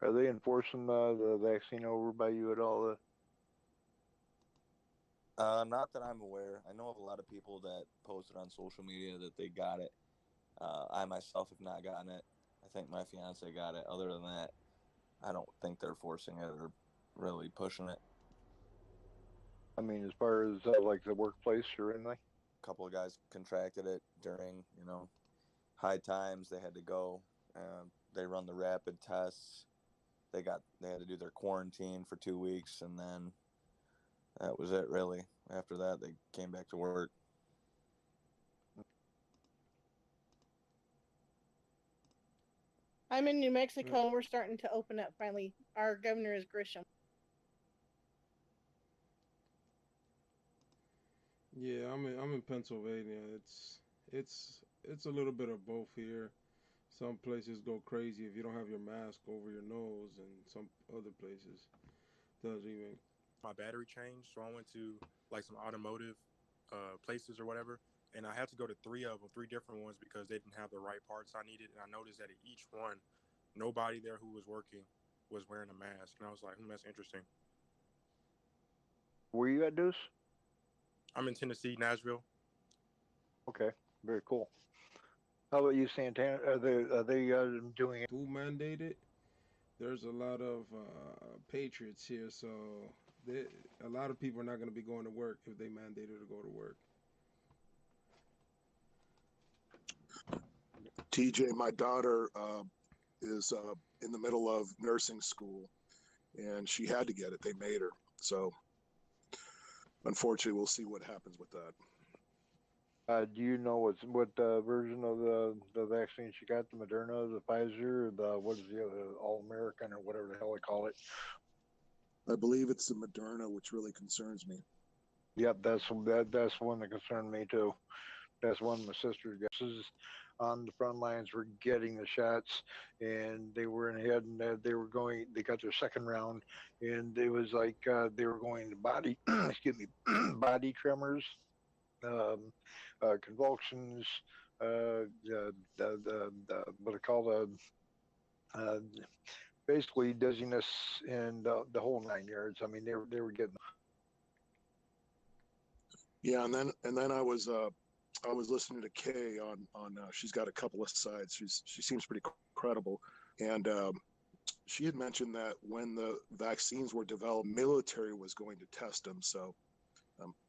Are they enforcing the vaccine over by you at all? Not that I'm aware. I know of a lot of people that posted on social media that they got it. I myself have not gotten it. I think my fiance got it. Other than that, I don't think they're forcing it or really pushing it. I mean, as far as like the workplace or anything? A couple of guys contracted it during, high times. They had to go. They run the rapid tests. They had to do their quarantine for 2 weeks, and then that was it, really. After that, they came back to work. I'm in New Mexico, and we're starting to open up finally. Our governor is Grisham. Yeah, I'm in Pennsylvania. It's a little bit of both here. Some places go crazy if you don't have your mask over your nose, and some other places doesn't even. My battery changed, so I went to like some automotive places or whatever, and I had to go to three of them, three different ones, because they didn't have the right parts I needed. And I noticed that at each one, nobody there who was working was wearing a mask, and I was like, that's interesting. Where you at, Deuce? I'm in Tennessee, Nashville. Okay, very cool. How about you, Santana? Are they doing it? Who mandated? There's a lot of patriots here, so they, a lot of people are not going to be going to work if they mandated to go to work. TJ, my daughter is in the middle of nursing school, and she had to get it. They made her. So, unfortunately, we'll see what happens with that. Do you know what version of the vaccine she got? The Moderna, the Pfizer, or the what is the other, All American, or whatever the hell they call it? I believe it's the Moderna, which really concerns me. Yep, that's one that concerned me too. That's one my sister guesses on the front lines were getting the shots, and they were in ahead, and they were going. They got their second round, and it was like they were going to body, excuse me, body tremors, um, convulsions, the what they call uh, basically dizziness, and the whole 9 yards. I mean, they were getting. Yeah, and then I was listening to Kay on she's got a couple of sides. She seems pretty credible, and she had mentioned that when the vaccines were developed, military was going to test them. So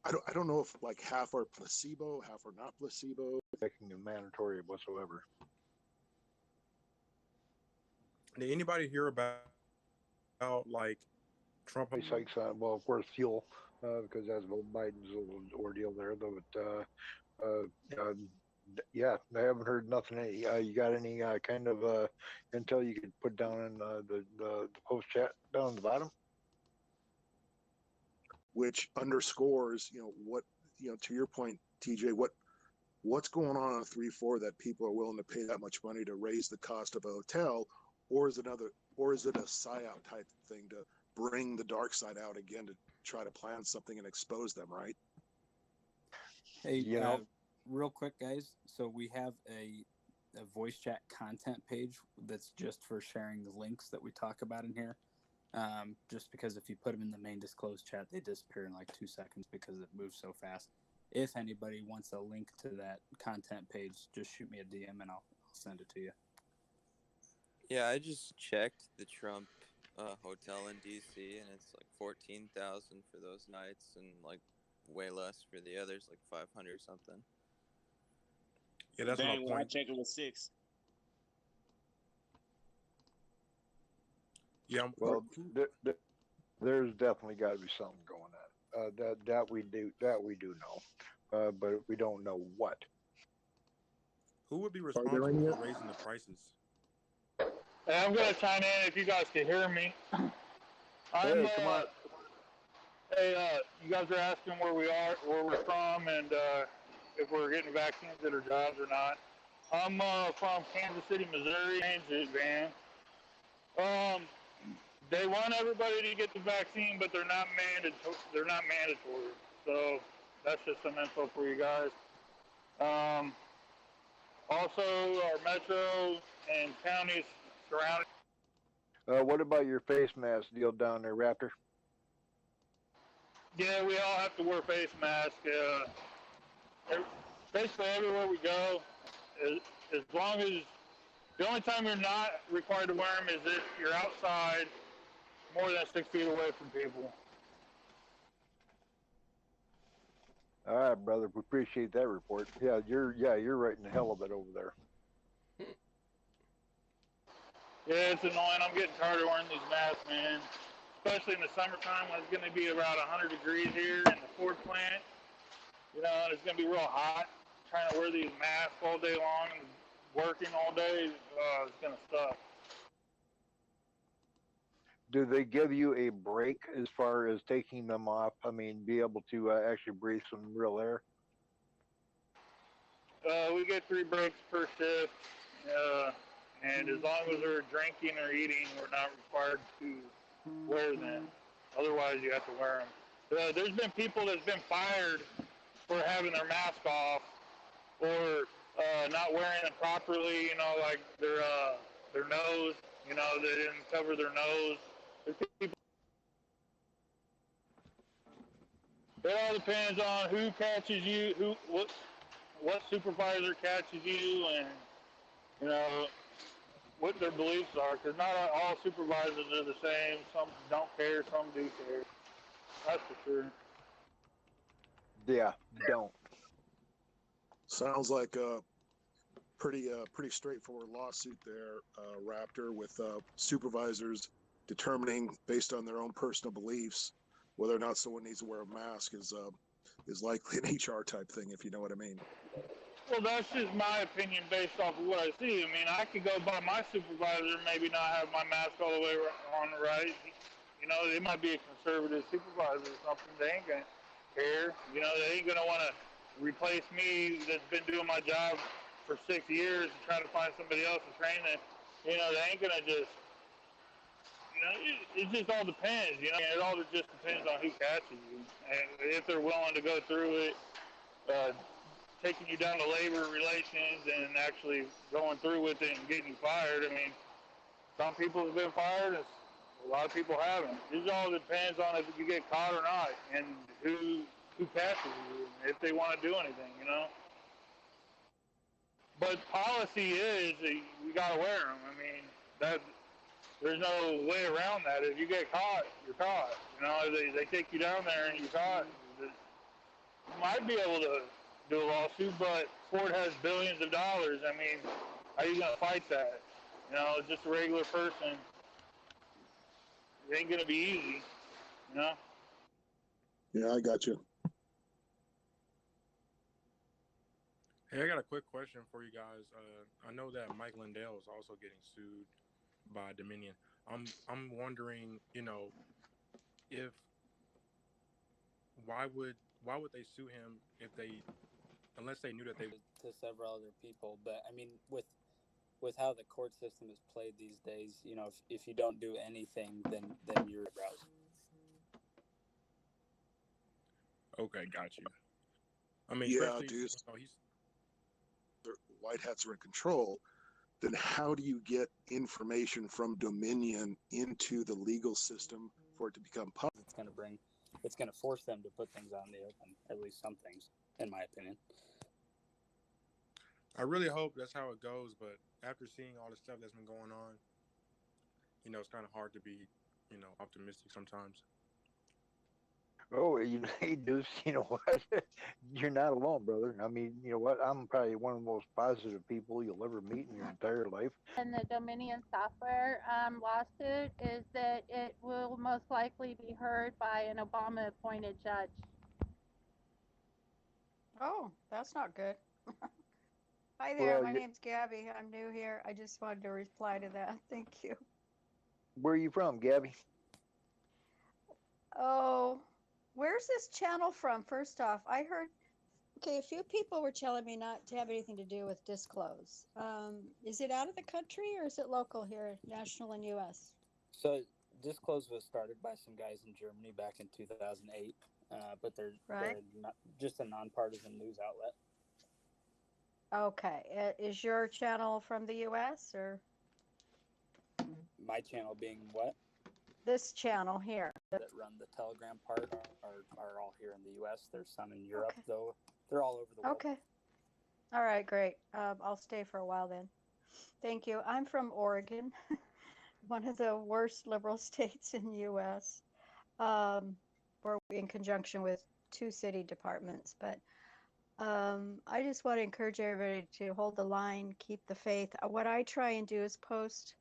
I don't know if like half are placebo, half are not placebo. Making it mandatory whatsoever. Did anybody hear about like Trump? Price hikes on, well, of course, fuel, because that's Biden's little ordeal there, though. But uh, yeah, I haven't heard nothing. You got any kind of intel you could put down in the post chat down at the bottom? Which underscores, what, to your point, TJ, what's going on 3-4 that people are willing to pay that much money to raise the cost of a hotel, or is it a psyop type thing to bring the dark side out again to try to plan something and expose them, right? Hey, real quick, guys. So we have a voice chat content page that's just for sharing the links that we talk about in here. Just because if you put them in the main disclosed chat, they disappear in like 2 seconds because it moves so fast. If anybody wants a link to that content page, just shoot me a DM and I'll send it to you. Yeah, I just checked the Trump hotel in DC, and it's like 14,000 for those nights, and like way less for the others, like 500 something. Yeah, that's my point. I checked it with 6. Yeah, well, there's definitely got to be something going on. That we do know, but we don't know what. Who would be responsible for raising the prices? Hey, I'm gonna chime in if you guys can hear me. Hey, come on. Hey, you guys are asking where we're from, and if we're getting vaccines at our jobs or not. I'm from Kansas City, Missouri. Man. They want everybody to get the vaccine, but they're not mandatory. So that's just some info for you guys. Also, our metro and counties surrounding. What about your face mask deal down there, Raptor? Yeah, we all have to wear face masks. Basically, everywhere we go, as long as the only time you're not required to wear them is if you're outside more than 6 feet away from people. All right, brother. We appreciate that report. You're right in the hell of it over there. Yeah, it's annoying. I'm getting tired of wearing these masks, man. Especially in the summertime when it's going to be around 100 degrees here in the Ford plant. And it's going to be real hot. Trying to wear these masks all day long and working all day, it's going to suck. Do they give you a break as far as taking them off? I mean, be able to actually breathe some real air? We get 3 breaks per shift. And as long as they're drinking or eating, we're not required to wear them. Otherwise, you have to wear them. There's been people that's been fired for having their mask off or not wearing it properly. Like their nose. They didn't cover their nose. People. It all depends on who catches you, what supervisor catches you, and what their beliefs are, because not all supervisors are the same. Some don't care, some do care. That's for sure. Yeah, don't. Sounds like a pretty straightforward lawsuit there, Raptor, with supervisors determining based on their own personal beliefs whether or not someone needs to wear a mask is likely an HR type thing, if you know what I mean. Well, that's just my opinion based off of what I see. I mean, I could go by my supervisor, maybe not have my mask all the way on right. They might be a conservative supervisor or something. They ain't gonna care. They ain't gonna want to replace me that's been doing my job for 6 years and try to find somebody else to train them. They ain't gonna just. It just all depends. It all just depends on who catches you and if they're willing to go through it. Taking you down to labor relations and actually going through with it and getting you fired. I mean, some people have been fired, and a lot of people haven't. It all depends on if you get caught or not, and who catches you, if they want to do anything. But policy is that you gotta wear them. I mean, there's no way around that. If you get caught, you're caught. They take you down there and you're caught. You might be able to do a lawsuit, but Ford has billions of dollars. I mean, how are you gonna fight that? Just a regular person. It ain't gonna be easy. Yeah, I got you. Hey, I got a quick question for you guys. I know that Mike Lindell is also getting sued by Dominion. I'm wondering, if why would they sue him unless they knew that they to several other people. But I mean, with how the court system is played these days, if you don't do anything, then you're browsing. Okay, got you. I mean, Yeah, dude. White hats are in control. Then how do you get information from Dominion into the legal system for it to become public? It's going to force them to put things on the open, at least some things, in my opinion. I really hope that's how it goes, but after seeing all the stuff that's been going on, it's kind of hard to be, optimistic sometimes. Oh, hey, Deuce, you know what? You're not alone, brother. I mean, you know what? I'm probably one of the most positive people you'll ever meet in your entire life. And the Dominion software lawsuit is that it will most likely be heard by an Obama-appointed judge. Oh, that's not good. Hi there, my name's Gabby. I'm new here. I just wanted to reply to that. Thank you. Where are you from, Gabby? Oh, where's this channel from? First off, I heard, okay, a few people were telling me not to have anything to do with Disclose. Is it out of the country or is it local here, national and U.S.? So Disclose was started by some guys in Germany back in 2008, but they're not, just a nonpartisan news outlet. Okay, is your channel from the U.S. or? My channel being what? This channel here. That run the Telegram part are all here in the U.S. There's some in Europe, Okay. though. They're all over the world. Okay. All right, great. I'll stay for a while then. Thank you. I'm from Oregon, one of the worst liberal states in the U.S. We're in conjunction with 2 city departments, but I just want to encourage everybody to hold the line, keep the faith. What I try and do is post,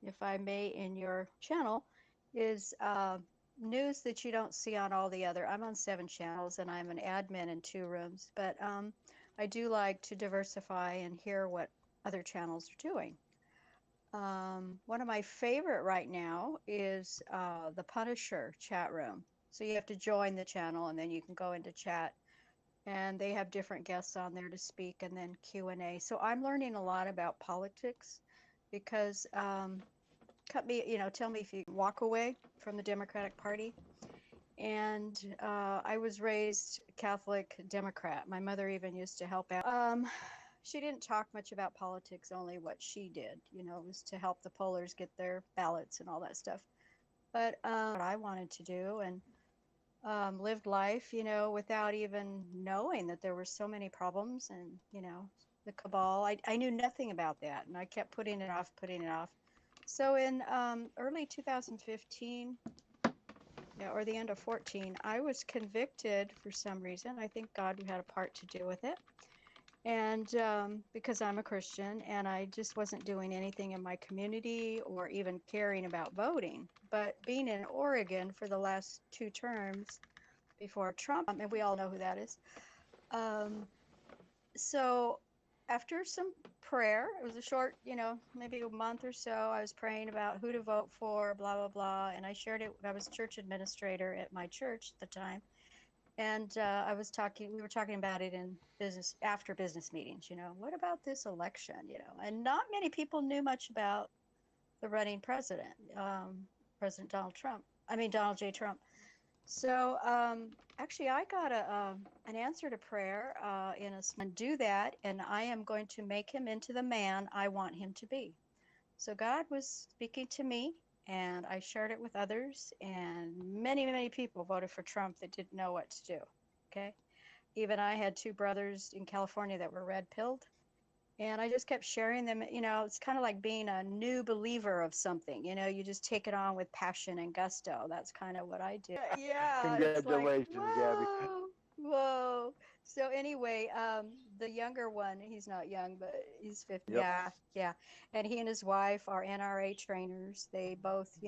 if I may, in your channel, is news that you don't see on all the other. I'm on 7 channels and I'm an admin in 2 rooms, but I do like to diversify and hear what other channels are doing. One of my favorite right now is the Punisher chat room. So you have to join the channel and then you can go into chat, and they have different guests on there to speak, and then Q&A. So I'm learning a lot about politics because tell me if you walk away from the Democratic Party. And I was raised Catholic Democrat. My mother even used to help out. She didn't talk much about politics, only what she did, was to help the pollers get their ballots and all that stuff. But what I wanted to do, and lived life, without even knowing that there were so many problems and, the cabal. I knew nothing about that, and I kept putting it off. So in early 2015, or the end of 14, I was convicted for some reason. I think God had a part to do with it. And because I'm a Christian, and I just wasn't doing anything in my community or even caring about voting. But being in Oregon for the last 2 terms before Trump, and we all know who that is. So after some prayer, it was a short, maybe a month or so, I was praying about who to vote for, blah, blah, blah. And I shared it. I was church administrator at my church at the time. And we were talking about it in after business meetings, what about this election, and not many people knew much about the running president, President Donald J. Trump. So actually I got an answer to prayer and do that, and I am going to make him into the man I want him to be. So God was speaking to me, and I shared it with others, and many, many people voted for Trump that didn't know what to do, okay? Even I had 2 brothers in California that were red-pilled, and I just kept sharing them. It's kind of like being a new believer of something, you just take it on with passion and gusto. That's kind of what I do. Yeah, Congratulations, it's like, Gabby. Whoa. So anyway, the younger one, he's not young, but he's 50. Yep. Yeah. And he and his wife are NRA trainers. They both,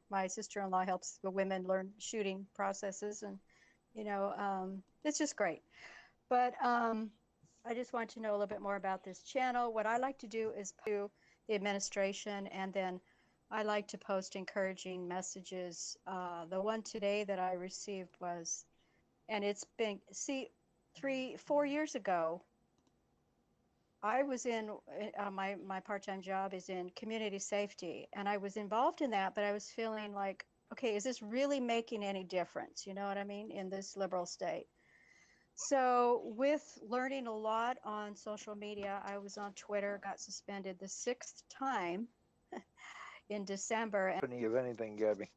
my sister-in-law helps the women learn shooting processes, and, it's just great. But I just want to know a little bit more about this channel. What I like to do is do the administration, and then I like to post encouraging messages. The one today that I received was, and it's been, 4 years ago, I was in, my part-time job is in community safety, and I was involved in that, but I was feeling like, okay, is this really making any difference? You know what I mean? In this liberal state. So with learning a lot on social media, I was on Twitter, got suspended the 6th time in December. Company of anything, Gabby.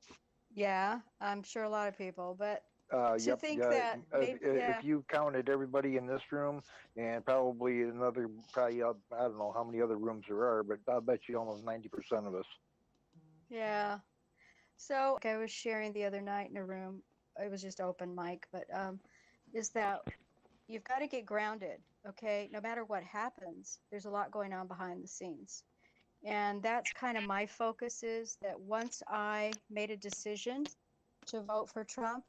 Yeah, I'm sure a lot of people, but Yep. that maybe, if you counted everybody in this room and probably I don't know how many other rooms there are, but I'll bet you almost 90% of us. Yeah. So like I was sharing the other night in a room, it was just open mic, but is that you've got to get grounded, okay? No matter what happens, there's a lot going on behind the scenes. And that's kind of my focus, is that once I made a decision to vote for Trump,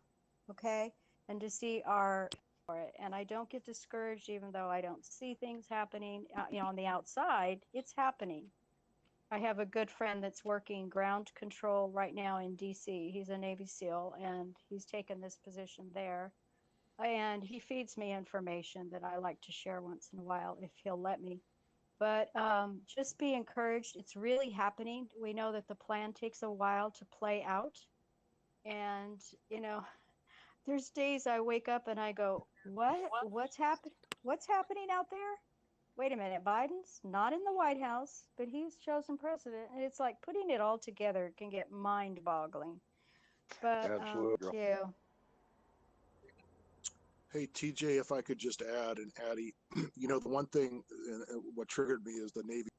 okay, and to see for it, and I don't get discouraged even though I don't see things happening, on the outside, it's happening. I have a good friend that's working ground control right now in DC. He's a Navy SEAL, and he's taken this position there. And he feeds me information that I like to share once in a while if he'll let me. But just be encouraged. It's really happening. We know that the plan takes a while to play out. And, there's days I wake up and I go, what's happening out there? wait a minute, Biden's not in the White House, but he's chosen president. And it's like putting it all together can get mind boggling. But Absolutely. yeah. Hey, TJ, if I could just add, and Addie, you know, the one thing, what triggered me is the Navy.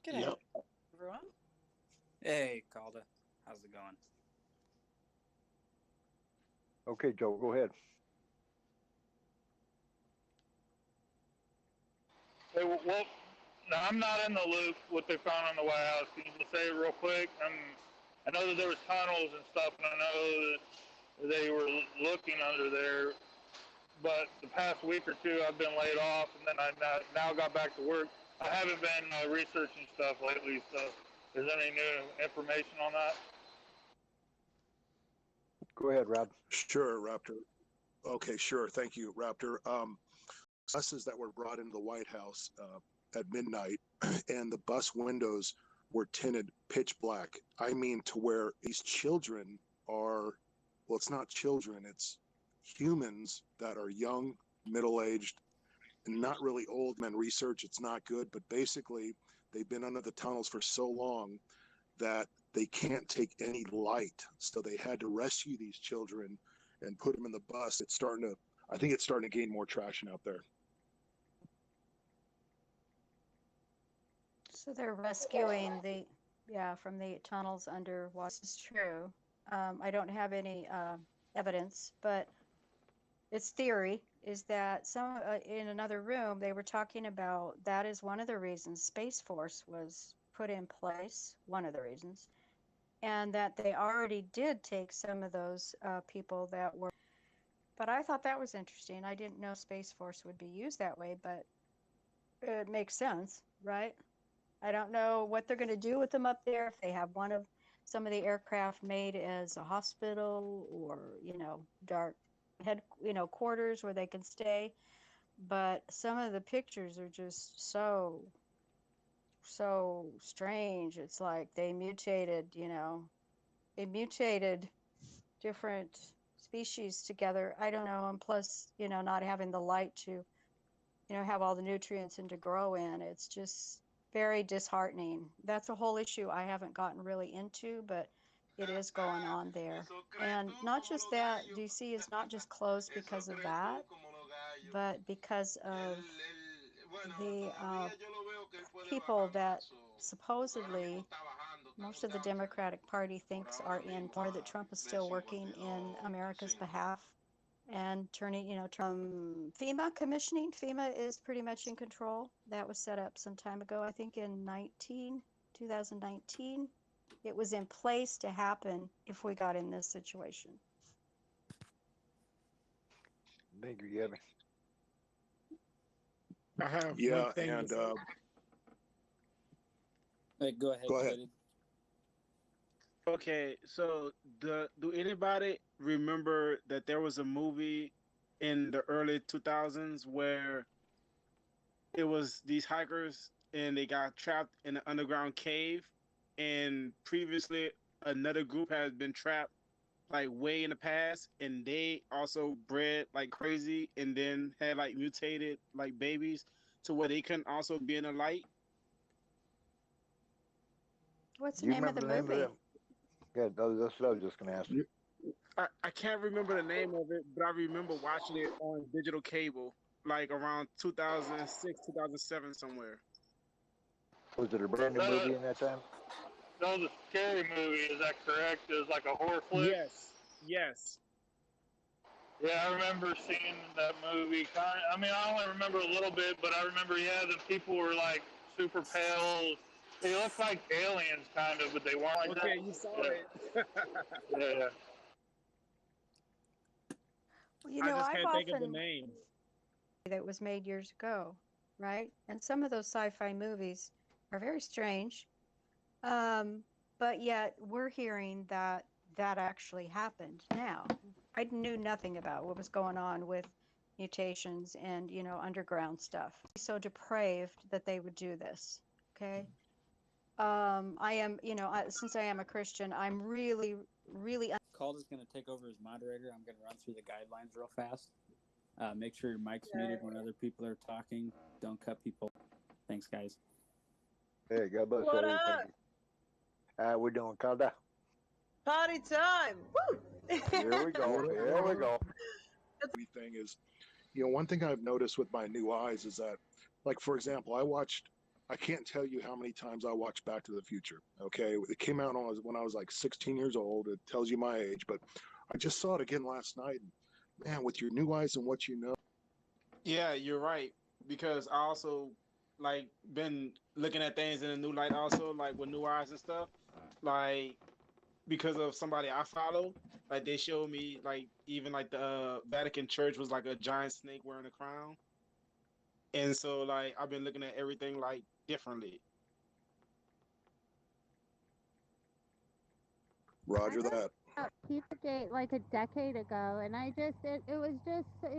Good night, everyone. Hey, Calda. How's it going? Okay, Joe, go ahead. Hey, well, now I'm not in the loop what they found on the White House. Can you just say it real quick? I know that there was tunnels and stuff, and I know that they were looking under there. But the past week or two, I've been laid off, and then I now got back to work. I haven't been researching stuff lately, so is there any new information on that? Go ahead, Rob. Sure, Raptor. Okay, sure. Thank you, Raptor. Buses that were brought into the White House at midnight, and the bus windows were tinted pitch black. I mean, to where these children are, well, it's not children, it's humans that are young, middle-aged, and not really old. Men research, it's not good, but basically they've been under the tunnels for so long that they can't take any light. So they had to rescue these children and put them in the bus. I think it's starting to gain more traction out there. So they're rescuing from the tunnels under water. This is true. I don't have any evidence, but its theory is that some in another room they were talking about that is one of the reasons Space Force was put in place. One of the reasons, and that they already did take some of those people that were. But I thought that was interesting. I didn't know Space Force would be used that way, but it makes sense, right? I don't know what they're going to do with them up there. If they have some of the aircraft made as a hospital or, dark quarters where they can stay. But some of the pictures are just so strange. It's like they mutated different species together. I don't know. And plus, not having the light to, have all the nutrients and to grow in. It's just very disheartening. That's a whole issue I haven't gotten really into, but it is going on there. And not just that, DC is not just closed because of that, but because of the people that supposedly most of the Democratic Party thinks are in power, that Trump is still working in America's behalf and turning, FEMA commissioning. FEMA is pretty much in control. That was set up some time ago, I think in 2019. It was in place to happen if we got in this situation. Thank you, Gabby. I have Yeah, one thing. and Hey, go ahead. Go ahead. Okay, so do anybody remember that there was a movie in the early 2000s where it was these hikers and they got trapped in an underground cave, and previously another group had been trapped like way in the past, and they also bred like crazy and then had like mutated like babies to where they couldn't also be in the light? What's the name of the movie? Yeah, that's what I was just going to ask you. I can't remember the name of it, but I remember watching it on digital cable, like around 2006, 2007, somewhere. Was it a brand new movie in that time? That was a scary movie, is that correct? It was like a horror flick? Yes. Yeah, I remember seeing that movie. I mean, I only remember a little bit, but I remember, the people were like super pale. They looked like aliens, kind of, but they weren't like that. Okay, you saw it. Yeah. Well, I just can't think of the name. That was made years ago, right? And some of those sci-fi movies are very strange, but yet we're hearing that actually happened now. I knew nothing about what was going on with mutations and underground stuff. So depraved that they would do this. Okay. I am, since I am a Christian, I'm really Calder's going to take over as moderator. I'm going to run through the guidelines real fast. Make sure your mic's muted when other people are talking. Don't cut people. Thanks, guys. Hey, God bless What everybody. up? We're doing countdown. Party time! Woo! Here we go. Here we go. Everything is, one thing I've noticed with my new eyes is that, like, for example, I can't tell you how many times I watched Back to the Future. Okay. It came out when I was like 16 years old. It tells you my age, but I just saw it again last night. And man, with your new eyes and what you know. Yeah, you're right. Because I also like been looking at things in a new light also, like with new eyes and stuff. Like because of somebody I follow, like they showed me like even like the Vatican Church was like a giant snake wearing a crown. And so like I've been looking at everything like differently. Roger that. Pizzagate like a decade ago, and it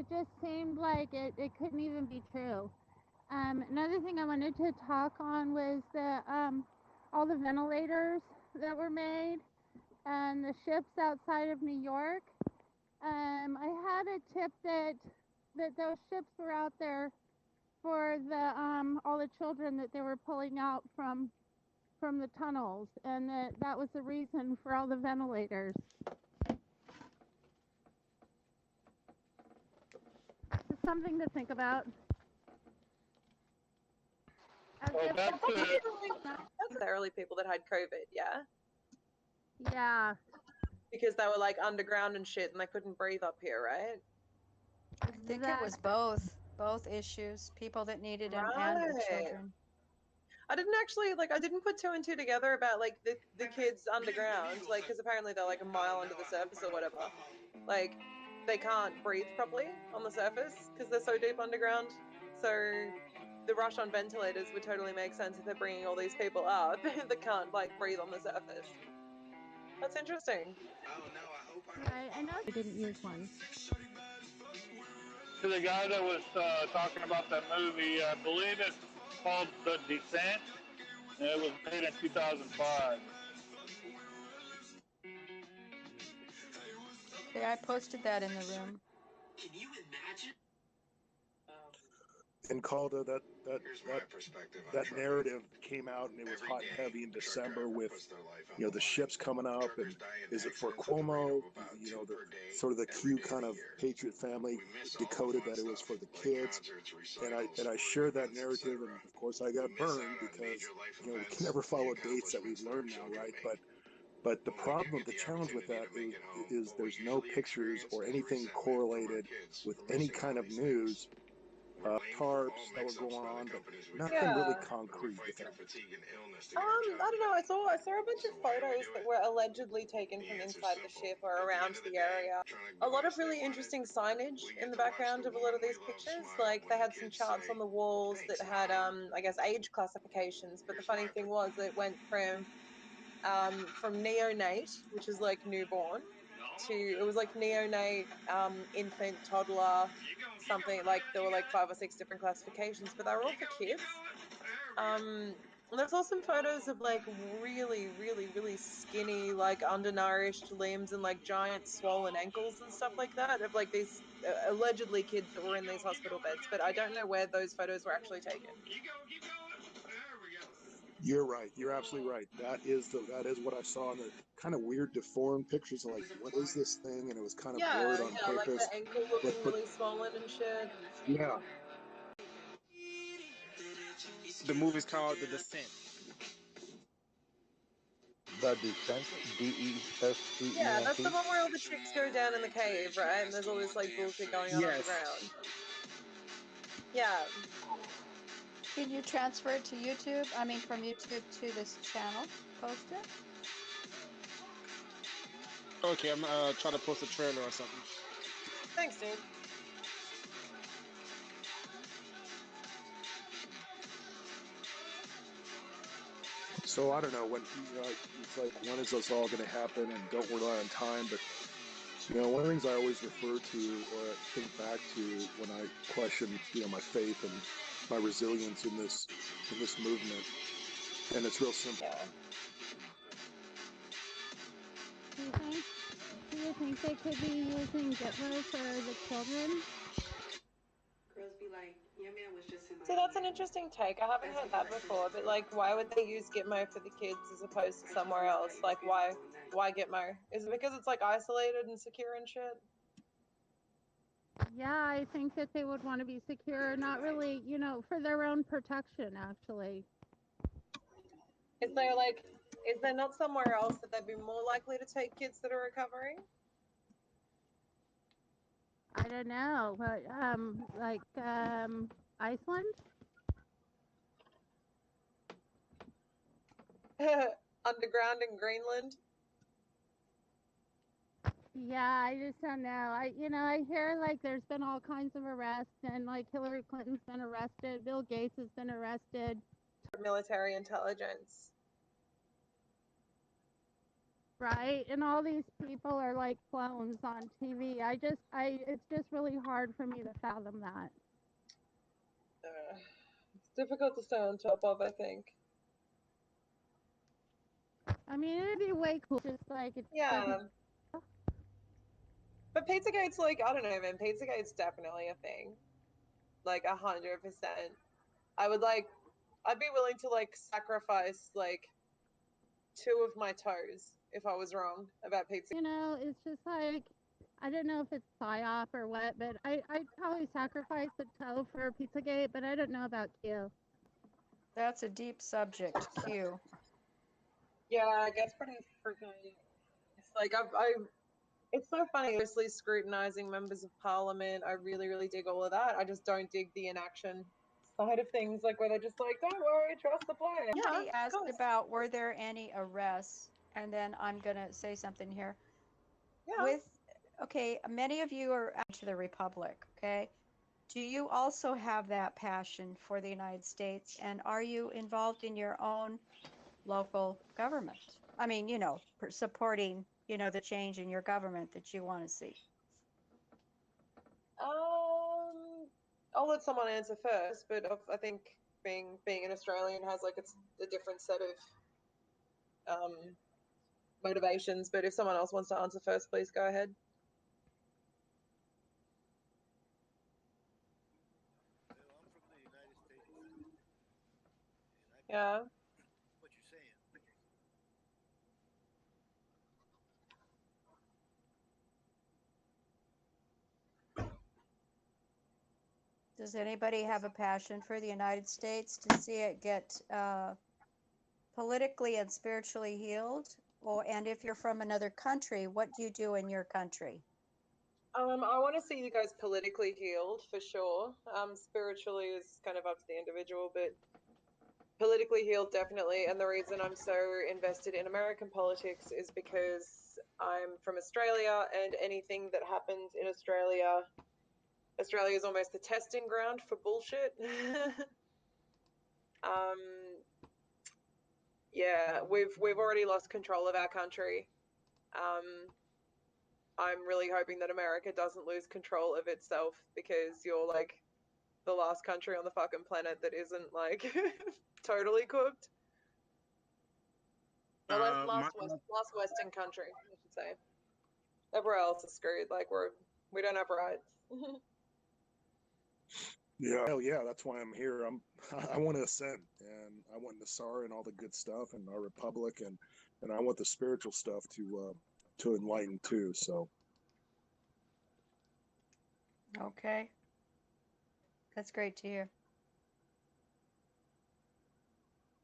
just seemed like it couldn't even be true. Another thing I wanted to talk on was the all the ventilators that were made and the ships outside of New York. I had a tip that those ships were out there for the all the children that they were pulling out from the tunnels, and that was the reason for all the ventilators. Just something to think about. Well, that's That's the early people that had COVID, yeah? Yeah. Because they were like underground and shit and they couldn't breathe up here, right? I think it was both issues. People that needed them and the children. I didn't put two and two together about like the kids underground, like because apparently they're like a mile under the surface or whatever. Like they can't breathe properly on the surface because they're so deep underground. So the rush on ventilators would totally make sense if they're bringing all these people up that can't like breathe on the surface. That's interesting. I know I didn't use one. to the guy that was talking about that movie. I believe it's called The Descent. And it was made in 2005. Okay, I posted that in the room. Can you imagine? And Calder, that narrative came out and it was hot and heavy in December with the ships coming up, and is it for Cuomo? The sort of the Q kind of patriot family decoded that it was for the kids, and I shared that narrative, and of course I got burned because we can never follow dates that we've learned now, right? But the problem, the challenge with that is there's no pictures or anything correlated with any kind of news. Tarps that were going on, but nothing really concrete with that. I don't know. I saw a bunch of photos that were allegedly taken from inside the ship or around the area. A lot of really interesting signage in the background of a lot of these pictures. Like they had some charts on the walls that had I guess age classifications. But the funny thing was that it went from neonate, which is like newborn, to it was like neonate, infant, toddler, something like there were like 5 or 6 different classifications, but they were all for kids. And there's also some photos of like really, really, really skinny, like undernourished limbs and like giant swollen ankles and stuff like that of like these allegedly kids that were in these hospital beds, but I don't know where those photos were actually taken. You're right. You're absolutely right. That is what I saw in the kind of weird deformed pictures. Like, what is this thing? And it was kind of blurred on purpose. Like the ankle looking really swollen and shit. Yeah. The movie's called The Descent. The Descent, D-E-S-C-E-N-T? Yeah, that's the one where all the chicks go down in the cave, right? And there's all this like bullshit going on underground. Yeah. Can you transfer it to YouTube? I mean, from YouTube to this channel? Post it? Okay, I'm gonna try to post a trailer or something. Thanks, dude. So I don't know when it's like, when is this all going to happen? And don't rely on time. But one of the things I always refer to or think back to when I question my faith and my resilience in this movement, and it's real simple. Do you think they could be using Gitmo for the children? So that's an interesting take. I haven't heard that before, but like, why would they use Gitmo for the kids as opposed to somewhere else? Like, why Gitmo? Is it because it's like isolated and secure and shit? Yeah, I think that they would want to be secure, not really, for their own protection, actually. Is there not somewhere else that they'd be more likely to take kids that are recovering? I don't know, but Iceland? Underground in Greenland? Yeah, I just don't know. I hear like there's been all kinds of arrests, and like Hillary Clinton's been arrested, Bill Gates has been arrested. Military intelligence. Right, and all these people are like clones on TV. It's just really hard for me to fathom that. It's difficult to stay on top of, I think. I mean, it'd be way cool, just like it's. Yeah. But Pizzagate's like, I don't know, man. Pizzagate's definitely a thing. Like 100%. I'd be willing to like sacrifice like 2 of my toes if I was wrong about pizza. It's just like, I don't know if it's PSYOP or what, but I'd probably sacrifice a toe for Pizzagate, but I don't know about Q. That's a deep subject, Q. Yeah, it gets pretty freaking. It's like it's so funny, obviously scrutinizing members of parliament. I really, really dig all of that. I just don't dig the inaction side of things, like where they're just like, don't worry, trust the plan. Somebody asked about were there any arrests, and then I'm gonna say something here. Yeah. Okay, many of you are out to the Republic, okay? Do you also have that passion for the United States, and are you involved in your own local government? I mean, supporting, the change in your government that you want to see. I'll let someone answer first, but I think being an Australian has like it's a different set of motivations. But if someone else wants to answer first, please go ahead. Yeah. What you're saying. Does anybody have a passion for the United States to see it get politically and spiritually healed? And if you're from another country, what do you do in your country? I want to see you guys politically healed for sure. Spiritually is kind of up to the individual, but politically healed definitely. And the reason I'm so invested in American politics is because I'm from Australia, and anything that happens in Australia is almost the testing ground for bullshit. Yeah, we've already lost control of our country. I'm really hoping that America doesn't lose control of itself, because you're like the last country on the fucking planet that isn't like totally cooked. The last Western country, I should say. Everywhere else is screwed. Like we don't have rights. Yeah, hell yeah, that's why I'm here. I want to ascend, and I want Nassar and all the good stuff, and our republic, and I want the spiritual stuff to enlighten too. So. Okay. That's great to hear.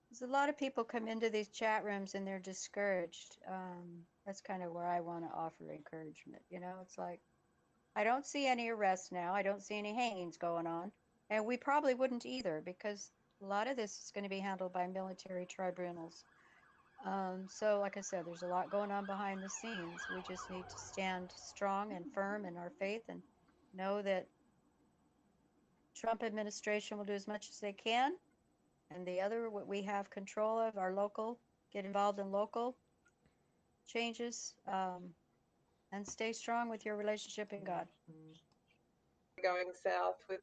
There's a lot of people come into these chat rooms and they're discouraged. That's kind of where I want to offer encouragement. It's like, I don't see any arrests now. I don't see any hangings going on. And we probably wouldn't either, because a lot of this is going to be handled by military tribunals. So like I said, there's a lot going on behind the scenes. We just need to stand strong and firm in our faith and know that Trump administration will do as much as they can. And the other, what we have control of, our local, get involved in local changes, and stay strong with your relationship in God. Going south with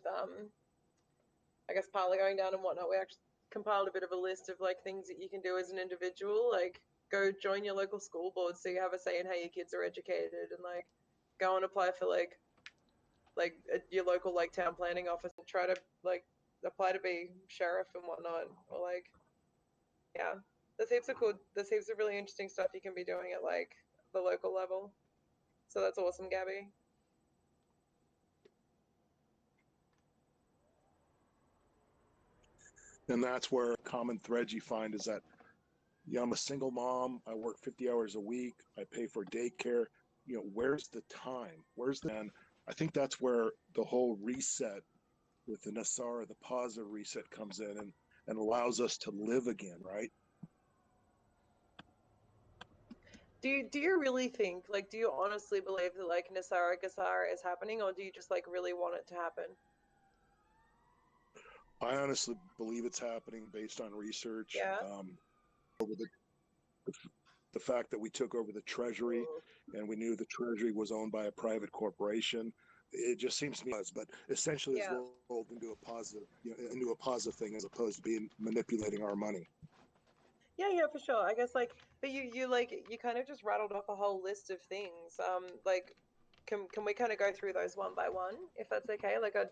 I guess partly going down and whatnot, we actually compiled a bit of a list of like things that you can do as an individual, like go join your local school board so you have a say in how your kids are educated, and like go and apply for like like at your local like town planning office and try to like apply to be sheriff and whatnot, or like, yeah, there's heaps of cool, there's heaps of really interesting stuff you can be doing at like the local level. So that's awesome, Gabby. And that's where a common thread you find is that, yeah, I'm a single mom. I work 50 hours a week. I pay for daycare. Where's the time? And I think that's where the whole reset with the Nasara, the positive reset comes in and allows us to live again, right? Do you really think, like, do you honestly believe that like Nasara Gasara is happening, or do you just like really want it to happen? I honestly believe it's happening based on research. Yeah. Over the fact that we took over the treasury and we knew the treasury was owned by a private corporation, it just seems to me, but essentially it's rolled into a positive thing as opposed to being manipulating our money. Yeah, for sure. I guess like, but you kind of just rattled off a whole list of things. Like, can we kind of go through those one by one, if that's okay? Like, I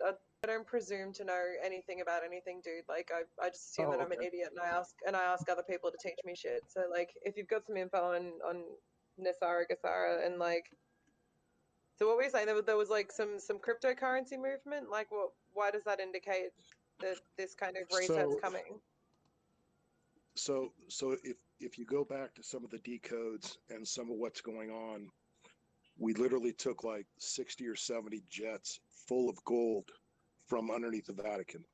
don't presume to know anything about anything, dude. Like, I just assume that I'm an idiot, and I ask other people to teach me shit. So like, if you've got some info on Nasara Gasara and like, so what were you saying? There was like some cryptocurrency movement. Like, what? Why does that indicate that this kind of reset's coming? So if you go back to some of the decodes and some of what's going on, we literally took like 60 or 70 jets full of gold from underneath the Vatican.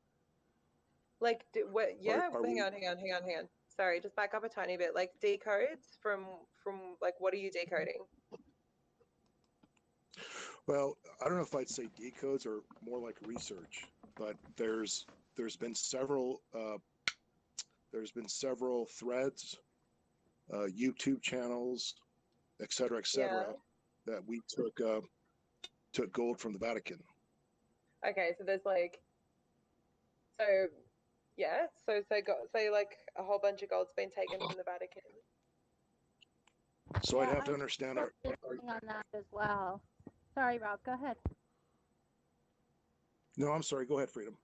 Like, hang on. Sorry, just back up a tiny bit. Like, decodes from like, what are you decoding? Well, I don't know if I'd say decodes or more like research, but there's been several threads, YouTube channels, et cetera, that we took gold from the Vatican. Okay, so there's like, so like a whole bunch of gold's been taken from the Vatican. So I'd have to understand our on that as well. Sorry, Rob. Go ahead. No, I'm sorry. Go ahead, Freedom.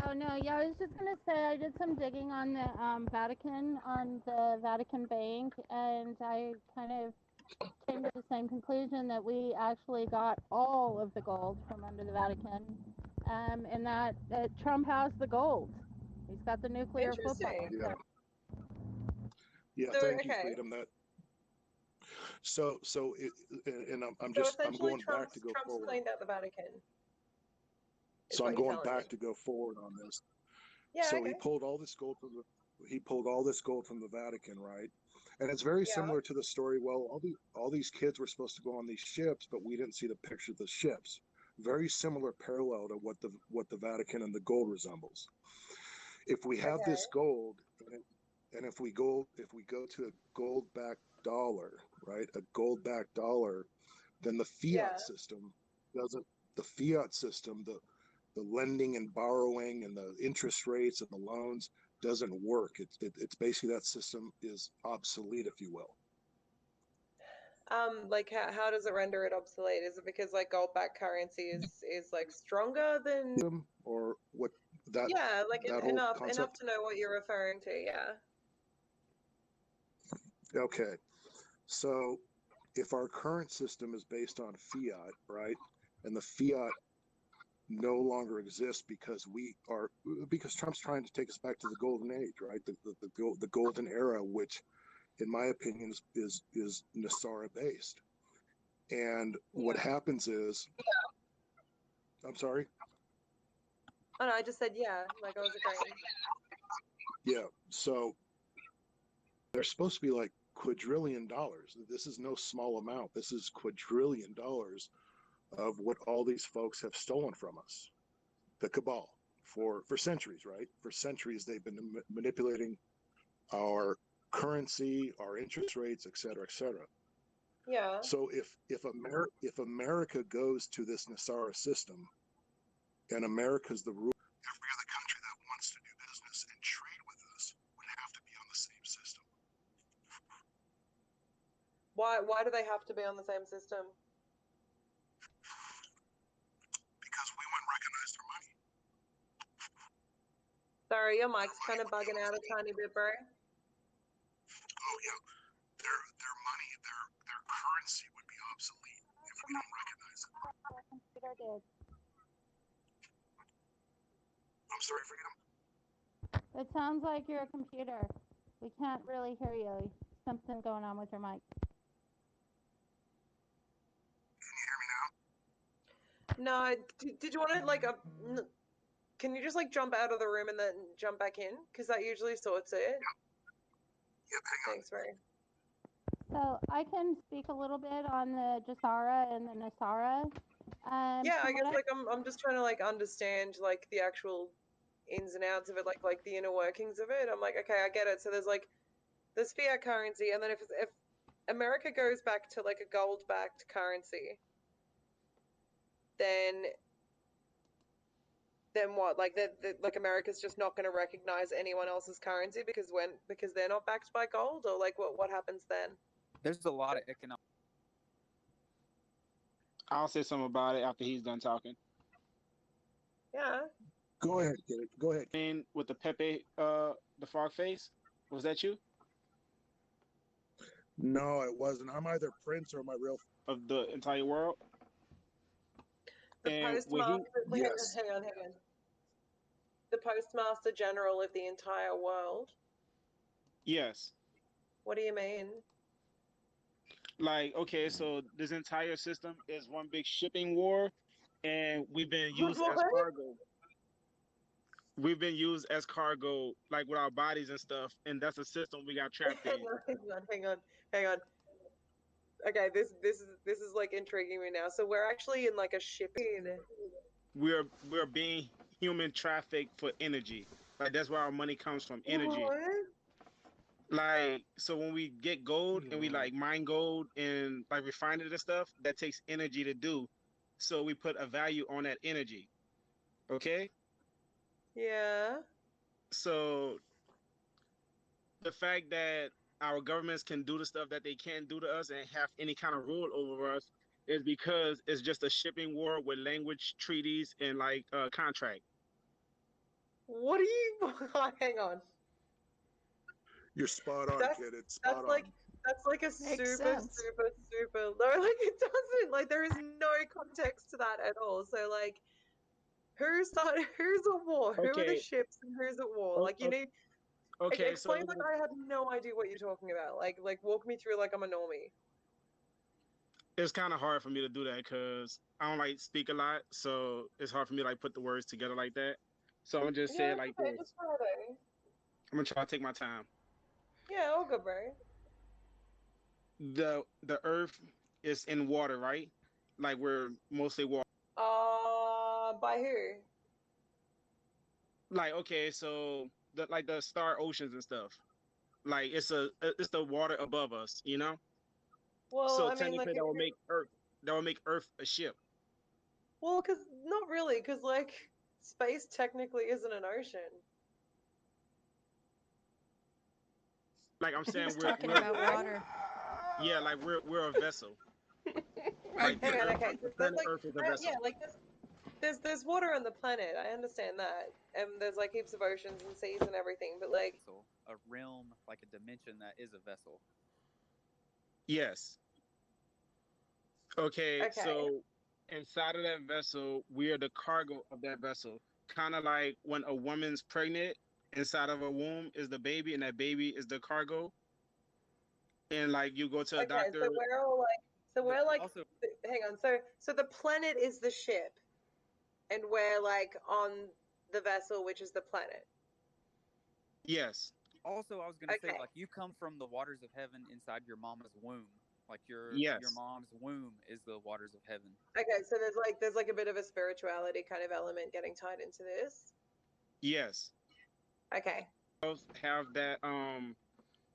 Oh no, yeah, I was just gonna say I did some digging on the Vatican Bank, and I kind of came to the same conclusion that we actually got all of the gold from under the Vatican, and that Trump has the gold. He's got the nuclear football. Yeah, so, thank you, Freedom. That. I'm going back to go Trump's forward. cleaned out the Vatican. So I'm going back to go forward on this. Yeah. So he pulled all this gold from the Vatican, right? And it's very similar to the story. Well, all these kids were supposed to go on these ships, but we didn't see the picture of the ships. Very similar parallel to what the Vatican and the gold resembles. If we have this gold, and if we go to a gold-backed dollar, right? A gold-backed dollar, then the fiat system doesn't. The fiat system, the lending and borrowing and the interest rates and the loans doesn't work. It's basically that system is obsolete, if you will. Like how does it render it obsolete? Is it because like gold-backed currency is like stronger than, or what? That like that enough concept? to know what you're referring to. Yeah. Okay, so if our current system is based on fiat, right, and the fiat no longer exists because Trump's trying to take us back to the golden age, right? The golden era, which, in my opinion, is Nasara based. And what happens is, I'm sorry. Oh no, I just said yeah. Like I was agreeing. Yeah. So there's supposed to be like quadrillion dollars. This is no small amount. This is quadrillion dollars of what all these folks have stolen from us, the cabal, for centuries, right? For centuries, they've been manipulating our currency, our interest rates, et cetera, et cetera. Yeah. So if America goes to this Nasara system, and America's the rule, every other country that wants to do business and trade with us would have to be on the same system. Why do they have to be on the same system? Sorry, your mic's kind of bugging out a tiny bit, bro. Oh yeah, their money, their currency would be obsolete if we don't recognize it. Computer did. I'm sorry, Freedom. It sounds like your computer. We can't really hear you. Something going on with your mic. Can you hear me now? No, did you want to like can you just like jump out of the room and then jump back in? Because that usually sorts it. Yep, hang on. Thanks, Ray. So I can speak a little bit on the Jasara and the Nasara. Yeah, I from guess what like I'm just trying to like understand like the actual ins and outs of it, like the inner workings of it. I'm like, okay, I get it. So there's fiat currency, and then if America goes back to like a gold backed currency, then what? Like like America's just not going to recognize anyone else's currency because they're not backed by gold, or like what happens then? There's a lot of economic. I'll say something about it after he's done talking. Yeah. Go ahead, kid. Go ahead. And with the Pepe, the frog face, was that you? No, it wasn't. I'm either Prince or my real. Of the entire world. The And postmaster. Yes. Hang on. The postmaster general of the entire world. Yes. What do you mean? Like, okay, so this entire system is one big shipping war, and we've been used as cargo. We've been used as cargo, like with our bodies and stuff, and that's a system we got trapped in. Hang on. Okay, this is like intriguing me now. So we're actually in like a shipping. We're being human trafficked for energy. Like that's where our money comes from, energy. What? Like, so when we get gold and we like mine gold and like refine it and stuff, that takes energy to do. So we put a value on that energy. Okay? Yeah. So the fact that our governments can do the stuff that they can't do to us and have any kind of rule over us is because it's just a shipping war with language, treaties, and like contract. What do you? Hang on. You're spot on, kid. It's spot That's on. like that's like a Makes super sense. no, like it doesn't. Like there is no context to that at all. So like, who's at war? Who are the Okay. ships and who's at war? Like you need. Okay, Explain so like I have no idea what you're talking about. Like walk me through like I'm a normie. it's kind of hard for me to do that because I don't like speak a lot, so it's hard for me to like put the words together like that. So I'm gonna just say it like okay, this. just Friday. I'm gonna try to take my time. Yeah, all good, bro. The earth is in water, right? Like we're mostly water. By who? Like okay, so the star oceans and stuff. Like it's the water above us, you know. Well, So I mean, like, technically that will make Earth a ship. well, because not really, because like space technically isn't an ocean. Like I'm saying, He's talking about water. Yeah, like we're a vessel. Like Hang on, okay. the planet Earth is a vessel. Yeah, like there's water on the planet. I understand that, and there's like heaps of oceans and seas and everything. But like a realm, like a dimension that is a vessel. Yes. Okay, so inside of that vessel, we are the cargo of that vessel. Kind of like when a woman's pregnant, inside of a womb is the baby, and that baby is the cargo. And like you go to a doctor. So we're all like, also, hang on. So the planet is the ship, and we're like on the vessel, which is the planet. Yes. Also, I was gonna say, like, you come from the waters of heaven inside your mama's womb. Like your mom's womb is the waters of heaven. Okay, so there's like a bit of a spirituality kind of element getting tied into this. Yes. Okay. Have that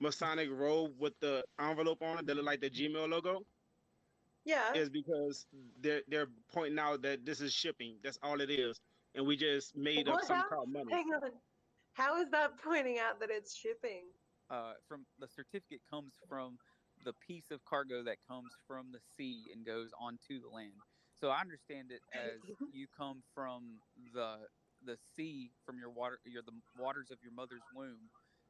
Masonic robe with the envelope on it that look like the Gmail logo. Yeah. Is because they're pointing out that this is shipping. That's all it is, and we just made up something called money. Hang on. How is that pointing out that it's shipping? From the certificate comes from the piece of cargo that comes from the sea and goes onto the land. So I understand it as you come from the sea from the waters of your mother's womb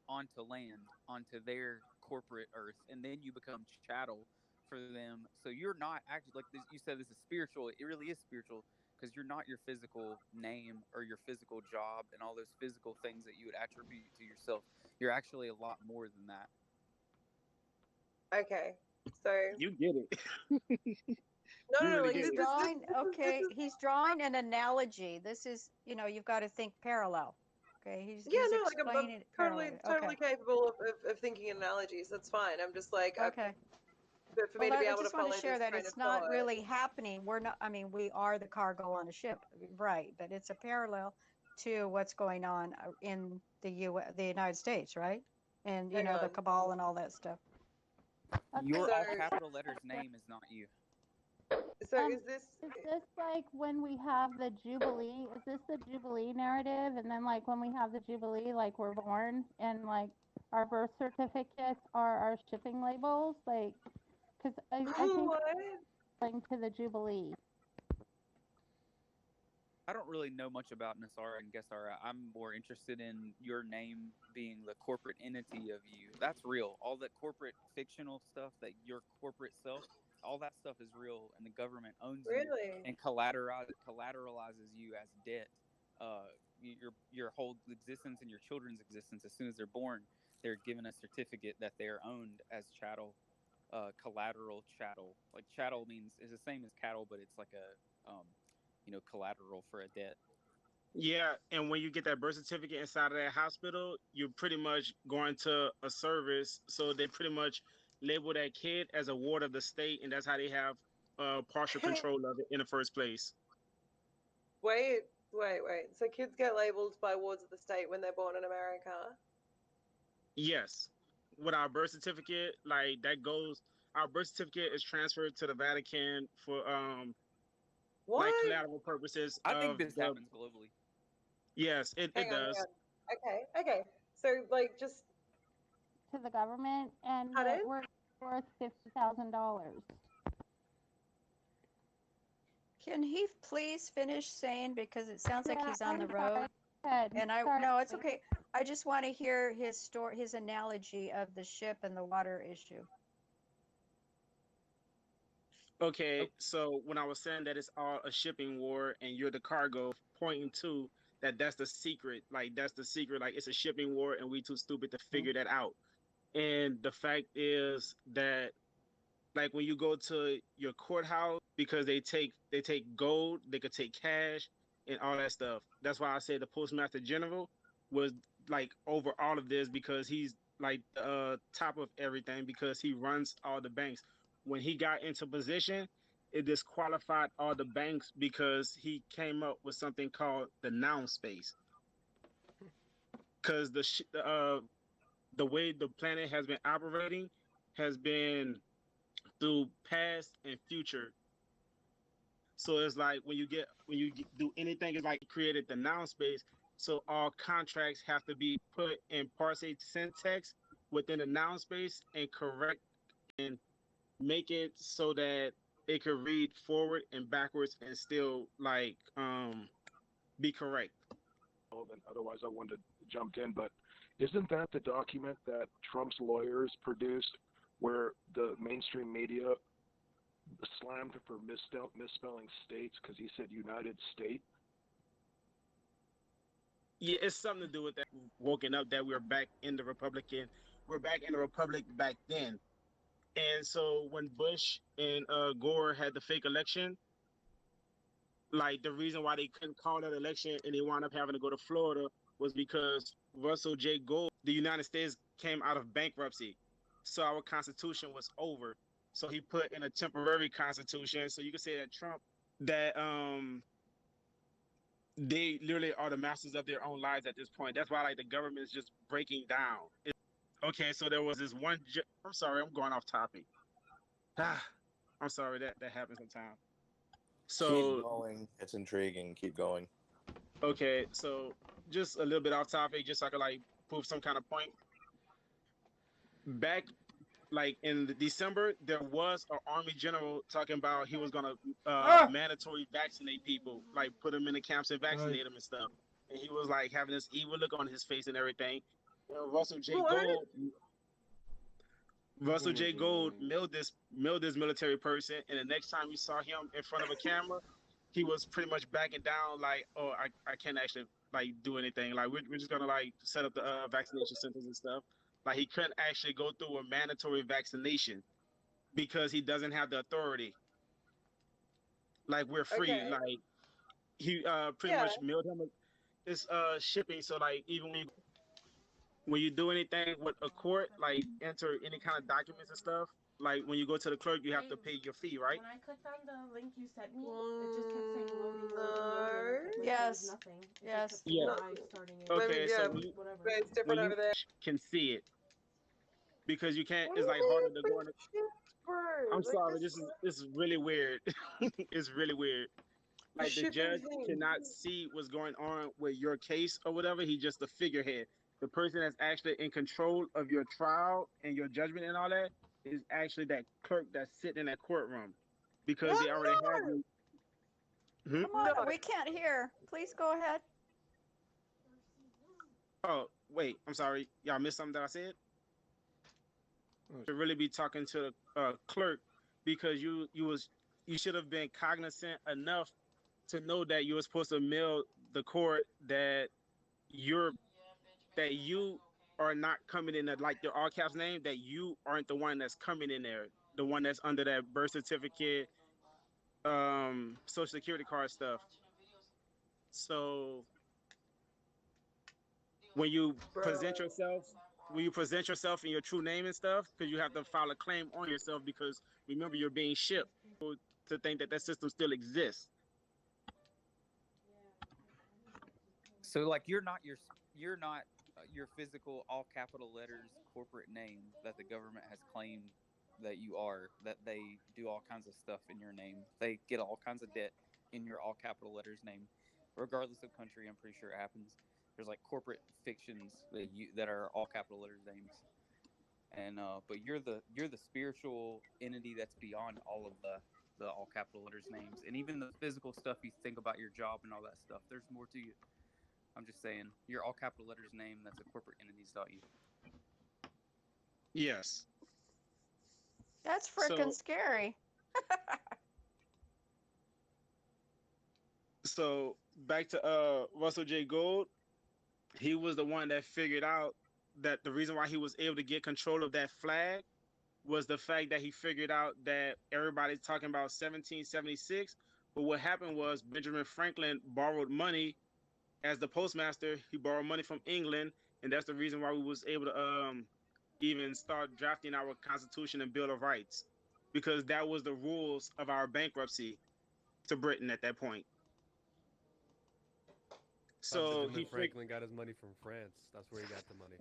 onto land, onto their corporate earth, and then you become chattel for them. So you're not actually, like this, you said, this is spiritual. It really is spiritual because you're not your physical name or your physical job and all those physical things that you would attribute to yourself. You're actually a lot more than that. Okay, so You get it. no, You no, really like get He's it. drawing, okay, he's drawing an analogy. This is, you've got to think parallel. Okay, yeah, he's no, like I'm explaining it totally, parallel. totally Okay, capable of thinking in analogies. That's fine. I'm just like, okay. but for Well, me to be I able to just want to follow share this that train of it's not thought, really happening. We're not, I mean, we are the cargo on a ship, right? But it's a parallel to what's going on in the United States, right? And, hang the on. cabal and all that stuff. Your So, all capital letters name is not you. so is this? Is this like when we have the Jubilee? Is this the Jubilee narrative? And then, like, when we have the Jubilee, like, we're born and, like, our birth certificates are our shipping labels? Like, because I think What? going to the Jubilee. I don't really know much about Nasara and Gesara. I'm more interested in your name being the corporate entity of you. That's real. All that corporate fictional stuff, that your corporate self, all that stuff is real, and the government owns you Really? and collateralizes you as debt. Your whole existence and your children's existence, as soon as they're born, they're given a certificate that they are owned as chattel, collateral chattel. Like chattel means is the same as cattle, but it's like a collateral for a debt. Yeah, and when you get that birth certificate inside of that hospital, you're pretty much going to a service. So they pretty much label that kid as a ward of the state, and that's how they have partial control of it in the first place. Wait. So kids get labeled by wards of the state when they're born in America? Yes, with our birth certificate, like that goes. Our birth certificate is transferred to the Vatican for What? like collateral purposes. I think this happens globally. Yes, it Hang does. on. Okay. So like just To the government, and we're worth $50,000. Can he please finish saying, because it sounds like he's on the I'm sorry. road? Go ahead. And Sorry. no, it's okay. I just want to hear his story, his analogy of the ship and the water issue. Okay, so when I was saying that it's all a shipping war and you're the cargo, pointing to that's the secret. Like that's the secret. Like it's a shipping war and we too stupid to figure that out. And the fact is that like when you go to your courthouse, because they take gold, they could take cash and all that stuff. That's why I say the postmaster general was like over all of this, because he's like top of everything, because he runs all the banks. When he got into position, it disqualified all the banks because he came up with something called the noun space. Because the way the planet has been operating has been through past and future. So it's like when you do anything, it's like created the noun space. So all contracts have to be put in parse syntax within the noun space and correct and make it so that it could read forward and backwards and still like be correct. Otherwise, I wanted to jump in, but isn't that the document that Trump's lawyers produced, where the mainstream media slammed for misspelling states because he said United States? Yeah, it's something to do with that. Woken up that we're back in the Republic back then. And so when Bush and Gore had the fake election, like the reason why they couldn't call that election and they wound up having to go to Florida was because Russell J. Gold, the United States came out of bankruptcy. So our constitution was over. So he put in a temporary constitution. So you could say that Trump, that they literally are the masters of their own lives at this point. That's why like the government is just breaking down. Okay, so there was this one. I'm sorry, I'm going off topic. I'm sorry that happens sometimes. So keep going. It's intriguing. Keep going. Okay, so just a little bit off topic, just so I could like prove some kind of point. Back like in December, there was an army general talking about he was gonna mandatory vaccinate people, like put them in the camps and vaccinate them and stuff. and he was like having this evil look on his face and everything. Russell J. What? Gold Russell Boomer's J. Gold annoying. milled this military person, and the next time you saw him in front of a camera, he was pretty much backing down, like, "Oh, I can't actually like do anything. Like, we're just gonna like set up the vaccination centers and stuff." Like, he couldn't actually go through a mandatory vaccination because he doesn't have the authority. Like, we're free. Okay. Like, he pretty Yeah. much milled him this shipping. So like, even when you do anything with a court, like enter any kind of documents and stuff, like when you go to the clerk, you have to pay your fee, right? When I clicked on the link you sent me, it just kept saying loading, loading, No. loading. Yes. Nothing. It Yes. just kept saying Yeah. live starting in Okay, so Yeah, whatever. but it's when different you over there. can see it because you can't, What it's are like they harder to go in. bro? I'm Like sorry, this is really weird. It's really weird. the Like, the shipping judge thing. cannot see what's going on with your case or whatever. He's just the figurehead. The person that's actually in control of your trial and your judgment and all that is actually that clerk that's sitting in that courtroom because What? they already have No. you. Hmm? Come on, No. we can't hear. Please go ahead. Oh, wait, I'm sorry. Y'all missed something that I said? Oh, To really be talking to the clerk because you should have been cognizant enough to know that you were supposed to mail the court that you're that you are not coming in at like the all caps name, that you aren't the one that's coming in there, the one that's under that birth certificate, social security card stuff. So when you Bro. present yourself when you present yourself in your true name and stuff, because you have to file a claim on yourself, because remember, you're being shipped to think that that system still exists. So like you're not your physical all capital letters corporate name that the government has claimed that you are, that they do all kinds of stuff in your name. They get all kinds of debt in your all capital letters name, regardless of country. I'm pretty sure it happens. There's like corporate fictions that are all capital letters names, and but you're the spiritual entity that's beyond all of the all capital letters names, and even the physical stuff you think about your job and all that stuff. There's more to you. I'm just saying, your all capital letters name, that's a corporate entity's not you. Yes. That's freaking scary. So back to Russell J. Gold, he was the one that figured out that the reason why he was able to get control of that flag was the fact that he figured out that everybody's talking about 1776, but what happened was Benjamin Franklin borrowed money as the postmaster. He borrowed money from England, and that's the reason why we was able to even start drafting our Constitution and Bill of Rights, because that was the rules of our bankruptcy to Britain at that point. So Benjamin Franklin got his money from France. That's where he got the money.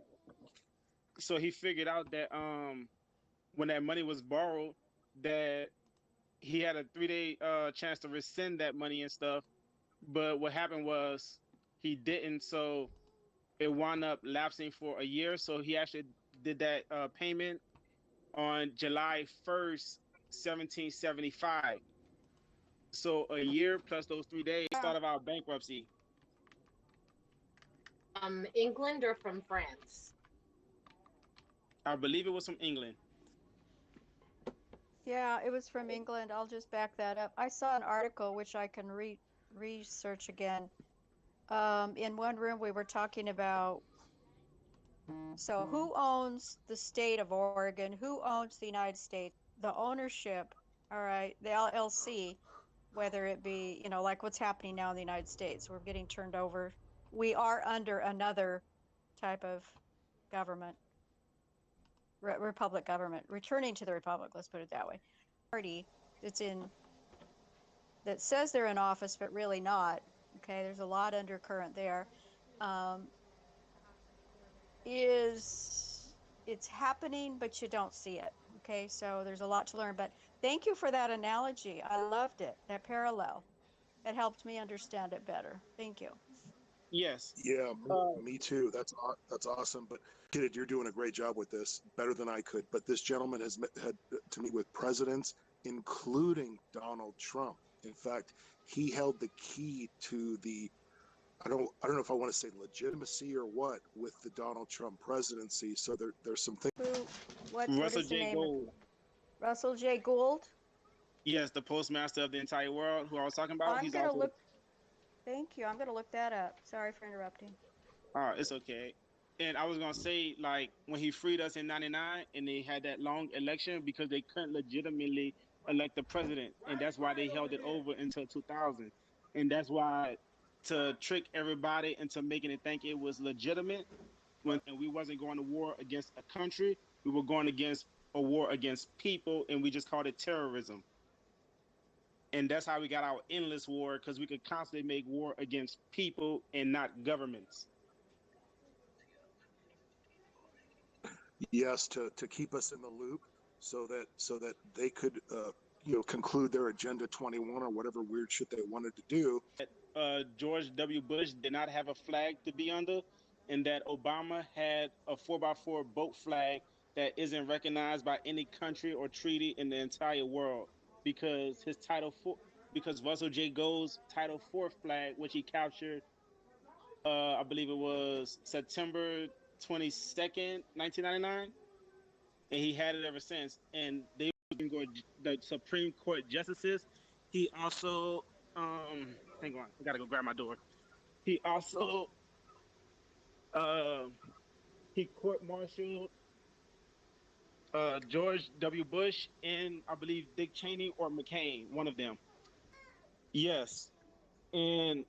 So he figured out that when that money was borrowed, that he had a 3-day chance to rescind that money and stuff. But what happened was he didn't. So it wound up lapsing for a year. So he actually did that payment on July 1st, 1775. So a year plus those 3 days, start of our bankruptcy. England or from France? I believe it was from England. Yeah, it was from England. I'll just back that up. I saw an article which I can research again. In one room, we were talking about, so who owns the state of Oregon? Who owns the United States? The ownership, all right, the LLC, whether it be, like what's happening now in the United States, we're getting turned over. We are under another type of government, republic government, returning to the republic, let's put it that way. Party that says they're in office, but really not. Okay, there's a lot undercurrent there. It's happening, but you don't see it. Okay, so there's a lot to learn. But thank you for that analogy. I loved it. That parallel. It helped me understand it better. Thank you. Yes. Yeah, me too. That's awesome. But Kid, you're doing a great job with this, better than I could. But this gentleman has had to meet with presidents, including Donald Trump. In fact, he held the key to the I don't know if I want to say legitimacy or what with the Donald Trump presidency. So there's some things. What Russell is the J. name? Gould. Russell J. Gould. Yes, the postmaster of the entire world, who I was talking about. I'm He's gonna also. look. Thank you. I'm gonna look that up. Sorry for interrupting. It's okay. And I was gonna say, like, when he freed us in '99, and they had that long election because they couldn't legitimately elect the president, and that's why they held it over until 2000. And that's why, to trick everybody into making it think it was legitimate, when we wasn't going to war against a country, we were going against a war against people, and we just called it terrorism. And that's how we got our endless war, because we could constantly make war against people and not governments. Yes, to keep us in the loop, so that they could conclude their Agenda 21 or whatever weird shit they wanted to do. George W. Bush did not have a flag to be under, and that Obama had a 4x4 boat flag that isn't recognized by any country or treaty in the entire world, because because Russell J. Gould's Title IV flag, which he captured, I believe it was September 22nd, 1999, and he had it ever since. And they the Supreme Court justices. He also, hang on, I gotta go grab my door. He also, he court-martialed George W. Bush and I believe Dick Cheney or McCain, one of them. Yes, and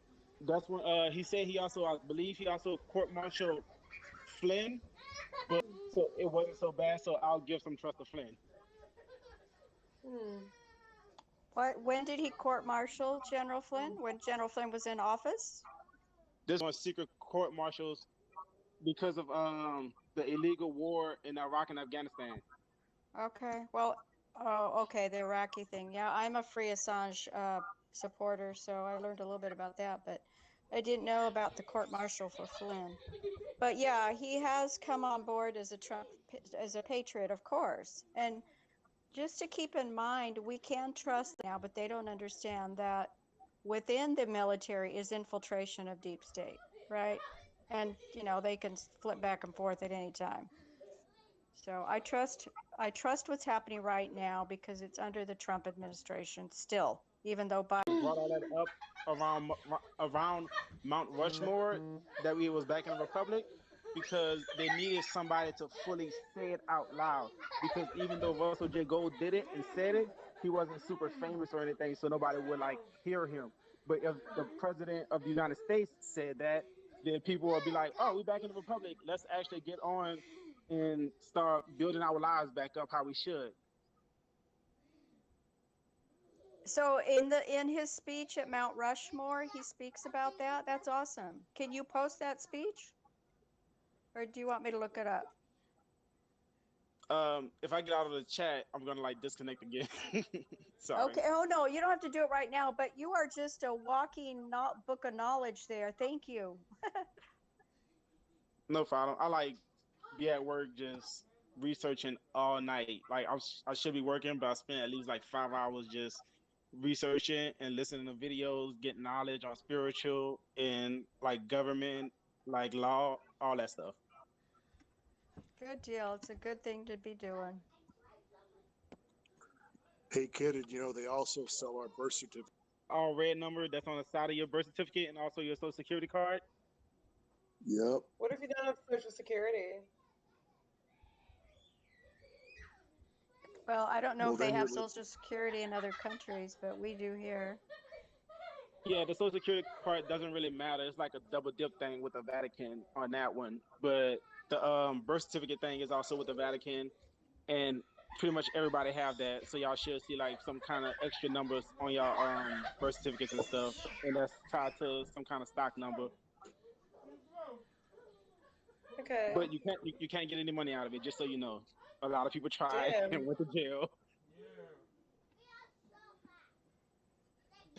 that's when he said he also, I believe he also court-martialed Flynn, but so it wasn't so bad. So I'll give some trust to Flynn. When did he court-martial General Flynn? When General Flynn was in office? This was secret court-martials because of the illegal war in Iraq and Afghanistan. Okay. Well, okay, the Iraqi thing. Yeah, I'm a Free Assange supporter, so I learned a little bit about that, but I didn't know about the court-martial for Flynn. But yeah, he has come on board as a patriot, of course. And just to keep in mind, we can trust now, but they don't understand that within the military is infiltration of deep state, right? And they can flip back and forth at any time. So I trust what's happening right now because it's under the Trump administration still, even though Biden brought all that up around Mount Rushmore that we was back in the Republic, because they needed somebody to fully say it out loud. Because even though Russell J. Gould did it and said it, he wasn't super famous or anything, so nobody would hear him. But if the president of the United States said that, then people would be like, "Oh, we back in the Republic. Let's actually get on and start building our lives back up how we should." So in his speech at Mount Rushmore, he speaks about that. That's awesome. Can you post that speech? Or do you want me to look it up? If I get out of the chat, I'm gonna disconnect again. Sorry. Okay. Oh no, you don't have to do it right now, but you are just a walking book of knowledge there. Thank you. No problem. I be at work just researching all night. I should be working, but I spend at least 5 hours just researching and listening to videos, getting knowledge on spiritual and government, law, all that stuff. Good deal. It's a good thing to be doing. Hey kid, and they also sell our birth certificate. All red number that's on the side of your birth certificate and also your social security card. Yep. What if you don't have social security? Well, I don't know if they have social security in other countries, but we do here. Yeah, the social security card doesn't really matter. It's like a double dip thing with the Vatican on that one. But the birth certificate thing is also with the Vatican, and pretty much everybody have that. So y'all should see some kind of extra numbers on y'all birth certificates and stuff, and that's tied to some kind of stock number. Okay. But you can't get any money out of it, just so you know. A lot of people tried and went to jail.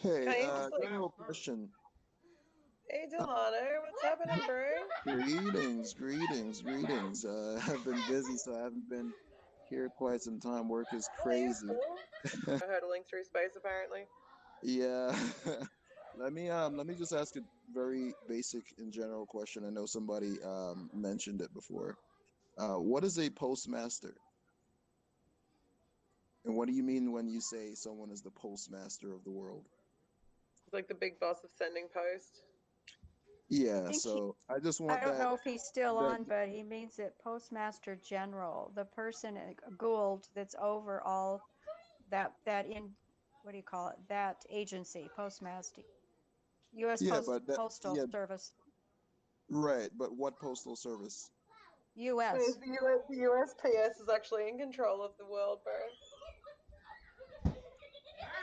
Hey, general question. Hey, Delano, what's happening, bro? Greetings. I've been busy, so I haven't been here quite some time. Work is crazy. Hurtling through space, apparently. Yeah. let me just ask a very basic and general question. I know somebody mentioned it before. What is a postmaster? And what do you mean when you say someone is the postmaster of the world? It's like the big boss of sending post. Yeah, think he, so I just I want don't that know if he's still that on, but he means it Postmaster General, the person Gould that's over all that in what do you call it? That agency, Postmaster, U.S. yeah, but that Postal yeah, Service, right, but what postal service? U.S. The USPS is actually in control of the world, bro.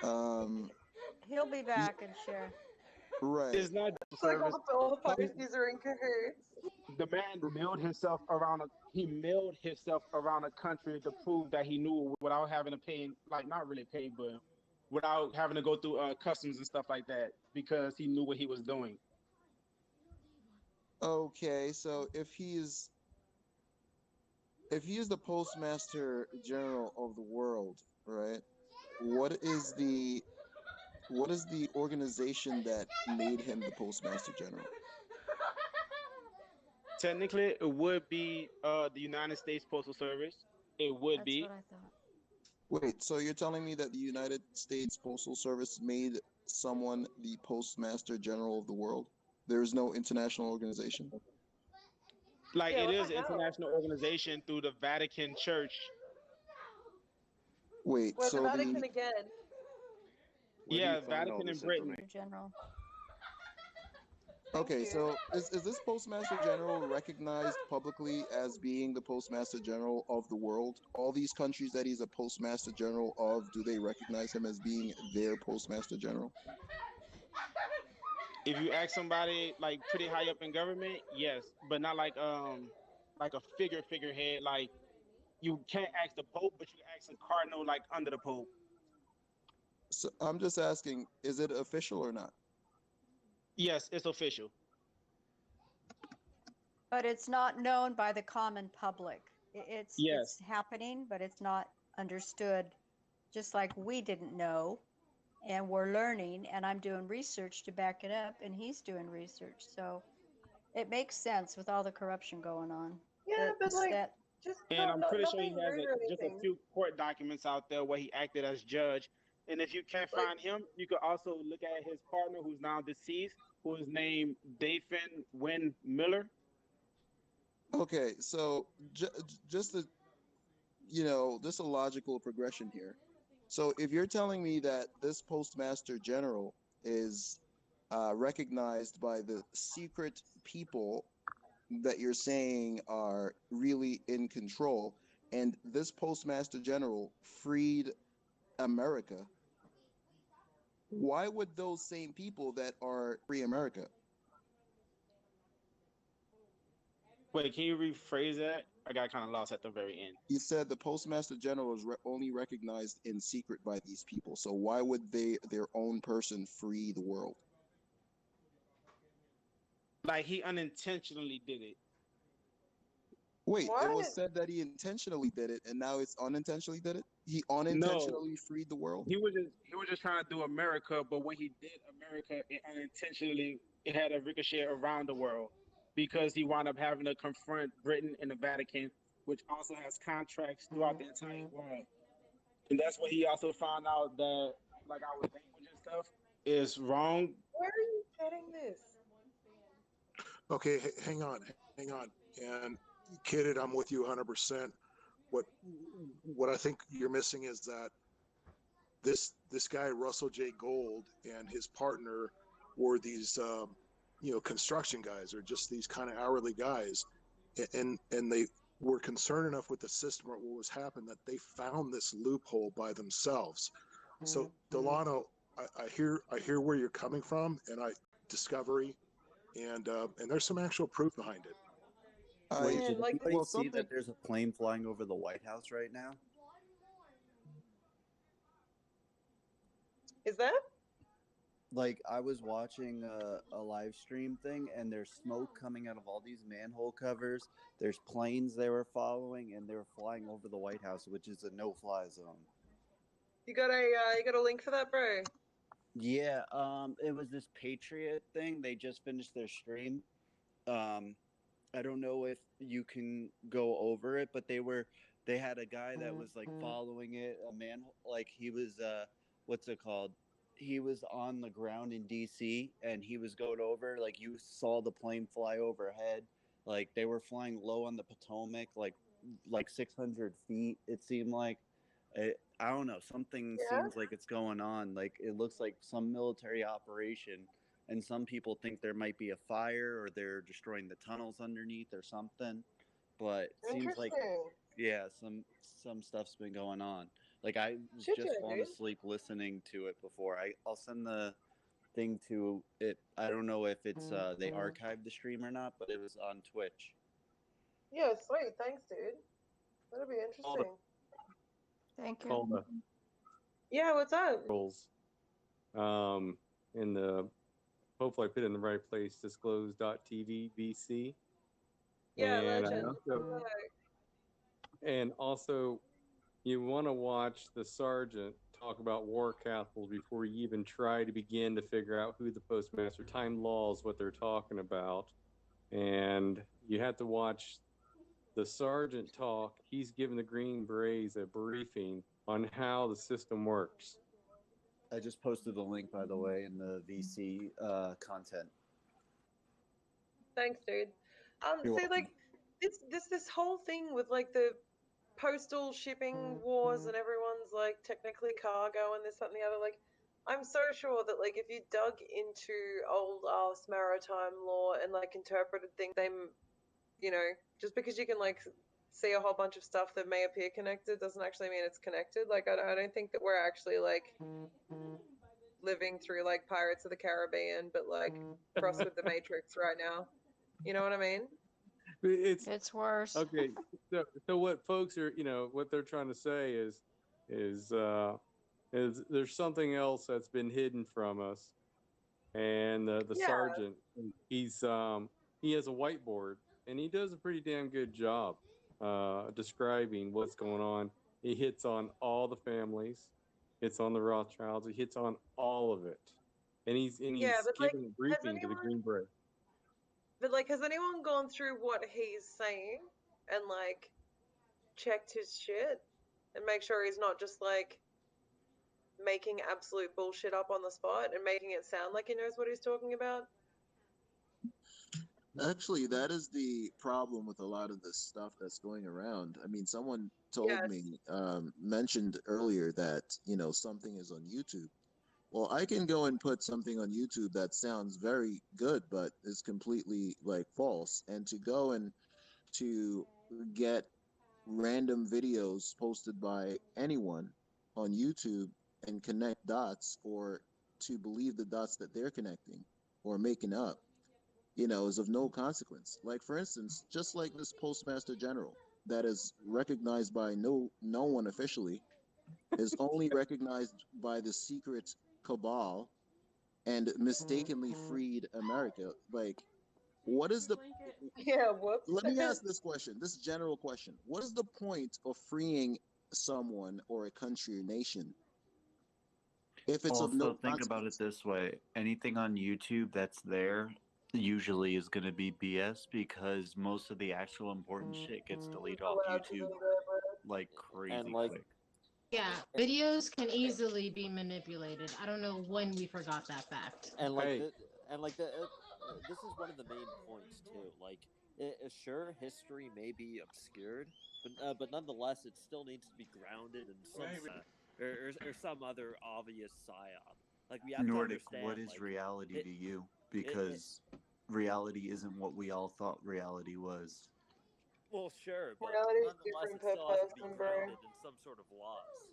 Um, He'll be y- back and share. right. It's not It's like service. all the How, posties are in cahoots. The man milled himself around a country to prove that he knew without having to pay, like not really pay, but without having to go through customs and stuff like that because he knew what he was doing. okay, so if he is the postmaster general of the world, right? What is the what is the organization that made him the postmaster general? Technically, it would be the United States Postal Service. It would That's be. what I thought. Wait, so you're telling me that the United States Postal Service made someone the postmaster general of the world? There is no international organization? Like Yeah, it what the is an hell? international organization through the Vatican Church. Wait, We're the so the Vatican again. Where do you Yeah, find all Vatican and this Britain. information? General. Thank okay, you. so is this postmaster general recognized publicly as being the postmaster general of the world? All these countries that he's a postmaster general of, do they recognize him as being their postmaster general? If you ask somebody like pretty high up in government, yes, but not like a figurehead. Like you can't ask the Pope, but you can ask a cardinal like under the Pope. So I'm just asking, is it official or not? Yes, it's official. But it's not known by the common public. It's Yes. happening, but it's not understood. Just like we didn't know, and we're learning, and I'm doing research to back it up, and he's doing research. So it makes sense with all the corruption going on. Yeah, That but like, that just And I'm pretty not sure he being has rude or just a anything. few court documents out there where he acted as judge. And if you can't Like, find him, you could also look at his partner who's now deceased, who is named Dathan Wynn Miller. Okay, so just a just a logical progression here. So if you're telling me that this postmaster general is recognized by the secret people that you're saying are really in control, and this postmaster general freed America, why would those same people that are free America? Wait, can you rephrase that? I got kind of lost at the very end. You said the postmaster general is only recognized in secret by these people. So why would their own person free the world? Like he unintentionally did it. Wait, it was what? said that he intentionally did it, and now it's unintentionally did it. He No, unintentionally freed the world. he was just trying to do America, but when he did America, it unintentionally it had a ricochet around the world because he wound up having to confront Britain and the Vatican, which also has contracts throughout the entire world. And that's when he also found out that like our language and stuff is wrong. Where are you getting this? Okay, hang on. And Kidded, I'm with you 100%. What what I think you're missing is that this guy Russell J. Gold and his partner were these construction guys or just these kind of hourly guys, and they were concerned enough with the system or what was happening that they found this loophole by themselves. So Delano, I hear where you're coming from, and I discovery, and there's some actual proof behind it. I Wait, Man, did like, anybody well see something that there's a plane flying over the White House right now? is that? Like, I was watching a live stream thing, and there's smoke coming out of all these manhole covers. There's planes they were following, and they were flying over the White House, which is a no-fly zone. You got a link for that, bro? Yeah, it was this Patriot thing. They just finished their stream. Um, I don't know if you can go over it, but they had a guy that was like following it, a man like he was what's it called? He was on the ground in DC and he was going over, like you saw the plane fly overhead. Like they were flying low on the Potomac, like 600 feet it seemed like. I don't know, something Yeah. seems like it's going on. Like it looks like some military operation, and some people think there might be a fire or they're destroying the tunnels underneath or something. But it seems like, Interesting. yeah, some stuff's been going on. Like I was Shit, just yeah, falling dude. asleep listening to it before. I'll send the thing to it. I don't know if it's they archived the stream or not, but it was on Twitch. Yeah, sweet. Thanks, dude. That'll be interesting. Thank you. Called Yeah, what's up? roles. In the hopefully I put it in the right place. Disclose.tv VC. Yeah, And legend. also, you want to watch the sergeant talk about war capitals before you even try to begin to figure out who the postmaster, time laws, what they're talking about. And you have to watch the sergeant talk. He's giving the Green Berets a briefing on how the system works. I just posted the link, by the way, in the VC content. Thanks, dude. You're See, welcome. like this whole thing with like the postal shipping wars and everyone's like technically cargo and this, that, and the other. Like, I'm so sure that like if you dug into old ass maritime law and like interpreted things, just because you can like see a whole bunch of stuff that may appear connected doesn't actually mean it's connected. Like, I don't think that we're actually like living through like Pirates of the Caribbean, but like crossed with the Matrix right now. You know what I mean? It's worse. Okay, so what folks are, what they're trying to say is there's something else that's been hidden from us, and the Yeah. sergeant, he has a whiteboard, and he does a pretty damn good job describing what's going on. He hits on all the families, hits on the Rothschilds, he hits on all of it, and he's Yeah, but like, giving a briefing to the Green Beret. But like, has anyone gone through what he's saying and like checked his shit and make sure he's not just like making absolute bullshit up on the spot and making it sound like he knows what he's talking about? Actually, that is the problem with a lot of this stuff that's going around. I mean, someone told Yes. me, mentioned earlier that, something is on YouTube. Well, I can go and put something on YouTube that sounds very good, but is completely like false. And to go and to get random videos posted by anyone on YouTube and connect dots, or to believe the dots that they're connecting or making up, is of no consequence. Like, for instance, just like this Postmaster General that is recognized by no one officially, is only recognized by the secret cabal and mistakenly freed America. Like, what is the Yeah, whoops. let me ask this question, this general question. What is the point of freeing someone or a country or nation if it's of no Also, think about it this way: anything on YouTube that's there usually is going to be BS, because most of the actual important shit gets deleted off YouTube like crazy quick. Yeah, videos can easily be manipulated. I don't know when we forgot that fact. And like, this is one of the main points too. Like, sure, history may be obscured, but nonetheless, it still needs to be grounded in some or some other obvious psyop. Like, we have Nordic, to understand. what is like, reality to you? Because reality isn't what we all thought reality was. Well, sure, but Reality is nonetheless, it different per still has to be person, bro. grounded in some sort of laws.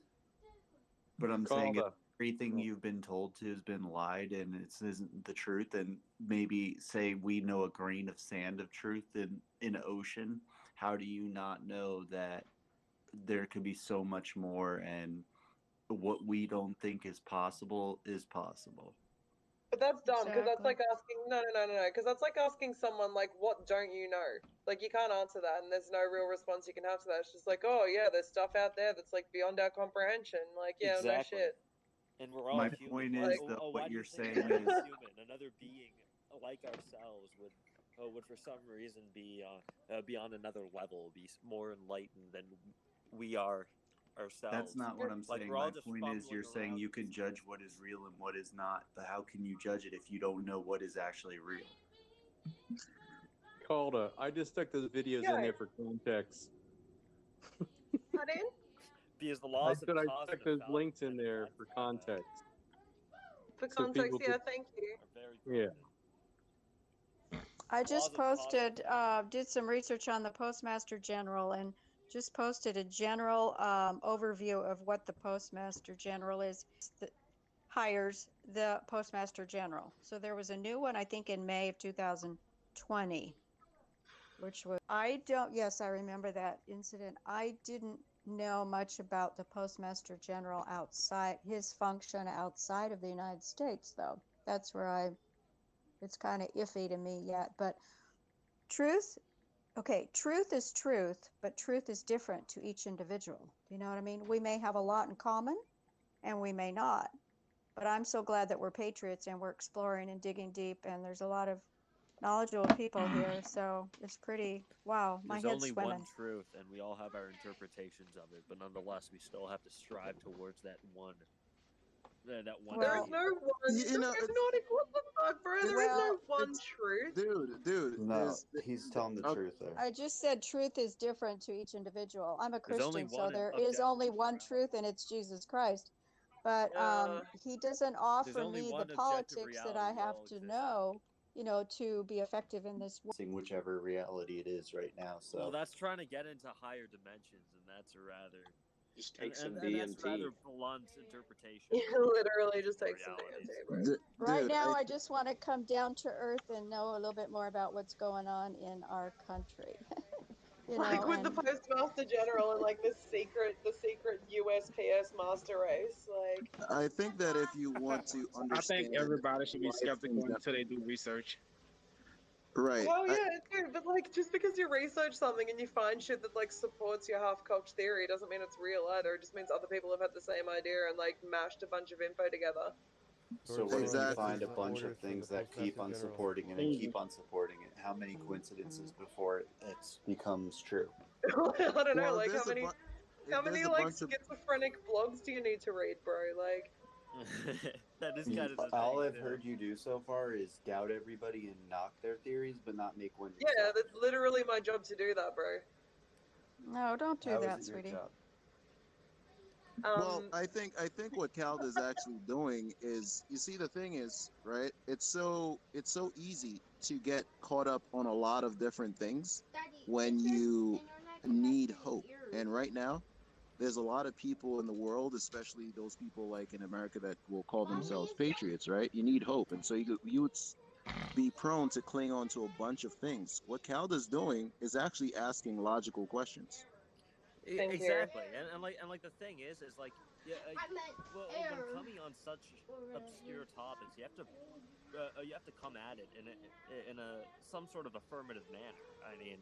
But I'm Call saying if the- everything you've been told to has been lied and it isn't the truth, and maybe say we know a grain of sand of truth in an ocean, how do you not know that there could be so much more, and what we don't think is possible is possible? But that's dumb, because that's like asking no, because that's like asking someone like, what don't you know? Like, you can't answer that, and there's no real response you can have to that. It's just like, oh yeah, there's stuff out there that's like beyond our comprehension. Like, yeah, Exactly. no shit. And we're all My human. point Why, is, though, why what do you're you think saying another is human, another being like ourselves would for some reason be on another level, be more enlightened than we are ourselves? that's not what I'm Like saying. we're all My just point is, fumbling you're saying around you in can this judge what is real and what is not, but how can you judge it if you don't know what is actually real? Calda, I just stuck those videos in there for context. Pardon? because the I laws of said I cause stuck and those effect links in and there effect for context. For So context, people yeah, could, thank you. are very yeah. I Laws just of cause and posted, did some research on the Postmaster General and just posted a general overview of what the Postmaster General is. That hires the Postmaster General. So there was a new one, I think, in May of 2020, which was, yes, I remember that incident. I didn't know much about the Postmaster General outside, his function outside of the United States, though. That's where it's kind of iffy to me yet. But truth is truth, but truth is different to each individual. You know what I mean? We may have a lot in common and we may not. But I'm so glad that we're patriots and we're exploring and digging deep, and there's a lot of knowledgeable people here. So it's pretty, wow, my There's head's only swimming. one truth, and we all have our interpretations of it. But nonetheless, we still have to strive towards that one. That one. Well, There's no one. You know, What the fuck, bro? There is no one truth. dude, No, he's telling the truth there. I just said truth is different to each individual. I'm a There's only Christian, so one there is only one truth, and it's Jesus Christ. But he doesn't offer only me one the objective politics that reality I we have all to exist know, to be effective in this world. Whichever reality it is right now. So Well, that's trying to get into higher dimensions, and that's a rather just take some and that's DMT. rather blunt interpretation. Literally just take some DMT, bro. Right now, I just want to come down to earth and know a little bit more about what's going on in our country. Like with the Postmaster General and like the secret USPS master race, like. I think that if you want to I understand think everybody should be why skeptical things until they do research. right, Hell yeah, dude, but like just because you research something and you find shit that like supports your half-cocked theory doesn't mean it's real either. It just means other people have had the same idea and like mashed a bunch of info together. So what if you Exactly. find a bunch of things that keep on supporting it and keep on supporting it? How many coincidences before it becomes true? I don't know, Well, like how many a like bunch of- schizophrenic blogs do you need to read, bro? Like that is kind of the All thing, I've heard you do so far is doubt everybody and knock their theories, but not make one yourself. yeah, that's literally my job to do that, bro. No, don't do How is that, it your sweetie. job? Well, I think what Calda is actually doing is, you see, the thing is, right? It's so easy to get caught up on a lot of different things when you need hope. And right now, there's a lot of people in the world, especially those people like in America that will call themselves patriots, right? You need hope, and so you would be prone to cling on to a bunch of things. What Calda's doing is actually asking logical questions. Exactly, and like the thing is like yeah, when coming on such obscure topics, you have to come at it in a some sort of affirmative manner. I mean,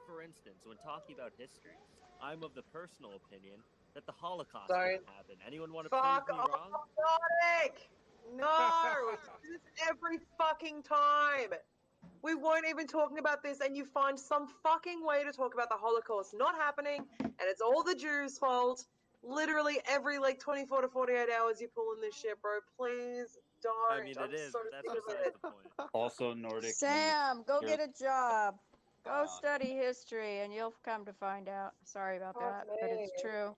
for instance, when talking about history, I'm of the personal opinion that the Holocaust didn't happen. Anyone want to prove me wrong? Nick! No! This is every fucking time. We weren't even talking about this, and you find some fucking way to talk about the Holocaust not happening, and it's all the Jews' fault. Literally every like 24 to 48 hours you're pulling this shit, bro. Please don't. I mean, it is, so but that's sick of besides it. the point. Also, Nordic. Sam, go get a job. Go Uh, study history, and you'll come to find out. Sorry about that, but it's true.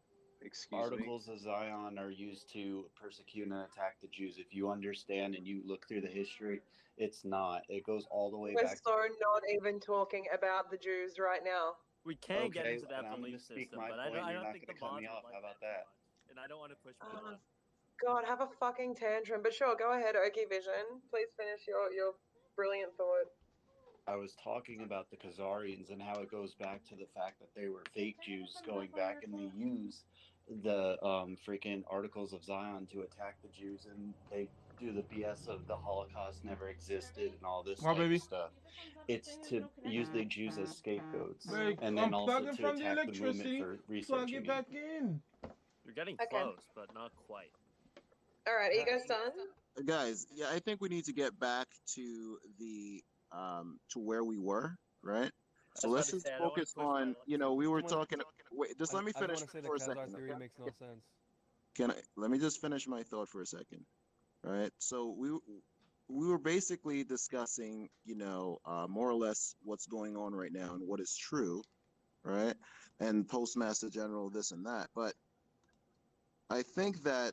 Articles of Zion are used to persecute and attack the Jews. If you understand and you look through the history, it's not. It goes all the way We're back. so not even talking about the Jews right now. We can get Okay, into that and I'm belief gonna speak system, my but point. I You're don't not think gonna the cut mods me would off. like How about that, that? much, and I don't want to push my luck. God, have a fucking tantrum. But sure, go ahead, Okie Vision. Please finish your brilliant thought. I was talking about the Khazarians and how it goes back to the fact that they were fake Jews going back, and they use the freaking Articles of Zion to attack the Jews, and they do the BS of the Holocaust never existed and all this type of stuff. It's to use the Jews as scapegoats, and then also to attack the movement for researching Plug it back in. You're getting Okay. close, but not quite. All right, are you guys done? Guys, yeah, I think we need to get back to to where we were, right? So let's just focus on, we were talking. Wait, just let me I don't finish want to say the for a Khazar second, theory okay? makes no sense. Let me just finish my thought for a second, right? So we were basically discussing, more or less what's going on right now and what is true, right? And Postmaster General, this and that. But I think that,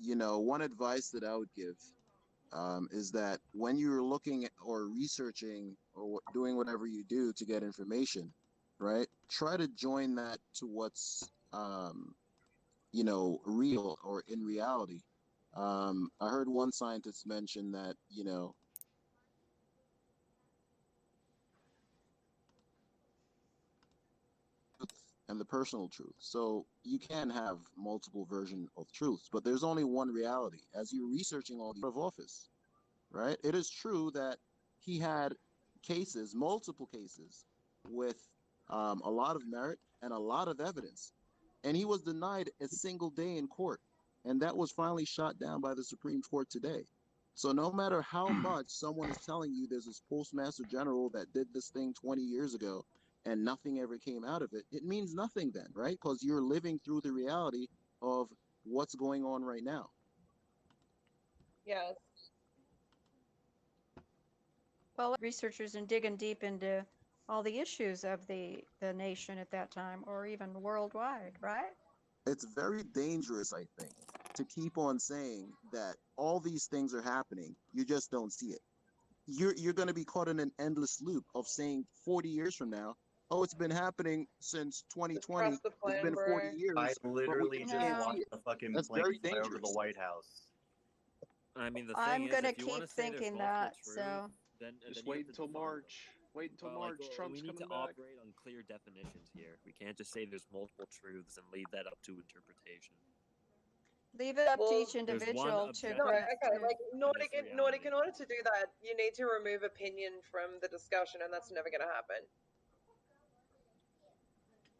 one advice that I would give is that when you're looking or researching or doing whatever you do to get information, right? Try to join that to what's, real or in reality. I heard one scientist mention that, and the personal truth. So you can have multiple versions of truths, but there's only one reality. As you're researching all the of office, right? It is true that he had cases, multiple cases, with a lot of merit and a lot of evidence, and he was denied a single day in court, and that was finally shot down by the Supreme Court today. So no matter how much someone is telling you there's this postmaster general that did this thing 20 years ago and nothing ever came out of it, it means nothing then, right? Because you're living through the reality of what's going on right now. Yes. Well, researchers and digging deep into all the issues of the nation at that time, or even worldwide, right? It's very dangerous, I think, to keep on saying that all these things are happening. You just don't see it. You're going to be caught in an endless loop of saying 40 years from now, oh, it's been happening since 2020. Trust the It's plan, been 40 bro. years. I But we literally just can't see watched it. the fucking That's plane very fly over the dangerous. White House. I mean, the I'm thing is, gonna if you want keep to say there's thinking multiple that. truths, So then Just you have wait to until define them. March. Wait until Like, March. we Trump's need to coming back. operate on clear definitions here. We can't just say there's multiple truths and leave that up to interpretation. leave it up to Well, each There's one individual to objective no, grasp okay, it. like Nordic, reality. Nordic. In order to do that, you need to remove opinion from the discussion, and that's never going to happen.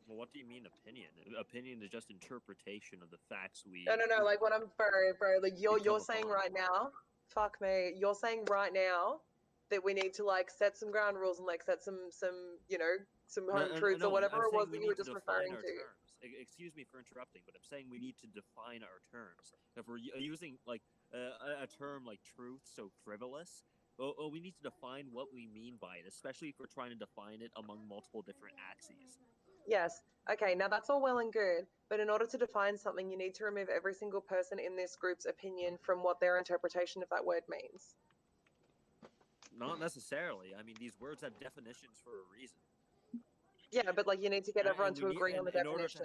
Well, what do you mean opinion? Opinion is just interpretation of the facts we. No. Like what I'm, bro. Like you're come saying upon. right now. Fuck me. You're saying right now that we need to like set some ground rules and like set some some home truths or whatever it was that you were just referring to. Terms. Excuse me for interrupting, but I'm saying we need to define our terms. If we're using like a term like truth so frivolous, well, we need to define what we mean by it, especially if we're trying to define it among multiple different axes. Yes. Okay, now that's all well and good, but in order to define something, you need to remove every single person in this group's opinion from what their interpretation of that word means. Not necessarily. I mean, these words have definitions for a reason. Yeah, but like you need to get everyone to agree on the definition.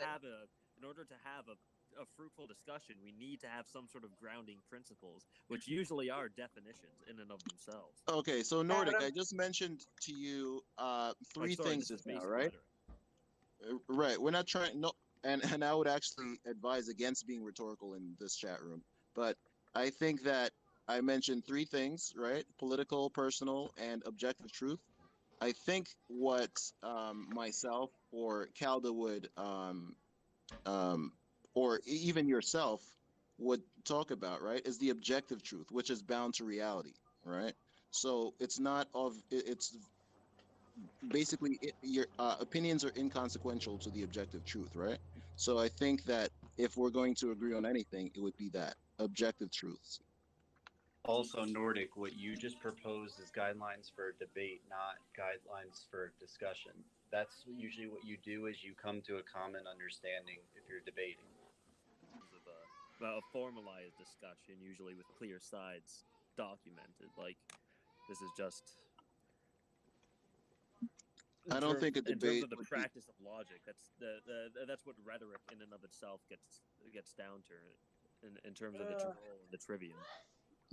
In order to have a fruitful discussion, we need to have some sort of grounding principles, which usually are definitions in and of themselves. Okay, so Nordic, I just mentioned to you three things just now, right? Right. We're not trying and I would actually advise against being rhetorical in this chat room. But I think that I mentioned three things, right? Political, personal, and objective truth. I think what myself or Calda would or even yourself would talk about, right, is the objective truth, which is bound to reality, right? So it's not it's basically your opinions are inconsequential to the objective truth, right? So I think that if we're going to agree on anything, it would be that objective truths. Also, Nordic, what you just proposed is guidelines for debate, not guidelines for discussion. That's usually what you do is you come to a common understanding if you're debating. A formalized discussion, usually with clear sides documented. Like, this is just... I don't think a debate in terms of the practice of logic, that's what rhetoric in and of itself gets down to in terms of its role and its trivium.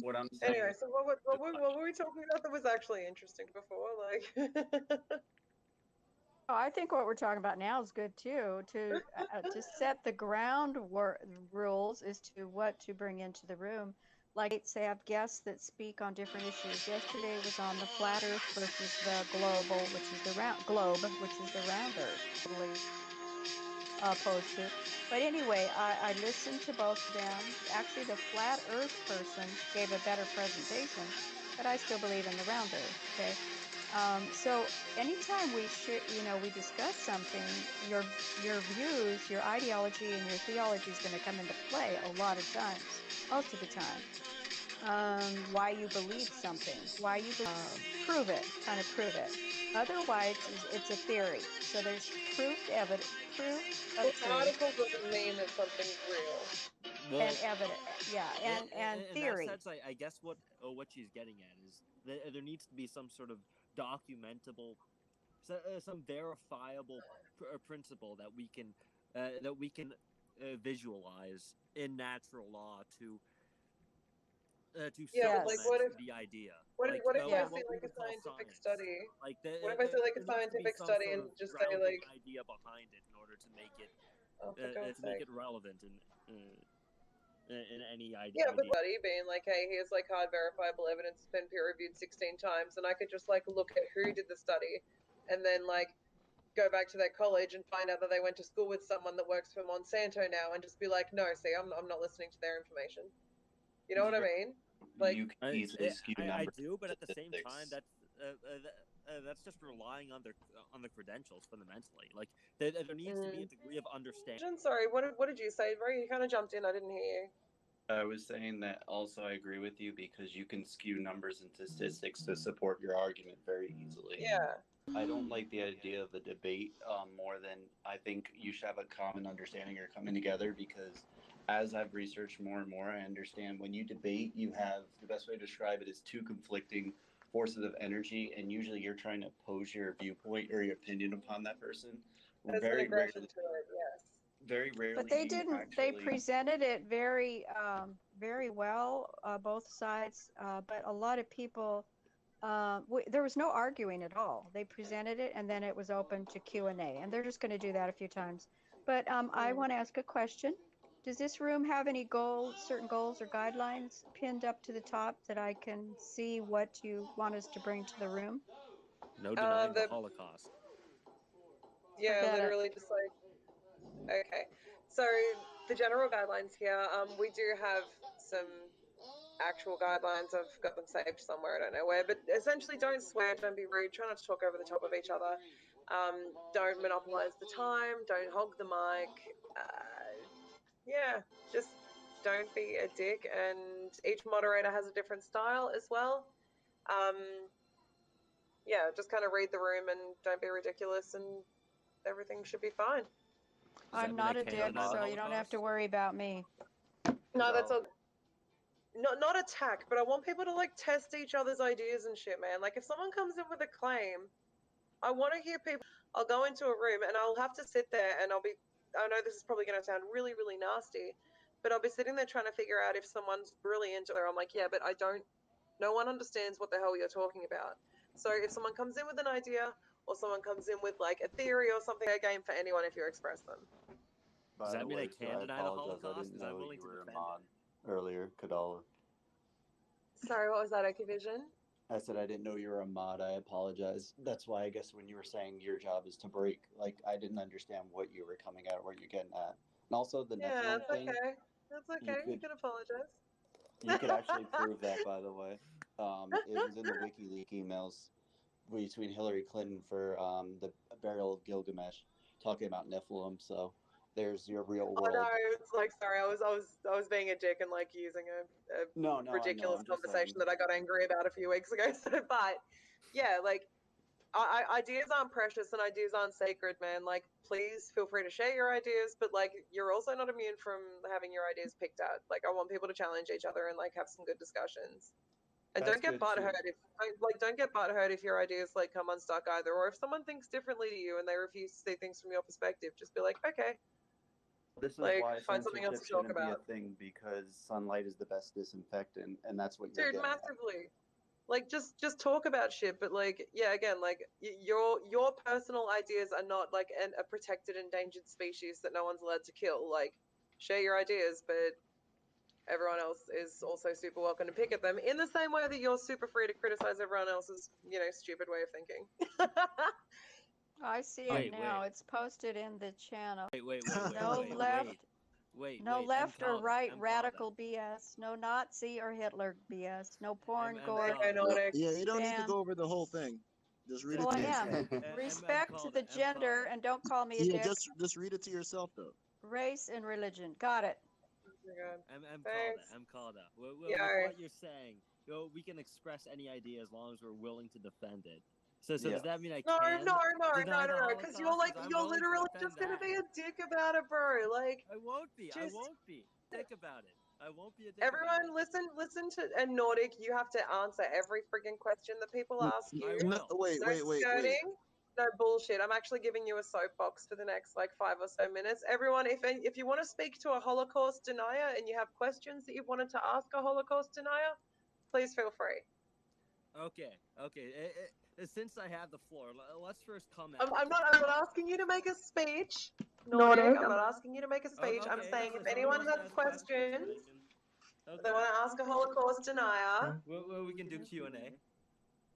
What I'm saying. Anyway, so what were we talking about that was actually interesting before? Like, Oh, I think what we're talking about now is good too. To set the ground rules as to what to bring into the room. Like, say, have guests that speak on different issues. Yesterday was on the flat Earth versus the globe, which is the round Earth, I believe. opposed to. But anyway, I listened to both of them. Actually, the flat Earth person gave a better presentation, but I still believe in the round Earth. Okay. So anytime we discuss something, your views, your ideology, and your theology is going to come into play a lot of times, most of the time. Why you believe something, prove it, kind of prove it. Otherwise, it's a theory. So there's proof of Well, truth article doesn't mean that something's real. Well, and evidence, yeah, and in theory. that sense, I guess what she's getting at is that there needs to be some sort of documentable, some verifiable principle that we can visualize in natural law to Yeah, supplement but like what if the idea. what if, Like what if I what say we like a would call scientific science. study? Like What if I say like a there needs to be scientific some study sort and of just say grounding like, idea behind it in order to make it oh, for God's sake. relevant in any idea. Yeah, but buddy being like, hey, here's like hard verifiable evidence, it's been peer reviewed 16 times, and I could just like look at who did the study, and then like go back to their college and find out that they went to school with someone that works for Monsanto now, and just be like, no, see, I'm not listening to their information. You know what I mean? Like you can easily skew I numbers. do, but at the same statistics. time, that's just relying on the credentials fundamentally. Like there needs to be a degree of understanding. Sorry, what did you say, bro? You kind of jumped in. I didn't hear you. I was saying that also I agree with you because you can skew numbers and statistics to support your argument very easily. Yeah. I don't like the idea of the debate more than I think you should have a common understanding or coming together because as I've researched more and more, I understand when you debate, you have the best way to describe it is two conflicting forces of energy, and usually you're trying to oppose your viewpoint or your opinion upon that person. There's an aggression to it, yes. Very rarely. But they didn't. They presented it very, very well, both sides. But a lot of people, there was no arguing at all. They presented it, and then it was open to Q&A, and they're just going to do that a few times. But I want to ask a question. Does this room have any certain goals or guidelines pinned up to the top that I can see what you want us to bring to the room? No denying the Holocaust. Yeah, Forget it. literally just like, okay. So the general guidelines here, we do have some actual guidelines. I've got them saved somewhere, I don't know where, but essentially don't swear, don't be rude, try not to talk over the top of each other, don't monopolize the time, don't hog the mic, yeah, just don't be a dick, and each moderator has a different style as well. Yeah, just kind of read the room and don't be ridiculous, and everything should be fine. I'm not a dick, so you don't have to worry about me. No, that's all. Not attack, but I want people to like test each other's ideas and shit, man. Like if someone comes in with a claim, I want to hear people. I'll go into a room and I'll have to sit there and I know this is probably going to sound really, really nasty, but I'll be sitting there trying to figure out if someone's really into it. I'm like, yeah, but no one understands what the hell you're talking about. So if someone comes in with an idea or someone comes in with like a theory or something, fair game for anyone if you express them. Does that mean I can deny the apologize. Holocaust? I didn't Because I'm know willing you to were a defend mod earlier, Kadala. Sorry, what was that, Okivision? I said I didn't know you were a mod. I apologize. That's why I guess when you were saying your job is to break, like I didn't understand what you were coming at, what you're getting at, and also the Yeah, Nephilim that's thing. okay. That's okay. You can apologize. You could actually prove that, by the way. It was in the WikiLeaks emails between Hillary Clinton for the burial of Gilgamesh, talking about Nephilim. So there's your real world. Oh no, it's like sorry, I was being a dick and like using a no, ridiculous I know, conversation that I got angry about a few weeks ago. So, but yeah, like ideas aren't precious and ideas aren't sacred, man. Like, please feel free to share your ideas, but like, you're also not immune from having your ideas picked at. Like, I want people to challenge each other and like have some good discussions. And That's don't get butthurt don't get butthurt if your ideas like come unstuck either, or if someone thinks differently to you and they refuse to see things from your perspective, just be like, okay. This is like, why find something else to talk shouldn't be about. a thing because sunlight is the best disinfectant, and that's what you're Dude, getting massively. Like just talk about shit, but like yeah, again, like your personal ideas are not like a protected endangered species that no one's allowed to kill. Like share your ideas, but everyone else is also super welcome to pick at them in the same way that you're super free to criticize everyone else's, stupid way of thinking. I see it Wait, now. It's posted in the channel. wait, No left, no wait. left or right M radical BS. No Nazi or Hitler BS. No porn, M gore, Yeah, you don't need to spam. go over the whole thing. Just read it Well, to I am. yourself. Respect to the gender and don't call me a Yeah, dick. just read it to yourself though. Race and religion. Got it. M Calda. With Yeah. what you're saying, we can express any idea as long as we're willing to defend it. So Yeah. does that mean I No, can no, deny the because Holocaust? you're like, 'Cause I'm you're willing to literally defend just gonna that. be a dick about it, bro. Like, I won't be. I just won't be. Dick about it. I won't be a dick about everyone, it. listen to, and Nordic, you have to answer every freaking question that people ask you. No, wait, No wait, wait, wait. skirting, no bullshit. I'm actually giving you a soapbox for the next like 5 or so minutes. Everyone, if you want to speak to a Holocaust denier and you have questions that you wanted to ask a Holocaust denier, please feel free. Okay. Since I have the floor, let's first come at. I'm not asking you to make a speech, Nordic. Nordic. I'm not asking you to make a speech. I'm Okay, saying so if somebody anyone wants to has ask questions, questions, Okay. they want to ask a Holocaust denier. Well, we can do Q&A.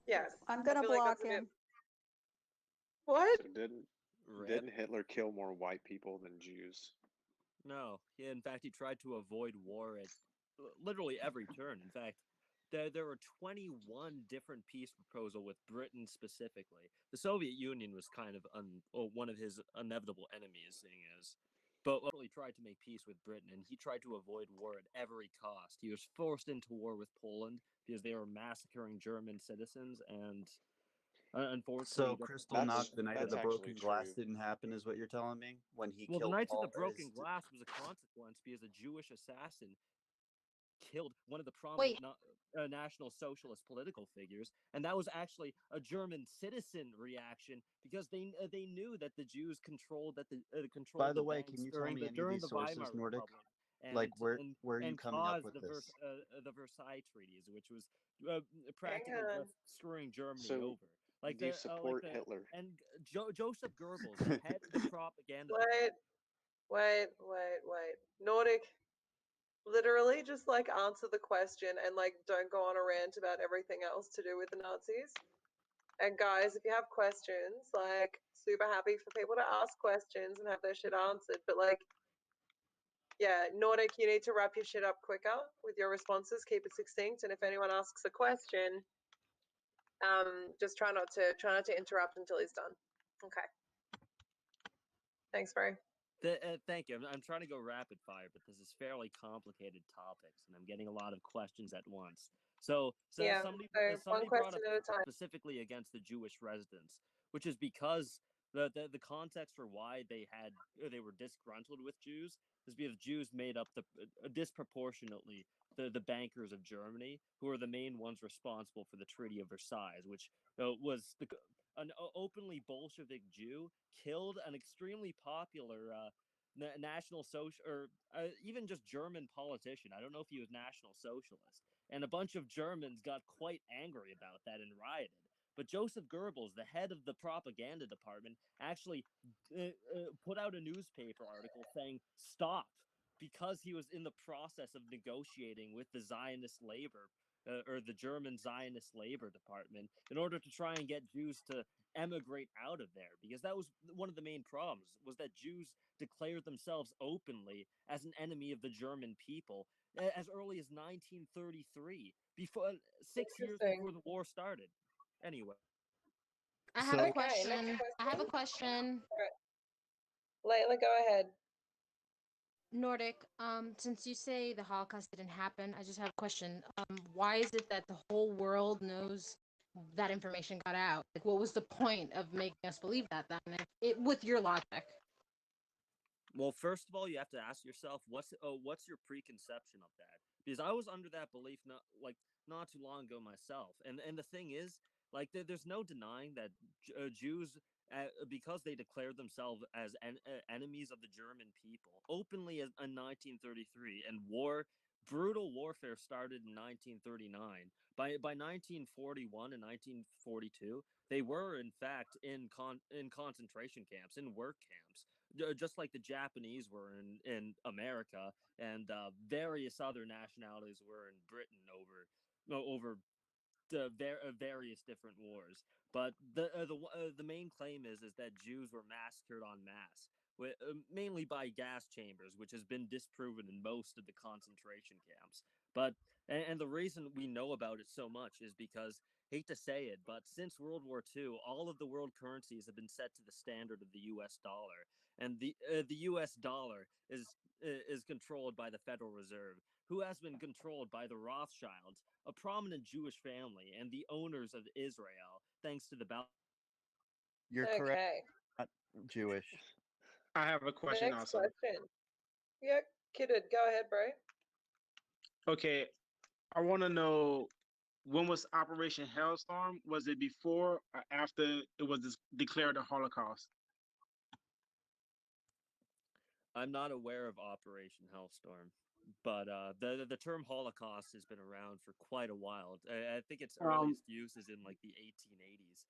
Yes. I'm gonna I feel like block that's a bit- him. What? So didn't Rip. Hitler kill more white people than Jews? No. In fact, he tried to avoid war at literally every turn. In fact, there were 21 different peace proposals with Britain specifically. The Soviet Union was kind of one of his inevitable enemies, seeing as. But he tried to make peace with Britain, and he tried to avoid war at every cost. He was forced into war with Poland because they were massacring German citizens, and unfortunately, So Crystal Knock, the night of the broken glass didn't happen, is what you're telling me? When he well, the killed Knights of Paul, the Broken Glass was a consequence because a Jewish assassin killed one of the prominent National Socialist political figures, and that was actually a German citizen reaction because they knew that the Jews controlled controlled. By the way, banks can you tell me any of during these the sources, Weimar Nordic? Republic, and, Like where are you and coming up caused with this? the Versailles treaties, which was practically Hang on. just screwing Germany So, over. do you support Hitler? And Joseph Goebbels, the head of the propaganda. Wait. Nordic, literally just like answer the question and like don't go on a rant about everything else to do with the Nazis. And guys, if you have questions, like super happy for people to ask questions and have their shit answered. But like, yeah, Nordic, you need to wrap your shit up quicker with your responses. Keep it succinct. And if anyone asks a question, just try not to interrupt until he's done. Okay. Thanks, bro. Thank you. I'm trying to go rapid fire, but this is fairly complicated topics, and I'm getting a lot of questions at once. So Yeah, somebody one brought question up at a time. specifically against the Jewish residents, which is because the context for why they were disgruntled with Jews is because Jews made up disproportionately the bankers of Germany, who are the main ones responsible for the Treaty of Versailles, which was an openly Bolshevik Jew killed an extremely popular national social or even just German politician. I don't know if he was national socialist, and a bunch of Germans got quite angry about that and rioted. But Joseph Goebbels, the head of the propaganda department, actually put out a newspaper article saying stop, because he was in the process of negotiating with the Zionist labor or the German Zionist labor department in order to try and get Jews to emigrate out of there, because that was one of the main problems, was that Jews declared themselves openly as an enemy of the German people as early as 1933, before 6 years before the war started. Anyway, I have a Okay, question. next I have a question. question. Layla, go ahead. Nordic, since you say the Holocaust didn't happen, I just have a question. Why is it that the whole world knows that information got out? Like, what was the point of making us believe that then, with your logic? well, first of all, you have to ask yourself what's your preconception of that, because I was under that belief not too long ago myself, and the thing is, like, there's no denying that Jews, because they declared themselves as enemies of the German people openly in 1933, and brutal warfare started in 1939. By 1941 and 1942, they were in fact in concentration camps, in work camps, just like the Japanese were in America, and various other nationalities were in Britain over various different wars. But the main claim is that Jews were massacred en masse, mainly by gas chambers, which has been disproven in most of the concentration camps. But and the reason we know about it so much is because, hate to say it, but since World War II, all of the world currencies have been set to the standard of the U.S. dollar, and the U.S. dollar is controlled by the Federal Reserve, who has been controlled by the Rothschilds, a prominent Jewish family, and the owners of Israel, thanks to the You're correct. Okay. Not Jewish. I have a question Next also. question. Yeah, kidded. Go ahead, bro. Okay, I want to know, when was Operation Hellstorm? Was it before or after it was declared a Holocaust? I'm not aware of Operation Hellstorm, but the term Holocaust has been around for quite a while. I think its earliest use is in like the 1880s.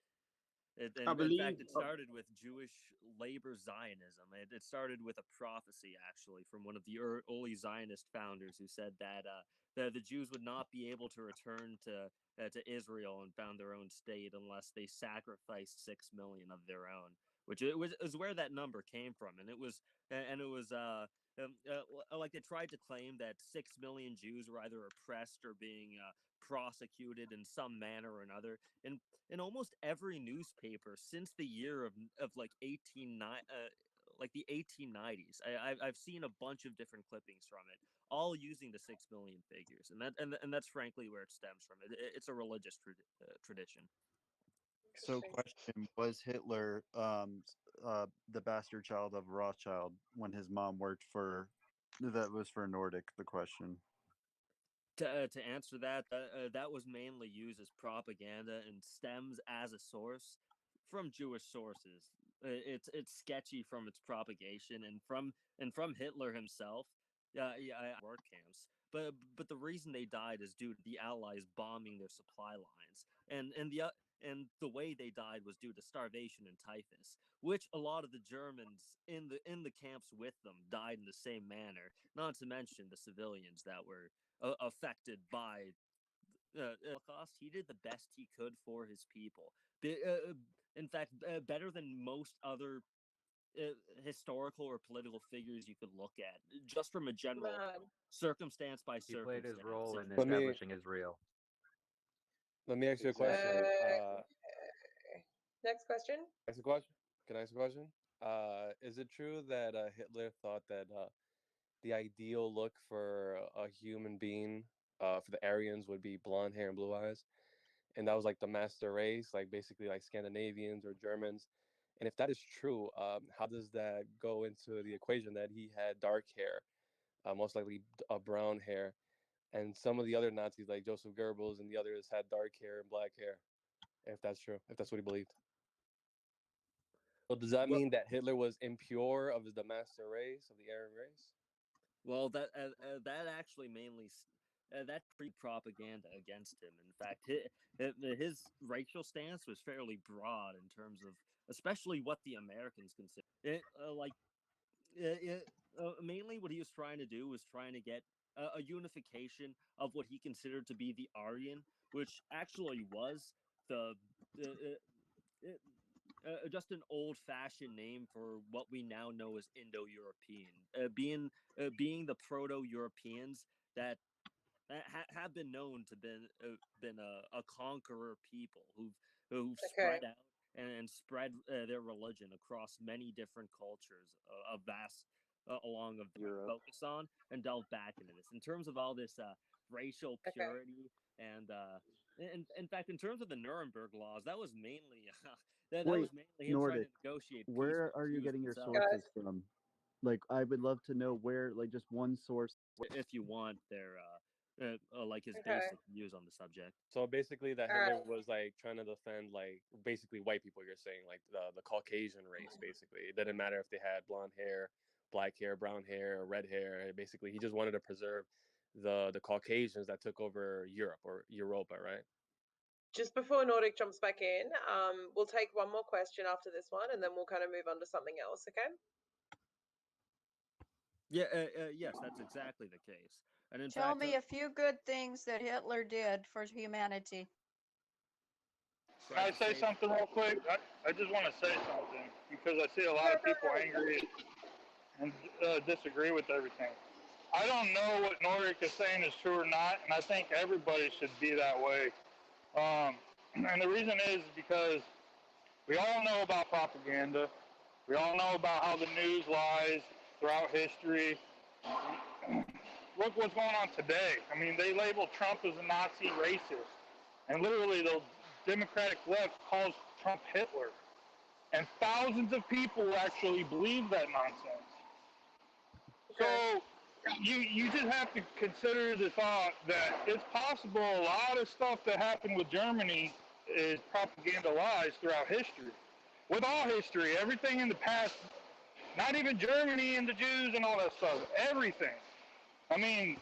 I In believe. fact, it started with Jewish labor Zionism. It started with a prophecy, actually, from one of the early Zionist founders who said that the Jews would not be able to return to Israel and found their own state unless they sacrificed 6 million of their own, which is where that number came from. And it was like they tried to claim that 6 million Jews were either oppressed or being prosecuted in some manner or another. In almost every newspaper since the year of like like the 1890s, I've seen a bunch of different clippings from it, all using the 6 million figures, and that's frankly where it stems from. It's a religious tradition. So, question: was Hitler the bastard child of Rothschild when his mom worked for? That was for Nordic. The question. To answer that, that was mainly used as propaganda and stems as a source from Jewish sources. It's sketchy from its propagation and from Hitler himself. Yeah, work camps. But the reason they died is due to the Allies bombing their supply lines, and the way they died was due to starvation and typhus, which a lot of the Germans in the camps with them died in the same manner. Not to mention the civilians that were affected by Holocaust. He did the best he could for his people. In fact, better than most other historical or political figures you could look at, just from a general circumstance by He played his circumstance. role in Let me establishing Israel. let me ask you a question. Next question. Ask a question. Can I ask a question? Is it true that Hitler thought that the ideal look for a human being, for the Aryans, would be blonde hair and blue eyes, and that was like the master race, like basically like Scandinavians or Germans? And if that is true, how does that go into the equation that he had dark hair, most likely brown hair, and some of the other Nazis like Joseph Goebbels and the others had dark hair and black hair? If that's true, if that's what he believed. So does that mean that Hitler was impure of the master race, of the Aryan race? Well, that actually mainly that pre-propaganda against him. In fact, his racial stance was fairly broad in terms of, especially what the Americans consider. Mainly what he was trying to do was trying to get a unification of what he considered to be the Aryan, which actually was the just an old-fashioned name for what we now know as Indo-European, being the Proto-Europeans that have been known to been a conqueror people who've spread out and spread their religion across many different cultures, a vast along of Europe. focus on and delve back into this in terms of all this racial purity and in fact, in terms of the Nuremberg laws, that was mainly that was mainly him trying Nordic, to negotiate peace where with are you Jews getting your themselves. sources from? Like, I would love to know where, like, just one source. If you want their like his basic views on the subject. So basically, that Hitler was like trying to defend like basically white people. You're saying like the Caucasian race. Basically, it didn't matter if they had blonde hair, black hair, brown hair, or red hair. Basically, he just wanted to preserve the Caucasians that took over Europe or Europa, right? Just before Nordic jumps back in, we'll take one more question after this one, and then we'll kind of move on to something else. Okay. Yeah, yes, that's exactly the case. And in Tell fact, me a few good things that Hitler did for humanity. Can I say something real quick? I just want to say something because I see a lot of people angry and disagree with everything. I don't know what Nordic is saying is true or not, and I think everybody should be that way. And the reason is because we all know about propaganda. We all know about how the news lies throughout history. Look what's going on today. I mean, they label Trump as a Nazi racist. And literally, the Democratic left calls Trump Hitler. And thousands of people actually believe that nonsense. So you just have to consider the thought that it's possible a lot of stuff that happened with Germany is propaganda lies throughout history. With all history, everything in the past, not even Germany and the Jews and all that stuff, everything. I mean,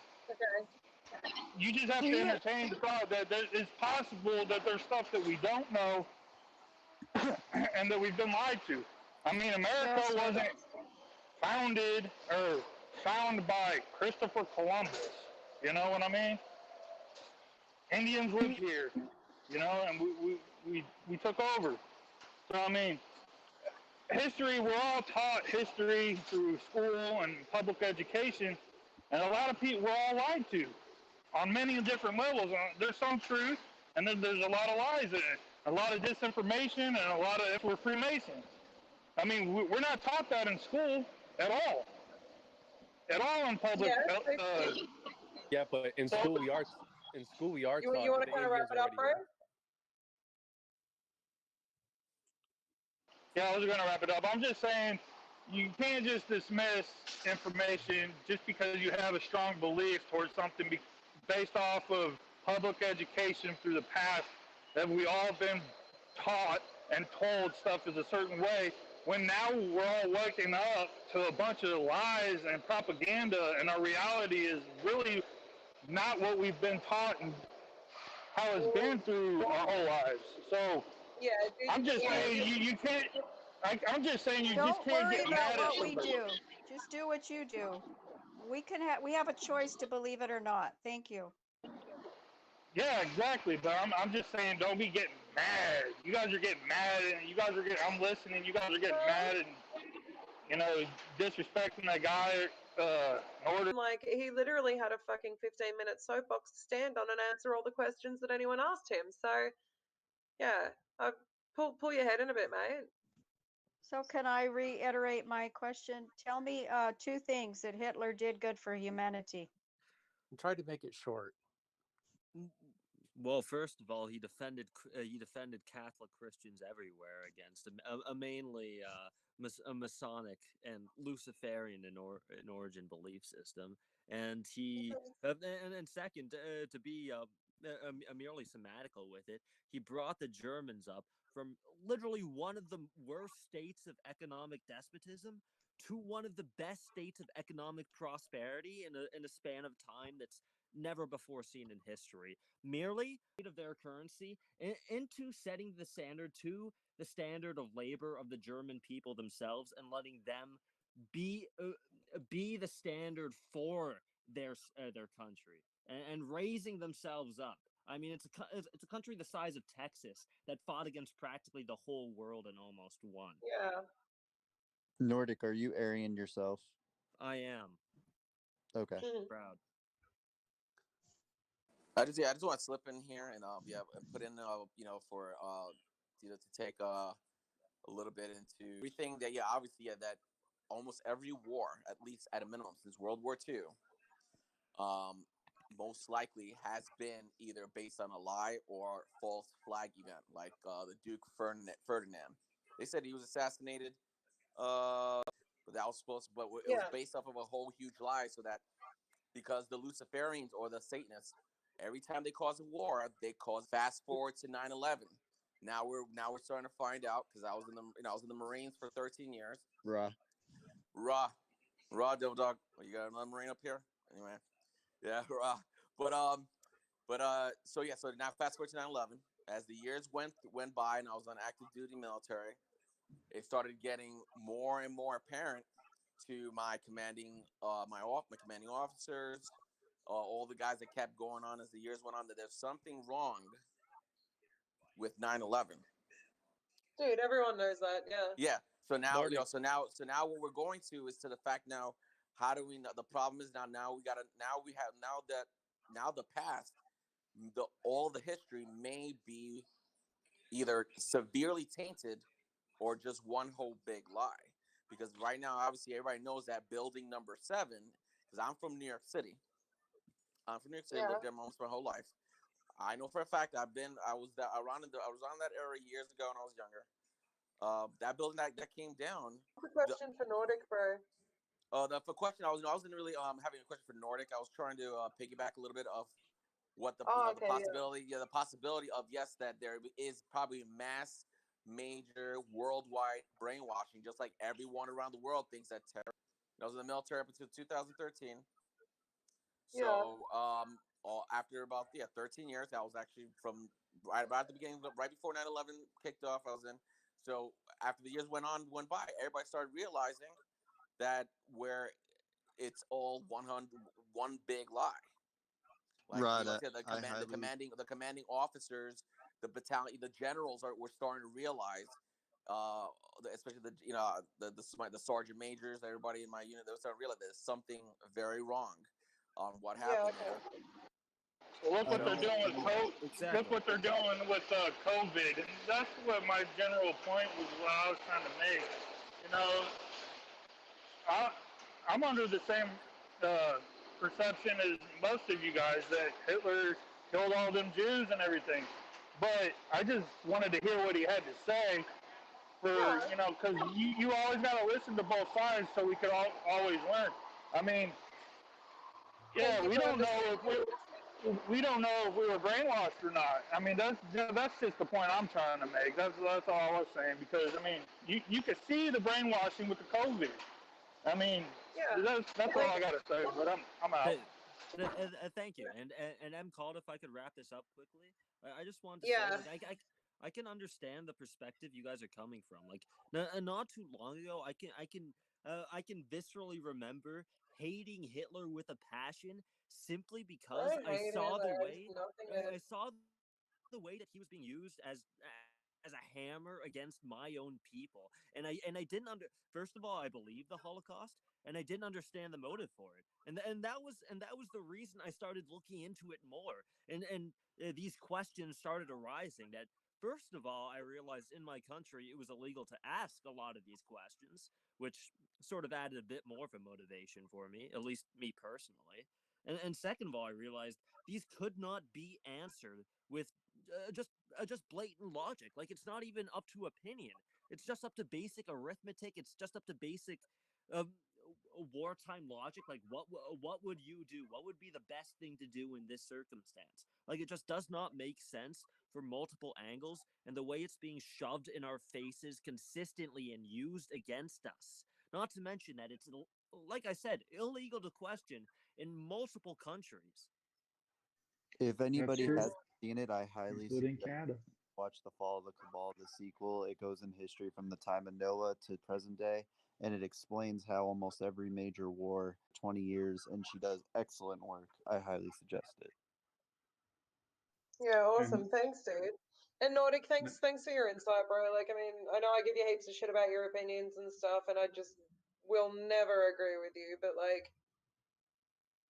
you just have to entertain the thought that it's possible that there's stuff that we don't know and that we've been lied to. I mean, America wasn't founded or found by Christopher Columbus. You know what I mean? Indians lived here, you know, and we took over. So, I mean, history, we're all taught history through school and public education, and a lot of people, we're all lied to on many different levels. There's some truth, and then there's a lot of lies in it, a lot of disinformation, and a lot of if we're Freemasons. I mean, we're not taught that in school at all. At all in public. Yeah, but in school we are taught You want to kind of wrap it up, bro? Yeah, I was going to wrap it up. I'm just saying you can't just dismiss information just because you have a strong belief towards something based off of public education through the past that we all been taught and told stuff is a certain way, when now we're all waking up to a bunch of lies and propaganda, and our reality is really not what we've been taught and how it's been through our whole lives. So I'm just saying you can't. I'm just saying you just can't get mad at what somebody. we do. Just do what you do. We have a choice to believe it or not. Thank you. Yeah, exactly. But I'm just saying, don't be getting mad. You guys are getting mad, and you guys are getting. I'm listening. You guys are getting mad, and disrespecting that guy. Like, he literally had a fucking 15-minute soapbox to stand on and answer all the questions that anyone asked him. So, yeah, pull your head in a bit, mate. So can I reiterate my question? Tell me two things that Hitler did good for humanity. And try to make it short. Well, first of all, he defended Catholic Christians everywhere against a mainly a Masonic and Luciferian in origin belief system, and and second, to be merely semantical with it, he brought the Germans up from literally one of the worst states of economic despotism to one of the best states of economic prosperity in a span of time that's never before seen in history, merely of their currency into setting the standard to the standard of labor of the German people themselves, and letting them be the standard for their country, and raising themselves up. I mean, it's a country the size of Texas that fought against practically the whole world and almost won. Yeah. Nordic, are you Aryan yourself? I am. Okay. Proud. I just want to slip in here and put in for to take a little bit into everything that obviously that almost every war, at least at a minimum since World War II, most likely has been either based on a lie or false flag event, like the Duke Ferdinand. They said he was assassinated, but that was it was based off of a whole huge lie, so that because the Luciferians or the Satanists, every time they cause a war, they cause. Fast forward to 9/11. Now we're starting to find out, because I was in the Marines for 13 years. Raw, Devil Dog. You got another Marine up here? Anyway, yeah, raw. So now fast forward to 9/11. As the years went by, and I was on active duty military, it started getting more and more apparent to my commanding officers, all the guys that kept going on as the years went on, that there's something wrong with 9/11. Dude, everyone knows that. Yeah. Yeah. So now, Nordic. so now what we're going to is to the fact now. How do we know? The problem is now we gotta now the past, all the history may be either severely tainted or just one whole big lie. Because right now, obviously, everybody knows that building number 7. Because I'm from New York City. Yeah. Lived there almost my whole life. I know for a fact I was around that era years ago when I was younger. That building that came down. What's the question for Nordic, bro? The question I wasn't really having a question for Nordic. I was trying to piggyback a little bit of what the Oh, the okay, possibility the possibility of, yes, that there is probably mass major worldwide brainwashing, just like everyone around the world thinks that terror. I was in the military up until 2013. Yeah. So after about 13 years, I was actually from right at the beginning, right before 9/11 kicked off. I was in. So after the years went by, everybody started realizing that where it's all one big lie. Like, Right. like I said, I highly the commanding officers, the battalion, the generals were starting to realize, especially the sergeant majors, everybody in my unit, they were starting to realize there's something very wrong on what Yeah. happened Okay. there. Well, look what they're doing with Exactly. Look what they're doing with COVID, and that's what my general point was. What I was trying to make. You know, I'm under the same perception as most of you guys that Hitler killed all them Jews and everything. But I just wanted to hear what he had to say because you always got to listen to both sides so we could always learn. I mean, yeah, we don't know if we were brainwashed or not. I mean, that's just the point I'm trying to make. That's all I was saying, because I mean, you could see the brainwashing with the COVID. I mean, that's all I gotta say. But I'm out. Thank you. And M called. If I could wrap this up quickly, I just wanted to Yeah. say, like, I can understand the perspective you guys are coming from. Like, not too long ago, I can viscerally remember hating Hitler with a passion simply because I hate Hitler. I saw the way that he was being used as a hammer against my own people, and I didn't first of all, I believed the Holocaust, and I didn't understand the motive for it, and that was the reason I started looking into it more, and these questions started arising. That first of all, I realized in my country it was illegal to ask a lot of these questions, which sort of added a bit more of a motivation for me, at least me personally. And second of all, I realized these could not be answered with just blatant logic. Like, it's not even up to opinion. It's just up to basic arithmetic. It's just up to basic um, wartime logic. Like, what would you do? What would be the best thing to do in this circumstance? Like, it just does not make sense from multiple angles, and the way it's being shoved in our faces consistently and used against us. Not to mention that it's, like I said, illegal to question in multiple countries. If That's anybody true, hasn't seen it, I highly including suggest Canada. watch The Fall of the Cabal, the sequel. It goes in history from the time of Noah to present day, and it explains how almost every major war, 20 years, and she does excellent work. I highly suggest it. Yeah, And awesome. Thanks, dude. And Nordic, thanks for your insight, bro. Like, I mean, I know I give you heaps of shit about your opinions and stuff, and I just will never agree with you, but like,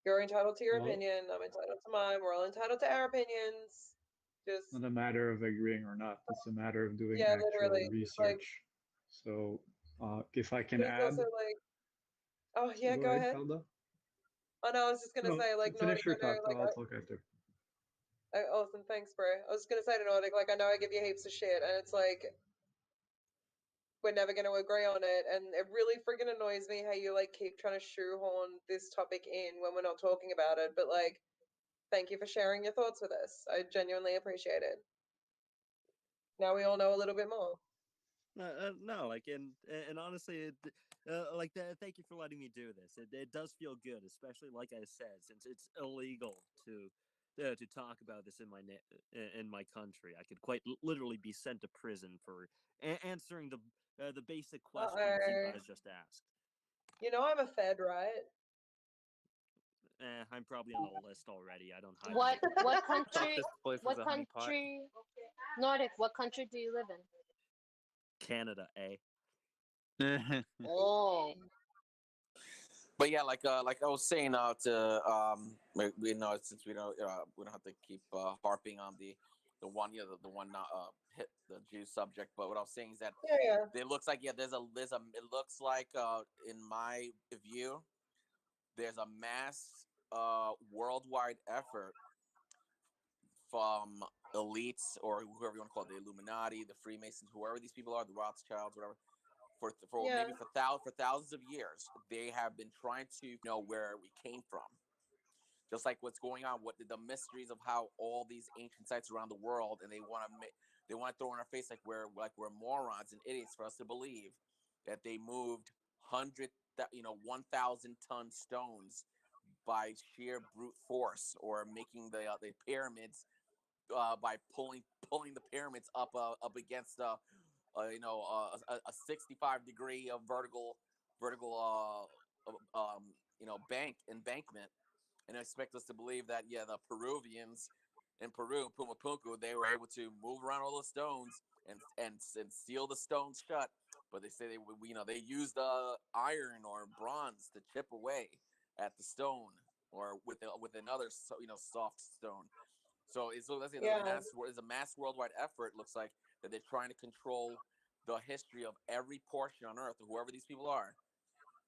you're entitled to your well, opinion. I'm entitled to mine. We're all entitled to our opinions. Just not a matter of agreeing or not. It's a matter of doing yeah, actual literally. Like, research. So, if I can but it's add, also like, oh yeah, go go ahead, ahead. Felda. Oh no, I was just gonna No, say, like, finish Nordic, I your know, thought. like, I'll talk after. awesome, thanks, bro. I was gonna say to Nordic, like, I know I give you heaps of shit, and it's like, we're never going to agree on it, and it really friggin' annoys me how you like keep trying to shoehorn this topic in when we're not talking about it. But like, thank you for sharing your thoughts with us. I genuinely appreciate it. Now we all know a little bit more. No, like, and honestly, like, thank you for letting me do this. It does feel good, especially like I said, since it's illegal to talk about this in in my country. I could quite literally be sent to prison for answering the basic questions you Uh-oh. guys just asked. You know I'm a Fed, right? I'm probably on the list already. I don't hide. What country? This place What was a honeypot. country? Nordic. What country do you live in? Canada, eh? Oh. But yeah, like I was saying, we know since we don't have to keep harping on the one the one hit the Jew subject. But what I was saying is that it looks like there's a it looks like in my view there's a mass worldwide effort from elites or whoever you want to call it, the Illuminati, the Freemasons, whoever these people are, the Rothschilds, whatever. Maybe for thousands of years, they have been trying to know where we came from. Just like what's going on, what the mysteries of how all these ancient sites around the world, and they want to throw in our face like we're morons and idiots for us to believe that they moved 1,000-ton stones by sheer brute force, or making the pyramids by pulling the pyramids up against a 65-degree of vertical embankment, and expect us to believe that the Peruvians in Peru, Pumapunku, they were able to move around all the stones and seal the stones shut. But they say they used iron or bronze to chip away at the stone, or with another soft stone. So it's a mass worldwide effort. Looks like that they're trying to control the history of every portion on Earth, whoever these people are.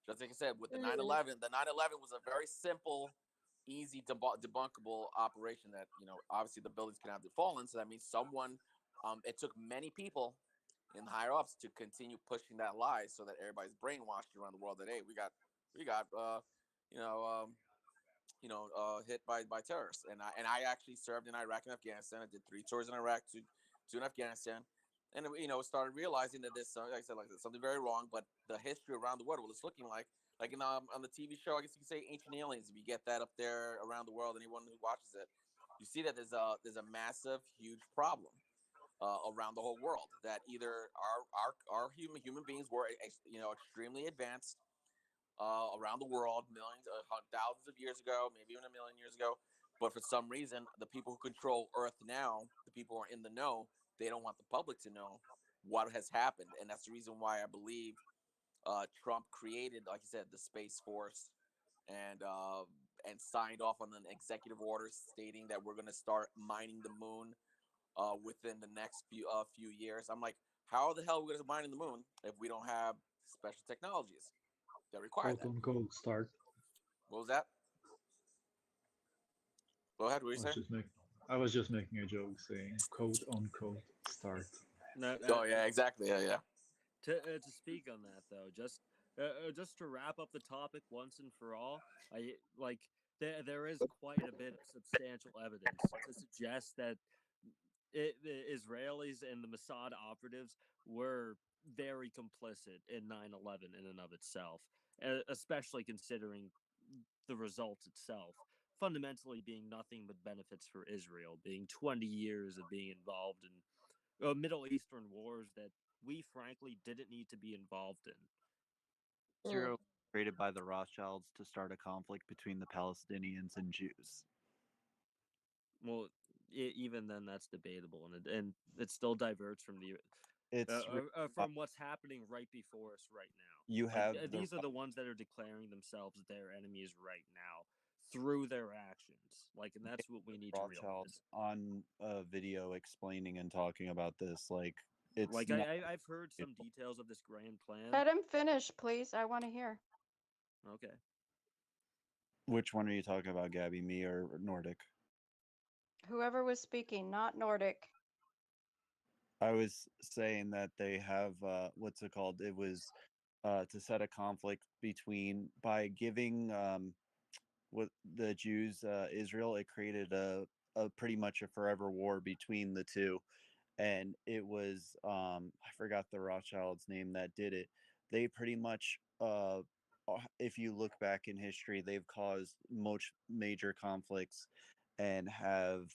Just like I said, with the 9/11, the 9/11 was a very simple, easy debunkable operation. That obviously the buildings can have fallen, so that means someone. It took many people in the higher ups to continue pushing that lie, so that everybody's brainwashed around the world that hey, we got hit by terrorists. And I actually served in Iraq and Afghanistan. I did 3 tours in Iraq, two in Afghanistan, and started realizing that this, like I said, like something very wrong. But the history around the world, what it's looking like in on the TV show, I guess you could say Ancient Aliens. If you get that up there around the world, anyone who watches it, you see that there's a massive, huge problem around the whole world. That either our human beings were extremely advanced around the world, millions, thousands of years ago, maybe even a million years ago. But for some reason, the people who control Earth now, the people who are in the know, they don't want the public to know what has happened. And that's the reason why I believe Trump created, like you said, the Space Force, and signed off on an executive order stating that we're going to start mining the moon within the next few years. I'm like, how the hell are we going to mine the moon if we don't have special technologies that require Quote unquote start. What was that? Go ahead. What were you saying? I was just making a joke saying quote unquote start. Oh yeah, exactly. Yeah. To speak on that though, just to wrap up the topic once and for all, there is quite a bit of substantial evidence to suggest that the Israelis and the Mossad operatives were very complicit in 9/11 in and of itself, especially considering the result itself fundamentally being nothing but benefits for Israel, being 20 years of being involved in Middle Eastern wars that we frankly didn't need to be involved in. Israel created by the Rothschilds to start a conflict between the Palestinians and Jews. Well, even then, that's debatable, and it still diverts from from what's happening right before us right now. You have these are the ones that are declaring themselves their enemies right now through their actions. And that's what we need to realize. On a video explaining and talking about this, it's I've heard some details of this grand plan. Let him finish, please. I want to hear. Okay. Which one are you talking about, Gabby? Me or Nordic? Whoever was speaking, not Nordic. I was saying that they have what's it called? It was to set a conflict by giving what the Jews Israel. It created a pretty much a forever war between the two, and it was I forgot the Rothschilds' name that did it. They pretty much if you look back in history, they've caused most major conflicts and have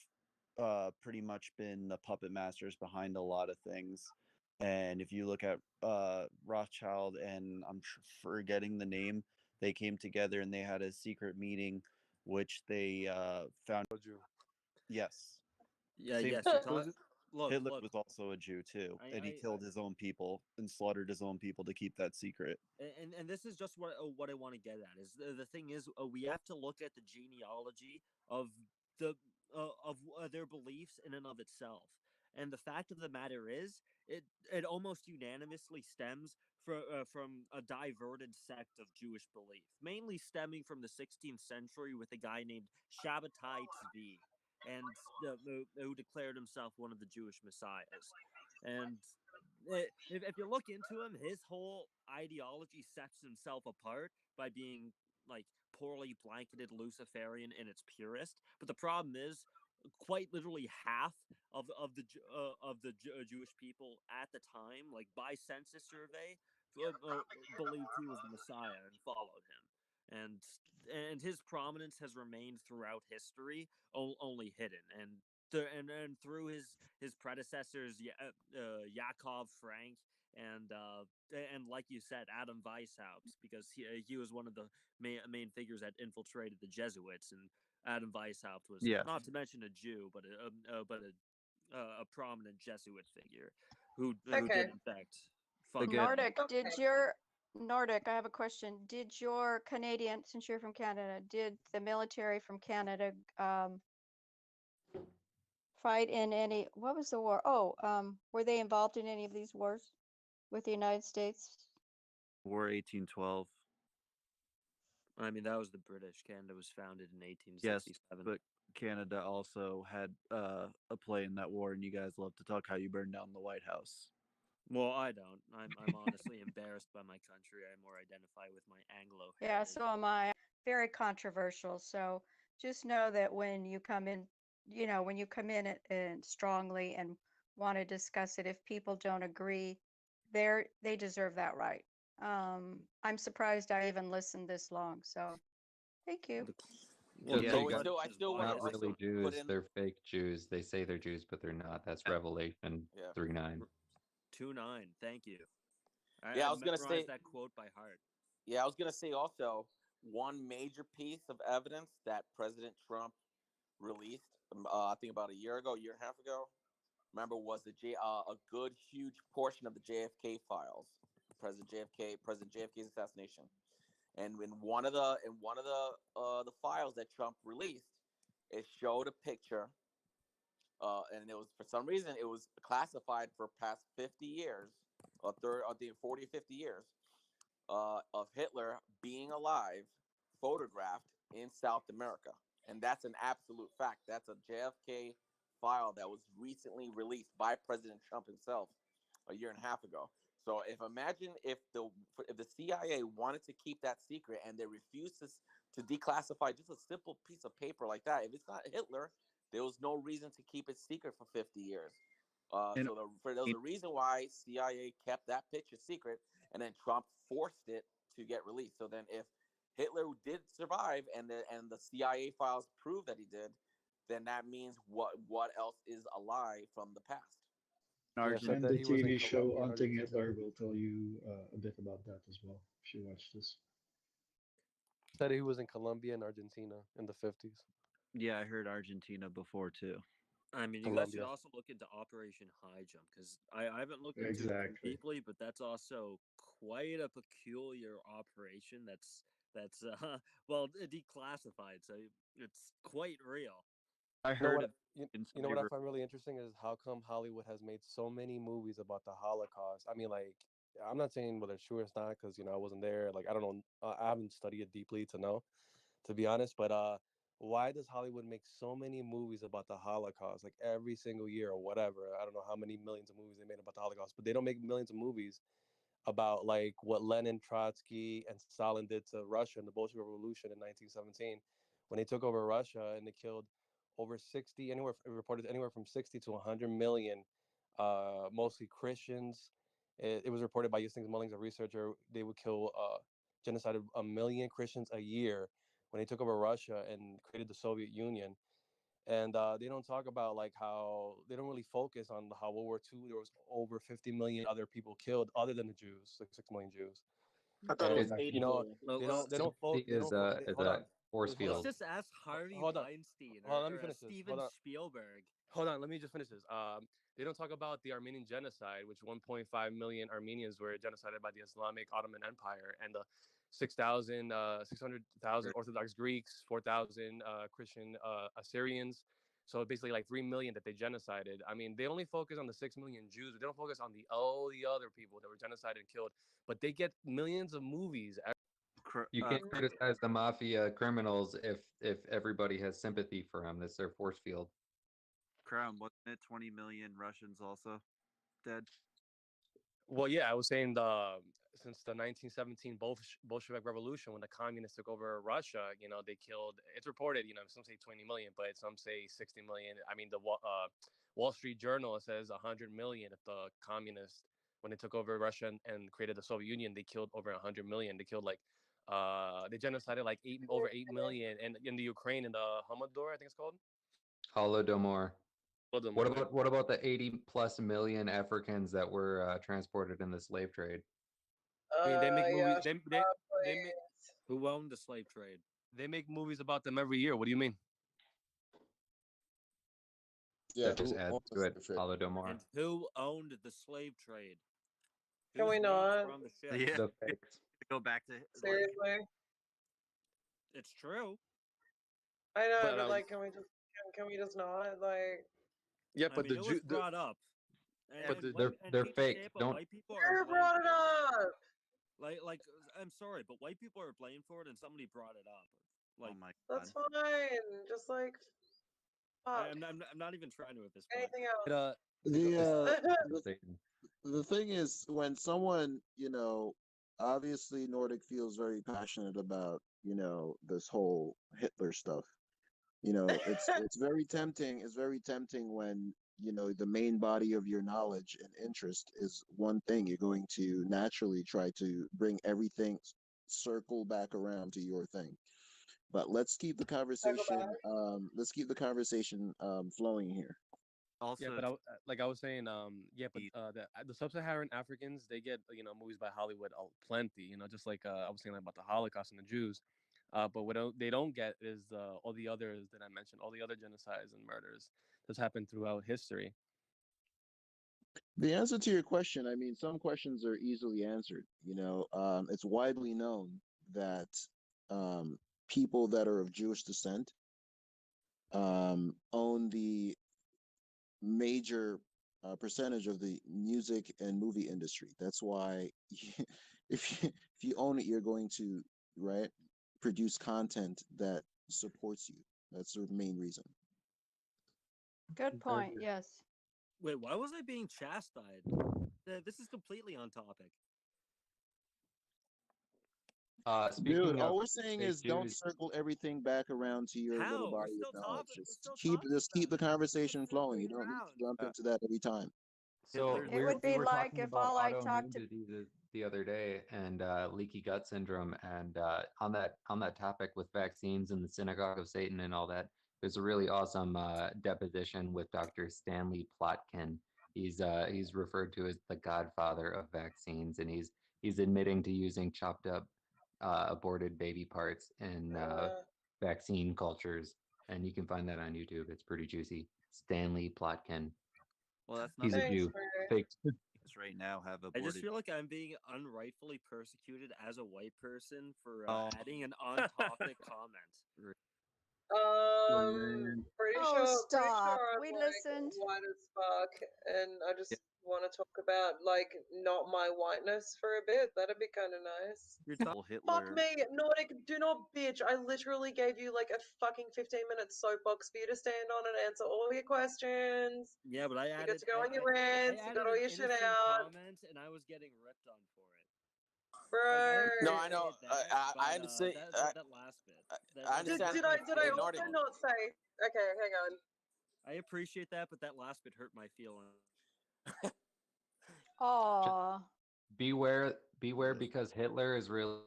pretty much been the puppet masters behind a lot of things. And if you look at Rothschild, and I'm forgetting the name, they came together and they had a secret meeting which they found. Yes. Yeah, Same. yes. Look, Hitler look. was also a Jew too, and he I killed his own people and slaughtered his own people to keep that secret. and this is just what I want to get at is the thing is we have to look at the genealogy of their beliefs in and of itself. And the fact of the matter is, it almost unanimously stems from a diverted sect of Jewish belief, mainly stemming from the 16th century with a guy named Shabbatai Tzvi, and who declared himself one of the Jewish messiahs. And if you look into him, his whole ideology sets himself apart by being like poorly blanketed Luciferian in its purest. But the problem is, quite literally half of the Jewish people at the time, like by census survey, believed he was the Messiah and followed him. And his prominence has remained throughout history, only hidden. And through his predecessors, Yakov Frank and like you said, Adam Weishaupt, because he was one of the main figures that infiltrated the Jesuits, and Adam Weishaupt was Yes. not to mention a Jew, but a prominent Jesuit figure who did in fact fund Nordic, Nordic, I have a question. Did your Canadian, since you're from Canada, did the military from Canada fight in any, what was the war? Oh, were they involved in any of these wars with the United States? War 1812. I mean, that was the British. Canada was founded in Yes, 1867. but Canada also had a play in that war, and you guys love to talk how you burned down the White House. Well, I don't. I'm honestly embarrassed by my country. I more identify with my Anglo Yeah, heritage. so am I. Very controversial. So just know that when you come in, when you come in and strongly and want to discuss it, if people don't agree, they deserve that right. I'm surprised I even listened this long. So thank you. Just so you So guys I still want not to really put Jews, in. they're fake Jews. They say they're Jews, but they're not. That's Revelation 3:9. 2:9. Thank you. Yeah, I I was gonna memorized say. that quote by heart. Yeah, I was gonna say also one major piece of evidence that President Trump released, I think about a year ago, year and a half ago. Remember, was a good huge portion of the JFK files, President JFK's assassination, and in one of the files that Trump released, it showed a picture, and it was for some reason it was classified for past 50 years, I think 40 or 50 years, of Hitler being alive, photographed in South America. And that's an absolute fact. That's a JFK file that was recently released by President Trump himself a year and a half ago. So imagine if the CIA wanted to keep that secret and they refused to declassify just a simple piece of paper like that. If it's not Hitler, there was no reason to keep it secret for 50 years. There was a reason why CIA kept that picture secret, and then Trump forced it to get released. So then, if Hitler did survive, and the CIA files prove that he did, then that means what else is a lie from the past? And the TV show Haunting Hitler will tell you a bit about that as well if you watch this. Said he was in Colombia and Argentina in the 50s. Yeah, I heard Argentina before too. I mean, you guys should also look into Operation High Jump, because I haven't looked into it too deeply, but that's also quite a peculiar operation. That's well declassified, so it's quite real. I heard you know what I find really interesting is how come Hollywood has made so many movies about the Holocaust. I mean, like, I'm not saying whether it's true or it's not, because I wasn't there. Like, I don't know. I haven't studied it deeply to know, to be honest. But why does Hollywood make so many movies about the Holocaust, like every single year or whatever? I don't know how many millions of movies they made about the Holocaust, but they don't make millions of movies about like what Lenin, Trotsky, and Stalin did to Russia in the Bolshevik Revolution in 1917, when they took over Russia and they killed over 60, reported anywhere from 60 to 100 million, mostly Christians. It was reported by Justin Mullings, a researcher, they would kill genocide of 1 million Christians a year when they took over Russia and created the Soviet Union. And they don't talk about like how they don't really focus on how World War II there was over 50 million other people killed other than the Jews, like 6 million Jews. I thought it was 80 million. They don't focus. Hold on. Force Hold Let's on. field. just ask Harvey Hold on. Weinstein Hold on, or, let me or finish this. Steven Hold on. Spielberg. Hold on, let me just finish this. They don't talk about the Armenian genocide, which 1.5 million Armenians were genocided by the Islamic Ottoman Empire, and the 600,000 Orthodox Greeks, 4,000 Christian Assyrians. So basically, like 3 million that they genocided. I mean, they only focus on the 6 million Jews, but they don't focus on all the other people that were genocided and killed. But they get millions of movies. You can't criticize the mafia criminals if everybody has sympathy for them. That's their force field. Crown, wasn't it 20 million Russians also dead? Well, yeah, I was saying since the 1917 Bolshevik Revolution, when the communists took over Russia, they killed. It's reported, some say 20 million, but some say 60 million. I mean, the Wall Street Journal says 100 million. If the communists, when they took over Russia and created the Soviet Union, they killed over 100 million. They killed they genocided like over 8 million, and in the Ukraine, in the Holodomor, I think it's called. Holodomor. Holodomor. What about the 80+ million Africans that were transported in the slave trade? I mean, they make movies. Who owned the slave trade? They make movies about them every year. What do you mean? Yeah, that just adds to it. Holodomor. And who owned the slave trade? Can we Whose names not? were on the ship? Yeah. The fakes. Go back to Seriously? It's true. I know, But, but like, can we just not like? Yeah, I but mean, it was brought up. And, but they're fake. Don't. White people Who are brought it up? like I'm sorry, but white people are blamed for it, and somebody brought it up. Like, oh my That's fine. Just like, fuck. I'm not even trying to at this point. Anything else? The thing is, when someone, obviously Nordic feels very passionate about, this whole Hitler stuff. It's very tempting. It's very tempting when, the main body of your knowledge and interest is one thing. You're going to naturally try to bring everything circle back around to your thing. But let's keep the conversation. Flowing here. Also, yeah, but I was saying, the sub-Saharan Africans, they get movies by Hollywood plenty, just like I was saying about the Holocaust and the Jews. But what they don't get is all the others that I mentioned, all the other genocides and murders that's happened throughout history. The answer to your question, I mean, some questions are easily answered. It's widely known that people that are of Jewish descent own the major percentage of the music and movie industry. That's why if you own it, you're going to produce content that supports you. That's the main reason. Good point. Yes. Wait, why was I being chastised? This is completely on topic. Speaking Dude, of all we're saying is don't Jews, circle everything back around to your little How? We're body of still knowledge. talking. Just keep the conversation flowing. You don't need to jump into that every time. so It we would be were like talking if about all I talked to. autoimmunity the other day and leaky gut syndrome, and on that topic with vaccines and the Synagogue of Satan and all that, there's a really awesome deposition with Dr. Stanley Plotkin. He's referred to as the godfather of vaccines, and he's admitting to using chopped up aborted baby parts in vaccine cultures, and you can find that on YouTube. It's pretty juicy. Stanley Plotkin. well, that's He's not a Jew. Fake. right now have I aborted. just feel like I'm being unrightfully persecuted as a white person for Oh. adding an on-topic comment. Pretty Oh, sure. stop. Pretty sure We I'm like listened. white as fuck, and I just want to talk about like not my whiteness for a bit. That'd be kind of nice. Hitler. Fuck me, Nordic. Do not bitch. I literally gave you like a fucking 15-minute soapbox for you to stand on and answer all your questions. Yeah, but I You added. got to go on your I rants. You added got all an your shit innocent out, comment, and I was getting ripped on for it. bro. No, I know. I understand. That last bit. I understand. Did I Hey, also Nordic. not say? Okay, hang on. I appreciate that, but that last bit hurt my feelings. Aw. Beware, because Hitler is really.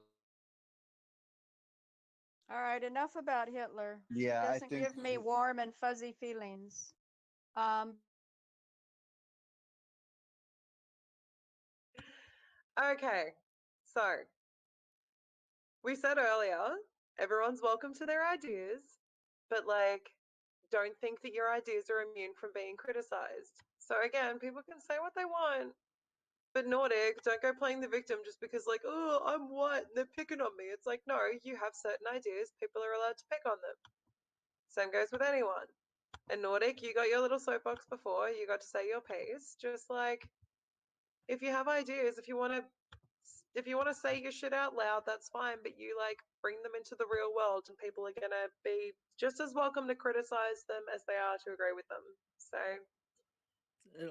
All right, enough about Hitler. Yeah, He I doesn't think- give me warm and fuzzy feelings. Okay, so we said earlier Everyone's welcome to their ideas, but like, don't think that your ideas are immune from being criticized. So again, people can say what they want, but Nordic, don't go playing the victim just because like, oh, I'm white and they're picking on me. It's like, no, you have certain ideas. People are allowed to pick on them. Same goes with anyone. And Nordic, you got your little soapbox before. You got to say your piece. Just like, if you have ideas, if you want to say your shit out loud, that's fine, but you like bring them into the real world and people are gonna be just as welcome to criticize them as they are to agree with them. So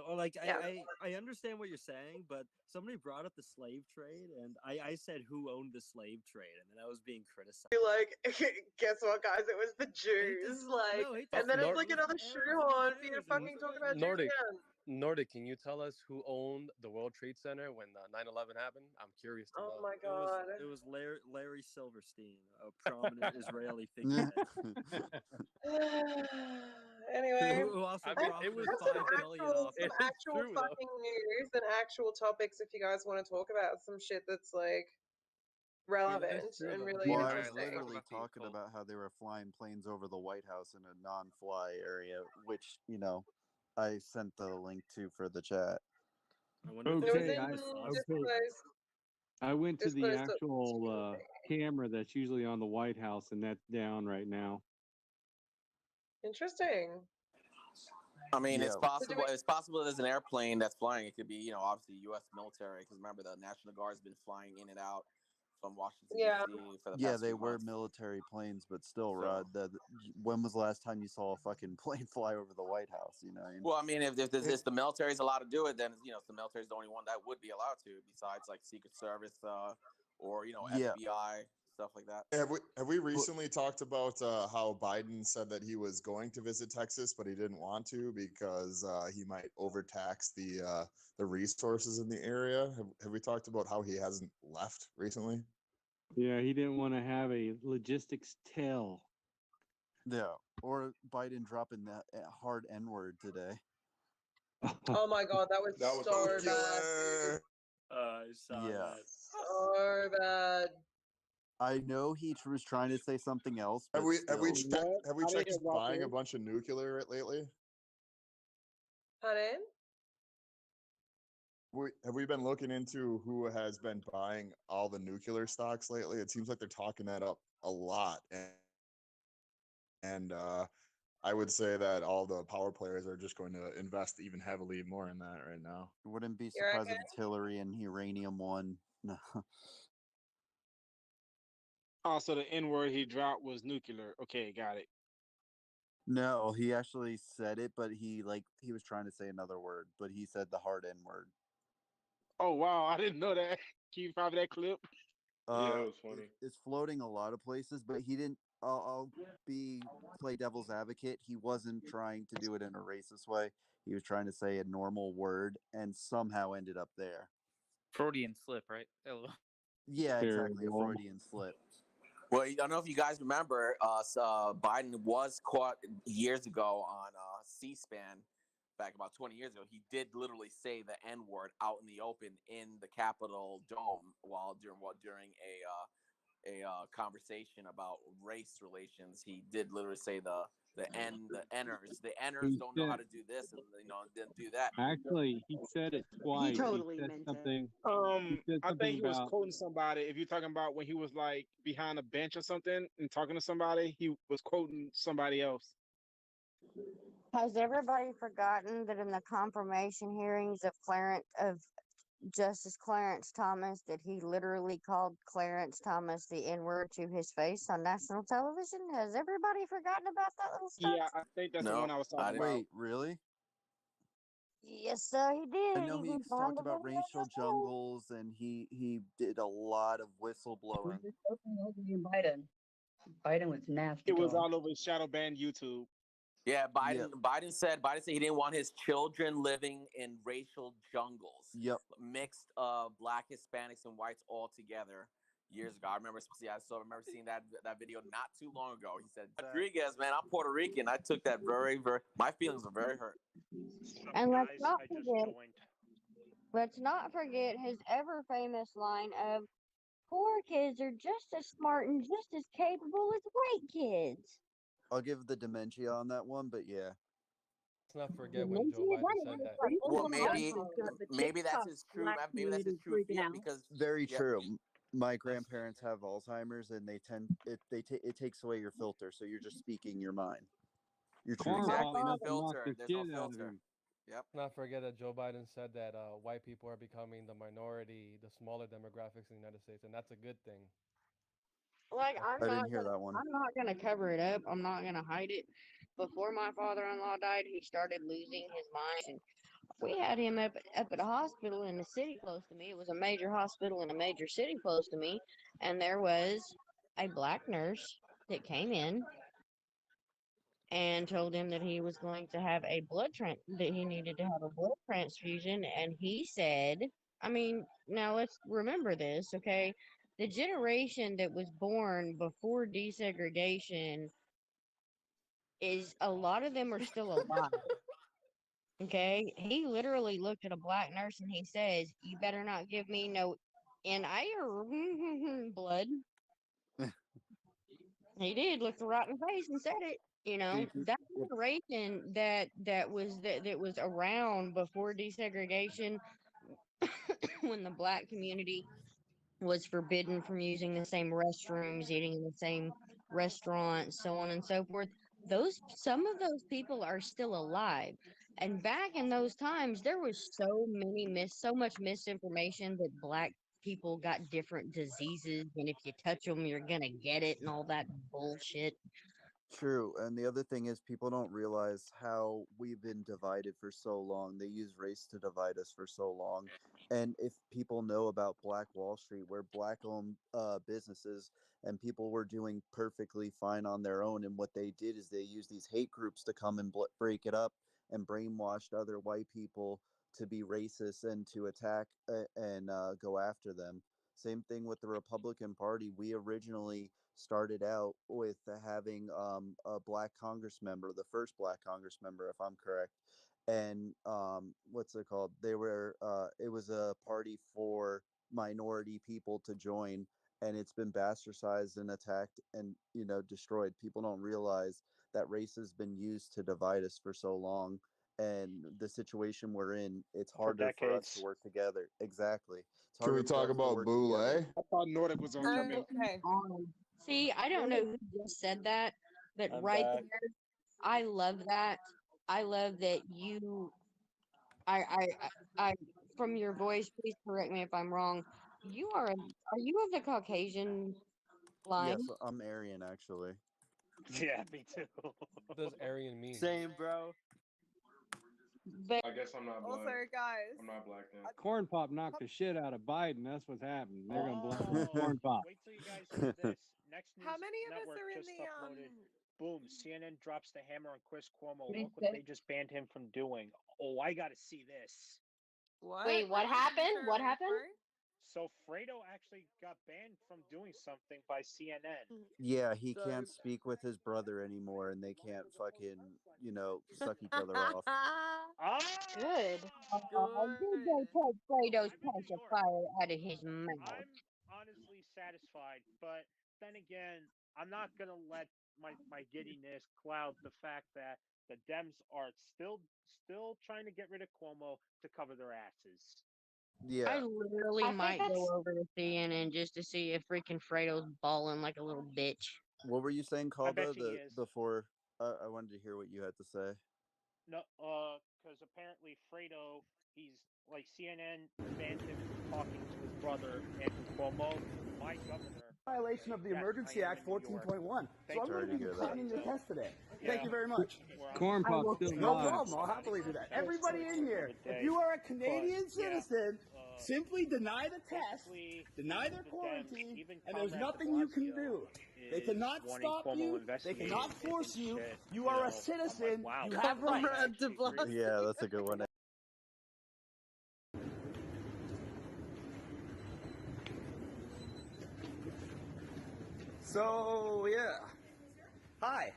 Or like yeah. I understand what you're saying, but somebody brought up the slave trade, and I said who owned the slave trade, and then I was being criticized. You're like, guess what, guys? It was the Jews. Like, and then it's like another shoehorn for you to fucking talk about Jews Nordic. again. Nordic, can you tell us who owned the World Trade Center when 9/11 happened? I'm curious to know. Oh my god. It was Larry Silverstein, a prominent Israeli figurehead. Anyway, Who also I mean, profited it was some $5 billion off. actual true, though. fucking news and actual topics if you guys want to talk about some shit that's like relevant true, and though. really Well, I was interesting. literally talking about how they were flying planes over the White House in a non-fly area, which I sent the link to for the chat. I wonder if It was there's in disclosed. I went to the Disclosed actual camera that's usually on the White House, and that's down right now. Interesting. I mean, it's Yeah. possible. It's possible there's an airplane that's flying. It could be, obviously U.S. military. Because remember, the National Guard's been flying in and out from Washington Yeah. D.C. for the Yeah, past they few were months. military planes, but still, Rod. When was the last time you saw a fucking plane fly over the White House? You know. Well, I mean, if the military's allowed to do it, then the military's the only one that would be allowed to, besides like Secret Service, or Yeah. FBI, stuff like that. Have we recently talked about how Biden said that he was going to visit Texas, but he didn't want to because he might overtax the resources in the area? Have we talked about how he hasn't left recently? Yeah, he didn't want to have a logistics tail. Yeah, or Biden dropping that hard N-word today. Oh my god, that was so bad. I saw that. So bad. I know he was trying to say something else. But Have we checked hear about buying a this. bunch of nuclear lately? Pardon? Have we been looking into who has been buying all the nuclear stocks lately? It seems like they're talking that up a lot, and I would say that all the power players are just going to invest even heavily more in that right now. Wouldn't be surprised if it's Hillary and uranium one. No. Oh, so the N-word he dropped was nuclear. Okay, got it. No, he actually said it, but he was trying to say another word, but he said the hard N-word. Oh wow, I didn't know that. Can you find that clip? Yeah, it was funny. It's floating a lot of places, but he didn't. I'll play devil's advocate. He wasn't trying to do it in a racist way. He was trying to say a normal word, and somehow ended up there. Freudian slip, right? Yeah, exactly. A Terrible. Freudian slip. Well, I don't know if you guys remember, Biden was caught years ago on C-SPAN, back about 20 years ago. He did literally say the N-word out in the open in the Capitol dome during a conversation about race relations. He did literally say the Ners don't know how to do this and didn't do that. Actually, he said it twice. He said something. He said I think he was about- quoting somebody. If you're talking about when he was like behind a bench or something and talking to somebody, he was quoting somebody else. Has everybody forgotten that in the confirmation hearings of Justice Clarence Thomas, that he literally called Clarence Thomas the N-word to his face on national television? Has everybody forgotten about that little stuff? Yeah, I think that's the one I was talking about. Wait, really? Yes, sir, he did. I know You he can find talked the about video racial jungles, and he did a lot of whistleblowing. Biden was nasty. It was all over shadow ban YouTube. Yeah, Biden said he didn't want his children living in racial jungles. Yep. Mixed black, Hispanics, and whites all together years ago. I remember seeing that video not too long ago. He said, Rodriguez, man, I'm Puerto Rican. I took that very, very, my feelings were very hurt. And let's not forget his ever famous line of, poor kids are just as smart and just as capable as white kids. I'll give the dementia on that one, but yeah. Let's not forget when Dementia? Joe Biden That said is that. like Well, almost maybe that's his true. Maybe that's his true feeling because Very yeah, true. My grandparents have Alzheimer's, and it takes away your filter, so you're just speaking your mind. Your true Corn self. pop exactly no must have knocked filter. the There's no shit out of filter. him. Yep. Let's not forget that Joe Biden said that white people are becoming the minority, the smaller demographics in the United States, and that's a good thing. Like I didn't hear that one. I'm not gonna cover it up. I'm not gonna hide it. Before my father-in-law died, he started losing his mind, and we had him up at a hospital in a city close to me. It was a major hospital in a major city close to me, and there was a black nurse that came in and told him that he was going to have that he needed to have a blood transfusion, and he said, I mean, now let's remember this, okay? The generation that was born before desegregation is a lot of them are still alive. Okay, he literally looked at a black nurse and he says, "You better not give me no NIR blood." He did, looked her right in the face and said it. You know, that generation that was around before desegregation, when the black community was forbidden from using the same restrooms, eating in the same restaurants, so on and so forth. Some of those people are still alive. And back in those times, there was so much misinformation that black people got different diseases, and if you touch them, you're gonna get it, and all that bullshit. True. And the other thing is, people don't realize how we've been divided for so long. They use race to divide us for so long. And if people know about Black Wall Street, where black owned businesses and people were doing perfectly fine on their own, and what they did is they used these hate groups to come and break it up and brainwashed other white people to be racist and to attack and go after them. Same thing with the Republican Party. We originally started out with having a black Congress member, the first black Congress member, if I'm correct. And what's it called? It was a party for minority people to join, and it's been bastardized and attacked and destroyed. People don't realize that race has been used to divide us for so long. And the situation we're in, it's harder for us to work together. Exactly. It's Can we harder for talk us to about work Boule? together. I thought Nordic was on come in. Okay. See, I don't know who just said that, but I'm right back. there, I love that. I love that you. I. From your voice, please correct me if I'm wrong. Are you of the Caucasian line? Yes, I'm Aryan actually. Yeah, me too. What does Aryan mean? Same, bro. But I guess I'm not black. Also, guys, I'm not black then. Corn pop knocked the shit out of Biden. That's what's happening. They're gonna blame Corn pop. Wait till you guys hear this. Next news how many of us network are in just the uploaded. Boom! CNN drops the hammer on Chris Cuomo. What did Look he what say? they just banned him from doing. Oh, I gotta see this. What? Wait, what happened? What happened? So Fredo actually got banned from doing something by CNN. Yeah, he can't speak with his brother anymore, and they can't fucking, suck each other off. Good. Did they take Fredo's pacifier out of his mouth? I'm honestly satisfied, but then again, I'm not gonna let my giddiness cloud the fact that the Dems are still trying to get rid of Cuomo to cover their asses. Yeah. I literally I think might that's- go over to CNN just to see if freaking Fredo's balling like a little bitch. What were you saying, Calda? bet you he is. Before I wanted to hear what you had to say. No, because apparently Fredo, he's like CNN banned him from talking to his brother Andrew Cuomo, my governor. Violation of the Emergency Act 14.1. So I'm going to be cleaning your test today. Thank you very much. Corn pop still No alive. problem. I'll happily do that. Everybody in here, if you are a Canadian citizen, simply deny the test, deny their quarantine, and there's nothing you can do. They cannot stop you. They cannot force you. You are a citizen. You have rights. Yeah, that's a good one. So, yeah. Hi.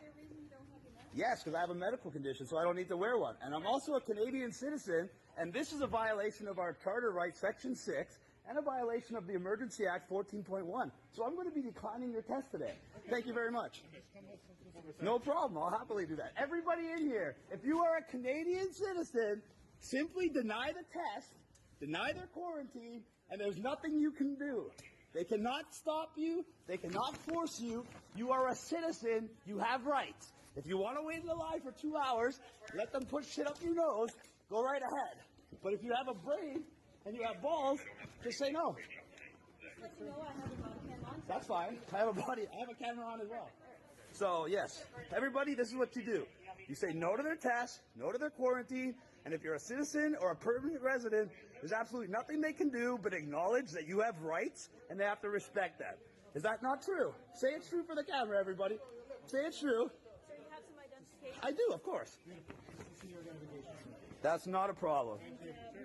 Yes, because I have a medical condition, so I don't need to wear one. And I'm also a Canadian citizen, and this is a violation of our Charter right, Section 6, and a violation of the Emergency Act 14.1. So I'm going to be declining your test today. Thank you very much. No problem. I'll happily do that. Everybody in here, if you are a Canadian citizen, simply deny the test, deny their quarantine, and there's nothing you can do. They cannot stop you. They cannot force you. You are a citizen. You have rights. If you want to wait in the line for 2 hours, let them push shit up your nose, go right ahead. But if you have a brain and you have balls, just say no. That's fine. I have a camera on as well. So yes, everybody, this is what you do. You say no to their test, no to their quarantine, and if you're a citizen or a permanent resident, there's absolutely nothing they can do but acknowledge that you have rights and they have to respect that. Is that not true? Say it's true for the camera, everybody. Say it's true. So you have some identification? I do, of course. That's not a problem. You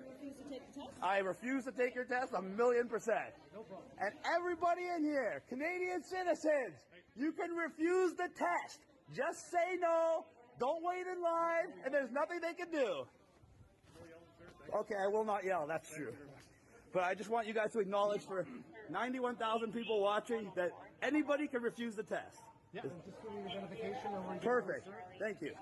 refuse to take the test? I refuse to take your test 1,000,000%. No problem. And everybody in here, Canadian citizens, you can refuse the test. Just say no, don't wait in line, and there's nothing they can do. Okay, I will not yell, that's true. But I just want you guys to acknowledge for 91,000 people watching that anybody can refuse the test. Yeah, just give me your identification. Perfect. Thank you.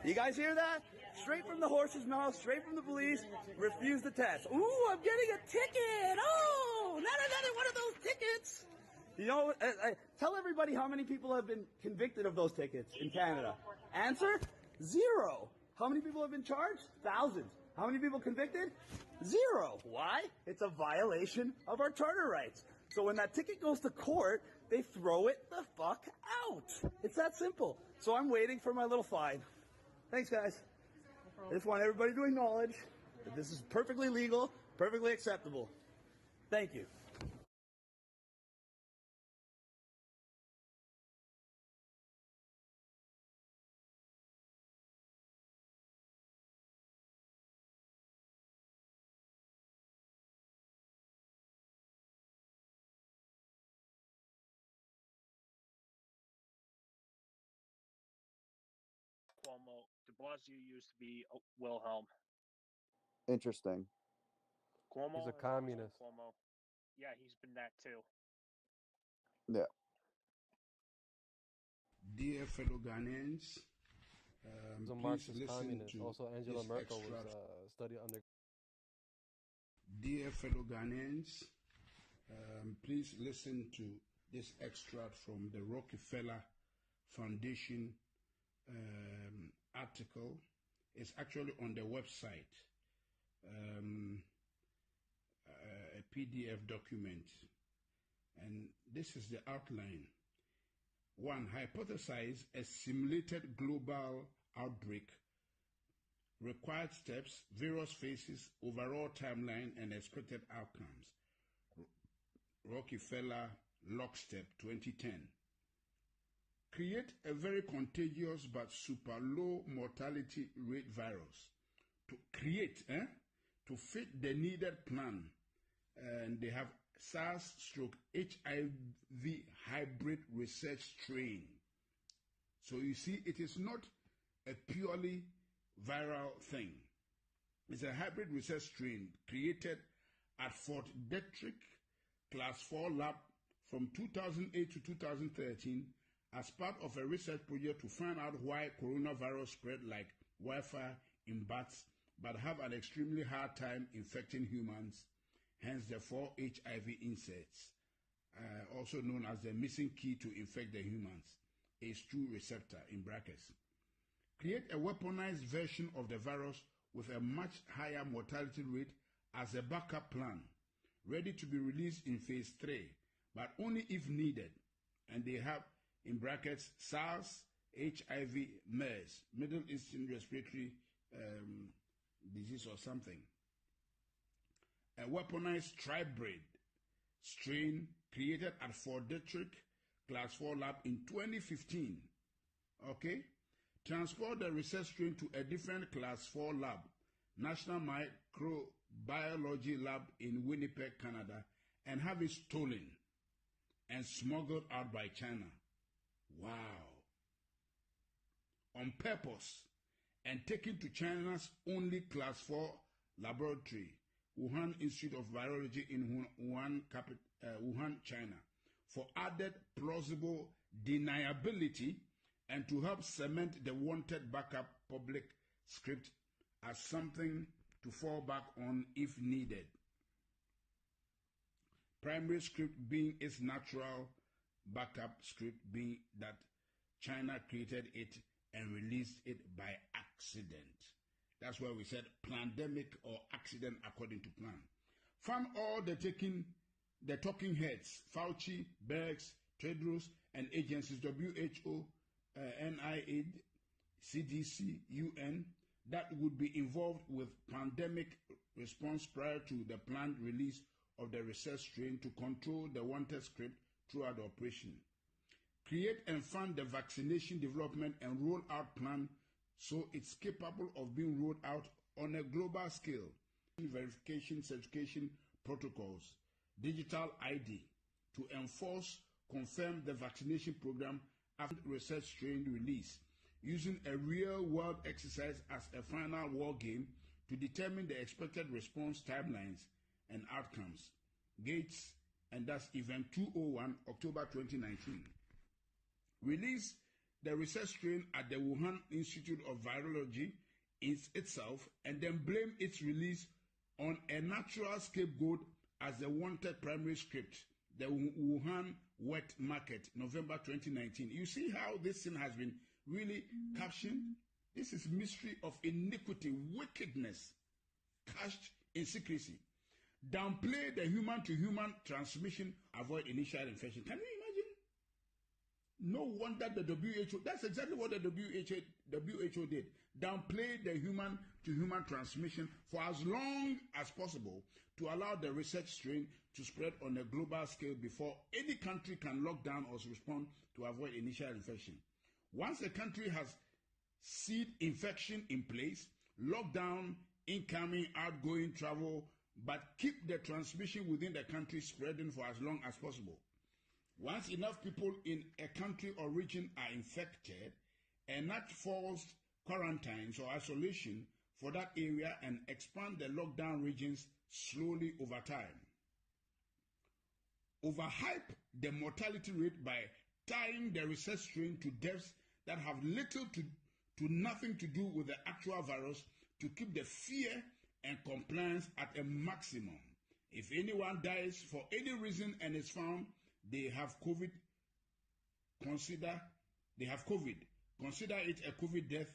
You guys hear that? Straight from the horse's mouth, straight from the police, refuse the test. Ooh, I'm getting a ticket. Oh, another one of those tickets. You know, tell everybody how many people have been convicted of those tickets in Canada. Answer? 0. How many people have been charged? Thousands. How many people convicted? 0. Why? It's a violation of our charter rights. So when that ticket goes to court, they throw it the fuck out. It's that simple. So I'm waiting for my little fine. Thanks, guys. I just want everybody to acknowledge that this is perfectly legal, perfectly acceptable. Thank you. Cuomo. De Blasio used to be Wilhelm. Interesting. Cuomo He's a is also communist. Cuomo. Yeah, he's been that too. Yeah. Dear fellow Ghanaians, He's a please Marxist listen communist. to Also, Angela this Merkel was extract. studied under. Dear fellow Ghanaians, please listen to this extract from the Rockefeller Foundation article. It's actually on the website, a PDF document. And this is the outline. 1. Hypothesize a simulated global outbreak. Required steps, various phases, overall timeline, and expected outcomes. Rockefeller Lockstep 2010. Create a very contagious but super low mortality rate virus. To create, to fit the needed plan. And they have SARS/HIV hybrid research strain. So you see, it is not a purely viral thing. It's a hybrid research strain created at Fort Detrick Class 4 lab from 2008 to 2013 as part of a research project to find out why coronavirus spread like wildfire in bats but have an extremely hard time infecting humans, hence the 4 HIV inserts, also known as the missing key to infect the humans, ACE2 receptor in brackets. Create a weaponized version of the virus with a much higher mortality rate as a backup plan, ready to be released in phase 3, but only if needed. And they have, in brackets, SARS, HIV, MERS, Middle Eastern Respiratory Disease or something. A weaponized tribrid strain created at Fort Detrick Class 4 lab in 2015. Okay? Transport the research strain to a different Class 4 lab, National Microbiology Lab in Winnipeg, Canada, and have it stolen and smuggled out by China. Wow. On purpose and taken to China's only Class 4 laboratory, Wuhan Institute of Virology in Wuhan, China, for added plausible deniability and to help cement the wanted backup public script as something to fall back on if needed. Primary script being its natural backup script being that China created it and released it by accident. That's why we said pandemic or accident according to plan. From all the talking heads, Fauci, Bergs, Tedros, and agencies, WHO, NIAID, CDC, UN, that would be involved with pandemic response prior to the planned release of the research strain to control the wanted script throughout the operation. Create and fund the vaccination development and rollout plan so it's capable of being rolled out on a global scale. Verification, certification protocols, digital ID to enforce, confirm the vaccination program after research strain release, using a real-world exercise as a final war game to determine the expected response timelines and outcomes. Gates, and that's Event 201, October 2019. Release the research strain at the Wuhan Institute of Virology itself and then blame its release on a natural scapegoat as the wanted primary script, the Wuhan wet market, November 2019. You see how this thing has been really captioned? This is mystery of iniquity, wickedness, cached in secrecy. Downplay the human-to-human transmission, avoid initial infection. Can you imagine? No wonder the WHO, that's exactly what the WHO did. Downplay the human-to-human transmission for as long as possible to allow the research strain to spread on a global scale before any country can lock down or respond to avoid initial infection. Once a country has seed infection in place, lock down incoming, outgoing travel, but keep the transmission within the country spreading for as long as possible. Once enough people in a country or region are infected, enact forced quarantines or isolation for that area and expand the lockdown regions slowly over time. Overhype the mortality rate by tying the research strain to deaths that have little to nothing to do with the actual virus to keep the fear and compliance at a maximum. If anyone dies for any reason and is found they have COVID, consider it a COVID death,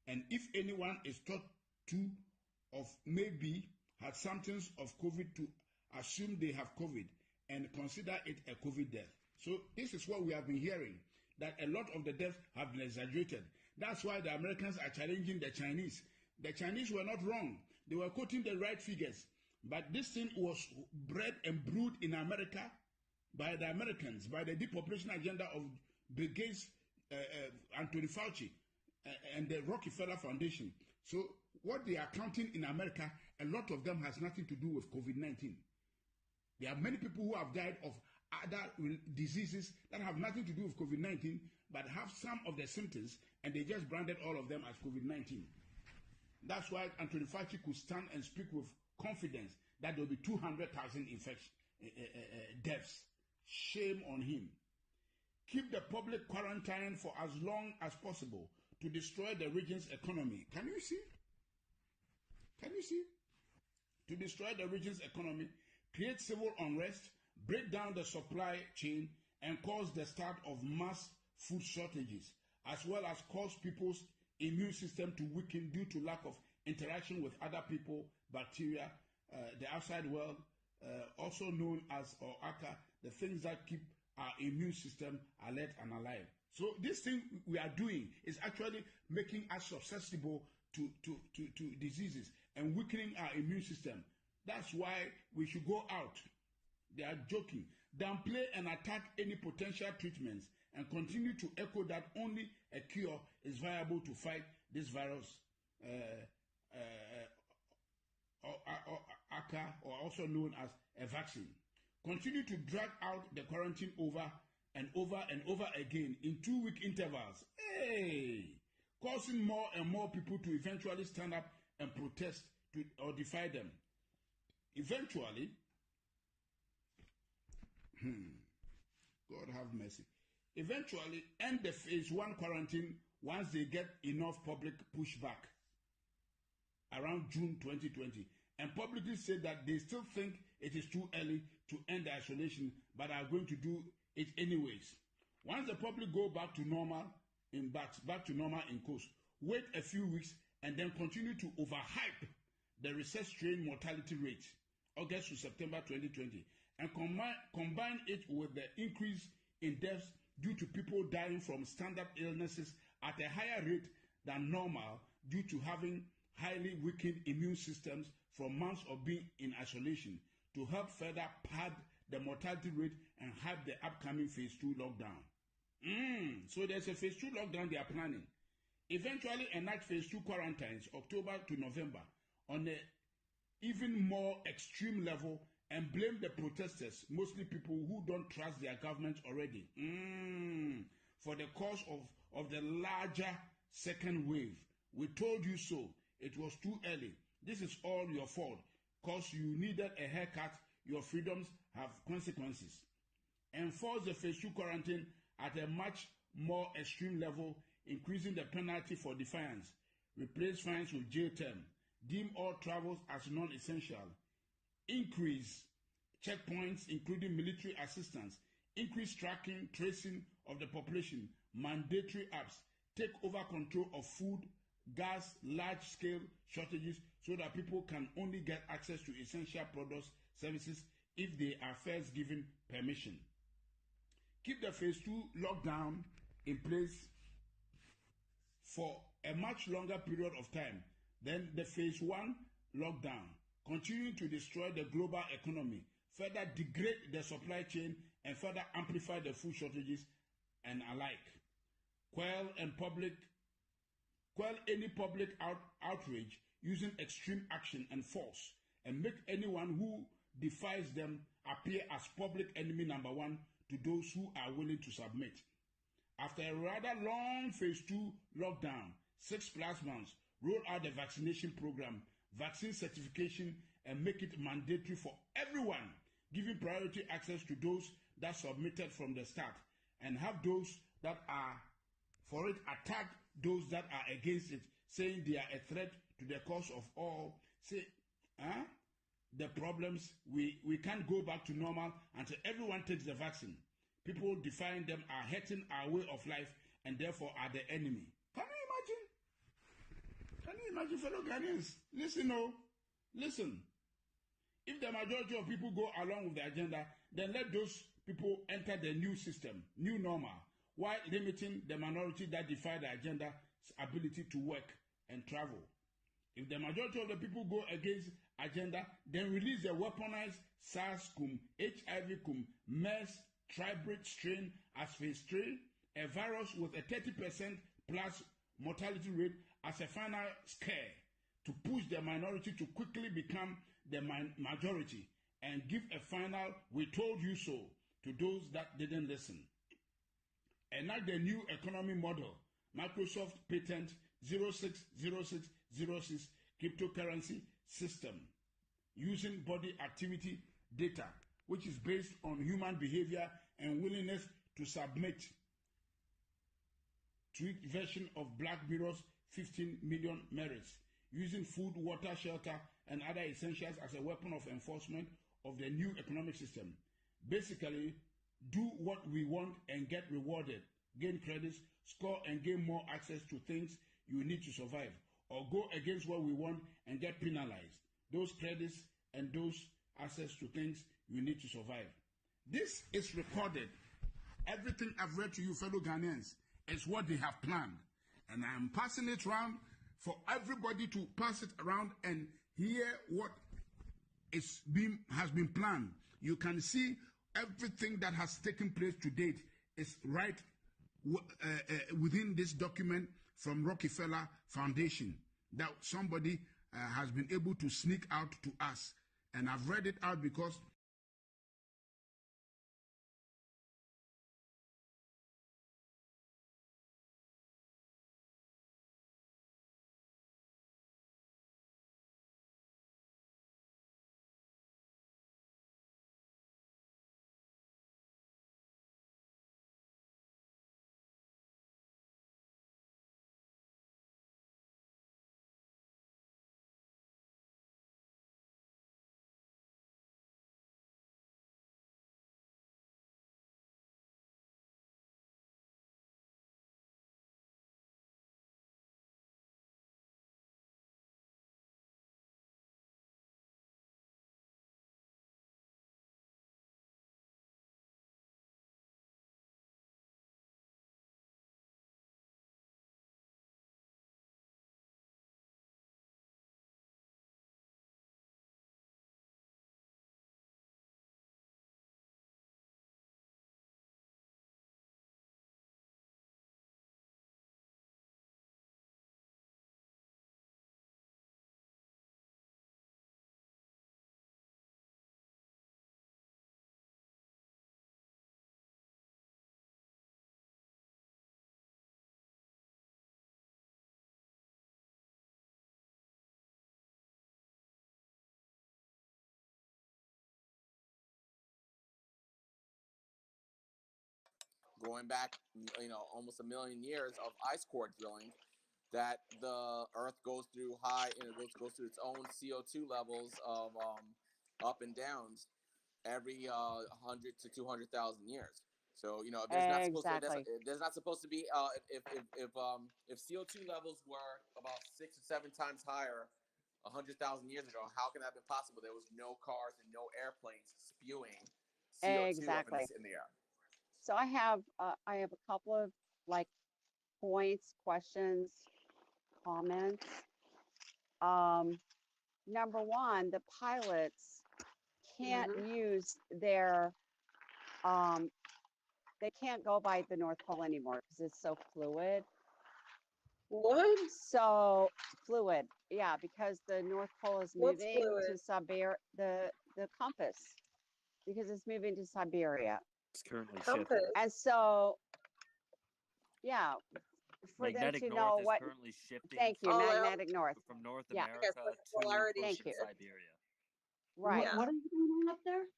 and if anyone is thought to of maybe had symptoms of COVID, to assume they have COVID and consider it a COVID death. So this is what we have been hearing, that a lot of the deaths have been exaggerated. That's why the Americans are challenging the Chinese. The Chinese were not wrong. They were quoting the right figures. But this thing was bred and brewed in America by the Americans, by the depopulation agenda of Bill Gates, Anthony Fauci, and the Rockefeller Foundation. So what they are counting in America, a lot of them has nothing to do with COVID-19. There are many people who have died of other diseases that have nothing to do with COVID-19, but have some of the symptoms, and they just branded all of them as COVID-19. That's why Anthony Fauci could stand and speak with confidence that there will be 200,000 deaths. Shame on him. Keep the public quarantine for as long as possible to destroy the region's economy. Can you see? Can you see? To destroy the region's economy, create civil unrest, break down the supply chain, and cause the start of mass food shortages, as well as cause people's immune system to weaken due to lack of interaction with other people, bacteria, the outside world, also known as, or ACA, the things that keep our immune system alert and alive. So this thing we are doing is actually making us susceptible to diseases and weakening our immune system. That's why we should go out. They are joking. Downplay and attack any potential treatments and continue to echo that only a cure is viable to fight this virus, ACA, or also known as a vaccine. Continue to drag out the quarantine over and over and over again in 2-week intervals. Hey! Causing more and more people to eventually stand up and protest or defy them. eventually, God have mercy, eventually end the phase 1 quarantine once they get enough public pushback around June 2020, and publicly say that they still think it is too early to end the isolation, but are going to do it anyways. Once the public go back to normal in coast, wait a few weeks and then continue to overhype the research strain mortality rate, August to September 2020, and combine it with the increase in deaths due to people dying from standard illnesses at a higher rate than normal due to having highly weakened immune systems from months of being in isolation, to help further pad the mortality rate and hype the upcoming phase 2 lockdown. So there's a phase 2 lockdown they are planning. Eventually enact phase 2 quarantines October to November on an even more extreme level and blame the protesters, mostly people who don't trust their government already, for the cause of the larger second wave. We told you so. It was too early. This is all your fault. Cause you needed a haircut, your freedoms have consequences. Enforce the phase 2 quarantine at a much more extreme level, increasing the penalty for defiance. Replace fines with jail term. Deem all travels as non-essential. Increase checkpoints, including military assistance. Increase tracking, tracing of the population. Mandatory apps. Take over control of food, gas, large-scale shortages so that people can only get access to essential products, services if they are first given permission. Keep the phase 2 lockdown in place for a much longer period of time than the phase 1 lockdown, continuing to destroy the global economy, further degrade the supply chain, and further amplify the food shortages and alike. Quell any public outrage using extreme action and force, and make anyone who defies them appear as public enemy number 1 to those who are willing to submit. After a rather long phase 2 lockdown, 6+ months, roll out the vaccination program, vaccine certification, and make it mandatory for everyone, giving priority access to those that submitted from the start, and have those that are for it attack those that are against it, saying they are a threat to the cause of all. Say, the problems, we can't go back to normal until everyone takes the vaccine. People defying them are hurting our way of life and therefore are the enemy. Can you imagine? Can you imagine, fellow Ghanaians? Listen, listen. If the majority of people go along with the agenda, then let those people enter the new system, new normal, while limiting the minority that defy the agenda's ability to work and travel. If the majority of the people go against agenda, then release the weaponized SARS-CoV, HIV-CoV, MERS, tribrid strain as phase 3, a virus with a 30% plus mortality rate as a final scare to push the minority to quickly become the majority and give a final "we told you so" to those that didn't listen. Enact the new economy model, Microsoft Patent 060606 cryptocurrency system, using body activity data, which is based on human behavior and willingness to submit. Tweaked version of Black Mirror's 15 million merits, using food, water, shelter, and other essentials as a weapon of enforcement of the new economic system. Basically, do what we want and get rewarded, gain credits, score and gain more access to things you need to survive, or go against what we want and get penalized, those credits and those access to things you need to survive. This is recorded. Everything I've read to you, fellow Ghanaians, is what they have planned. And I am passing it around for everybody to pass it around and hear what has been planned. You can see everything that has taken place to date is right within this document from Rockefeller Foundation that somebody has been able to sneak out to us. And I've read it out because going back, almost a million years of ice core drilling, that the Earth goes through goes through its own CO2 levels of up and downs every 100 to 200,000 years. So there's not supposed to be if CO2 levels were about 6 or 7 times higher 100,000 years ago, how can that have been possible? There was no cars and no airplanes spewing CO2 up in the air. So I have a couple of like points, questions, comments. Number one, the pilots can't use their they can't go by the North Pole anymore because it's so fluid. What? So fluid, yeah, because the North Pole is moving to Siberia, the compass, because it's moving to Siberia. It's currently Compass. shifting. And so, yeah, for Magnetic them to north know is what. currently shifting. Thank you, magnetic north. From North Yeah. America to Thank closer you. to Siberia. Right. What are you doing up there?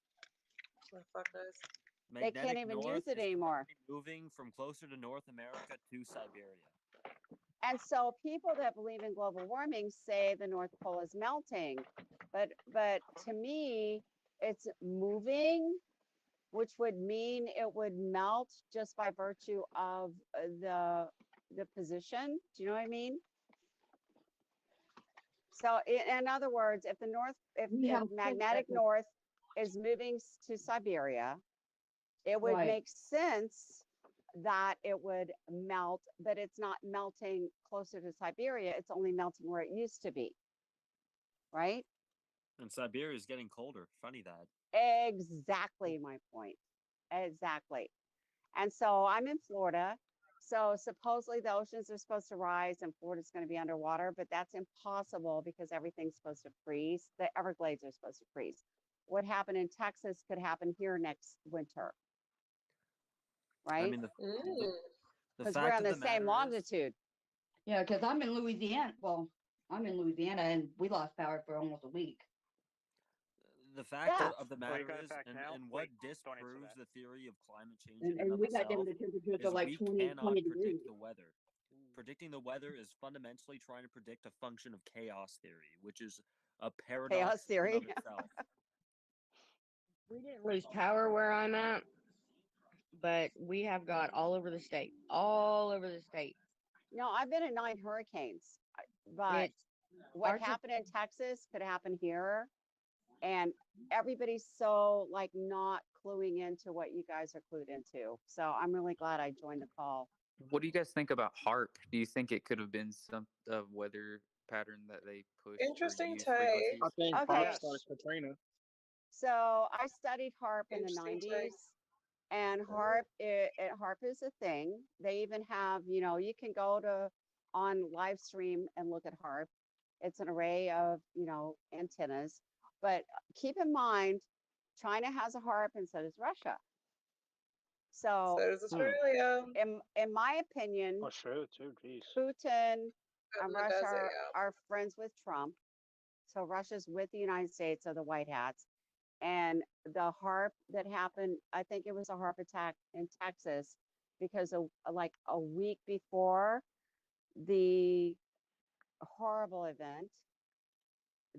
The fuck knows? They can't even use it anymore. Moving from closer to North America to Siberia. And so people that believe in global warming say the North Pole is melting, but to me, it's moving, which would mean it would melt just by virtue of the position. Do you know what I mean? So in other words, if magnetic north is moving to Siberia, it would make sense that it would melt, but it's not melting closer to Siberia. It's only melting where it used to be, right? And Siberia is getting colder. Funny that. Exactly my point. Exactly. And so I'm in Florida. So supposedly the oceans are supposed to rise and Florida's going to be underwater, but that's impossible because everything's supposed to freeze. The Everglades are supposed to freeze. What happened in Texas could happen here next winter. Right? I mean, because we're on the same longitude. Yeah, because I'm in Louisiana. Well, I'm in Louisiana and we lost power for almost a week. The fact of the matter is, and what disproves the theory of climate change and we got down to temperatures of like 20 degrees. Predict the weather. Predicting the weather is fundamentally trying to predict a function of chaos theory, which is a paradox chaos theory in itself. We didn't lose power where I'm at, but we have got all over the state. No, I've been in 9 hurricanes, but what happened in Texas could happen here. And everybody's so like not cluing into what you guys are clued into. So I'm really glad I joined the call. What do you guys think about HARP? Do you think it could have been some weather pattern that they pushed? Interesting take. I think HARP started Katrina. So I studied HARP in the 90s. And HARP is a thing. They even have, you can go on live stream and look at HARP. It's an array of, antennas. But keep in mind, China has a HARP and so does Russia. So does Australia. In my opinion, Australia too, geez. Putin and Russia are friends with Trump. So Russia's with the United States, so the white hats. And the HARP that happened, I think it was a HARP attack in Texas because like a week before the horrible event,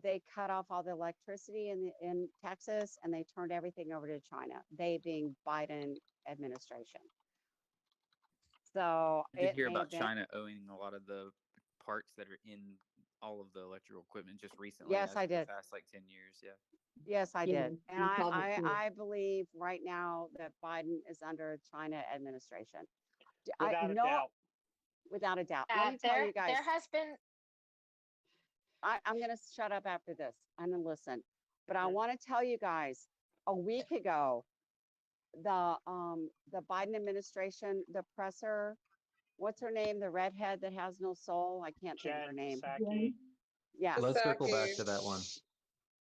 they cut off all the electricity in Texas and they turned everything over to China, they being Biden administration. So I did hear about China owning a lot of the parts that are in all of the electrical equipment just recently. Yes, I did. The past like 10 years, yeah. Yes, I did. And I believe right now that Biden is under China administration. Without a doubt. Without a doubt. Let me tell you guys. There has been. I'm going to shut up after this. I'm going to listen. But I want to tell you guys, a week ago, the Biden administration, the presser, what's her name? The redhead that has no soul. I can't think of her name. Yeah. Let's circle back to that one.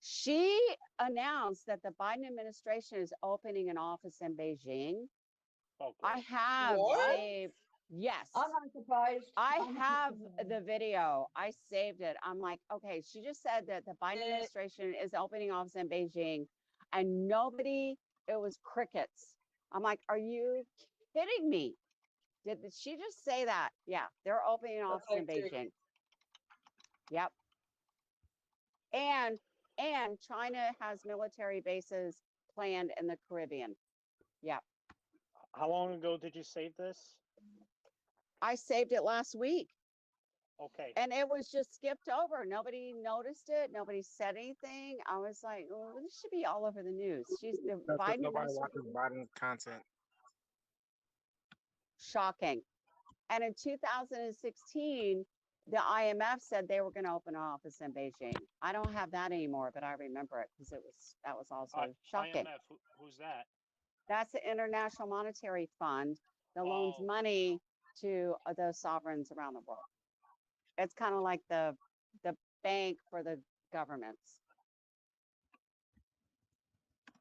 She announced that the Biden administration is opening an office in Beijing. Okay. I have saved. Yes. I'm not surprised. I have the video. I saved it. I'm like, okay, she just said that the Biden administration is opening office in Beijing and it was crickets. I'm like, are you kidding me? Did she just say that? Yeah, they're opening an office in Beijing. Yep. And China has military bases planned in the Caribbean. Yep. How long ago did you save this? I saved it last week. Okay. And it was just skipped over. Nobody noticed it. Nobody said anything. I was like, well, this should be all over the news. Biden nobody watches Biden's content. Shocking. And in 2016, the IMF said they were going to open an office in Beijing. I don't have that anymore, but I remember it because that was also shocking. IMF, who's that? That's the International Monetary Fund that loans money to those sovereigns around the world. It's kind of like the bank for the governments.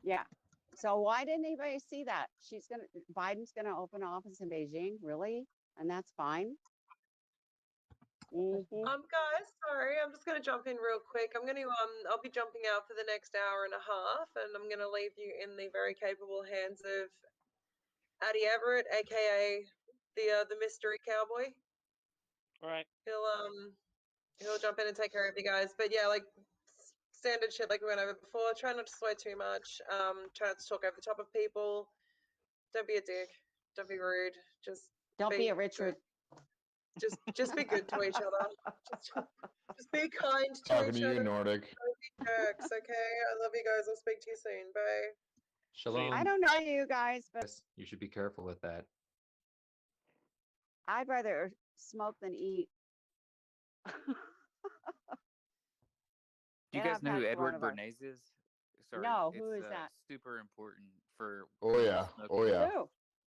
Yeah. So why didn't anybody see that? Biden's gonna open an office in Beijing, really? And that's fine. Guys, sorry, I'm just gonna jump in real quick. I'll be jumping out for the next hour and a half, and I'm gonna leave you in the very capable hands of Addie Everett, aka the mystery cowboy. All right. He'll jump in and take care of you guys. But yeah, like standard shit like we went over before. Try not to swear too much. Try not to talk over the top of people. Don't be a dick. Don't be rude. Just don't be a Richard. Just be good to each other. Just be kind to Talking each to other. you, Nordic. Don't be jerks, okay? I love you guys. I'll speak to you soon. Bye. Shalom. I don't know you guys, but You should be careful with that. I'd rather smoke than eat. Do you guys know who Edward Bernays is? Sorry, no, who is that? Super important for. Oh yeah, oh yeah. Who?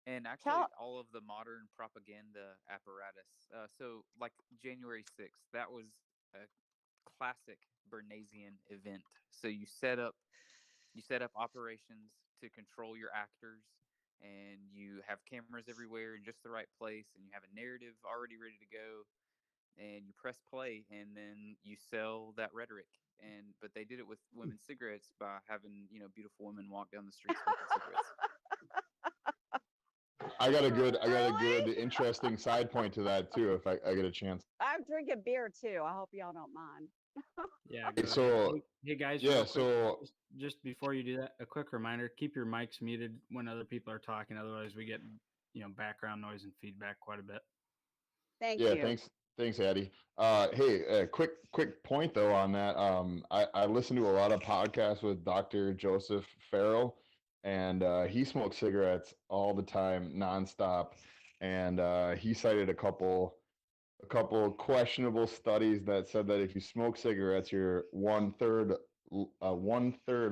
And actually, all of the modern propaganda apparatus. So, like January 6th, that was a classic Bernaysian event. So you set up operations to control your actors, and you have cameras everywhere in just the right place, and you have a narrative already ready to go, and you press play, and then you sell that rhetoric. But they did it with women's cigarettes by having beautiful women walk down the street smoking cigarettes. I got a good, interesting side point to that too. If I get a chance. I'm drinking beer too. I hope y'all don't mind. Yeah. So hey guys. Yeah. So just before you do that, a quick reminder: keep your mics muted when other people are talking. Otherwise, we get background noise and feedback quite a bit. Thank you. Thanks, Addie. Hey, quick point though on that. I listen to a lot of podcasts with Dr. Joseph Farrell, and he smokes cigarettes all the time, nonstop. And he cited a couple questionable studies that said that if you smoke cigarettes, you're one third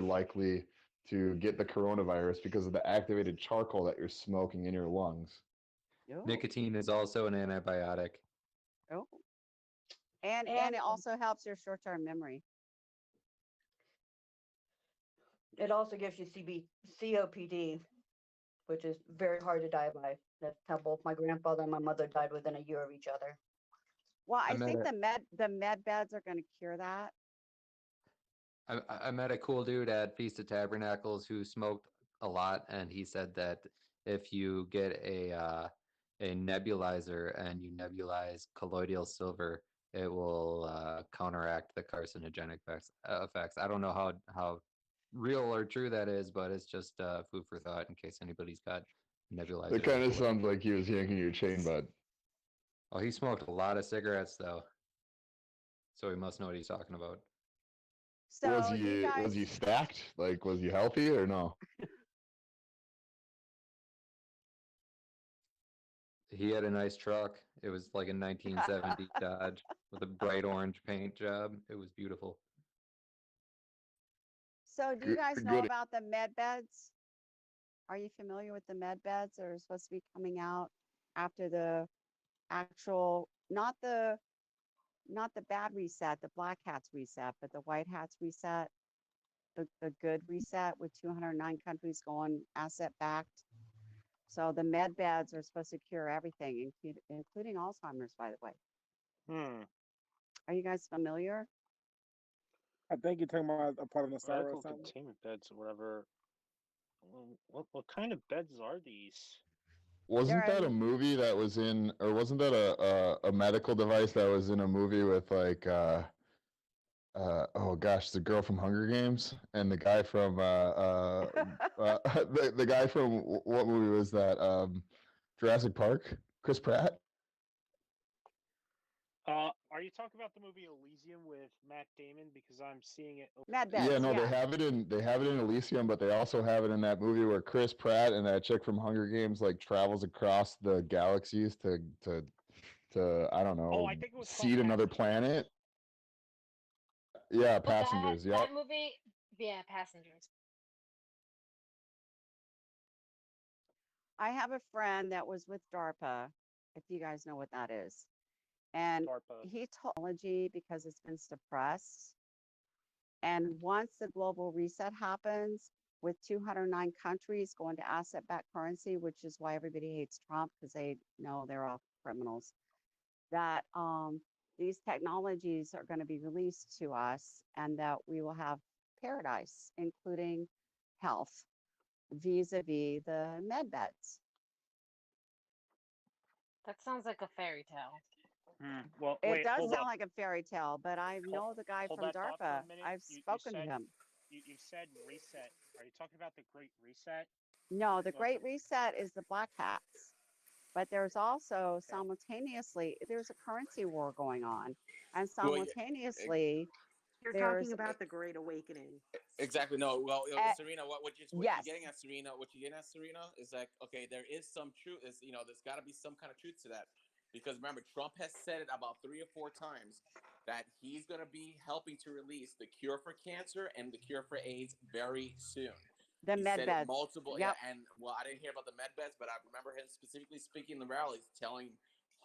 likely to get the coronavirus because of the activated charcoal that you're smoking in your lungs. Nicotine is also an antibiotic. Oh. And it also helps your short-term memory. It also gives you COPD, which is very hard to die by. That's how both my grandfather and my mother died within a year of each other. Well, I think the med beds are going to cure that. I met a cool dude at Feast of Tabernacles who smoked a lot, and he said that if you get a nebulizer and you nebulize colloidal silver, it will counteract the carcinogenic effects. I don't know how real or true that is, but it's just food for thought in case anybody's got nebulizer. It kind of sounds like he was yanking your chain, bud. Oh, he smoked a lot of cigarettes though, so he must know what he's talking about. So was he stacked? Like, was he healthy or no? He had a nice truck. It was like a 1970 Dodge with a bright orange paint job. It was beautiful. So do you guys know about the med beds? Are you familiar with the med beds that are supposed to be coming out after the actual, not the bad reset, the black hats reset, but the white hats reset, the good reset with 209 countries going asset backed? So the med beds are supposed to cure everything, including Alzheimer's, by the way. Are you guys familiar? I think you're talking about a part of the cyber Medical containment beds or whatever. What kind of beds are these? Wasn't that a movie that was in, or wasn't that a medical device that was in a movie with like oh gosh, the girl from Hunger Games and the guy from the guy from what movie was that? Jurassic Park, Chris Pratt. Are you talking about the movie Elysium with Matt Damon? Because I'm seeing it. Mad Yeah, Beds, no, yeah. they have it in Elysium, but they also have it in that movie where Chris Pratt and that chick from Hunger Games like travels across the galaxies to I don't know, I think it was seed another planet. Yeah, Passengers. Yep. That movie, yeah, Passengers. I have a friend that was with DARPA, if you guys know what that is. And he told technology because it's been suppressed. And once the global reset happens, with 209 countries going to asset-backed currency, which is why everybody hates Trump, because they know they're all criminals, that these technologies are going to be released to us and that we will have paradise, including health, vis-a-vis the med beds. That sounds like a fairy tale. Well, it does sound like a fairy tale, but I know the guy from that thought for DARPA. a minute. I've You spoken said, to him. You said reset. Are you talking about the Great Reset? No, the Great Reset is the black hats. But there's also simultaneously, there's a currency war going on. And simultaneously, you're there's talking about the Great Awakening. Exactly. No. Well, Serena, what you're getting at, Serena, is like, okay, there is some truth. Is there's got to be some kind of truth to that, because remember, Trump has said it about 3 or 4 times that he's going to be helping to release the cure for cancer and the cure for AIDS very soon. The he med said beds. It multiple, yep. yeah, and well, I didn't hear about the med beds, but I remember him specifically speaking in the rallies, telling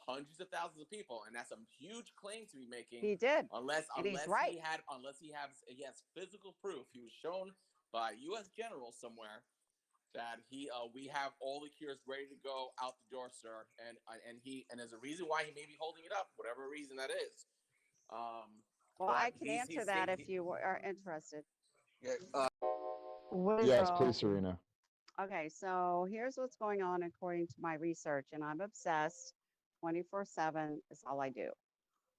hundreds of thousands of people, and that's a huge claim to be making. He did, unless he's right. he has physical proof. He was shown by a U.S. general somewhere that we have all the cures ready to go out the door, sir, and there's a reason why he may be holding it up, whatever reason that is. Well, I can answer that if you are interested. Yes, please, Serena. Okay, so here's what's going on according to my research, and I'm obsessed 24/7 is all I do.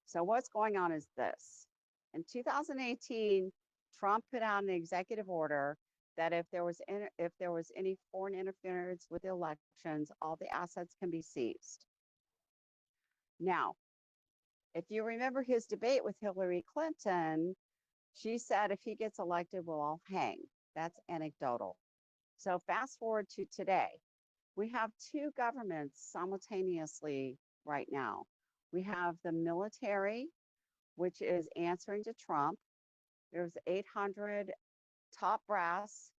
So what's going on is this. In 2018, Trump put out an executive order that if there was any foreign interference with the elections, all the assets can be seized. Now, if you remember his debate with Hillary Clinton, she said if he gets elected, we'll all hang. That's anecdotal. So fast forward to today, we have 2 governments simultaneously right now. We have the military, which is answering to Trump. There's 800 top brass.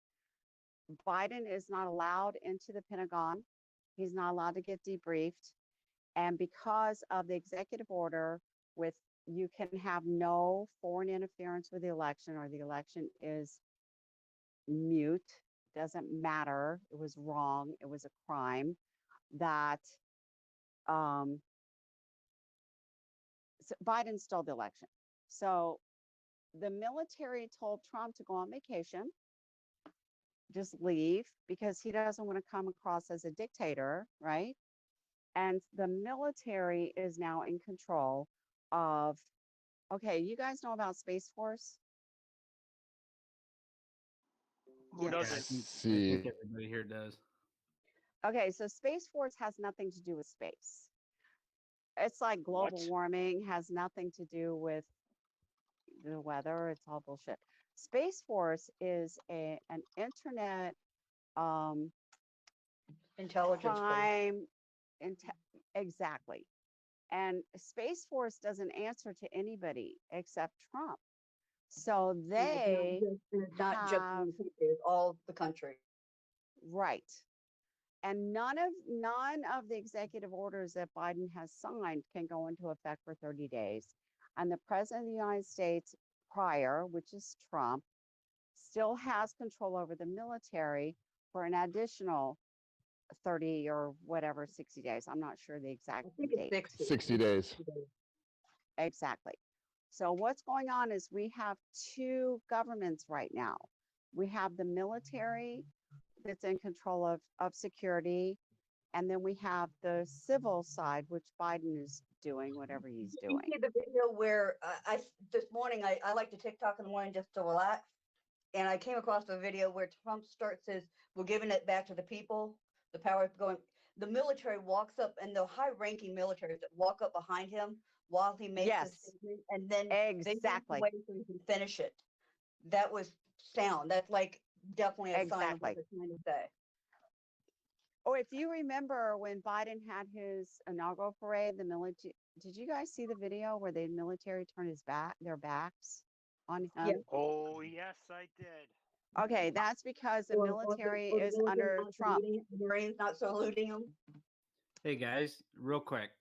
Biden is not allowed into the Pentagon. He's not allowed to get debriefed. And because of the executive order with you can have no foreign interference with the election, or the election is mute, doesn't matter, it was wrong, it was a crime, that so Biden stole the election. So the military told Trump to go on vacation, just leave, because he doesn't want to come across as a dictator, right? And the military is now in control of, okay, you guys know about Space Force? Who doesn't? I think everybody here does. Okay, so Space Force has nothing to do with space. It's like global warming, has nothing to do with the weather. It's all bullshit. Space Force is an internet intelligence crime. Exactly. And Space Force doesn't answer to anybody except Trump. So they not just all the country. Right. And none of the executive orders that Biden has signed can go into effect for 30 days. And the president of the United States prior, which is Trump, still has control over the military for an additional 30 or whatever, 60 days. I'm not sure the exact date. 60 days. Exactly. So what's going on is we have 2 governments right now. We have the military that's in control of security, And then we have the civil side, which Biden is doing whatever he's You doing. see the video where this morning I like to TikTok in the morning just to relax, and I came across the video where Trump starts his "We're giving it back to the people." The power is going. The military walks up, and the high-ranking militaries that walk up behind him while he makes his Yes, statement, and then they walk exactly. away so he can finish it. That was sound. That's like definitely a sign of what Exactly. they're trying to say. Or if you remember when Biden had his inaugural parade, the military, did you guys see the video where the military turned their backs on Yeah. him? Oh yes, I did. Okay, that's because the Or military the is military under not Trump. saluting, the Marines not saluting him. Hey guys, real quick.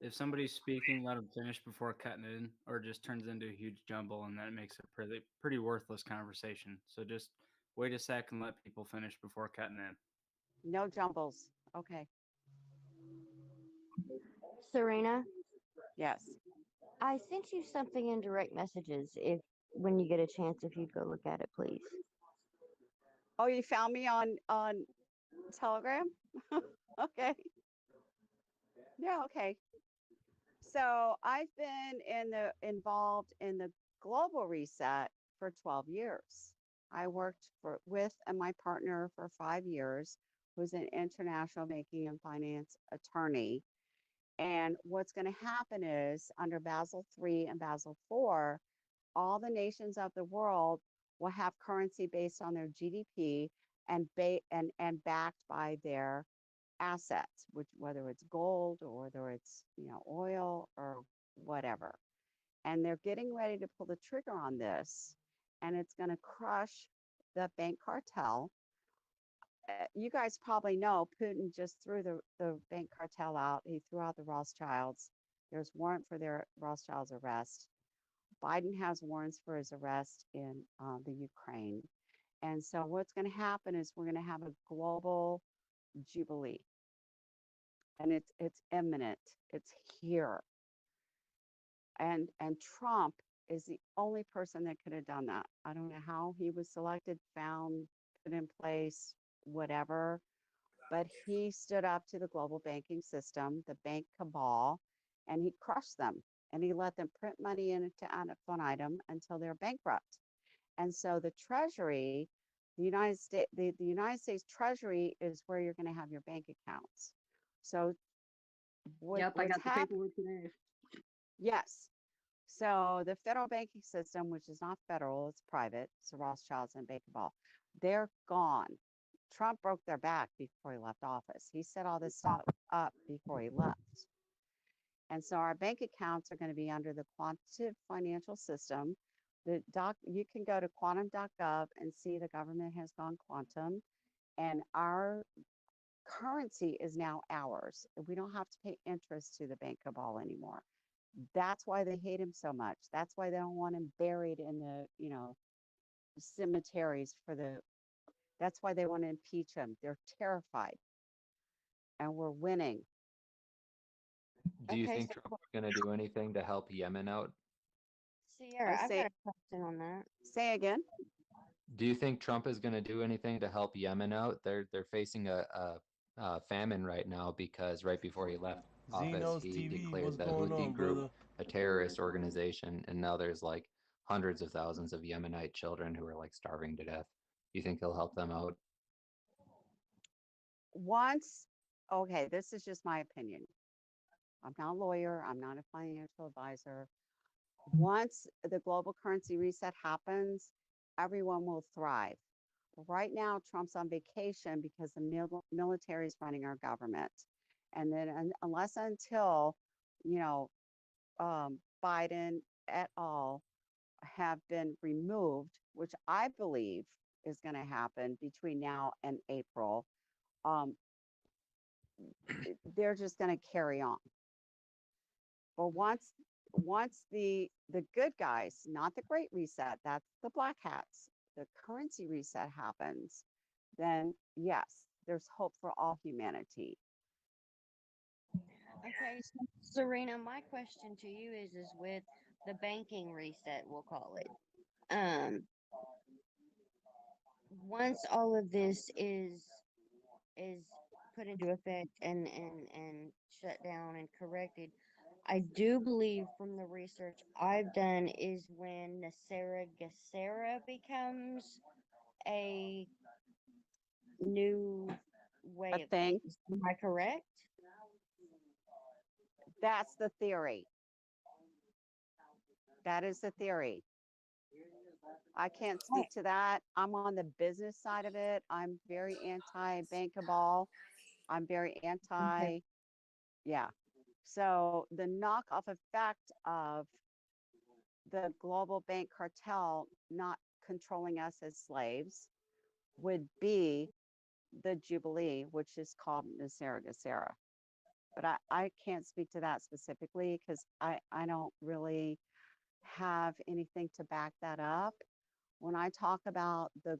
If somebody's speaking, let them finish before cutting it in, or it just turns into a huge jumble, and then it makes a pretty worthless conversation. So just wait a second, let people finish before cutting in. No jumbles. Okay. Serena, Yes. I sent you something in direct messages. If when you get a chance, if you'd go look at it, please. Oh, you found me on Telegram? Okay. Yeah, okay. So I've been involved in the global reset for 12 years. I worked with my partner for 5 years, who's an international banking and finance attorney. And what's going to happen is under Basel III and Basel IV, all the nations of the world will have currency based on their GDP and backed by their assets, which whether it's gold or whether it's oil or whatever. And they're getting ready to pull the trigger on this, and it's going to crush the bank cartel. You guys probably know Putin just threw the bank cartel out. He threw out the Rothschilds. There's warrant for their Rothschilds arrest. Biden has warrants for his arrest in the Ukraine. And so what's going to happen is we're going to have a global jubilee. And it's imminent. It's here. And Trump is the only person that could have done that. I don't know how he was selected, found, put in place, whatever. But he stood up to the global banking system, the bank cabal, and he crushed them. And he let them print money into ad infinitum until they're bankrupt. And so the Treasury, the United States Treasury is where you're going to have your bank accounts. So Yep, I got the paperwork today. Yes. So the federal banking system, which is not federal, it's private, it's the Rothschilds and Bank of all, they're gone. Trump broke their back before he left office. He set all this stuff up before he left. And so our bank accounts are going to be under the quantitative financial system. You can go to quantum.gov and see the government has gone quantum, and our currency is now ours. We don't have to pay interest to the bank cabal anymore. That's why they hate him so much. That's why they don't want him buried in the, cemeteries that's why they want to impeach him. They're terrified. And we're winning. Do you Okay, think so Trump is going to do anything to help Yemen out? Sierra, I've got a question on that. Say again. Do you think Trump is going to do anything to help Yemen out? They're facing a famine right now because right before he left office, Xenos he TV, declared what's the going Houthi on, group brother? a terrorist organization, and now there's like hundreds of thousands of Yemenite children who are like starving to death. Do you think he'll help them out? Okay, this is just my opinion. I'm not a lawyer. I'm not a financial advisor. Once the global currency reset happens, everyone will thrive. Right now, Trump's on vacation because the military is running our government. And then unless until, Biden et al. Have been removed, which I believe is going to happen between now and April, they're just going to carry on. But once the good guys, not the great reset, that's the black hats, the currency reset happens, then yes, there's hope for all humanity. Okay, so Serena, my question to you is with the banking reset, we'll call it. Once all of this is put into effect and shut down and corrected. I do believe from the research I've done is when Nasera Gesera becomes a new way A of thing. things. Am I correct? That's the theory. That is the theory. I can't speak to that. I'm on the business side of it. I'm very anti-bankable. I'm very Okay. yeah. So the knockoff effect of the global bank cartel not controlling us as slaves would be the Jubilee, which is called Nasera Gesera. But I can't speak to that specifically because I don't really have anything to back that up. When I talk about the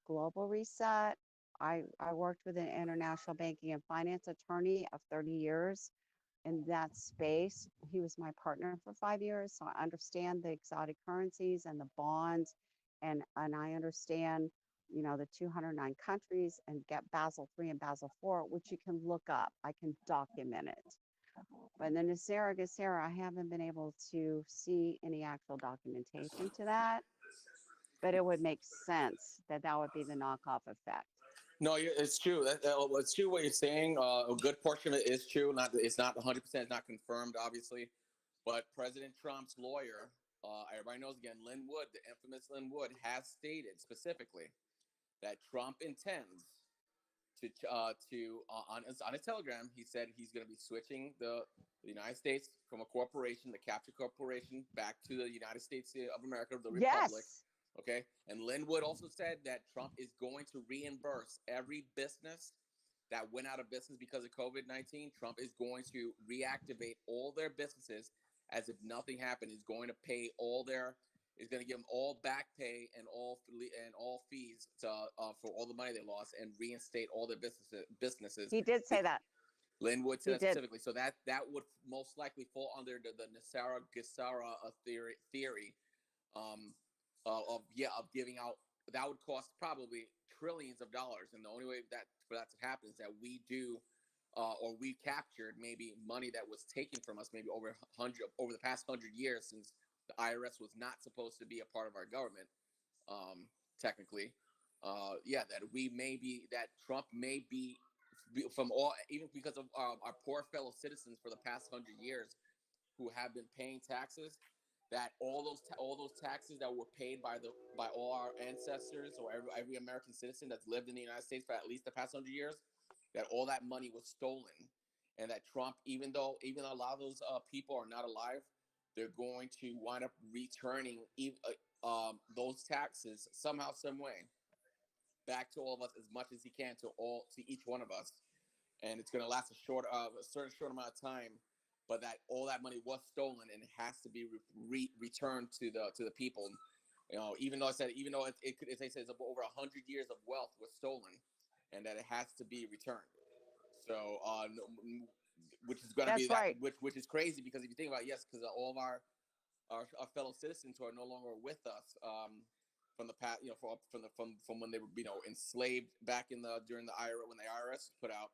global reset, I worked with an international banking and finance attorney of 30 years in that space. He was my partner for 5 years, so I understand the exotic currencies and the bonds, and I understand, the 209 countries and get Basel III and Basel IV, which you can look up. I can document it. But the Nasera Gesera, I haven't been able to see any actual documentation to that, but it would make sense that that would be the knockoff effect. No, it's true. It's true what you're saying. A good portion of it is true. It's not 100%. It's not confirmed, obviously. But President Trump's lawyer, everybody knows again, Lynn Wood, the infamous Lynn Wood, has stated specifically that Trump intends on his telegram. He said he's going to be switching the United States from a corporation, the capture corporation, back to the United States of America, the Republic. Yes. Okay. And Lynn Wood also said that Trump is going to reimburse every business that went out of business because of COVID-19. Trump is going to reactivate all their businesses as if nothing happened. He's going to pay is going to give them all back pay and all fees for all the money they lost and reinstate all their businesses. He did say that. Lynn Wood He said that did. specifically. So that would most likely fall under the Nasara Gesara theory of giving out. That would cost probably trillions of dollars, and the only way for that to happen is that we do or we captured maybe money that was taken from us maybe over the past 100 years, since the IRS was not supposed to be a part of our government technically. That Trump may be from all, even because of our poor fellow citizens for the past 100 years who have been paying taxes, that all those taxes that were paid by all our ancestors or every American citizen that's lived in the United States for at least the past 100 years, that all that money was stolen, and that Trump, even though a lot of those people are not alive, they're going to wind up returning those taxes somehow, some way, back to all of us as much as he can to each one of us, and it's going to last a certain short amount of time. But that all that money was stolen and it has to be returned to the people. Even though it could, as they say, over 100 years of wealth was stolen, and that it has to be returned. So, which is going to be that, right. which is crazy, because if you think about it, yes, because all of our fellow citizens who are no longer with us from the past, from when they were enslaved back during the IRA, when the IRS put out,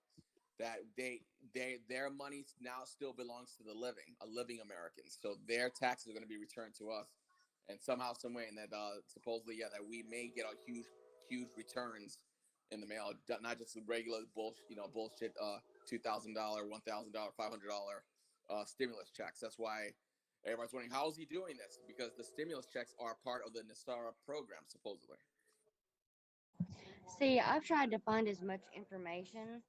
that their money now still belongs to the living Americans. So their taxes are going to be returned to us, and somehow, some way, and that supposedly, that we may get a huge returns in the mail, not just the regular bullshit $2,000, $1,000, $500 stimulus checks. That's why everybody's wondering, how is he doing this? Because the stimulus checks are part of the NASARA program, supposedly. See, I've tried to find as much information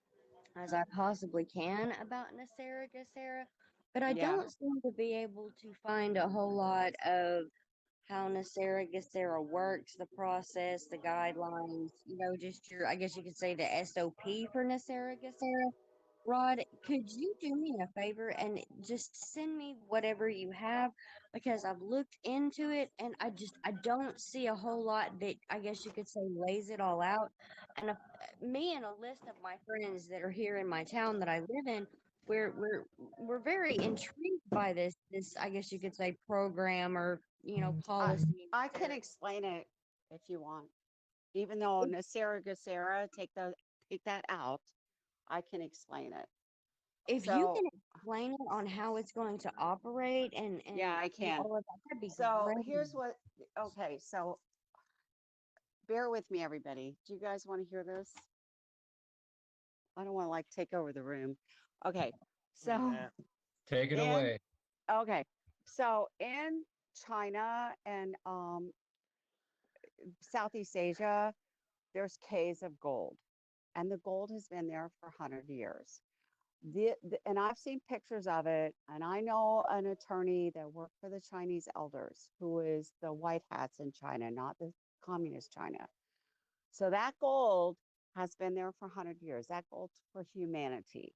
as I possibly can about Nasera Gesera, but I Yeah. don't seem to be able to find a whole lot of how Nasera Gesera works, the process, the guidelines, just I guess you could say the SOP for Nasera Gesera. Rod, could you do me a favor and just send me whatever you have, because I've looked into it and I don't see a whole lot that I guess you could say lays it all out. And me and a list of my friends that are here in my town that I live in, we're very intrigued by this I guess you could say program or policy. I can explain it if you want. Even though Nasera Gesera, take that out. I can explain it. If you can explain it on how it's going to operate and yeah, I can. all of that, that'd be So great. here's what. Okay, so bear with me, everybody. Do you guys want to hear this? I don't want to like take over the room. Okay, so Take it away. okay, so in China and Southeast Asia, there's caves of gold, and the gold has been there for 100 years. And I've seen pictures of it, and I know an attorney that worked for the Chinese elders, who is the white hats in China, not the communist China. So that gold has been there for 100 years. That gold's for humanity.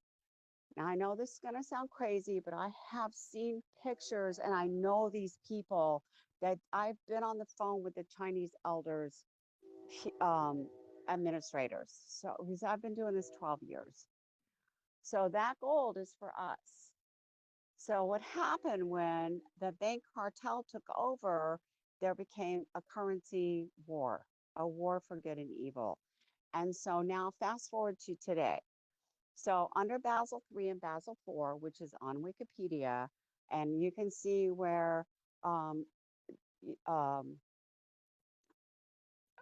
Now, I know this is going to sound crazy, but I have seen pictures, and I know these people that I've been on the phone with the Chinese elders, administrators. So, because I've been doing this 12 years. So that gold is for us. So what happened when the bank cartel took over, there became a currency war, a war for good and evil. And so now fast forward to today. So under Basel III and Basel IV, which is on Wikipedia, and you can see where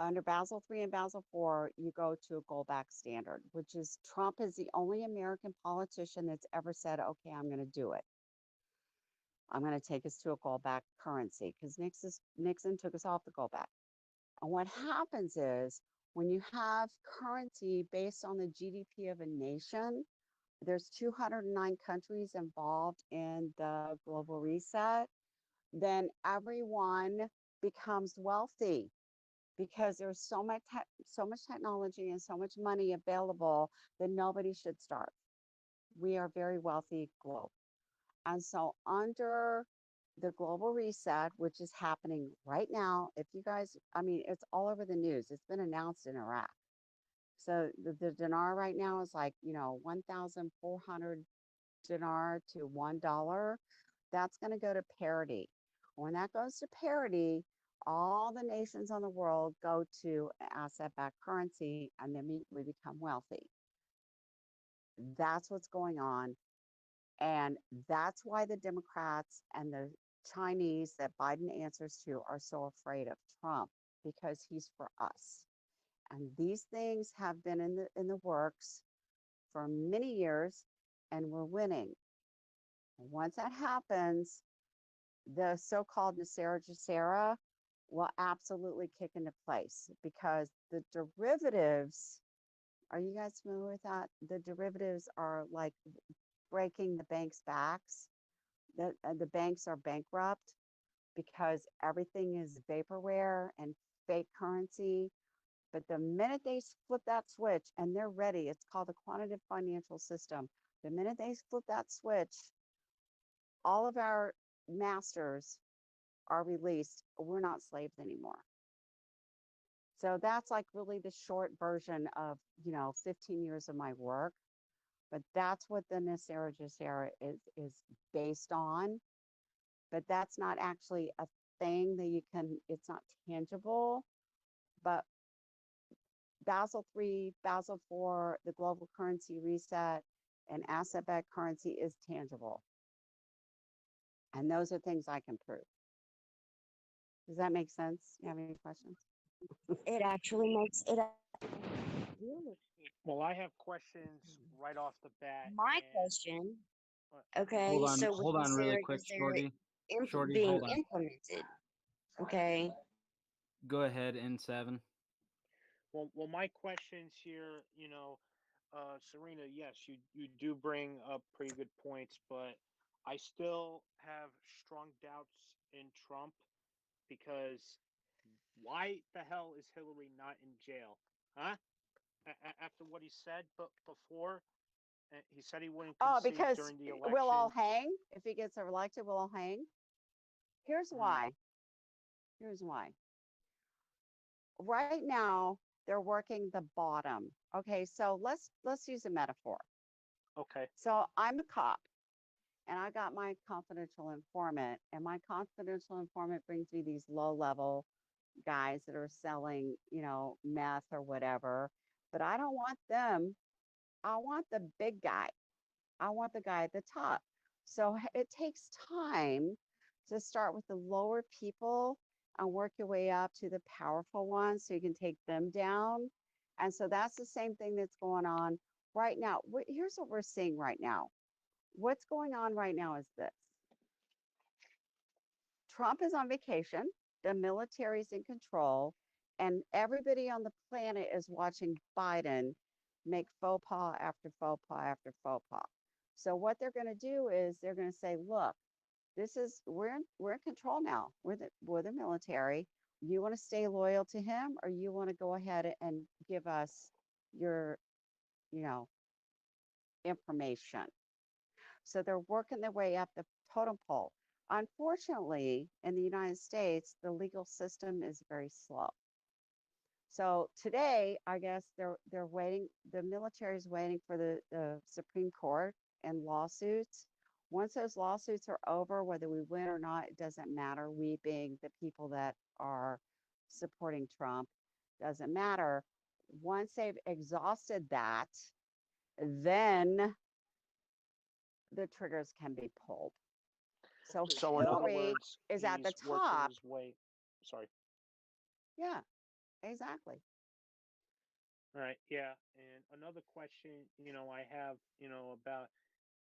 under Basel III and Basel IV, you go to a gold-back standard, which is Trump is the only American politician that's ever said, okay, I'm going to do it. I'm going to take us to a gold-back currency because Nixon took us off the gold-back. And what happens is when you have currency based on the GDP of a nation, there's 209 countries involved in the global reset, then everyone becomes wealthy because there's so much technology and so much money available that nobody should starve. We are very wealthy globe. And so under the global reset, which is happening right now, if you guys, I mean, it's all over the news. It's been announced in Iraq. So the dinar right now is like, 1,400 dinar to $1. That's going to go to parity. When that goes to parity, all the nations on the world go to asset-backed currency, and then we become wealthy. That's what's going on. And that's why the Democrats and the Chinese that Biden answers to are so afraid of Trump, because he's for us. And these things have been in the works for many years, and we're winning. Once that happens, the so-called Nacera will absolutely kick into place, because the derivatives, are you guys familiar with that? The derivatives are like breaking the banks' backs. The banks are bankrupt because everything is vaporware and fake currency. But the minute they flip that switch, and they're ready, it's called the quantitative financial system. The minute they flip that switch, all of our masters are released. We're not slaves anymore. So that's like really the short version of, 15 years of my work. But that's what the Nacera is based on. But that's not actually a thing that it's not tangible. But Basel III, Basel IV, the global currency reset, and asset-backed currency is tangible. And those are things I can prove. Does that make sense? You have any questions? It actually makes it. Well, I have questions right off the bat. My question. What? Okay, Hold on, so hold on, really quick, Shorty. Shorty, being hold on. implemented? Okay. Go ahead, N7. Well, my questions here, Serena, yes, you do bring up pretty good points, but I still have strong doubts in Trump, because why the hell is Hillary not in jail? Huh? After what he said, but before he said he wouldn't concede Because during the election. we'll all hang. If he gets elected, we'll all hang. Here's why. Here's why. Right now, they're working the bottom. Okay, so let's use a metaphor. Okay. So I'm a cop, and I got my confidential informant, and my confidential informant brings me these low-level guys that are selling, meth or whatever. But I don't want them I want the big guy. I want the guy at the top. So it takes time to start with the lower people and work your way up to the powerful ones so you can take them down. And so that's the same thing that's going on right now. Here's what we're seeing right now. What's going on right now is this. Trump is on vacation, the military's in control, and everybody on the planet is watching Biden make faux pas after faux pas after faux pas. So what they're going to do is they're going to say, look, we're in control now. We're the military. You want to stay loyal to him, or you want to go ahead and give us your, information. So they're working their way up the totem pole. Unfortunately, in the United States, the legal system is very slow. So today, I guess they're waiting. The military is waiting for the Supreme Court and lawsuits. Once those lawsuits are over, whether we win or not, it doesn't matter. We being the people that are supporting Trump, doesn't matter. Once they've exhausted that, then the triggers can be pulled. So in other Hillary words, is at the he's working top. his way. Sorry. Yeah, exactly. All right. Yeah. And another question, I have, about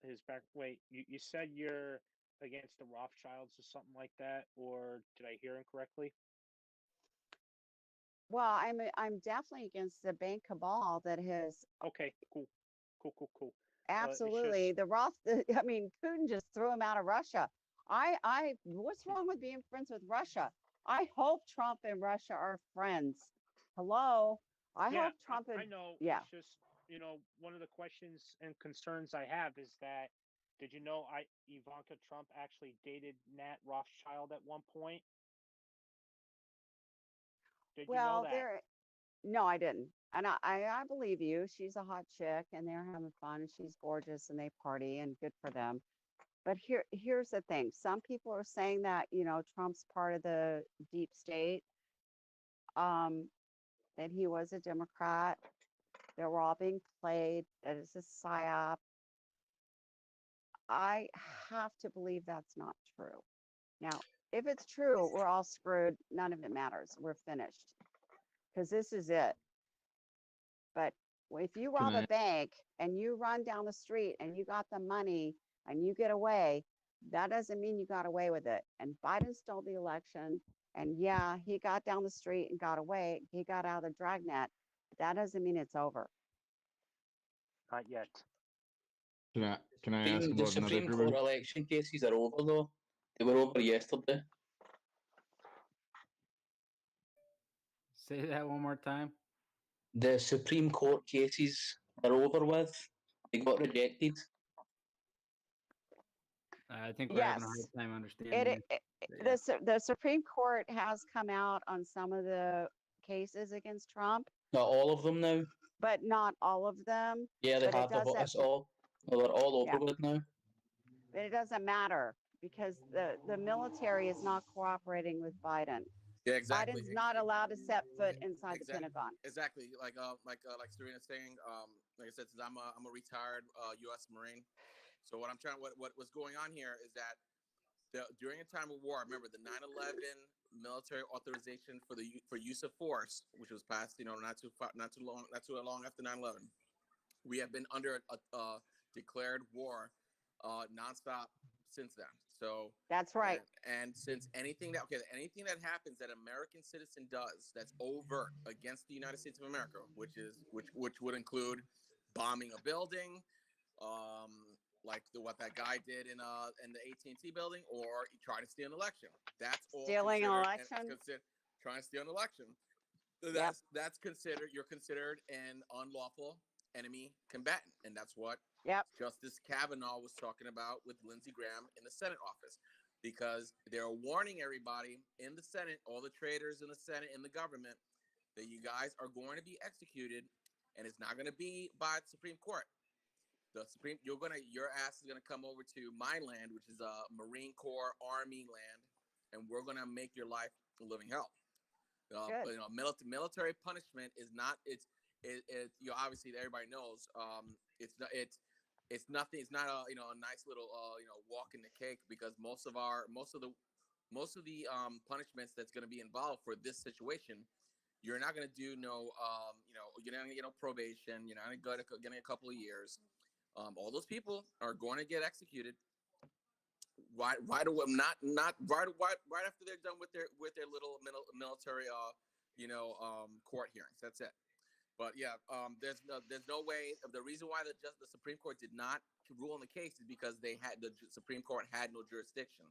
his back. Wait, you said you're against the Rothschilds or something like that, or did I hear incorrectly? Well, I'm definitely against the bank cabal that has Okay. Cool. Cool. absolutely I mean, Putin just threw him out of Russia. What's wrong with being friends with Russia? I hope Trump and Russia are friends. Hello. I hope Trump and I know. yeah. It's just, one of the questions and concerns I have is that did you know Ivanka Trump actually dated Nat Rothschild at one point? Did you know Well, that? no, I didn't. And I believe you. She's a hot chick and they're having fun and she's gorgeous and they party and good for them. But here's the thing. Some people are saying that, Trump's part of the deep state, that he was a Democrat, that we're all being played, that it's a psyop. I have to believe that's not true. Now, if it's true, we're all screwed. None of it matters. We're finished. Because this is it. But if you rob a bank and you run down the street and you got the money and you get away, that doesn't mean you got away with it. And Biden stole the election. And yeah, he got down the street and got away. He got out of the dragnet. But that doesn't mean it's over. Not yet. Can I ask The about another Supreme Ruben? Court election cases are over, though. They were over yesterday. Say that one more time. The Supreme Court cases are over with. They got rejected. I think we're having a hard time understanding. The Supreme Court has come out on some of the cases against Trump. Not all of them now. But not all of them. Yeah, they have. It's all. They're all over with now. But it doesn't matter because the military is not cooperating with Biden. Yeah, exactly. Biden's not allowed to set foot inside the Pentagon. Exactly. Like Serena's saying, like I said, since I'm a retired U.S. Marine. So what what's going on here is that during a time of war, remember the 9/11 military authorization for use of force, which was passed, not too long after 9/11. We have been under a declared war nonstop since then. So that's right. And since anything that happens that American citizen does that's overt against the United States of America, which would include bombing a building, like what that guy did in the AT&T building, or try to steal an election. That's all stealing an election. Trying to steal an election. That's considered. You're considered an unlawful enemy combatant, and that's what Justice Kavanaugh was talking about with Lindsey Graham in the Senate office, because they're warning everybody in the Senate, all the traitors in the Senate, in the government, that you guys are going to be executed, and it's not going to be by the Supreme Court. Your ass is gonna come over to my land, which is Marine Corps Army land, and we're gonna make your life a living hell. Military punishment is not. you know, obviously everybody knows it's not it's nothing. It's not a a nice little walk in the cake, because most of the punishments that's going to be involved for this situation, you're not going to do you're not going to get no probation. You're not going to get a couple of years. All those people are going to get executed right away. Not right after they're done with their little military court hearings. That's it. But yeah, there's no way. The reason why the Supreme Court did not rule on the case is because the Supreme Court had no jurisdiction.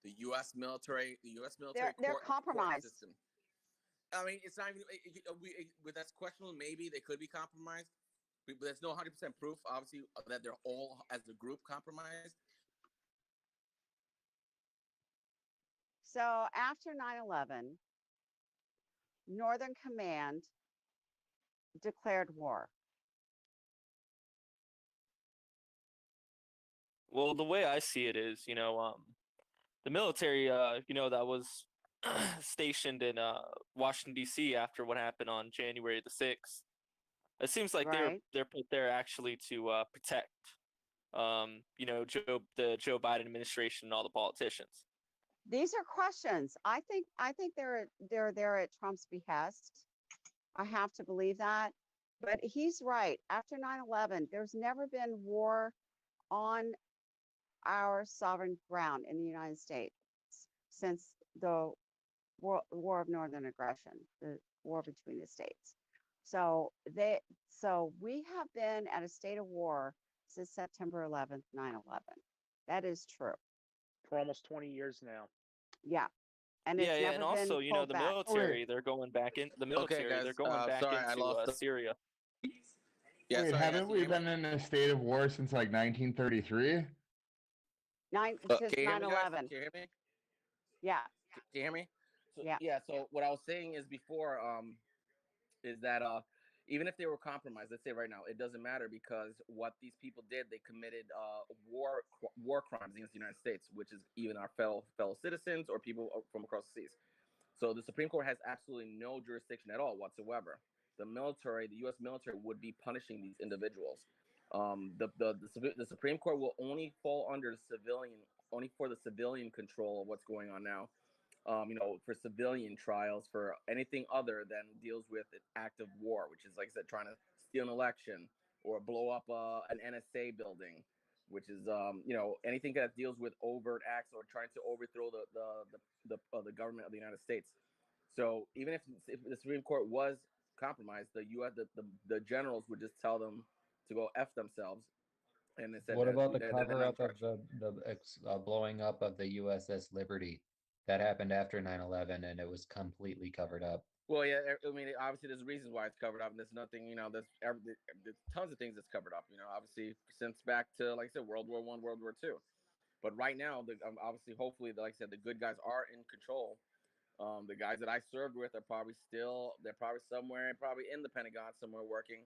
The U.S. military They're court compromised. system. I mean, it's not even. That's questionable. Maybe they could be compromised, but there's no 100% proof, obviously, that they're all as a group compromised. So after 9/11, Northern Command declared war. Well, the way I see it is, the military, that was stationed in Washington D.C. after what happened on January the 6th. It seems like Right. they're put there actually to protect, the Joe Biden administration and all the politicians. These are questions. I think they're there at Trump's behest. I have to believe that. But he's right. After 9/11, there's never been war on our sovereign ground in the United States since the War of Northern Aggression, the war between the states. So we have been at a state of war since September 11th, 9/11. That is true. For almost 20 years now. Yeah. And Yeah, it's yeah, never and also, been pulled the back. military, they're going back in the military. Okay, guys. They're going back Sorry, I into lost Syria. Yeah, Wait, sorry, haven't can we you hear me? been in a state of war since like 1933? Since Can you hear me, guys? 9/11. Can you hear me? Yeah. Can you hear me? So, Yeah. So what I was saying is before, is that even if they were compromised, let's say right now, it doesn't matter, because what these people did, they committed war crimes against the United States, which is even our fellow citizens or people from across the seas. So the Supreme Court has absolutely no jurisdiction at all whatsoever. The U.S. military, would be punishing these individuals. The Supreme Court will only fall under only for the civilian control of what's going on now. For civilian trials for anything other than deals with an act of war, which is, like I said, trying to steal an election or blow up an NSA building, which is anything that deals with overt acts or trying to overthrow the government of the United States. So even if the Supreme Court was compromised, the generals would just tell them to go F themselves. And they said What about the they're cover not up of the blowing up of the USS Liberty? That happened after 9/11, and it was completely covered up. Well, yeah, I mean, obviously there's reasons why it's covered up, and there's nothing, there's tons of things that's covered up, obviously since back to, like I said, World War I, World War II. But right now, obviously, hopefully, like I said, the good guys are in control. The guys that I served with are probably somewhere, probably in the Pentagon somewhere working,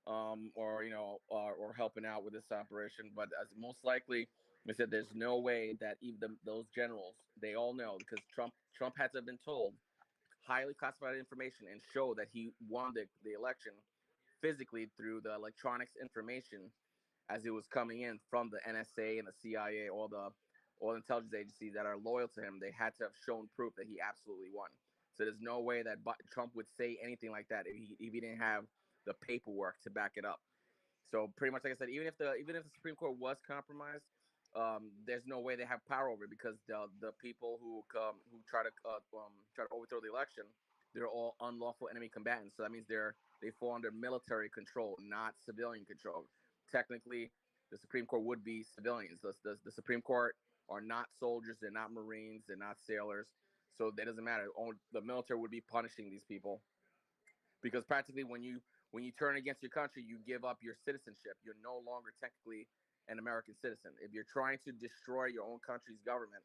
or helping out with this operation. But as most likely, I said, there's no way that even those generals, they all know, because Trump had to have been told highly classified information and show that he won the election physically through the electronics information as it was coming in from the NSA and the CIA, all the intelligence agencies that are loyal to him. They had to have shown proof that he absolutely won. So there's no way that Trump would say anything like that if he didn't have the paperwork to back it up. So pretty much, like I said, even if the Supreme Court was compromised, there's no way they have power over it, because the people who try to overthrow the election, they're all unlawful enemy combatants. So that means they fall under military control, not civilian control. Technically, the Supreme Court would be civilians. The Supreme Court are not soldiers, they're not Marines, they're not sailors. So that doesn't matter. The military would be punishing these people, because practically when you turn against your country, you give up your citizenship. You're no longer technically an American citizen. If you're trying to destroy your own country's government,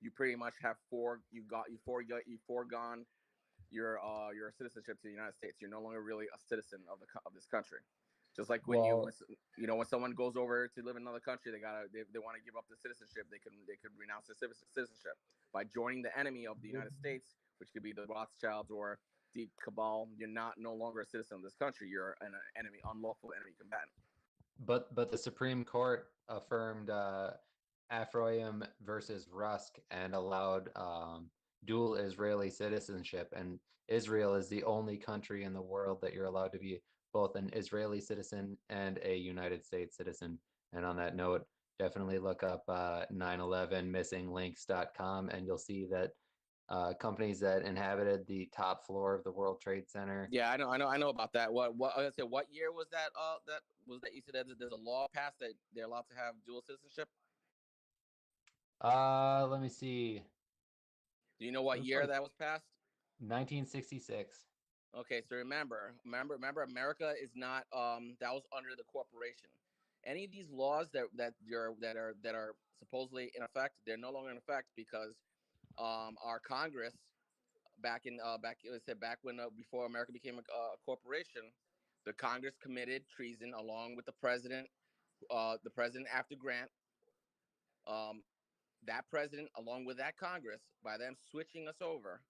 you pretty much have foregone your citizenship to the United States. You're no longer really a citizen of this country. Just like when when someone goes over to live in another country, they want to give up the citizenship. They could renounce their citizenship by joining the enemy of the United States, which could be the Rothschilds or the cabal, you're no longer a citizen of this country. You're an enemy, unlawful enemy combatant. But the Supreme Court affirmed Afroyim versus Rusk and allowed dual Israeli citizenship. And Israel is the only country in the world that you're allowed to be both an Israeli citizen and a United States citizen. And on that note, definitely look up 911missinglinks.com and you'll see that companies that inhabited the top floor of the World Trade Center. Yeah, I know about that. What I said, what year was that? That you said that there's a law passed that they're allowed to have dual citizenship. Let me see. Do you know what year that was passed? 1966. Okay, so remember, America is not that was under the corporation. Any of these laws that are supposedly in effect, they're no longer in effect because our Congress back when before America became a corporation, the Congress committed treason along with the president after Grant. That president, along with that Congress, by them switching us over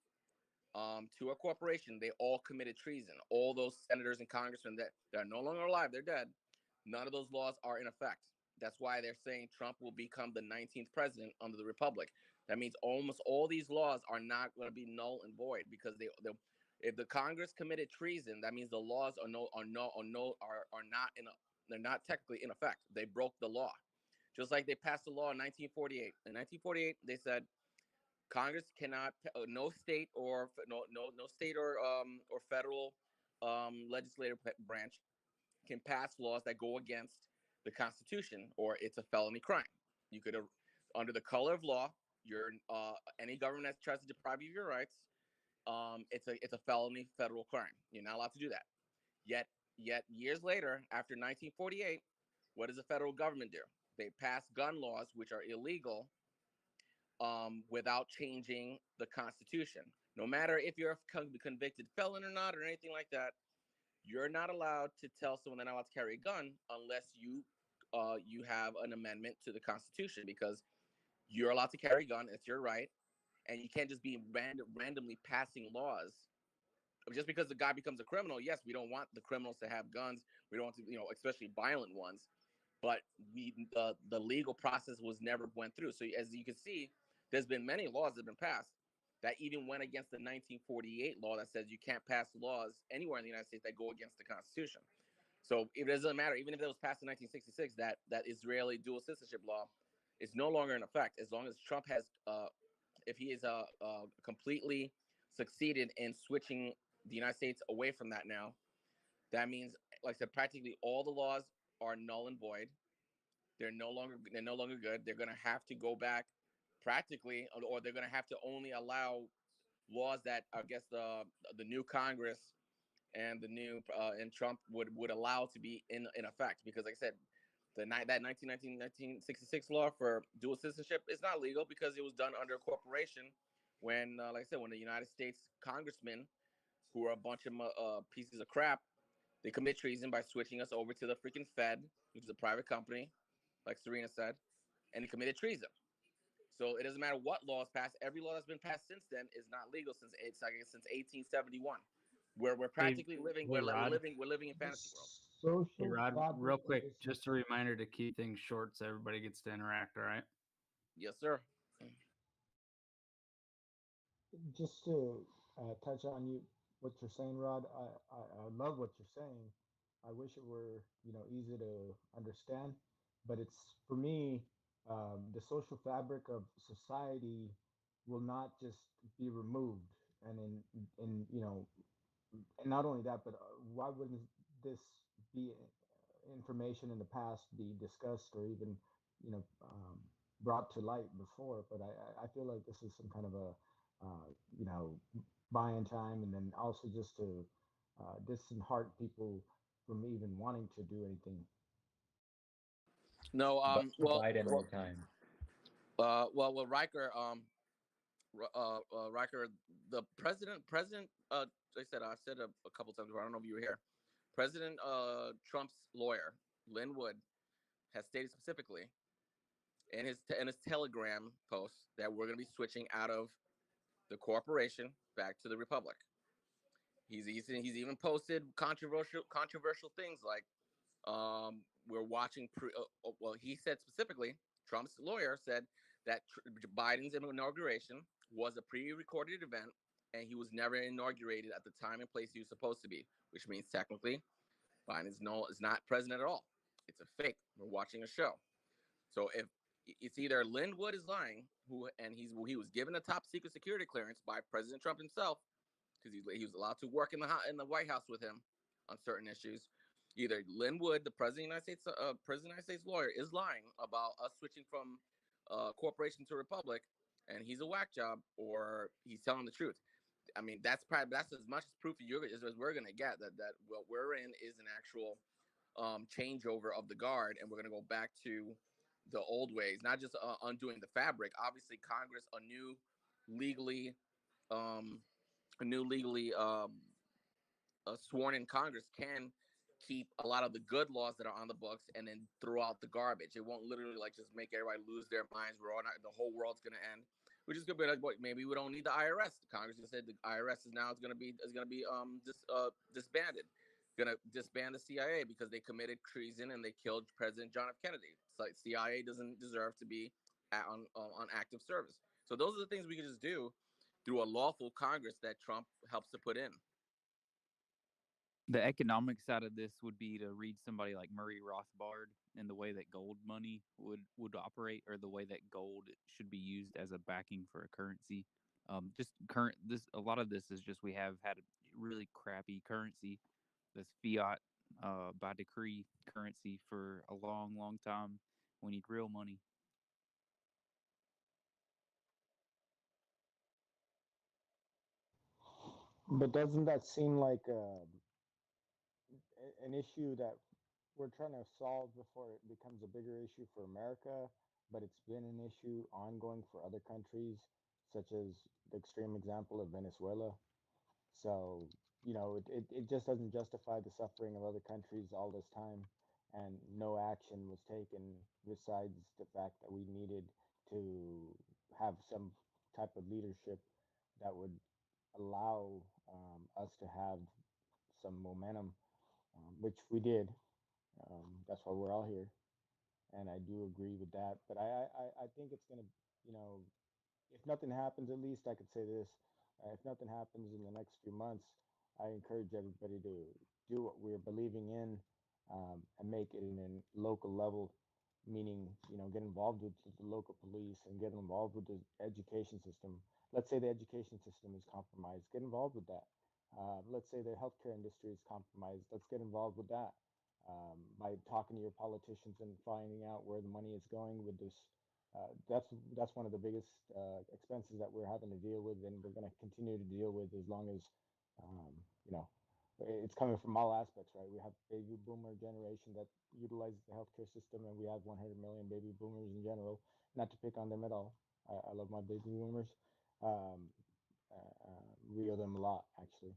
to a corporation, they all committed treason. All those senators and congressmen that are no longer alive, they're dead. None of those laws are in effect. That's why they're saying Trump will become the 19th president under the Republic. That means almost all these laws are not going to be null and void because if the Congress committed treason, that means the laws are they're not technically in effect. They broke the law. Just like they passed a law in 1948. In 1948, they said Congress cannot, no state or federal legislative branch can pass laws that go against the Constitution, or it's a felony crime. You could, under the color of law, any government that tries to deprive you of your rights, it's a felony federal crime. You're not allowed to do that. Yet years later, after 1948, what does the federal government do? They pass gun laws which are illegal without changing the Constitution. No matter if you're a convicted felon or not, or anything like that, you're not allowed to tell someone they're not allowed to carry a gun unless you have an amendment to the Constitution, because you're allowed to carry a gun. It's your right, and you can't just be randomly passing laws. Just because the guy becomes a criminal, yes, we don't want the criminals to have guns. We don't want to, especially violent ones. But the legal process was never went through. So as you can see, there's been many laws that have been passed that even went against the 1948 law that says you can't pass laws anywhere in the United States that go against the Constitution. So it doesn't matter, even if it was passed in 1966, that Israeli dual citizenship law is no longer in effect as long as Trump has, if he is completely succeeded in switching the United States away from that now. That means, like I said, practically all the laws are null and void. They're no longer good. They're going to have to go back practically, or they're going to have to only allow laws that I guess the new Congress and the new and Trump would allow to be in effect. Because like I said, that 1966 law for dual citizenship is not legal because it was done under a corporation when, like I said, when the United States congressmen, who are a bunch of pieces of crap, they commit treason by switching us over to the freaking Fed, which is a private company, like Serena said, and they committed treason. So it doesn't matter what laws passed. Every law that's been passed since then is not legal since 1871, where we're practically living. Hey, We're Rod. living in fantasy world. Hey, Rod, real quick, just a reminder to keep things short so everybody gets to interact. All right. Yes, sir. Just to touch on what you're saying, Rod. I love what you're saying. I wish it were easy to understand, but it's for me the social fabric of society will not just be removed, and in and not only that, but why wouldn't this be information in the past be discussed or even you know um, brought to light before? But I feel like this is some kind of a you know buying time, and then also just to dishearten people from even wanting to do anything. No, well, Biden more time. well, Riker, Riker, the president, I said a couple times before, I don't know if you were here. President Trump's lawyer, Lynn Wood, has stated specifically in his Telegram post that we're going to be switching out of the corporation back to the republic. He's even posted controversial things like we're watching. Well, he said specifically, Trump's lawyer said that Biden's inauguration was a pre-recorded event, and he was never inaugurated at the time and place he was supposed to be, which means technically Biden is not president at all. It's a fake. We're watching a show. So if it's either Linwood is lying, he was given a top secret security clearance by President Trump himself, because he was allowed to work in the White House with him on certain issues. Either Linwood, the president of the United States lawyer, is lying about us switching from corporation to republic, and he's a whack job, or he's telling the truth. I mean, that's as much as proof as we're gonna get that what we're in is an actual changeover of the guard, and we're gonna go back to the old ways, not just undoing the fabric. Obviously, Congress, legally, um, a new legally sworn in Congress can keep a lot of the good laws that are on the books and then throw out the garbage. It won't literally like just make everybody lose their minds. The whole world's gonna end. Which is gonna be like, boy, maybe we don't need the IRS. Congress just said the IRS is gonna be disbanded. Gonna disband the CIA because they committed treason and they killed President John F. Kennedy. It's like CIA doesn't deserve to be on active service. So those are the things we can just do through a lawful Congress that Trump helps to put in. The economic side of this would be to read somebody like Murray Rothbard and the way that gold money would operate, or the way that gold should be used as a backing for a currency. Just current this a lot of this is just we have had a really crappy currency, this fiat by decree currency for a long time. We need real money. But doesn't that seem like an issue that we're trying to solve before it becomes a bigger issue for America, but it's been an issue ongoing for other countries, such as the extreme example of Venezuela? So, it just doesn't justify the suffering of other countries all this time, and no action was taken besides the fact that we needed to have some type of leadership that would allow us to have some momentum, which we did. That's why we're all here, and I do agree with that. But I think it's gonna, you know, if nothing happens, at least I could say this: if nothing happens in the next few months, I encourage everybody to do what we're believing in, and make it in a local level, meaning get involved with the local police and get involved with the education system. Let's say the education system is compromised, get involved with that. Let's say the healthcare industry is compromised, let's get involved with that, by talking to your politicians and finding out where the money is going with this. That's one of the biggest expenses that we're having to deal with, and we're going to continue to deal with as long as um, you know it's coming from all aspects, right? We have baby boomer generation that utilizes the healthcare system, and we have 100 million baby boomers in general. Not to pick on them at all. I love my baby boomers. Um, we owe them a lot, actually.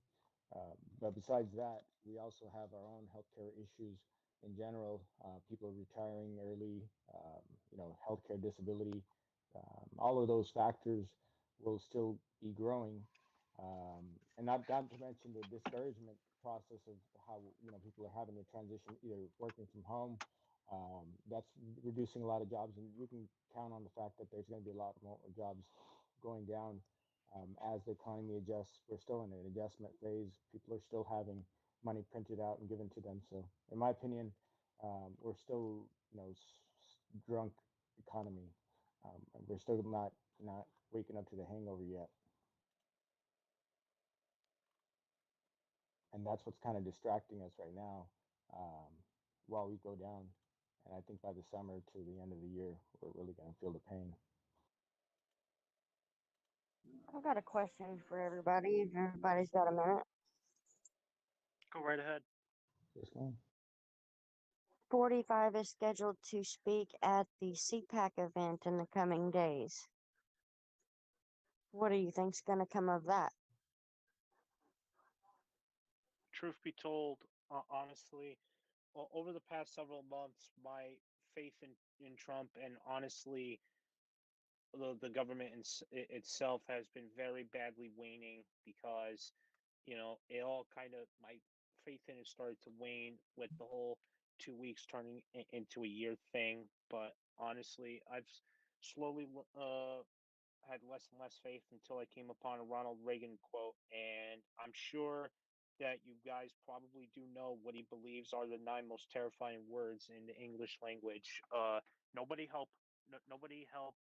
But besides that, we also have our own healthcare issues in general. People retiring early, healthcare disability, all of those factors will still be growing. And not to mention the discouragement process of how people are having to transition either working from home. That's reducing a lot of jobs, and you can count on the fact that there's going to be a lot more jobs going down as the economy adjusts. We're still in an adjustment phase. People are still having money printed out and given to them. So, in my opinion, we're still, drunk economy. We're still not waking up to the hangover yet, and that's what's kind of distracting us right now, um, while we go down. And I think by the summer to the end of the year, we're really going to feel the pain. I've got a question for everybody. If everybody's got a minute. Go right ahead. Just go. 45 is scheduled to speak at the CPAC event in the coming days. What do you think's going to come of that? Truth be told, honestly, over the past several months, my faith in Trump and honestly the government itself has been very badly waning because it all kind of, my faith in it started to wane with the whole 2 weeks turning into a year thing. But honestly, I've slowly had less and less faith until I came upon a Ronald Reagan quote, and I'm sure that you guys probably do know what he believes are the 9 most terrifying words in the English language. Nobody help, nobody help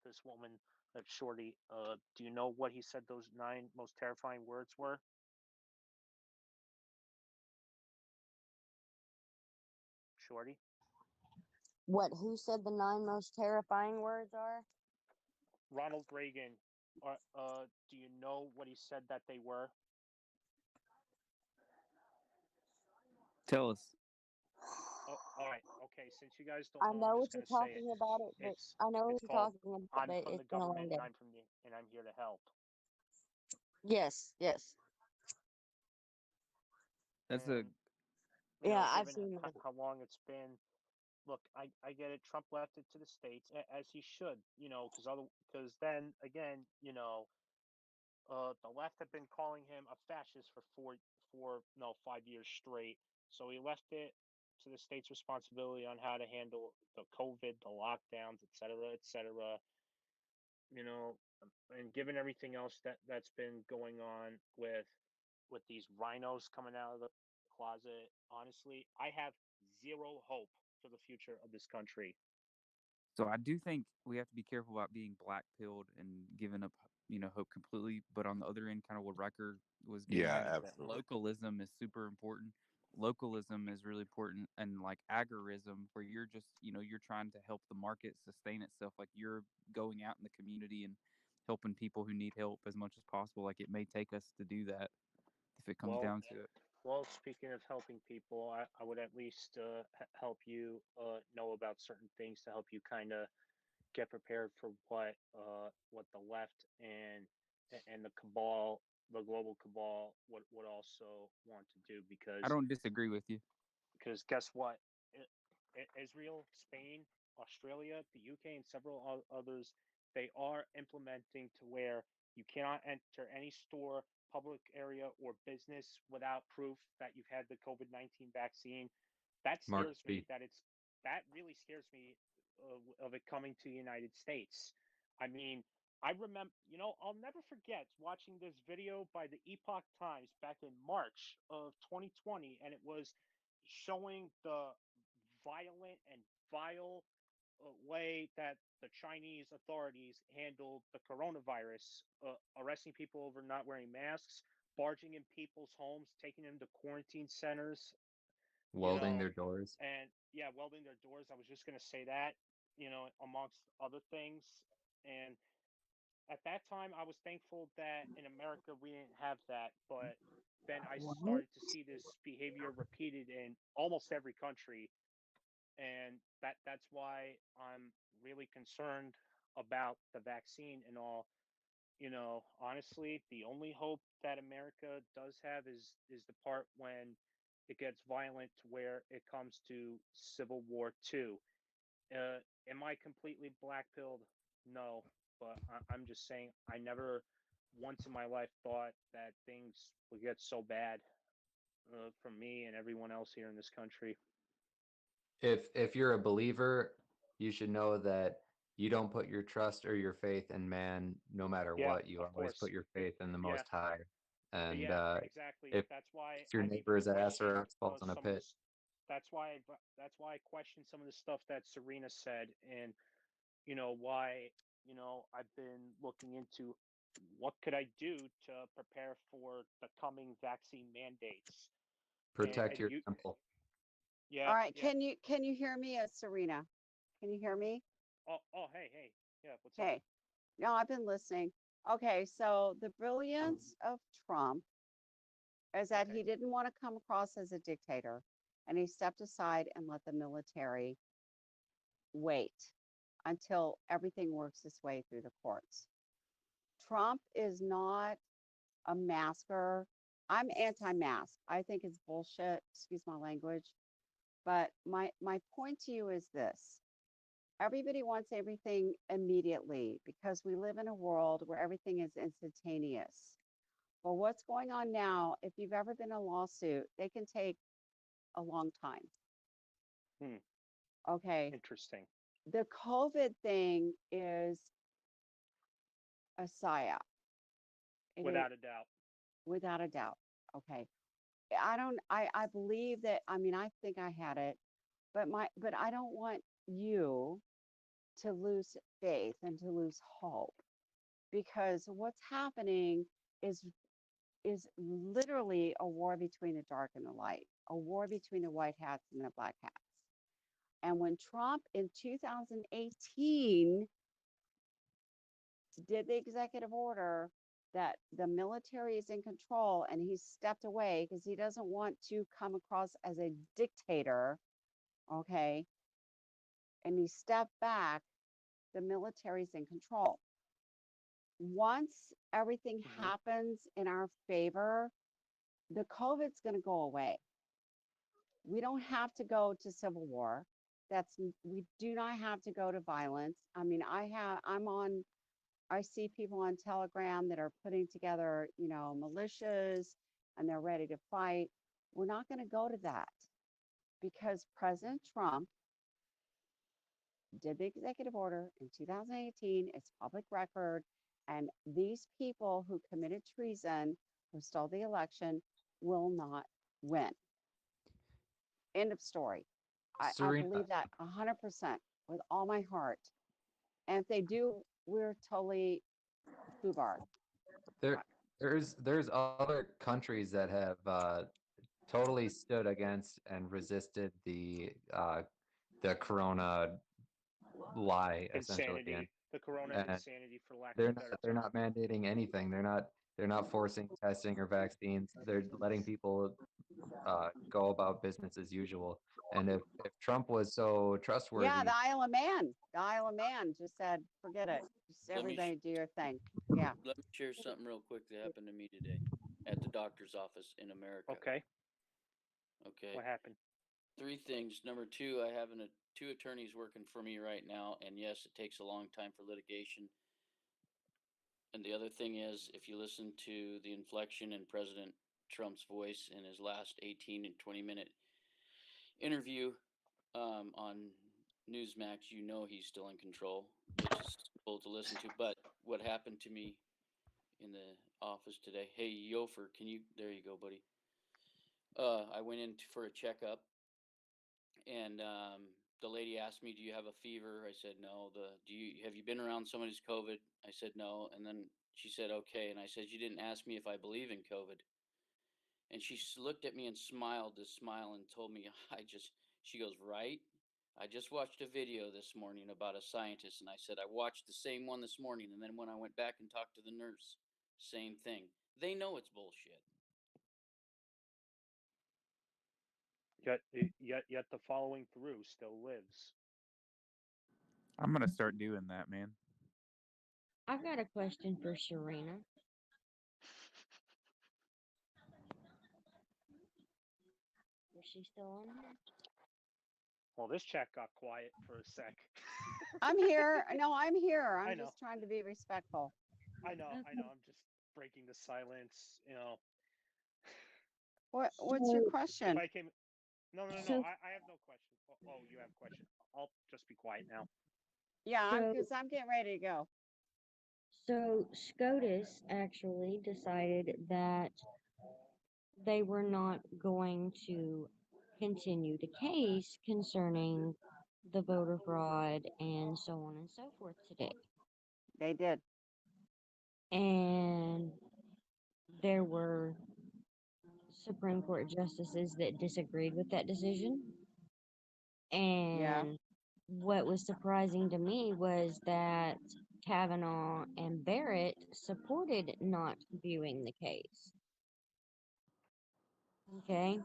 this woman, Shorty. Do you know what he said those 9 most terrifying words were? Shorty? What? Who said the 9 most terrifying words are? Ronald Reagan. Do you know what he said that they were? Tell us. Oh, all right. Okay. Since you guys don't I know, I'm know what just you're gonna say it. talking about it, but It's I know what it's you're called talking about, "I'm but from the it's been a long government day. and I'm here to help." Yes, yes. That's And Yeah, I've given seen that. how long it's been, look, I get it. Trump left it to the states, as he should, because then again, the left have been calling him a fascist for 5 years straight. So he left it to the state's responsibility on how to handle the COVID, the lockdowns, et cetera, et cetera. You know, and given everything else that's been going on with these rhinos coming out of the closet, honestly, I have zero hope for the future of this country. So I do think we have to be careful about being black pilled and giving up, hope completely. But on the other end, kind of what Riker was getting Yeah, at is that absolutely. localism is super important. Localism is really important, and like agorism, where you're just, you're trying to help the market sustain itself. Like you're going out in the community and helping people who need help as much as possible. Like it may take us to do that if it comes Well, down to it. well, speaking of helping people, I would at least help you know about certain things to help you kind of get prepared for what the left and the cabal, the global cabal, would also want to do. I don't disagree with you. Because guess what? Israel, Spain, Australia, the UK, and several others, they are implementing to where you cannot enter any store, public area, or business without proof that you've had the COVID-19 vaccine. That Mark scares me. B. That really scares me of it coming to the United States. I mean, I remember, I'll never forget watching this video by the Epoch Times back in March of 2020, and it was showing the violent and vile way that the Chinese authorities handled the coronavirus, arresting people over not wearing masks, barging in people's homes, taking them to quarantine centers, Welding their doors. and yeah, welding their doors. I was just going to say that, amongst other things. And at that time, I was thankful that in America we didn't have that. But then I What? started to see this behavior repeated in almost every country, and that's why I'm really concerned about the vaccine and all. Honestly, the only hope that America does have is the part when it gets violent to where it comes to Civil War II. Am I completely black pilled? No, but I'm just saying I never once in my life thought that things would get so bad for me and everyone else here in this country. If you're a believer, you should know that you don't put your trust or your faith in man, no matter Yeah, what. You of always course. put your faith in the Yeah, Most High. And yeah, exactly. if That's why your I've even neighbor's ass or questioned ass falls in a some of pit, this. That's why I questioned some of the stuff that Serena said, and why I've been looking into what could I do to prepare for the coming vaccine mandates. protect And your you, temple. yeah, All right, yeah. can you hear me, Serena? Can you hear me? Oh, hey, yeah. What's up? Hey, no, I've been listening. Okay, so the brilliance of Trump is that Okay. he didn't want to come across as a dictator, and he stepped aside and let the military wait until everything works its way through the courts. Trump is not a masker. I'm anti-mask. I think it's bullshit, excuse my language. But my point to you is this. Everybody wants everything immediately because we live in a world where everything is instantaneous. Well, what's going on now, if you've ever been in a lawsuit, they can take a long time. Okay. Interesting. The COVID thing is a psyop. Without a doubt. Without a doubt. Okay. I believe that, I mean, I think I had it, but I don't want you to lose faith and to lose hope, because what's happening is literally a war between the dark and the light, a war between the white hats and the black hats. And when Trump in 2018 did the executive order that the military is in control, and he stepped away because he doesn't want to come across as a dictator, okay, and he stepped back, the military's in control. Once everything happens in our favor, the COVID's going to go away. We don't have to go to civil war. We do not have to go to violence. I mean, I see people on Telegram that are putting together, militias, and they're ready to fight. We're not going to go to that, because President Trump did the executive order in 2018. It's public record. And these people who committed treason, who stole the election, will not win. End of story. I believe that 100% with all my heart. And if they do, we're totally foobarred. There's other countries that have totally stood against and resisted the corona lie, essentially. Insanity. The corona insanity, for lack They're of a better they're term. not mandating anything. They're not forcing testing or vaccines. They're letting people go about business as usual. And if Trump was so trustworthy, Yeah, the Isle of Man just said, forget it. Just everybody do your thing. Yeah. Let me share something real quick that happened to me today at the doctor's office in America. Okay. Okay. What happened? 3 things. Number 2, I have 2 attorneys working for me right now, and yes, it takes a long time for litigation. And the other thing is, if you listen to the inflection in President Trump's voice in his last 18 and 20-minute interview on Newsmax, you know he's still in control, which is cool to listen to. But what happened to me in the office today? Hey, Yofer, there you go, buddy. I went in for a checkup, and the lady asked me, "Do you have a fever?" I said no. Have you been around somebody's COVID? I said no. And then she said okay, and I said, "You didn't ask me if I believe in COVID." And she looked at me and smiled this smile and told me, she goes, "Right? I just watched a video this morning about a scientist." And I said, "I watched the same one this morning." And then when I went back and talked to the nurse, same thing. They know it's bullshit. Yet the following through still lives. I'm gonna start doing that, man. I've got a question for Serena. Is she still on here? Well, this chat got quiet for a sec. I'm here. No, I'm here. I I'm know. just trying to be respectful. I know. I'm just breaking the silence. What's your question? If I came, no. I have no question. Oh, you have a question. I'll just be quiet now. Yeah, because I'm getting ready to go. So SCOTUS actually decided that they were not going to continue the case concerning the voter fraud and so on and so forth today. They did. And there were Supreme Court justices that disagreed with that decision. And what was surprising to me was that Kavanaugh and Barrett supported not viewing the case. Okay,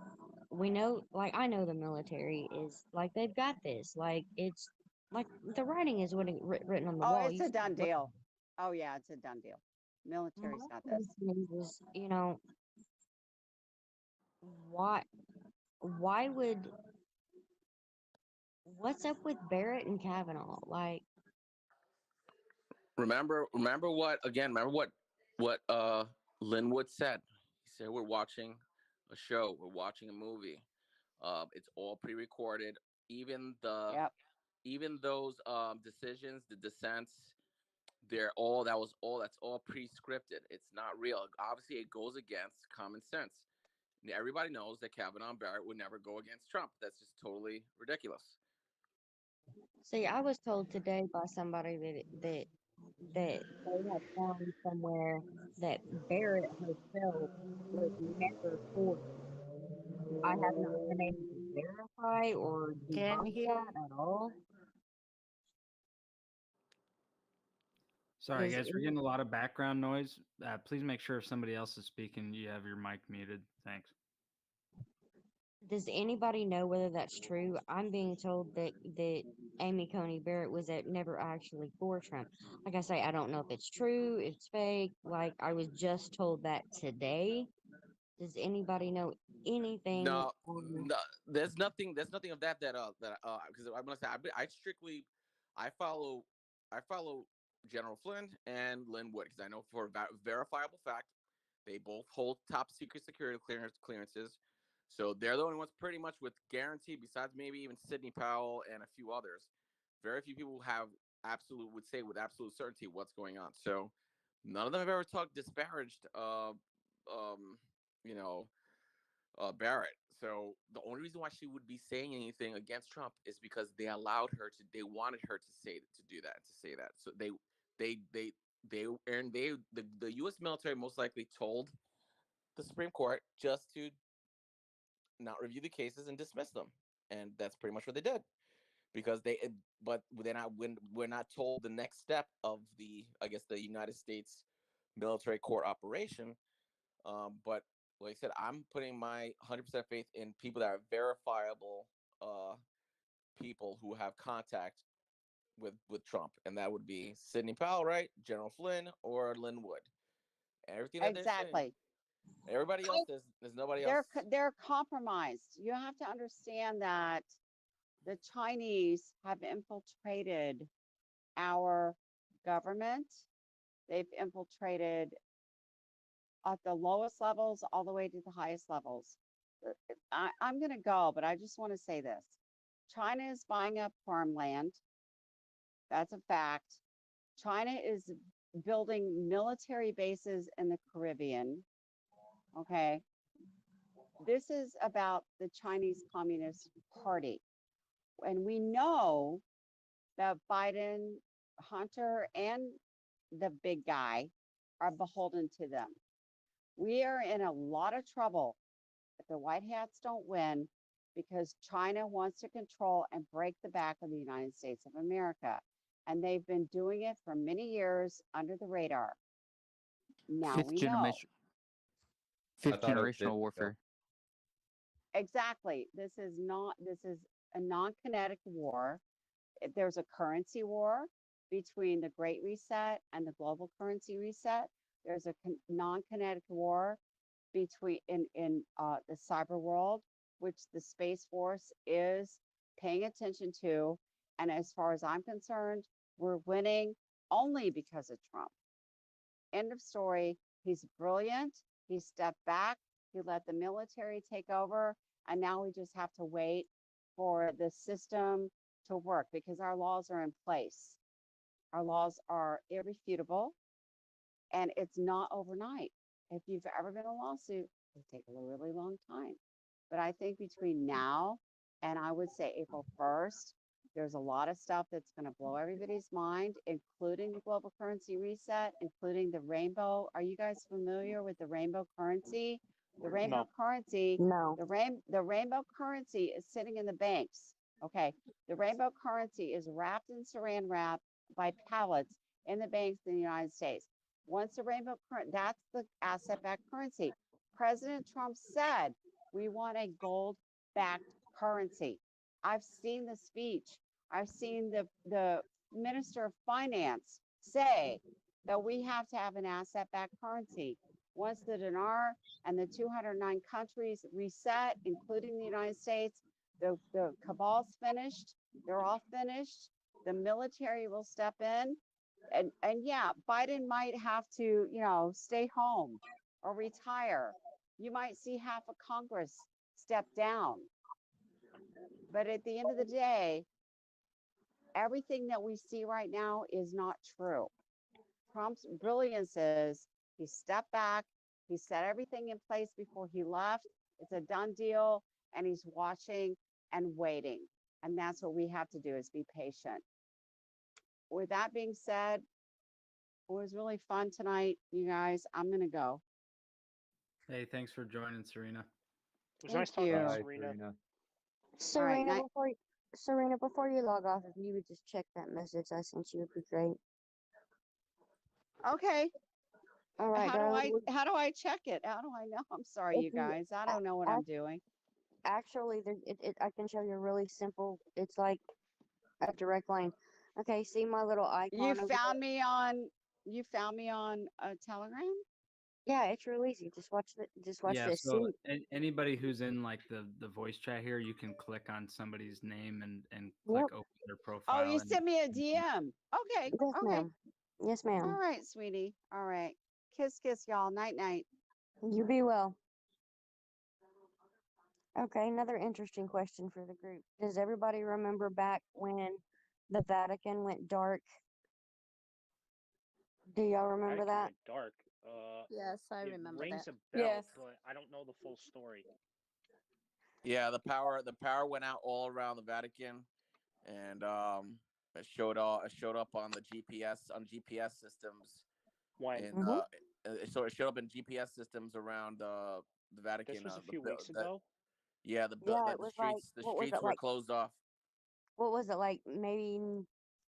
we know, like, I know the military is like, they've got this, like, it's like the writing is written on the wall. It's a done deal. Oh yeah, it's a done deal. Military's got this. Is, why would, what's up with Barrett and Kavanaugh? Like, remember what Linwood said. He said, we're watching a show, we're watching a movie. It's all pre-recorded. Even the even those decisions, the dissents, that's all pre-scripted. It's not real. Obviously, it goes against common sense. Everybody knows that Kavanaugh and Barrett would never go against Trump. That's just totally ridiculous. See, I was told today by somebody that they had found somewhere that Barrett herself was never for. I have not been able to verify or Can debunk he? that at all. Sorry, Does guys, we're any, getting a lot of background noise. Please make sure if somebody else is speaking, you have your mic muted. Thanks. does anybody know whether that's true? I'm being told that Amy Coney Barrett was never actually for Trump. Like I say, I don't know if it's true, if it's fake. Like I was just told that today. Does anybody know anything? No, no, there's nothing. There's nothing of that because I'm gonna say I strictly I follow I follow General Flynn and Linwood because I know for a verifiable fact they both hold top secret security clearances. So they're the only ones pretty much with guarantee, besides maybe even Sidney Powell and a few others. Very few people have would say with absolute certainty what's going on. So none of them have ever talked disparaged you know Barrett. So the only reason why she would be saying anything against Trump is because they allowed her to. They wanted her to do that, to say that. So the U.S. military most likely told the Supreme Court just to not review the cases and dismiss them, and that's pretty much what they did. Because but then when we're not told the next step of I guess the United States military court operation. But like I said, I'm putting my 100% faith in people that are verifiable people who have contact with Trump, and that would be Sidney Powell, right, General Flynn, or Linwood. Everything that they're saying. Everybody else, there's nobody else. They're compromised. You have to understand that the Chinese have infiltrated our government. They've infiltrated at the lowest levels all the way to the highest levels. I'm going to go, but I just want to say this. China is buying up farmland. That's a fact. China is building military bases in the Caribbean. Okay. This is about the Chinese Communist Party. And we know that Biden, Hunter, and the big guy are beholden to them. We are in a lot of trouble if the White Hats don't win because China wants to control and break the back of the United States of America. And they've been doing it for many years under the radar. Now we know. Fifth generational warfare. Exactly. This is a non-kinetic war. There's a currency war between the Great Reset and the global currency reset. There's a non-kinetic war between in the cyber world, which the Space Force is paying attention to. And as far as I'm concerned, we're winning only because of Trump. End of story. He's brilliant. He stepped back. He let the military take over. And now we just have to wait for the system to work because our laws are in place. Our laws are irrefutable and it's not overnight. If you've ever been in a lawsuit, it takes a really long time. But I think between now and I would say April 1st, there's a lot of stuff that's going to blow everybody's mind, including the global currency reset, including the rainbow. Are you guys familiar with the rainbow currency? The rainbow currency, no. The rainbow currency is sitting in the banks. Okay. The rainbow currency is wrapped in saran wrap by pallets in the banks in the United States. Once the rainbow currency, that's the asset-backed currency. President Trump said, we want a gold-backed currency. I've seen the speech. I've seen the Minister of Finance say that we have to have an asset-backed currency. Once the dinar and the 209 countries reset, including the United States, the cabal's finished. They're all finished. The military will step in. And yeah, Biden might have to, stay home. or retire. You might see half of Congress step down. But at the end of the day, everything that we see right now is not true. Trump's brilliance is he stepped back, he set everything in place before he left. It's a done deal, and he's watching and waiting. And that's what we have to do, is be patient. With that being said, it was really fun tonight, you guys. I'm going to go. Hey, thanks for joining, Serena. It was Thank nice talking you. to Bye, Serena. Serena. All right, Serena, before you log off, if you would just check that message I sent you, would be great. Okay. All right, How guys. do I check it? How do I know? I'm sorry, If you you guys. I don't know what I'm doing. actually, I can show you a really simple. It's like a direct line. Okay, see my little icon over there? You found me on Telegram? Yeah, it's real easy. Just watch Yeah, this. so See, anybody who's in like the voice chat here, you can click on somebody's name and yep. click open their Oh, profile. you and sent me a DM. Okay. Yes, Okay. ma'am. Yes, All ma'am. right, sweetie. All right. Kiss, kiss, y'all. Night, night. You be well. Okay, another interesting question for the group. Does everybody remember back when the Vatican went dark? Do y'all remember Vatican that? went dark. Yes, I It remember rings that. a bell, Yes. but I don't know the full story. Yeah, the power went out all around the Vatican, and it showed up on the GPS systems When? in Mm-hmm. so it showed up in GPS systems around the Vatican. This was a few weeks ago. Yeah, Yeah, it was like, the what was streets it were like? closed off. What was it like? Maybe,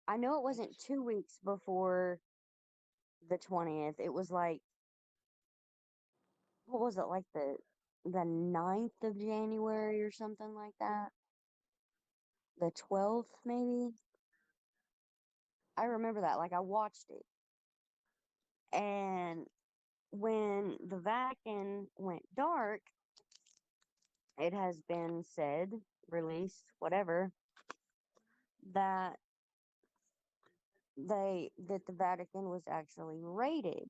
I know it wasn't 2 weeks before the 20th. It was like, what was it like the 9th of January or something like that? The 12th, maybe? I remember that. Like, I watched it. And when the Vatican went dark, it has been said, released, whatever, that that the Vatican was actually raided.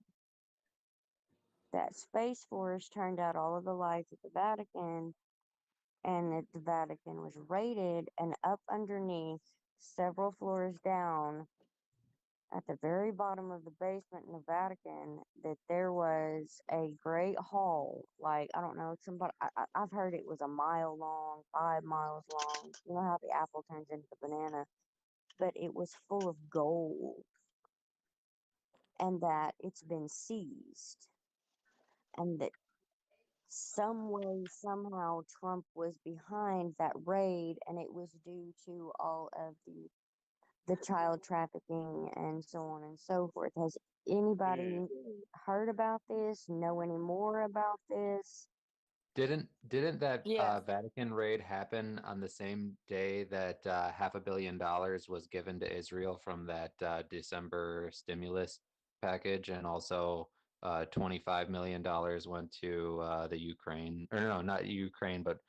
That Space Force turned out all of the lights at the Vatican, and that the Vatican was raided, and up underneath, several floors down, at the very bottom of the basement in the Vatican, that there was a great hall. Like, I don't know, I've heard it was a mile long, 5 miles long. You know how the apple turns into the banana, but it was full of gold, and that it's been seized, and that some way, somehow, Trump was behind that raid, and it was due to all of the child trafficking and so on and so forth. Has anybody heard about this? Know any more about this? Didn't that Yes. Vatican raid happen on the same day that $500 million was given to Israel from that December stimulus package, and also $25 million went to the Ukraine, or no, not Ukraine, but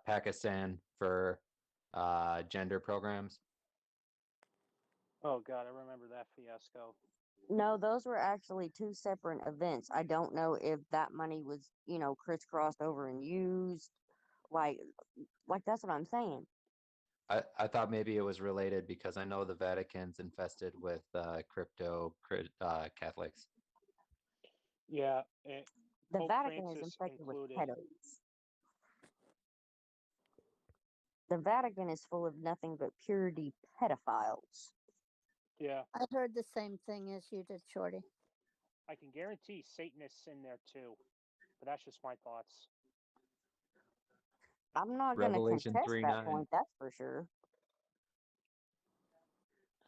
Pakistan for gender programs? Oh God, I remember that fiasco. No, those were actually two separate events. I don't know if that money was, crisscrossed over and used. Like that's what I'm saying. I thought maybe it was related because I know the Vatican's infested with Catholics. Yeah, The Pope Vatican is Francis infected with included. pedos. The Vatican is full of nothing but purity pedophiles. Yeah, I heard the same thing as you did, Shorty. I can guarantee Satanists in there too, but that's just my thoughts. I'm not going to Revelation contest that 3:9. point, that's for sure.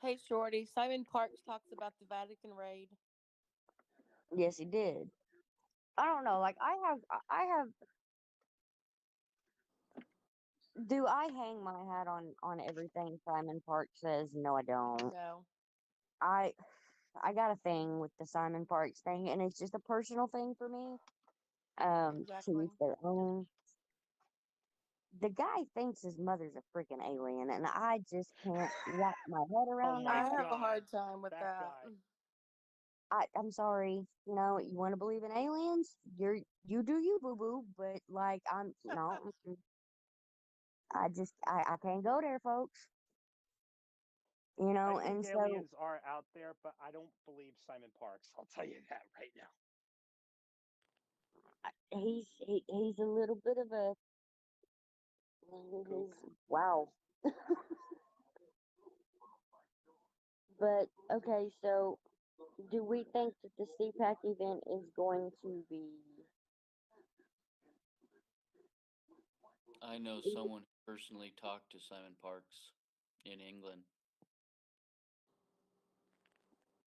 Hey, Shorty. Simon Parks talks about the Vatican raid. Yes, he did. I don't know. Like, I have. Do I hang my hat on everything Simon Parks says? No, I don't. No. I got a thing with the Simon Parks thing, and it's just a personal thing for me. To Exactly. each their own. The guy thinks his mother's a freaking alien, and I just can't wrap my head around my I that. have a God, hard time with that that. guy. I'm sorry, you know, you want to believe in aliens? You do you, boo boo. But like, I'm no, I can't go there, folks. You know, I think and so aliens are out there, but I don't believe Simon Parks. I'll tell you that right now. he's a little bit of a wow. But okay, so do we think that the CPAC event is going to be? I know someone who personally talked to Simon Parks in England,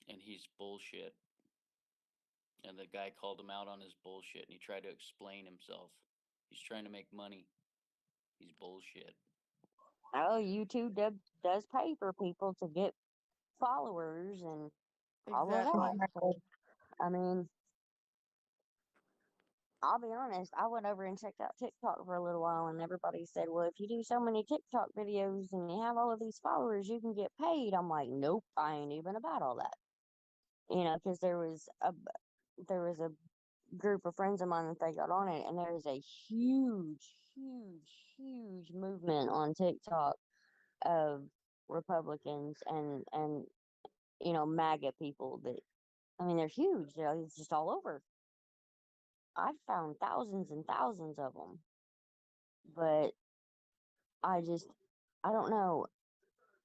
and he's bullshit. And the guy called him out on his bullshit, and he tried to explain himself. He's trying to make money. He's bullshit. Oh, YouTube does pay for people to get followers and all of that. So, I mean, I'll be honest, I went over and checked out TikTok for a little while, and everybody said, well, if you do so many TikTok videos and you have all of these followers, you can get paid. I'm like, nope, I ain't even about all that. You know, because there was a group of friends of mine that they got on it, and there is a huge movement on TikTok of Republicans and you know, MAGA people that, I mean, they're huge. It's just all over. I've found thousands and thousands of them, but I just, I don't know.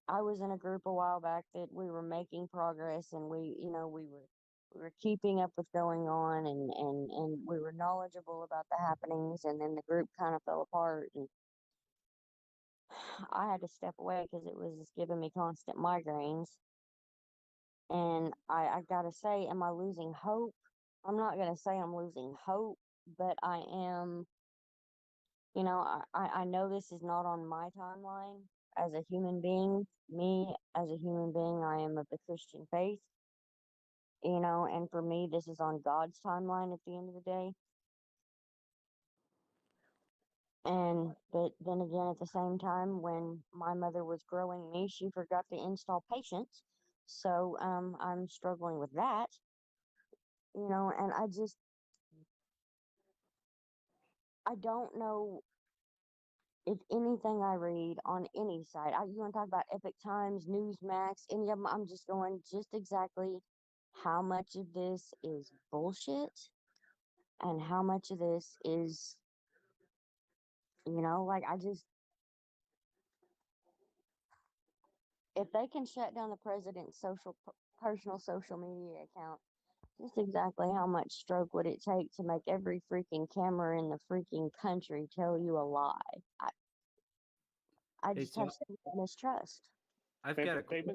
I was in a group a while back that we were making progress, and you know, we were keeping up with going on, and we were knowledgeable about the happenings, and then the group kind of fell apart, and I had to step away because it was just giving me constant migraines. And I gotta say, am I losing hope? I'm not gonna say I'm losing hope, but I am, you know, I know this is not on my timeline as a human being. Me as a human being, I am of the Christian faith, you know, and for me, this is on God's timeline at the end of the day. But then again, at the same time, when my mother was growing me, she forgot to install patience. So I'm struggling with that, you know, and I don't know if anything I read on any site, you want to talk about Epic Times, Newsmax, any of them, I'm just going just exactly how much of this is bullshit and how much of this is, you know, like if they can shut down the president's personal social media account, just exactly how much stroke would it take to make every freaking camera in the freaking country tell you a lie? I just have so much mistrust. I've got a quick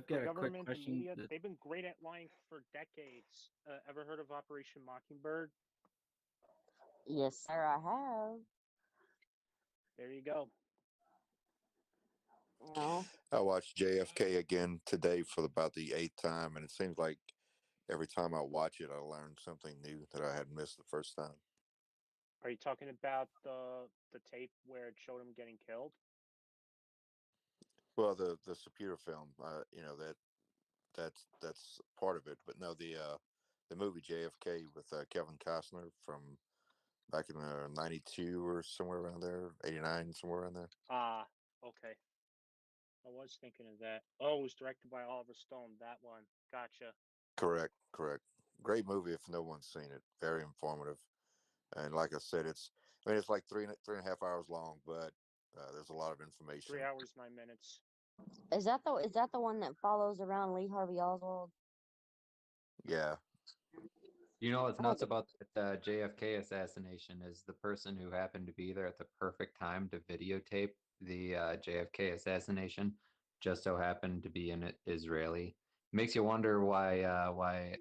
government and question. media, they've been great at lying for decades. Ever heard of Operation Mockingbird? Yes, sir, I have. There you go. You know, I watched JFK again today for about the 8th time, and it seems like every time I watch it, I learn something new that I had missed the first time. Are you talking about the tape where it showed him getting killed? Well, the Sapir film, you know, that's part of it, but no, the movie JFK with Kevin Costner from back in '92 or somewhere around there, '89, somewhere around there. Ah, okay. I was thinking of that. Oh, it was directed by Oliver Stone. That one. Gotcha. Correct, correct. Great movie if no one's seen it. Very informative, and like I said, I mean, it's like three and a half hours long, but there's a lot of information. 3 hours, 9 minutes. is that the one that follows around Lee Harvey Oswald? Yeah. You know what's nuts about the JFK assassination is the person who happened to be there at the perfect time to videotape the JFK assassination just so happened to be an Israeli. Makes you wonder why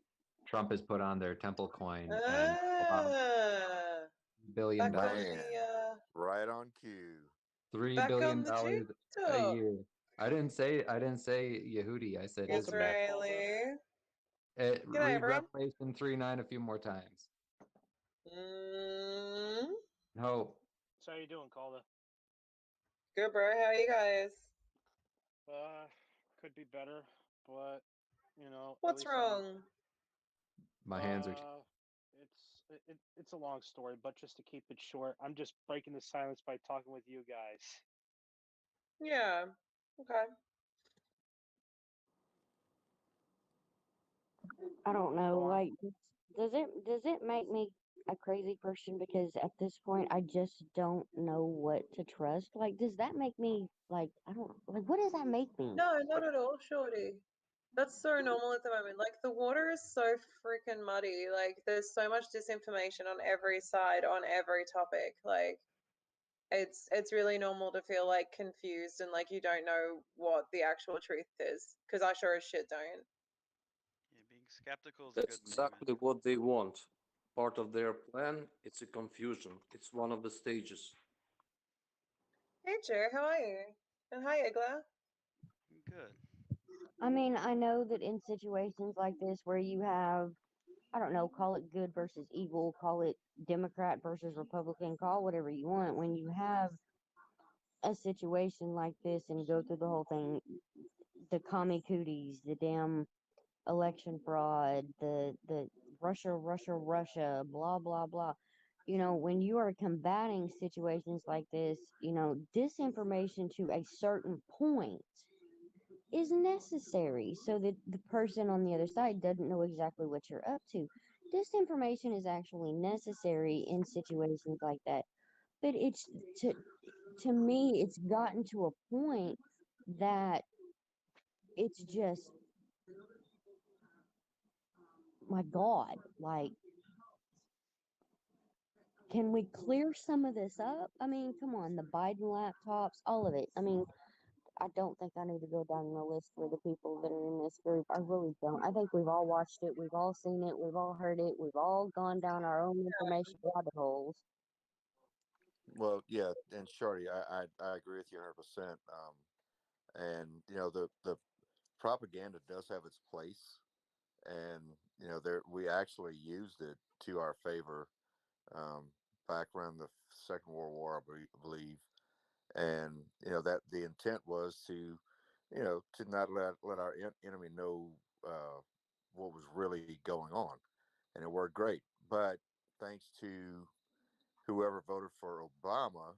Trump has put on their temple coin and $1 billion Right on cue. $3 billion a year. I didn't say Yehudi. I said Israeli. Read Revelation 3:9 a few more times. No. So how you doing, Calder? Good, bro. How are you guys? Could be better, but you know. What's wrong? My hands are. It's a long story, but just to keep it short, I'm just breaking the silence by talking with you guys. Yeah. Okay. I don't know. Like, does it make me a crazy person? Because at this point, I just don't know what to trust. Like, does that make me like I don't like what does that make me? No, not at all, Shorty. That's so normal at the moment. Like the water is so freaking muddy. Like there's so much disinformation on every side on every topic. Like it's really normal to feel like confused and like you don't know what the actual truth is. Because I sure as shit don't. Yeah, being skeptical is a That's good name. exactly what they want. Part of their plan, it's a confusion. It's one of the stages. Hey Joe, how are you? And hi Igla. Good. I mean, I know that in situations like this where you have, I don't know, call it good versus evil, call it Democrat versus Republican, call whatever you want. When you have a situation like this and go through the whole thing, the commie cooties, the damn election fraud, the Russia, blah blah blah. You know, when you are combating situations like this, you know, disinformation to a certain point is necessary so that the person on the other side doesn't know exactly what you're up to. Disinformation is actually necessary in situations like that. But it's to me, it's gotten to a point that it's just my God, like, can we clear some of this up? I mean, come on, the Biden laptops, all of it. I mean, I don't think I need to go down the list for the people that are in this group. I really don't. I think we've all watched it, we've all seen it, we've all heard it, we've all gone down our own information rabbit holes. Well, yeah, and Shorty, I agree with you 100%. And you know the propaganda does have its place, and you know there we actually used it to our favor um, back around the Second World War, believe. And you know that the intent was to, you know, to not let our enemy know what was really going on, and it worked great. But thanks to whoever voted for Obama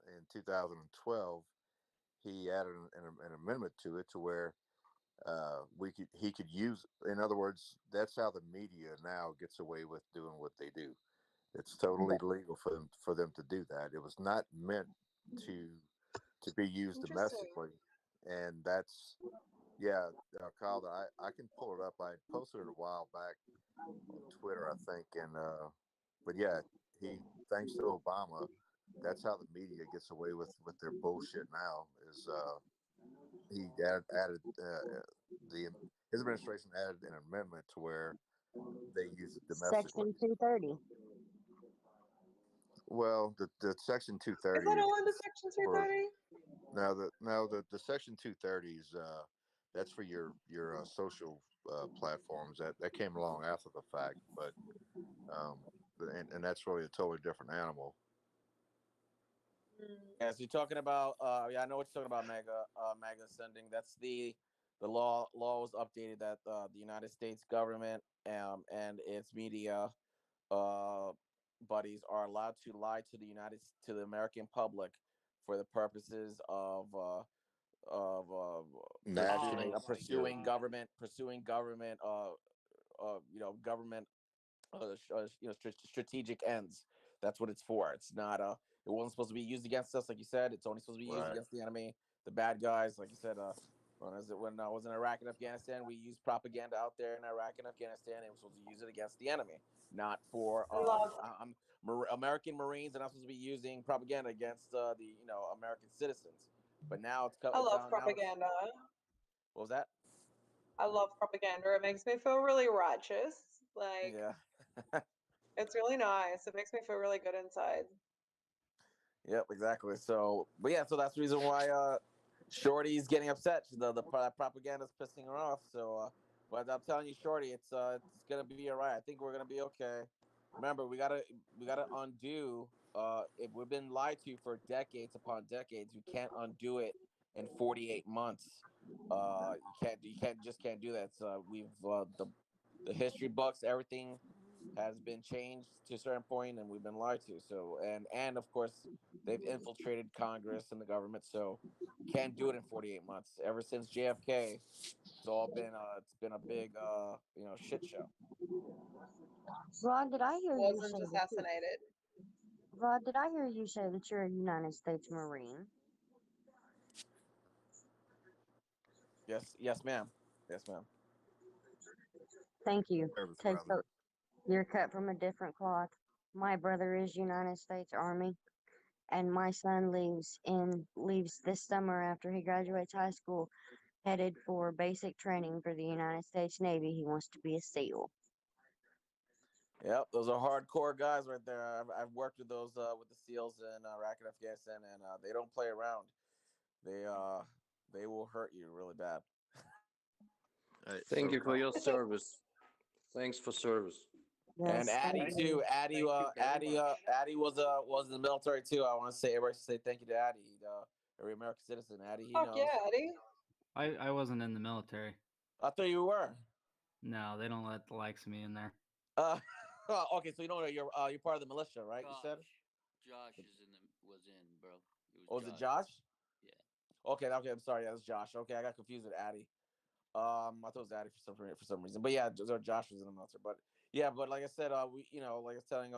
in 2012, he added an amendment to it to where we could he could use. In other words, that's how the media now gets away with doing what they do. It's totally legal for them to do that. It was not meant to be used Interesting. domestically, and that's yeah, Kyle. I can pull it up. I posted it a while back on Twitter, I think, and but yeah, he thanks to Obama, that's how the media gets away with their bullshit now. Is he added the his administration added an amendment to where they use it domestically. Section 230. Well, the Section Is 230 that all under is Section for 230? the Section 230 is that's for your social platforms that came along after the fact, but um, and that's really a totally different animal. Yeah, so you're talking about yeah, I know what you're talking about, Mega sending. That's the law was updated that the United States government and its media uh buddies are allowed to lie to the American public for the purposes of National security. pursuing government government strategic ends. That's what it's for. It's not it wasn't supposed to be used against us, like you said. It's only supposed to be used Right. against the enemy, the bad guys, like you said. When I was in Iraq and Afghanistan, we used propaganda out there in Iraq and Afghanistan, and we're supposed to use it against the enemy, not for I love American Marines are not supposed to be using propaganda against the American citizens. But now I it's love out now. propaganda. What was that? I love propaganda. It makes me feel really righteous. Like Yeah. it's really nice. It makes me feel really good inside. Yep, exactly. So, but yeah, so that's the reason why Shorty's getting upset. The propaganda's pissing her off. So, but I'm telling you, Shorty, it's gonna be alright. I think we're gonna be okay. Remember, we gotta undo. If we've been lied to for decades upon decades, you can't undo it in 48 months. You can't do that. We've the history books, everything has been changed to a certain point, and we've been lied to. So, and of course, they've infiltrated Congress and the government, so can't do it in 48 months. Ever since JFK, it's been a big shit show. Rod, did I hear you Wasn't say that assassinated. Rod, did I hear you say that you're a United States Marine? Yes, ma'am. Yes, ma'am. Thank you. Service, Cause brother. you're cut from a different cloth. My brother is United States Army, and my son leaves this summer after he graduates high school, headed for basic training for the United States Navy. He wants to be a SEAL. Yep, those are hardcore guys right there. I've worked with those with the SEALs in Iraq and Afghanistan, and they don't play around. They will hurt you really bad. Thank you for your service. Thanks for service. And Addie too. Addie was in the military too. I want to say everybody should say thank you to Addie. Every American citizen. Addie, he Fuck knows. yeah, Eddie. I wasn't in the military. I thought you were. No, they don't let the likes of me in there. Okay, so you know you're part of the militia, right? You said. Josh was in, bro. Was it Josh? Yeah. Okay, I'm sorry. That was Josh. Okay, I got confused with Addie. I thought it was Addie for some reason. But yeah, Josh was in the military. But yeah, but like I said, like I was telling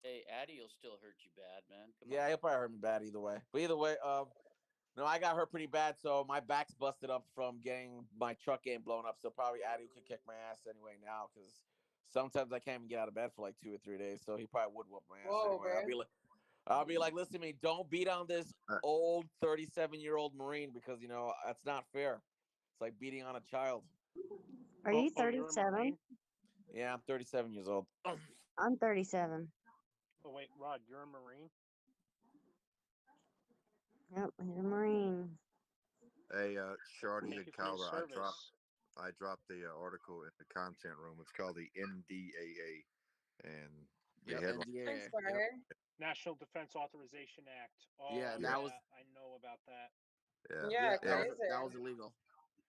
Hey, Addy will still hurt you bad, man. Come yeah, on. he'll probably hurt me bad either way. But either way, no, I got hurt pretty bad, so my back's busted up from getting my truck getting blown up. So probably Addy could kick my ass anyway now, because sometimes I can't even get out of bed for like 2 or 3 days. So he probably would whoop my ass anyway. I'll be like, listen to me, don't beat on this old 37-year-old Marine, because that's not fair. It's like beating on a child. Are you 37? Yeah, I'm 37 years old. I'm 37. Oh wait, Rod, you're a Marine? Yep, he's a Marine. Hey, Shardy Thank and you for your Calder, service. I dropped the article in the content room. It's called the NDAA, and the headline. Thanks, Brian. National Defense Authorization Act. Oh, Yeah, yeah, that was. I know about that. Yeah, that was illegal.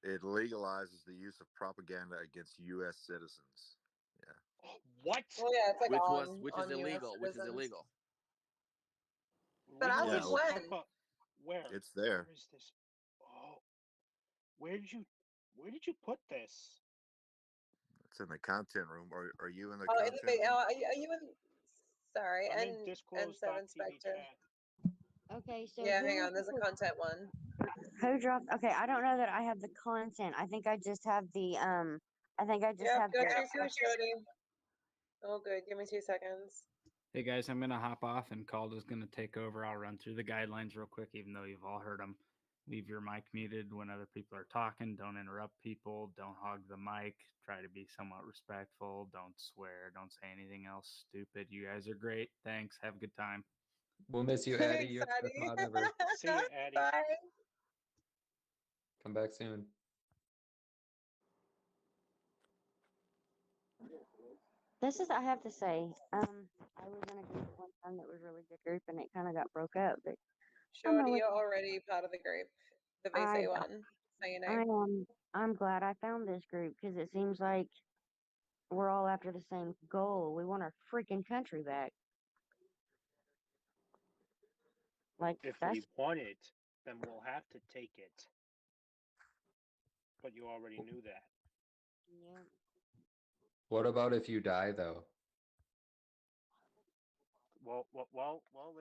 It legalizes the use of propaganda against U.S. citizens. Yeah. What? Well, yeah, it's like which is illegal. Which is illegal. But as Legalize of when? Where? It's there. Where is this? Oh, where did you put this? It's in the content room. Are you in the Oh, content room? are you in? Sorry, I'm in N7 disclose.tv Inspector. Okay, so Yeah, hang on. There's a content one. Who dropped? Okay, I don't know that I have the content. I think I just have the Yep, got you too, Shorty. Oh, good. Give me 2 seconds. Hey guys, I'm gonna hop off and Calder's gonna take over. I'll run through the guidelines real quick, even though you've all heard them. Leave your mic muted when other people are talking. Don't interrupt people. Don't hog the mic. Try to be somewhat respectful. Don't swear. Don't say anything else stupid. You guys are great. Thanks. Have a good time. We'll miss you, Addie. Thanks, You're the best Addie. mod ever. See you, Addie. Bye. Come back soon. This is, I have to say, I was in a group one time that was a really good group, and it kind of got broke up. But Shorty, you're already part of the group, the VC one. Say your name. I'm glad I found this group, because it seems like we're all after the same goal. We want our freaking country back. Like, If that's we want it, then we'll have to take it. But you already knew that. yeah. What about if you die, though? Well,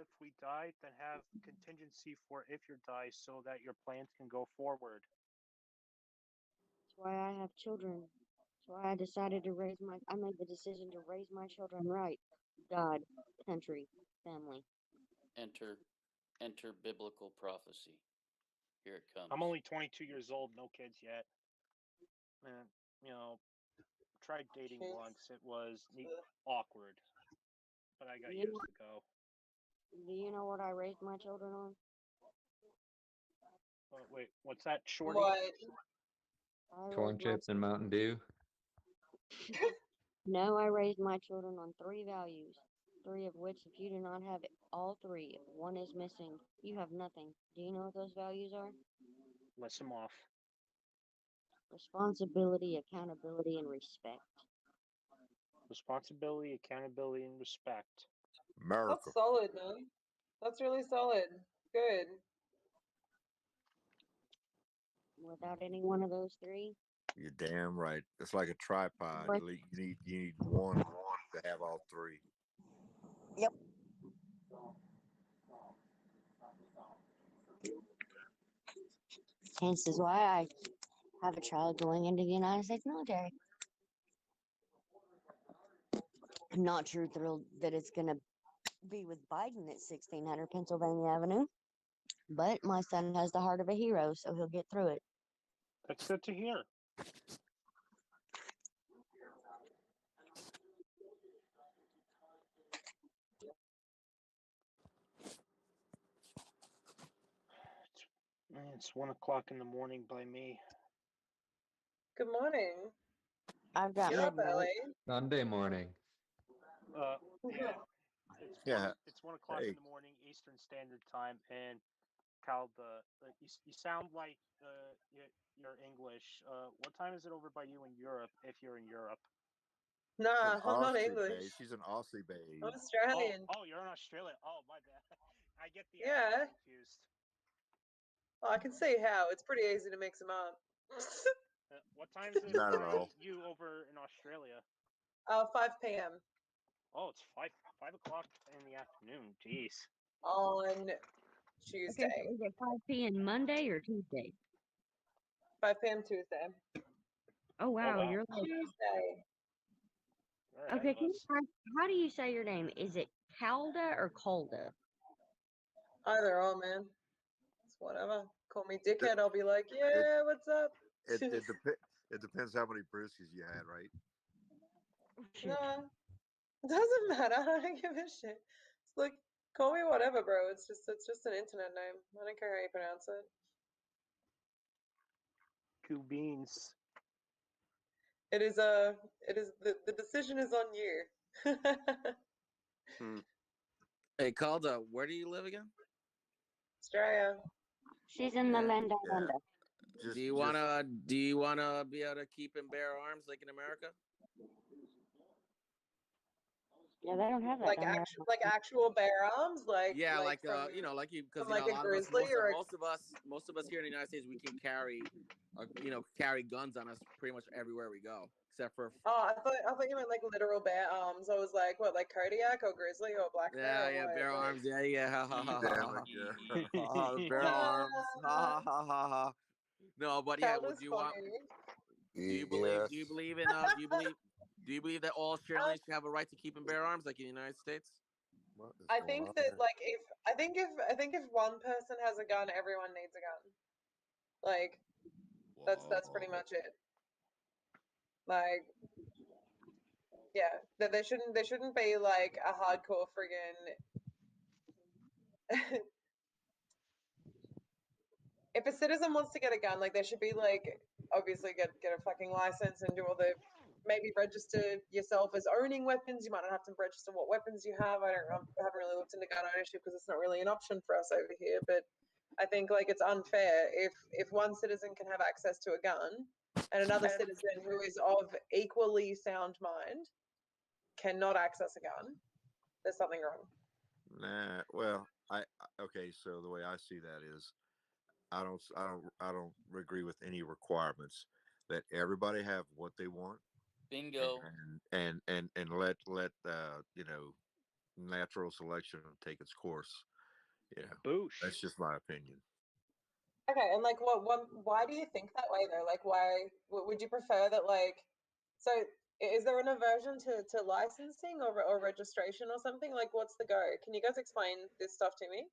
if we die, then have contingency for if you die, so that your plans can go forward. That's why I have children. That's why I decided to I made the decision to raise my children right. God, country, family. Enter biblical prophecy. Here it comes. I'm only 22 years old, no kids yet. And, tried dating once. It was awkward. But I got years to go. Do you know what I raised my children on? Wait, what's that, Shorty? What? Corn chips and Mountain Dew? No, I raised my children on 3 values. 3 of which, if you do not have all 3, if one is missing, you have nothing. Do you know what those values are? List them off. Responsibility, accountability, and respect. Responsibility, accountability, and respect. America. That's solid, man. That's really solid. Good. Without any one of those three. You're damn right. It's like a tripod. Right. You need one to have all three. Yep. Hence is why I have a child going into the United States military. I'm not too thrilled that it's going to be with Biden at 1600 Pennsylvania Avenue, but my son has the heart of a hero, so he'll get through it. That's good to hear. It's 1:00 in the morning by me. Good morning. I've got You're up midnight. early. Sunday morning. Yeah. It's 1:00 Hey. in the morning Eastern Standard Time, and Cal, you sound like you're English. What time is it over by you in Europe? If you're in Europe. Nah, I'm not Aussie English. babe. She's an Aussie babe. I'm Australian. Oh, you're in Australia. Oh, my bad. I get the Yeah. accent confused. Oh, I can see how. It's pretty easy to mix them up. What time is it Not at for all. you over in Australia? 5 p.m. Oh, it's 5 o'clock in the afternoon. Jeez. on Okay, Tuesday. so is it 5 p.m. Monday or Tuesday? 5 p.m. Tuesday. Oh wow, wow. you're like Tuesday. okay. Can you ask, how do you say your name? Is it Calda or Calda? Either or, man. It's whatever. Call me dickhead. I'll be like, yeah, what's up? It depends how many brewskis you had, right? Nah, it doesn't matter. I don't give a shit. It's like, call me whatever, bro. It's just an internet name. I don't care how you pronounce it. Cool beans. It is the decision is on you. Hey, Calda, where do you live again? Australia. She's in the land down under. Do you wanna be able to keep and bear arms like in America? Yeah, they don't have that Like down there. actual bear arms, like Yeah, like from, like you, because from like a a lot of us, grizzly or a most of us here in the United States, we can carry, carry guns on us pretty much everywhere we go, except for. Oh, I thought you meant like literal bear arms. I was like, what, like Kodiak or grizzly or black bear? Yeah, or what? bear Like, arms. Yeah. Ha ha ha ha ha. Bear Nah. arms. Ha ha ha ha. No, but yeah. Would Calda's you want? funny. Do you believe in? Do you believe that all Australians should have a right to keep and bear arms like in the United States? I think that like if one person has a gun, everyone needs a gun. Like that's pretty much it. Like yeah, that there shouldn't be like a hardcore friggin' if a citizen wants to get a gun, like there should be like obviously get a fucking license and do all the maybe register yourself as owning weapons. You might not have to register what weapons you have. I haven't really looked into gun ownership because it's not really an option for us over here. But I think like it's unfair if one citizen can have access to a gun and another citizen who is of equally sound mind cannot access a gun. There's something wrong. Nah, well, okay. So the way I see that is, I don't agree with any requirements. Let everybody have what they want. Bingo. And let natural selection take its course. Boosh. That's just my opinion. Okay, and like, why do you think that way though? Like, why would you prefer that? Like, so is there an aversion to licensing or registration or something? Like, what's the go? Can you guys explain this stuff to me?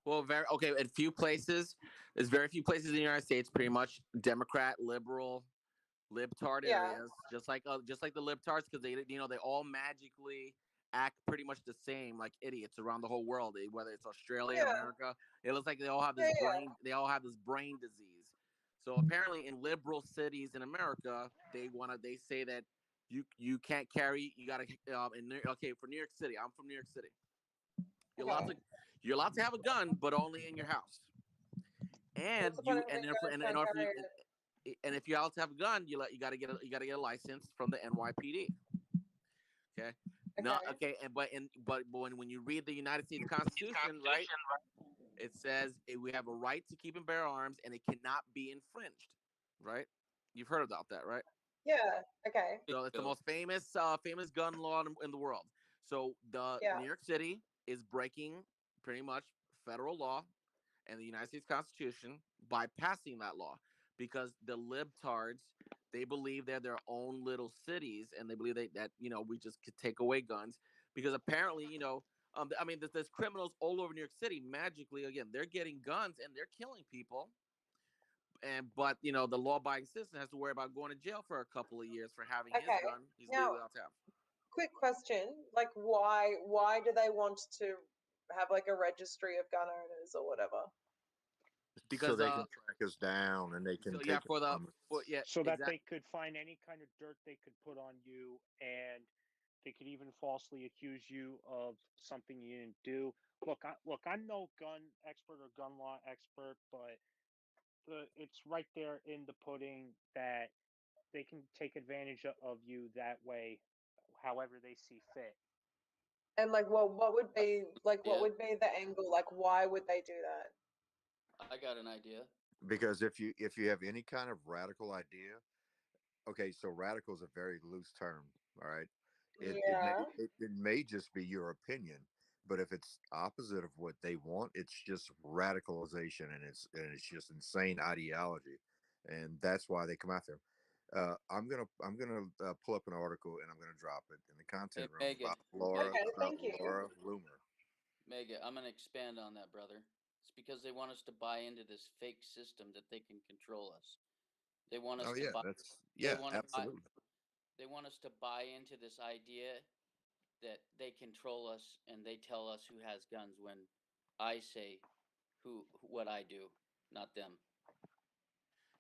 Well, in very few places in the United States, pretty much Democrat, liberal, libtard areas, just like the libtards, because they all magically act pretty much the same, like idiots around the whole world. Whether it's Australia, America, it looks like they all have this brain. They all have this brain disease. So apparently, in liberal cities in America, they say that you can't carry. You gotta for New York City. I'm from New York City. You're allowed to have a gun, but only in your house. And and if you're allowed to have a gun, you got to get a license from the NYPD. Okay. No. Okay. But when you read the United States Constitution, right, it says we have a right to keep and bear arms, and it cannot be infringed. Right. You've heard about that, right? Yeah. Okay. So it's the most famous gun law in the world. So New York City is breaking pretty much federal law and the United States Constitution by passing that law, because the libtards, they believe they're their own little cities, and they believe that we just could take away guns, because apparently I mean there's criminals all over New York City. Magically, again, they're getting guns and they're killing people. But the law-abiding citizen has to worry about going to jail for a couple of years for having his gun he's legally allowed to have. Quick question, like why do they want to have like a registry of gun owners or whatever? Because so they can track us down and they can take it from us. So that they could find any kind of dirt they could put on you, and they could even falsely accuse you of something you didn't do. Look, I'm no gun expert or gun law expert, but it's right there in the pudding that they can take advantage of you that way, however they see fit. And like, what would be what would be the angle? Like, why would they do that? I got an idea. Because if you have any kind of radical idea, okay, so radical is a very loose term, all right. It may just be your opinion, but if it's opposite of what they want, it's just radicalization, and it's just insane ideology, and that's why they come out there. I'm gonna pull up an article and I'm gonna drop it in the content room Megan. about Laura Loomer. Mega, I'm gonna expand on that, brother. It's because they want us to buy into this fake system that they can control us. They want us Oh to yeah, buy. absolutely. They want us to buy into this idea that they control us and they tell us who has guns, when I say what I do, not them.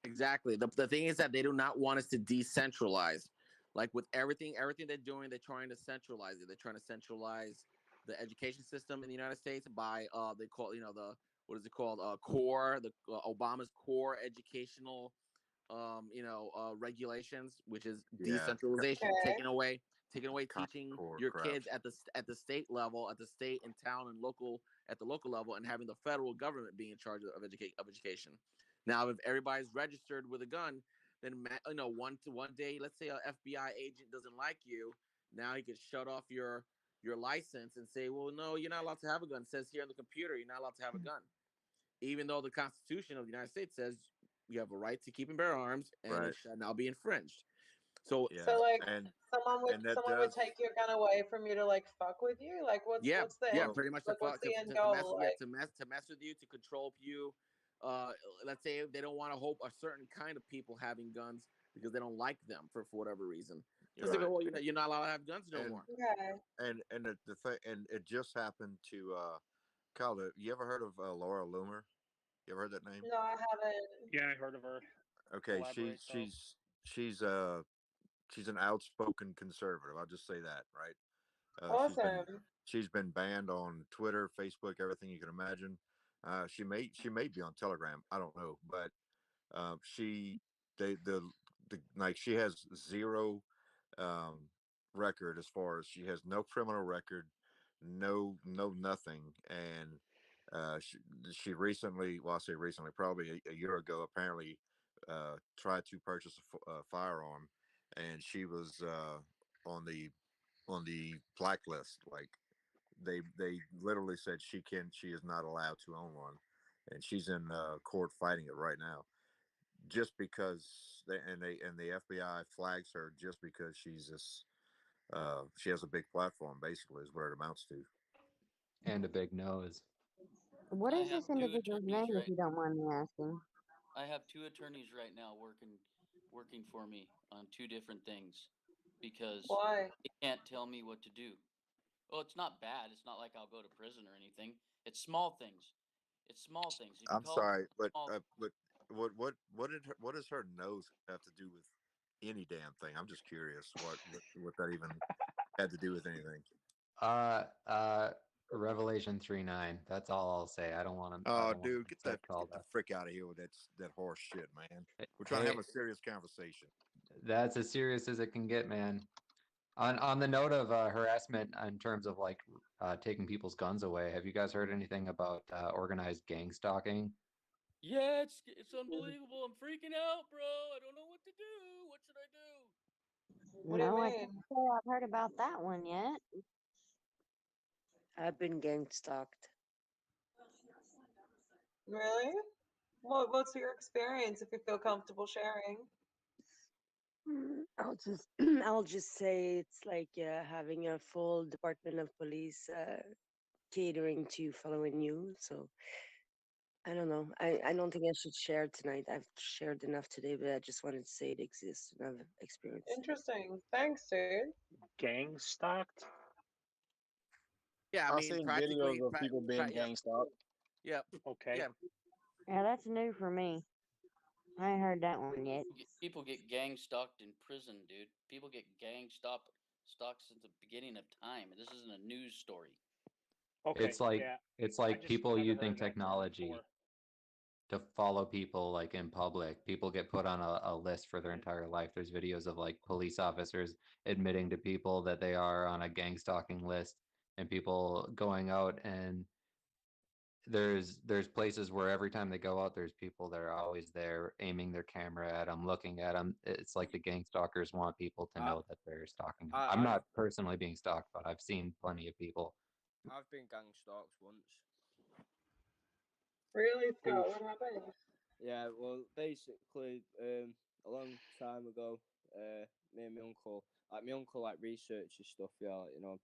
Exactly. The thing is that they do not want us to decentralize. Like with everything they're doing, they're trying to centralize it. They're trying to centralize the education system in the United States by they call the what is it called core the Obama's core educational regulations, which is decentralization, taking away teaching your kids at the state level, at the state and town and local at the local level, and having the federal government being in charge of education. Now, if everybody's registered with a gun, then one day, let's say an FBI agent doesn't like you, now he could shut off your license and say, well, no, you're not allowed to have a gun. It says here on the computer, you're not allowed to have a gun, even though the Constitution of the United States says you have a right to keep and bear arms, and it shall not be infringed. So like someone would take your gun away from you to like fuck with you. Like what's the end? pretty much like, what's the end goal? to mess with you, to control you. Let's say they don't want to hope a certain kind of people having guns because they don't like them for whatever reason. Because they go, well, you're not allowed to have guns no more. And the thing, and it just happened to Kyle. You ever heard of Laura Loomer? You ever heard that name? No, I haven't. Yeah, I heard of her. Okay, she's an outspoken conservative. I'll just say that, right? Awesome. She's been banned on Twitter, Facebook, everything you can imagine. She may be on Telegram. I don't know, but she has zero record, as far as she has no criminal record, no nothing, and she recently, well, I say recently, probably a year ago, apparently tried to purchase a firearm, and she was on the blacklist. Like they literally said she is not allowed to own one, and she's in court fighting it right now, just because the FBI flags her just because she has a big platform, basically, is what it amounts to. And a big nose. What is this individual's name, if you don't mind me asking? I have two attorneys right now working for me on two different things, because they can't tell me what to do. Well, it's not bad. It's not like I'll go to prison or anything. It's small things. It's small things. I'm sorry, but what does her nose have to do with any damn thing? I'm just curious what that even had to do with anything. Revelation 3:9. That's all I'll say. I don't want to. Oh, dude, get the called that. frick out of here with that horse shit, man. We're trying to have a serious conversation. That's as serious as it can get, man. On the note of harassment in terms of like taking people's guns away, have you guys heard anything about organized gang stalking? Yeah, it's unbelievable. I'm freaking out, bro. I don't know what to do. What should I do? What do you No, I mean? can't say I've heard about that one yet. I've been gang stalked. Really? What's your experience if you feel comfortable sharing? I'll just say it's like having a full Department of Police catering to following you. So I don't know. I don't think I should share tonight. I've shared enough today, but I just wanted to say it exists and I've experienced it. Interesting. Thanks, dude. Gang stalked? Yeah, I I've mean, seen practically, videos of people being gang stalked. Yeah. Okay. Yeah. Yeah, that's new for me. I ain't heard that one yet. People get gang stalked in prison, dude. People get gang stalked since the beginning of time. This isn't a news story. Okay. It's like yeah. it's like people never using heard that technology before. to follow people like in public. People get put on a list for their entire life. There's videos of like police officers admitting to people that they are on a gang stalking list, and people going out, and there's places where every time they go out, there's people that are always there aiming their camera at them, looking at them. It's like the gang stalkers want people to know that they're stalking them. I'm not personally being stalked, but I've seen plenty of people. I've been gang stalked once. Really, Scott? What happened? Yeah, well, basically, a long time ago, me and my uncle like researches stuff, yeah, like, you know,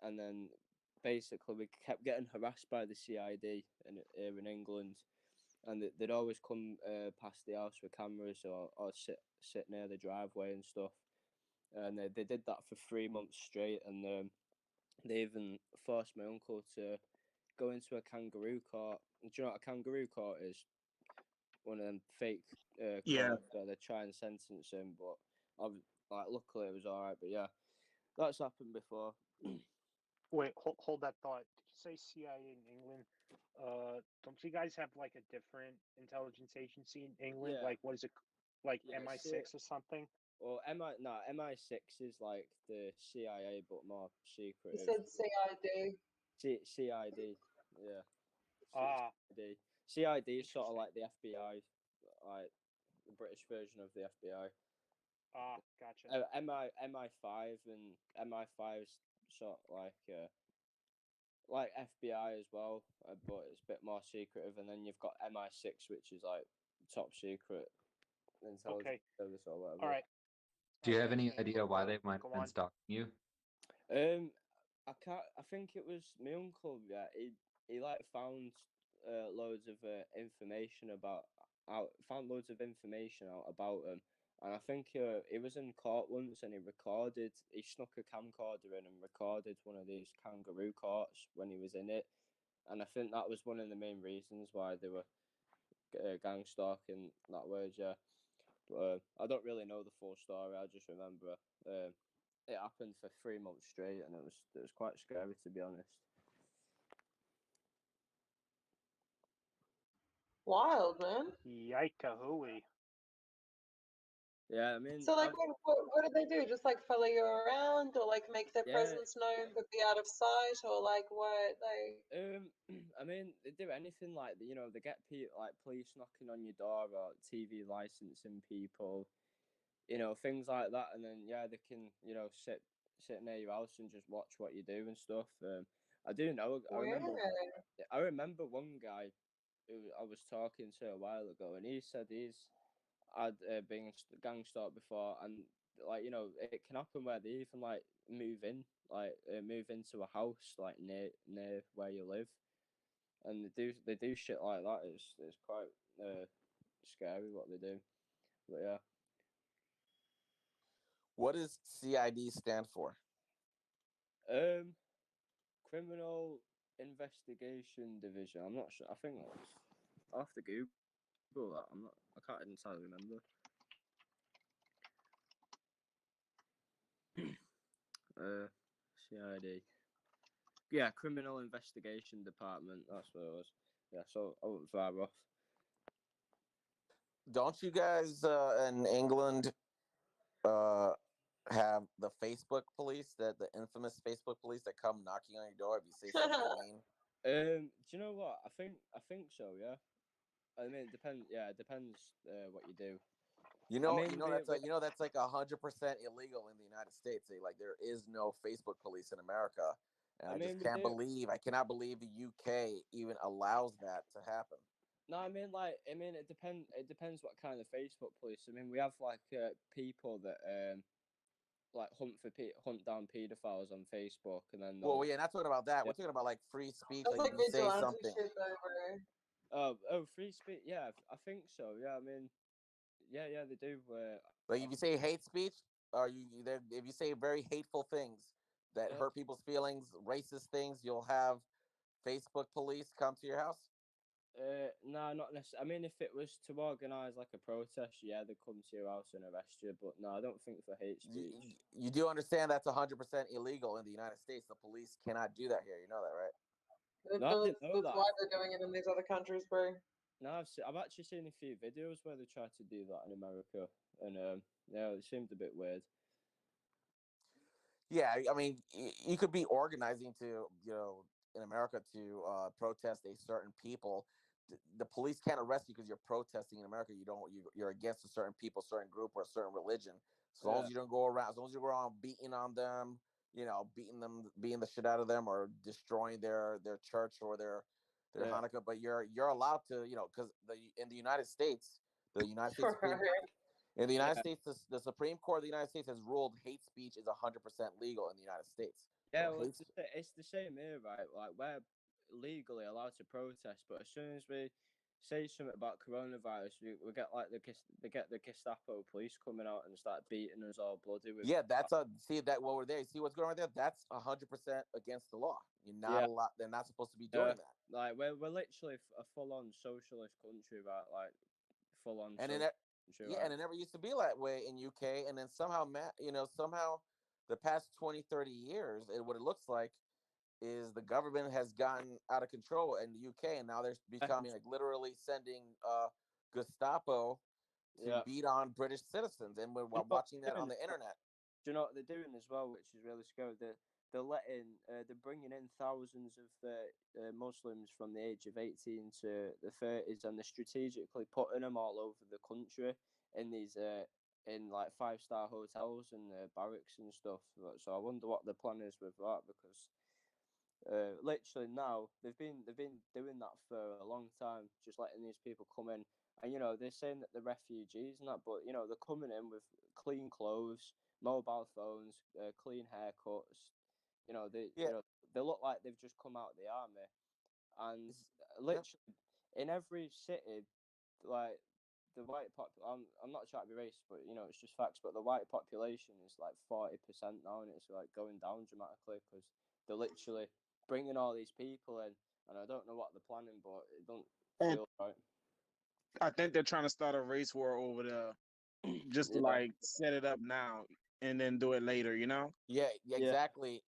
and then basically we kept getting harassed by the CID here in England, and they'd always come past the house with cameras or sit near the driveway and stuff, and they did that for 3 months straight, and they even forced my uncle to go into a kangaroo court. Do you know what a kangaroo court is? One of them fake courts where they try and sentence him, but like luckily it was alright. But yeah, that's happened before. Wait, hold that thought. Did you say CIA in England? Don't you guys have like a different intelligence agency in England? Yeah. Like, what is it? Like Yeah, MI6 or something? Well, MI6 is like the CIA, but more secretive. You said CID. CID, yeah. CID. CID is sort of like the FBI, like the British version of the FBI. Gotcha. MI5 and MI5's sort of like FBI as well, but it's a bit more secretive. And then you've got MI6, which is like top secret intelligence service or whatever. All right. Do you have any idea why they might have been stalking you? I can't. I think it was my uncle. Yeah, he like found loads of information found loads of information out about him, and I think he was in court once and he snuck a camcorder in and recorded one of these kangaroo courts when he was in it, and I think that was one of the main reasons why they were gang stalking that word. Yeah. But I don't really know the full story. I just remember it happened for 3 months straight, and it was quite scary, to be honest. Wild, man. Yikahooey. Yeah, I mean. So, like, what do they do? Just like follow you around, or like make their presence known but be out of sight, or like what? Like, I mean, they do anything like they get like police knocking on your door or TV licensing people, things like that, and then they can sit near your house and just watch what you do and stuff. I do know. I remember one guy who I was talking to a while ago, and he said he's had been gang stalked before, and it can happen where they even like move into a house like near where you live, and they do shit like that. It's quite scary what they do, but yeah. What does CID stand for? Criminal Investigation Division. I'm not sure. I think I'll have to Google that. I can't entirely remember. CID. yeah, criminal investigation department. That's what it was. Yeah, so I wasn't far off. Don't you guys in England have the Facebook police, the infamous Facebook police that come knocking on your door if you say something mean? Do you know what? I think so. Yeah. I mean, it depends. Yeah, it depends what you do. You know, that's like 100% illegal in the United States. Like there is no Facebook police in America, and I just can't believe, I cannot believe the UK even allows that to happen. No, I mean, it depends. It depends what kind of Facebook police. I mean, we have like people that like hunt down pedophiles on Facebook, and then well, yeah, not talking about that. Yeah. We're talking about like free speech. That's like you say vigilante something. shit, though, bro. Oh, free speech. Yeah, I think so. Yeah, I mean, yeah, they do. Like if you say hate speech, or if you say very hateful things that hurt people's feelings, racist things, you'll have Facebook police come to your house. No, not necessarily. I mean, if it was to organise like a protest, yeah, they'd come to your house and arrest you. But no, I don't think for hate speech. You do understand that's 100% illegal in the United States. The police cannot do that here. You know that, right? No, That's why they're doing it in these other countries, bro. No, I've actually seen a few videos where they try to do that in America, and yeah, it seemed a bit weird. Yeah, I mean, you could be organizing to, in America to protest a certain people. The police can't arrest you because you're protesting in America. You're against a certain people, certain group, or a certain religion. As long as you don't go around, as long as you go around beating on them, beating the shit out of them, or destroying their church or their Hanukkah. But you're allowed to, because in the United States, the United States Supreme in the United States, the Supreme Court of the United States has ruled hate speech is 100% legal in the United States. Yeah, well, it's the same here, right? Like we're legally allowed to protest, but as soon as we say something about coronavirus, we get like the Gestapo police coming out and start beating us all bloody. Yeah, that's see that while we're there. You see what's going on there? That's 100% against the law. You're not allowed. They're not supposed to be doing that. Like we're literally a full-on socialist country, right? Like full-on. And and it never used to be that way in UK. And then somehow, somehow the past 20, 30 years, what it looks like is the government has gotten out of control in the UK. And now they're becoming like literally sending Gestapo to beat on British citizens. And we're watching that on the internet. Do you know what they're doing as well, which is really scary? They're bringing in thousands of Muslims from the age of 18 to the 30s, and they're strategically putting them all over the country in these in like 5-star hotels and barracks and stuff. So I wonder what the plan is with that, because literally now they've been doing that for a long time, just letting these people come in, and they're saying that they're refugees and that, but they're coming in with clean clothes, mobile phones, clean haircuts. They look like they've just come out of the army, and literally in every city, like the white I'm not trying to be racist, but it's just facts. But the white population is like 40% now, and it's like going down dramatically because they're literally bringing all these people in, and I don't know what they're planning, but it don't feel right. I think they're trying to start a race war over there, just to like set it up now and then do it later. Yeah, exactly,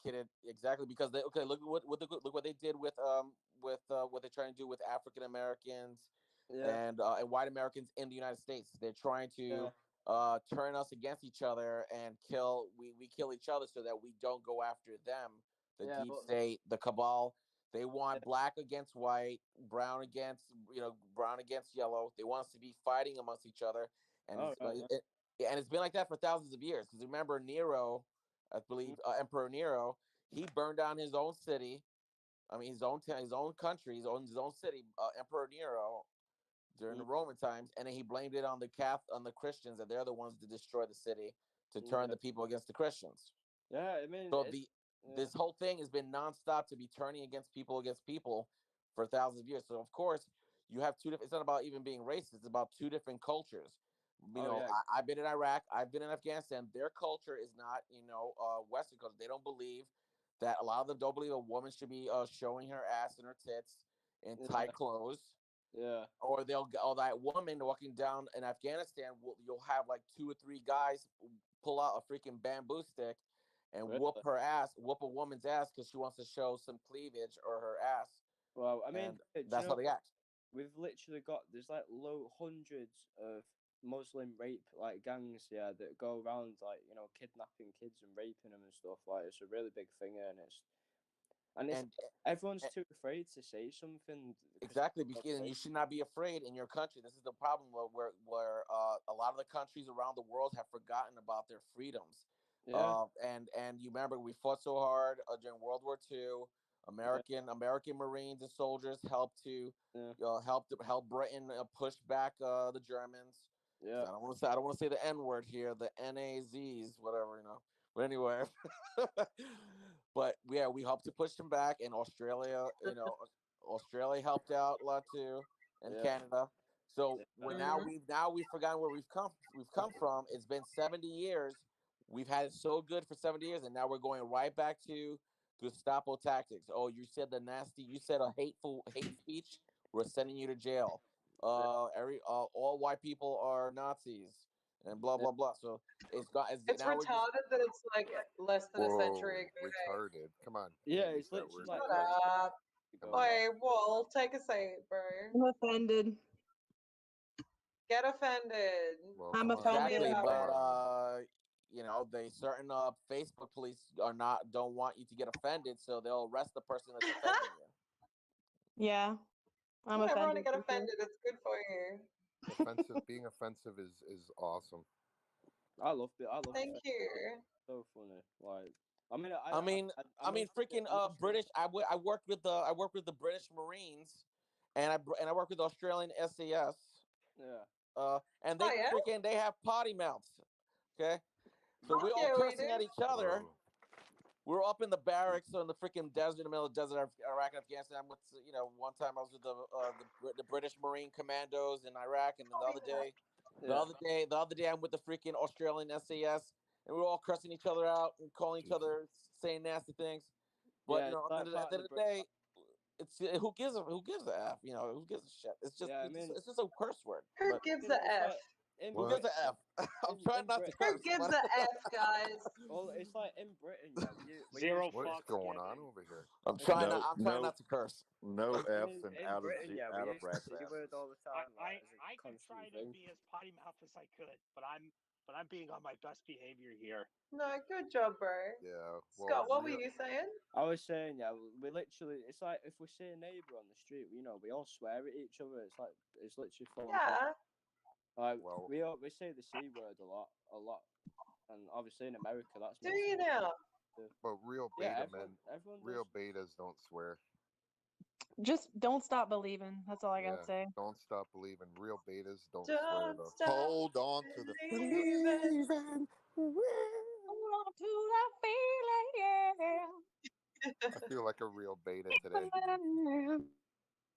kid, exactly. Because look what they did with what they're trying to do with African Americans and white Americans in the United States. They're trying to turn us against each other and we kill each other so that we don't go after them. The deep state, the cabal. They want black against white, brown against yellow. They want us to be fighting amongst each other, and and it's been like that for thousands of years. Because remember Nero, I believe Emperor Nero, he burned down his own city. I mean his own country, his own city. Emperor Nero during the Roman times, and then he blamed it on the Christians, that they're the ones to destroy the city to turn the people against the Christians. Yeah, I mean, so this whole thing has been nonstop to be turning against people for thousands of years. So of course you have two different. It's not about even being racist. It's about two different cultures. I've been in Iraq. I've been in Afghanistan. Their culture is not, Western culture. They don't believe that. A lot of them don't believe a woman should be showing her ass and her tits in tight clothes. Yeah. Or that woman walking down in Afghanistan, you'll have like 2 or 3 guys pull out a freaking bamboo stick and Really? whoop her ass, whoop a woman's ass because she wants to show some cleavage or her ass. Well, I mean, And do you that's know how they act. we've literally got there's like hundreds of Muslim rape like gangs, yeah, that go around like kidnapping kids and raping them and stuff. Like it's a really big thing, and it's And everyone's too afraid to say something. exactly, and you should not be afraid in your country. This is the problem where a lot of the countries around the world have forgotten about their freedoms. Yeah. And you remember we fought so hard during World War II. American Marines and soldiers helped to help Britain push back the Germans. Yeah. I don't want to say the N word here, the NAZs, whatever. But anyway, but yeah, we helped to push them back, and Australia, Australia helped out a lot too, and Yeah. Canada. So Yeah. we've forgotten where we've come from. It's been 70 years. We've had it so good for 70 years, and now we're going right back to Gestapo tactics. Oh, you said you said a hate speech. We're sending you to jail. All white people are Nazis, and blah blah blah. So It's now we're just retarded that it's like less than a Whoa, century ago. retarded. Come on. Yeah, can't use it's that literally word. like Shut up. Wait, Wall, take a seat, bro. I'm offended. Get offended. Well, I'm come on. Tell me exactly, about but it. they certain Facebook police don't want you to get offended, so they'll arrest the person that's offending you. Yeah, I'm Yeah, everyone offended. get for sure. offended. It's good for you. Being offensive is awesome. I love it. I love Thank it. you. So funny. Like, I I mean, freaking British. I worked with the British Marines, and I work with Australian SAS. Yeah. And they Oh, yeah? freaking they have potty mouths. Okay, so Fuck we're all yeah, we cursing do. at each other. We're up in the barracks or in the freaking desert, in the middle of the desert of Iraq and Afghanistan. One time I was with the British Marine Commandos in Iraq, and then the other day I'm with the freaking Australian SAS, and we're all cursing each other out and calling each other, saying nasty things. But Yeah, at the end of the day, it's who gives a f? Who gives a shit? It's just it's just a curse word. Who But gives a F? who gives a f? I'm trying not to Who curse. gives but- a F, guys? Well, it's like in Britain, yeah. Zero What's fucks going given. on over here? I'm trying not to curse. No F's and in out Britain, of yeah, out we of use rat the C word all the I time. Like, as a I could constant try to thing. be as potty mouth as I could, but I'm being on my best behavior here. No, good job, bro. Yeah. Scott, what were you saying? I was saying, yeah, we literally, it's like if we see a neighbour on the street, we all swear at each other. It's literally full on. Yeah. Like, we say the C word a lot, and obviously in America that's. Do you now? But real Yeah, beta everyone real betas don't swear. Just don't stop believing. That's all I gotta say. Don't stop believing. Real betas don't swear Don't though. stop Hold on to the believing. Hold on to that feeling, yeah. I feel like a real beta today.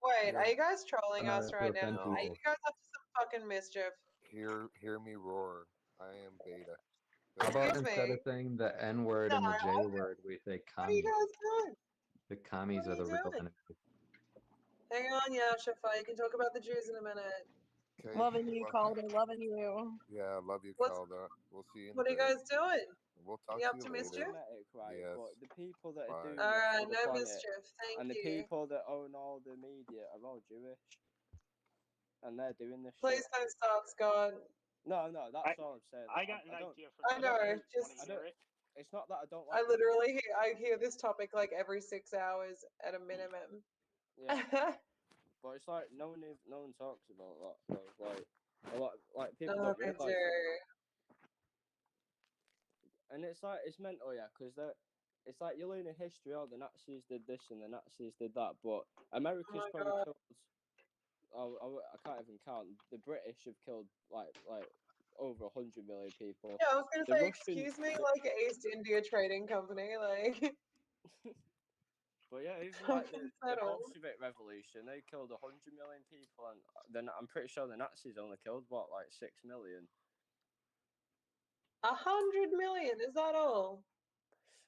Wait, are you guys trolling I know us to right now? offend Are you people. guys up to some fucking mischief? Hear me roar. I am beta. How about Excuse instead me. of saying the N word No, and the J word, we say What are you commie? guys doing? The commies What are are the you real doing? enemy. Hang on, Yashafa. You can talk about the Jews in a minute. Okay. Loving you, Calder. Loving you. Yeah, I love you, What's- Calda. We'll see you in What a are you bit. guys doing? We'll talk You to up you to later. mischief? Right, Yes. but the people that are Bye. doing All this right, for the no planet, mischief. Thank and the you. people that own all the media are all Jewish, and they're doing this Please shit. don't stop, Scott. No, that's all I'm saying. I got an don't, idea for I know. Just I don't. It's not that I don't I like. literally hear this topic like every 6 hours at a minimum. Yeah. But it's like no one talks about that. Though. Like a lot, like people No, don't they realize. do. And it's like it's mental, yeah, because it's like you're learning history. Oh, the Nazis did this and the Nazis did that, but America's my probably God. killed. I can't even count. The British have killed like over 100 million people. Yeah, I was gonna The say, Russian- excuse me, like East India Trading Company, like. But yeah, even like the settled. Bolshevik Revolution, they killed 100 million people, and then I'm pretty sure the Nazis only killed what, like 6 million. 100 million, is that all?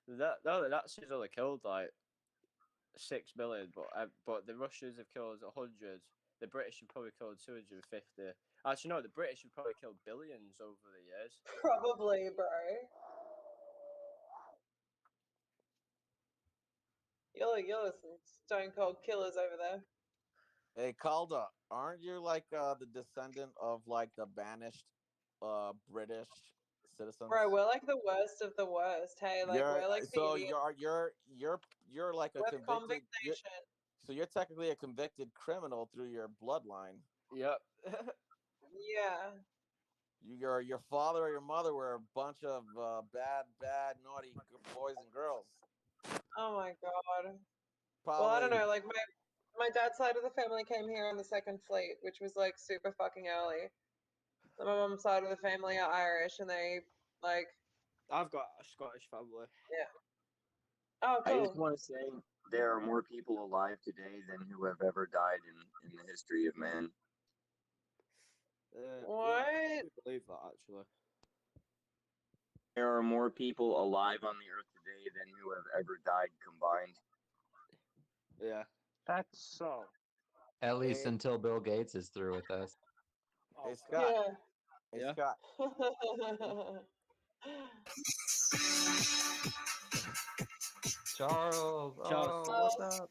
The Nazis only killed like 6 million, but the Russians have killed 100. The British have probably killed 250. Actually, no, the British have probably killed billions over the years. Probably, bro. You're some stone cold killers over there. Hey, Calda, aren't you like the descendant of like the banished British citizens? Bro, we're like the worst of the worst. Hey, like You're we're like the so Indian. you're like a We're the convicted. convict nation. So you're technically a convicted criminal through your bloodline. Yep. Yeah. Your father or your mother were a bunch of bad, naughty boys and girls. Oh my god. Probably. Well, I don't know. Like my dad's side of the family came here on the Second Fleet, which was like super fucking early. And my mom's side of the family are Irish, and they like. I've got a Scottish family. Yeah. Oh, I just cool. want to say there are more people alive today than who have ever died in the history of man. What? Yeah, I believe that actually. There are more people alive on the earth today than who have ever died combined. Yeah. That's so. At least until Bill Gates is through with us. Hey Scott. Yeah. Hey Yeah. Scott. Charles, Charles. oh, what's up?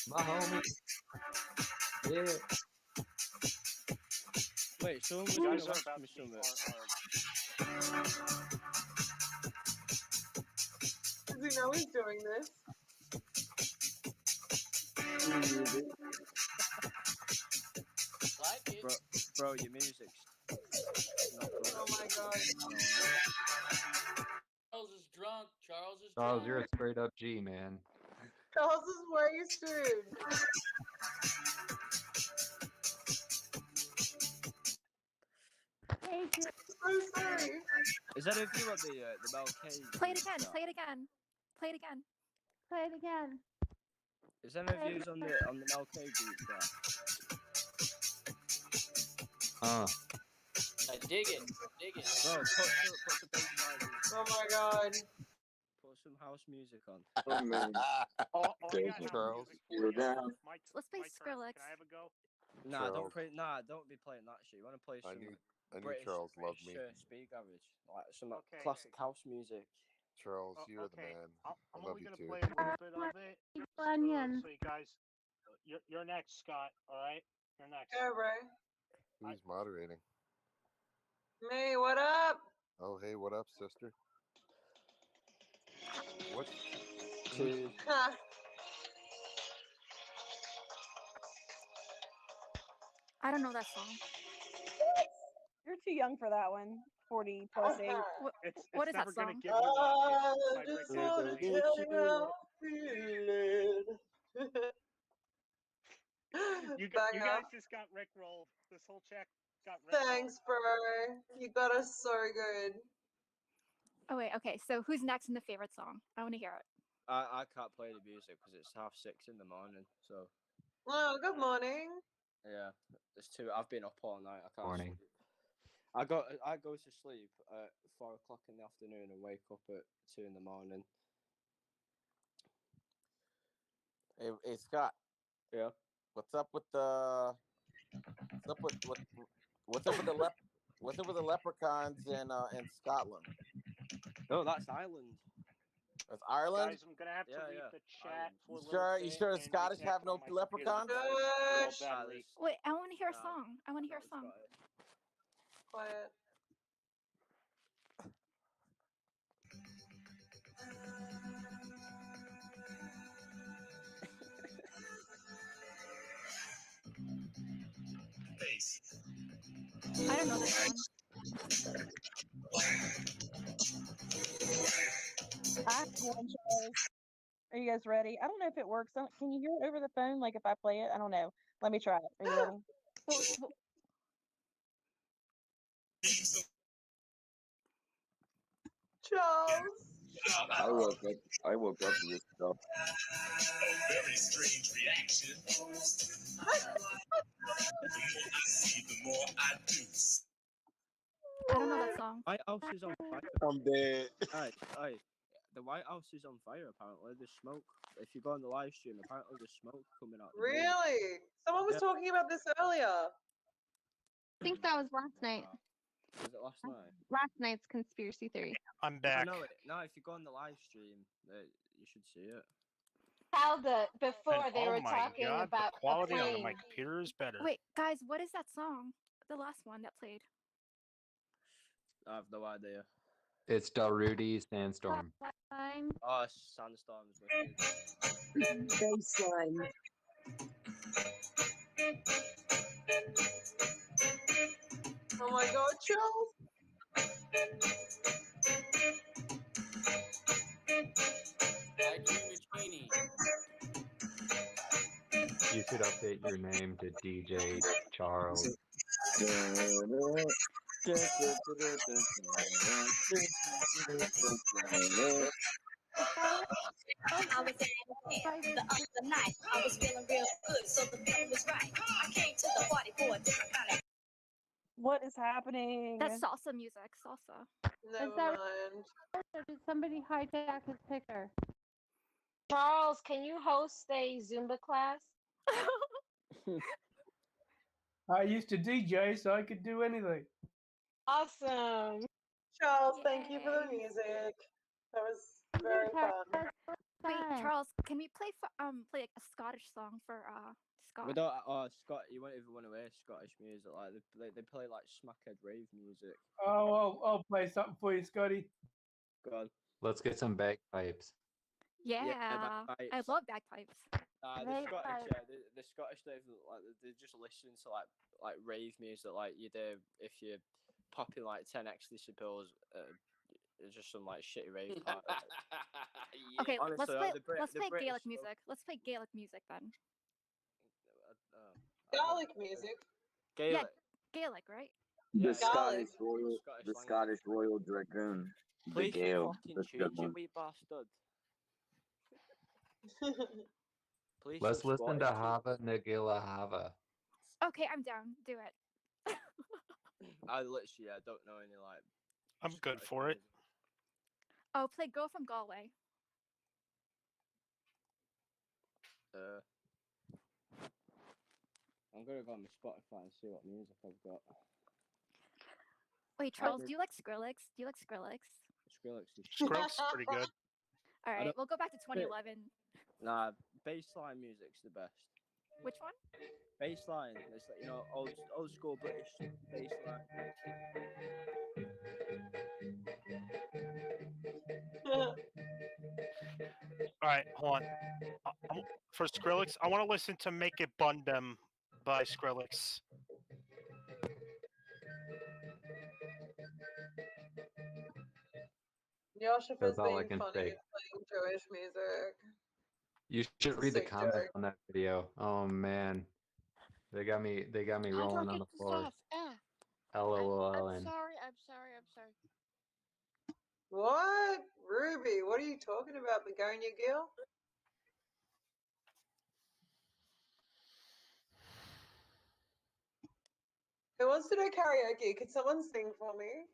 My homie. Yeah. Wait, someone was You going guys to are ask about me to be something. Does he know he's doing this? Like it. Bro, your music's not good. Oh my god. Charles is drunk. Charles is Charles, drunk. you're a straight up G, man. Charles is wasted. Thank you. I'm so sorry. Is that if you want the Mel K? Play it again. Play it again. Play it again. Play it again. Is there no views on the Mel K group chat? I dig it. Dig it. Bro, put the bass line. Oh my god. Put some house music on. Oh man. Charles. You're down. Let's play Skrillex. Can I have a go? Nah, Charles. don't be playing that shit. You want to play I some need British, Charles Love Me. speed garage, like some Okay, classic house music. Charles, you're the Okay. man. I'm I love only you gonna too. play a little bit of it. Onion. So you guys, you're next, Scott. All right, you're next. Yeah, bro. Who's moderating? Me, what up? Oh, hey, what up, sister? What's Huh. I don't know that song. You're too young for that one. 40 plus age. What is that never gonna song? give you that. I It's just by want to Rick tell James. you how I'm feeling. You Banger. guys just got Rick rolled. This whole check got Rick Thanks, bro. You got us so good. Oh wait, okay. So who's next in the favorite song? I want to hear it. I can't play the music because it's 6:30 in the morning. So Oh, good morning. yeah, it's too. I've been up all night. I can't Morning. sleep. I go to sleep at 4 o'clock in the afternoon and wake up at 2 in the morning. Hey Scott. Yeah. What's up with the what's up with the leprechauns in Scotland? Oh, that's Ireland. That's Ireland. Guys, I'm gonna have to leave the chat for a You little sure? bit. You sure and Scottish reconnect have no on my computer leprechauns? because it's a little battery. Wait, I want to hear a song. I want to hear a song. Quiet. I don't know this song. I have one, Charles. Are you guys ready? I don't know if it works. Can you hear it over the phone? Like if I play it? I don't know. Let me try it. Are you ready? Charles. I woke up to this stuff. A very strange reaction. The more I see, the more I do. I don't know that song. White House is on fire. I'm dead. Aye. The White House is on fire. Apparently, there's smoke. If you go on the live stream, apparently there's smoke coming out. The building. Really? Someone was Yeah. talking about this earlier. I think that was last night. Was it last night? Last night's conspiracy theory. I'm Yeah, back. no, if you go on the live stream, you should see it. How before And, they oh were my talking god, about the quality a on the plane. my computer is better. Wait, guys, what is that song? The last one that played. I have no idea. It's Darude Sandstorm. Oh, Sandstorm's wicked. Baseline. Oh my god, Charles! You should update your name to DJ Charles. I was the other night. I was feeling real good, so the feeling was right. I came to the party for a different kind of. What is happening? That's salsa music. Salsa. Never mind. Or did somebody hijack his picture? Charles, can you host a Zumba class? I used to DJ, so I could do anything. Awesome. Charles, thank you for the music. That was very fun. Wait, Charles, can we play play like a Scottish song for Scott? We don't. Scott, you won't even want to hear Scottish music. Like they play like smackhead rave music. Oh, I'll play something for you, Scotty. Go on. Let's get some bagpipes. Yeah, bagpipes. I love bagpipes. The Scottish, the Scottish, like they just listen to like rave music, like you do if you pop in like 10 ecstasy pills. It's just some like shitty rave part. Okay, honestly, let's play British Gaelic music. Let's play Gaelic music then. Gaelic music. Gaelic. Yeah, Gaelic, right? The Gaelic. Scottish Royal Dragoon. Please, The Gale. fucking That's a good change it, one. wee bastard. Please. Let's some listen to Scottish Hava Nagila Hava. Okay, I'm down. Do it. I literally, don't know any like. I'm good for it. Oh, play Girl from Galway. I'm gonna go on my Spotify and see what music I've got. Wait, Charles, do you like Skrillex? Do you like Skrillex? Skrillex is pretty good. All right, don't- we'll go back to 2011. Nah, bassline music's the best. Which one? Bassline, it's like old school British bassline. All right, hold on. For Skrillex, I want to listen to "Make It Bun Them" by Skrillex. Yoshif is That's all I being can funny say. and playing Jewish music. You should read the Sick comments joke. on that video. Oh man, they got me rolling on the floor. LOL. I'm sorry. What? Ruby, what are you talking about, Begonia Gill? Who wants to do karaoke? Could someone sing for me?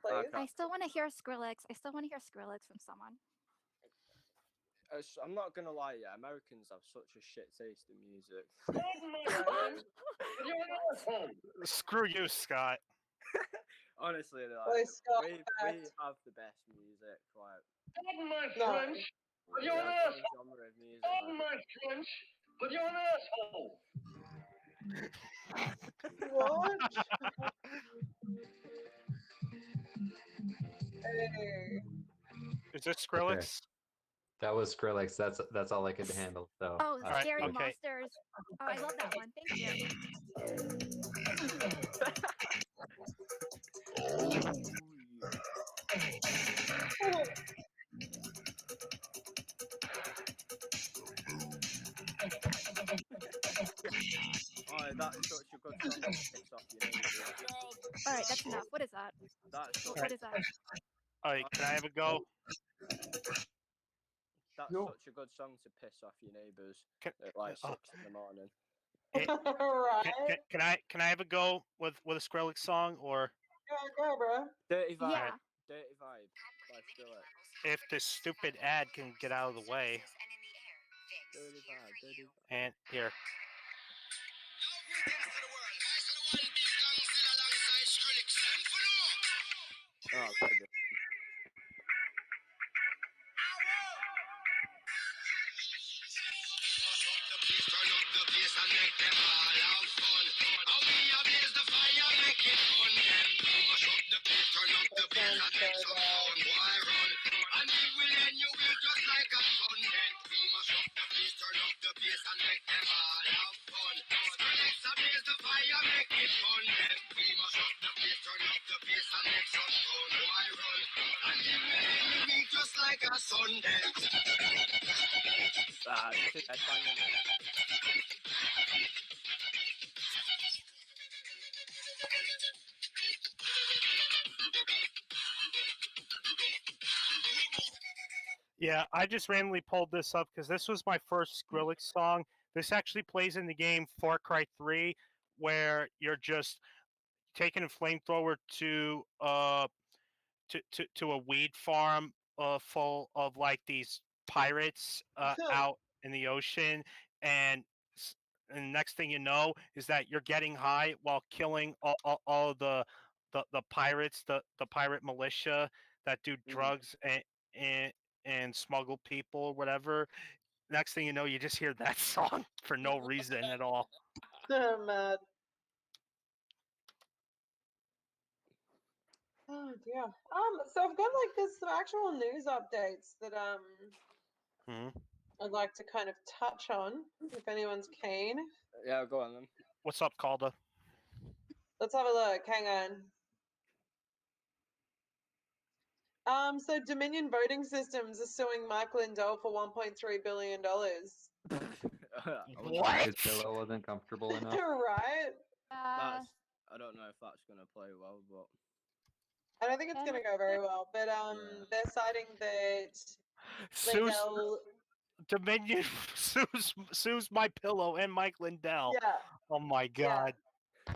Please? I still want to hear Skrillex. I still want to hear Skrillex from someone. I'm not gonna lie, Americans have such a shit taste in music. Screw you, Scott. Honestly, Oi, Scott, we have the best music. Like, No. we have no genre of music. But you're an asshole. What? Hey. Is this Skrillex? That was Skrillex. That's all I could handle. So. Oh, Scary okay. Monsters. Oh, I love that one. Thank you. Oh, that's such a good song to piss off your neighbours. All right, that's enough. What is that? What is that? All right, can I have a go? That's such a good song to piss off your neighbours at like 6 in the morning. Right. Can I have a go with a Skrillex song or Go, bro. Dirty Vibe. Yeah. Dirty Vibe by Skrillex. if this stupid ad can get out of the way? Dirty Vibe. And here. Oh, okay. Two headbanging. Yeah, I just randomly pulled this up because this was my first Skrillex song. This actually plays in the game Far Cry 3, where you're just taking a flamethrower to a weed farm full of like these pirates out in the ocean, and and next thing you know is that you're getting high while killing all the pirates, the pirate militia that do drugs and smuggle people or whatever. Next thing you know, you just hear that song for no reason at all. I'm mad. Oh dear. So I've got like there's some actual news updates that I'd like to kind of touch on if anyone's keen. Yeah, go on then. What's up, Calda? Let's have a look. Hang on. So Dominion Voting Systems are suing Mike Lindell for $1.3 billion. What? His pillow wasn't comfortable enough. Right? I don't know if that's gonna play well, but I don't think it's gonna go very well. But they're citing that Lindell. Dominion sues My Pillow and Mike Lindell. Yeah. Oh my god.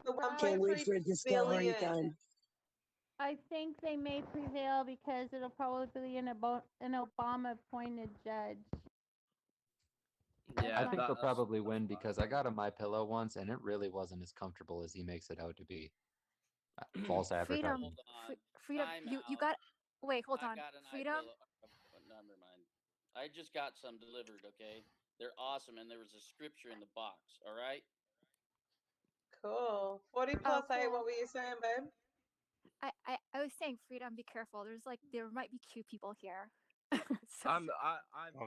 The Can't wait for $1.3 discovery billion. time. I think they may prevail because it'll probably be an Obama-appointed judge. yeah, I think they'll probably win because I got a My Pillow once and it really wasn't as comfortable as he makes it out to be. False advertising. Freedom. You got. Wait, hold I on. got an Freedom. Never mind. I just got some delivered. Okay, they're awesome, and there was a scripture in the box. All right. Cool. 40 plus 8. What were you saying, babe? I was saying, Freedom, be careful. There might be cute people here. Oh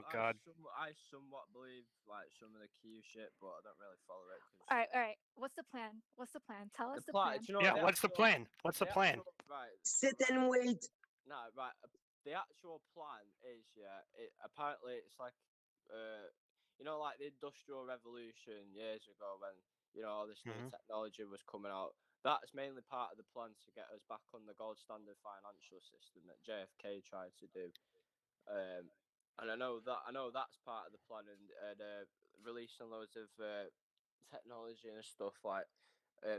god. I somewhat believe like some of the Q shit, but I don't really follow it. All right. What's the plan? Tell us the plan. Do you know Yeah, what's the plan? What's the plan? Right. Sit and wait. No, right. The actual plan is apparently it's like like the Industrial Revolution years ago when all this new technology was coming out. That's mainly part of the plan to get us back on the gold standard financial system that JFK tried to do. And I know that's part of the plan, and releasing loads of technology and stuff like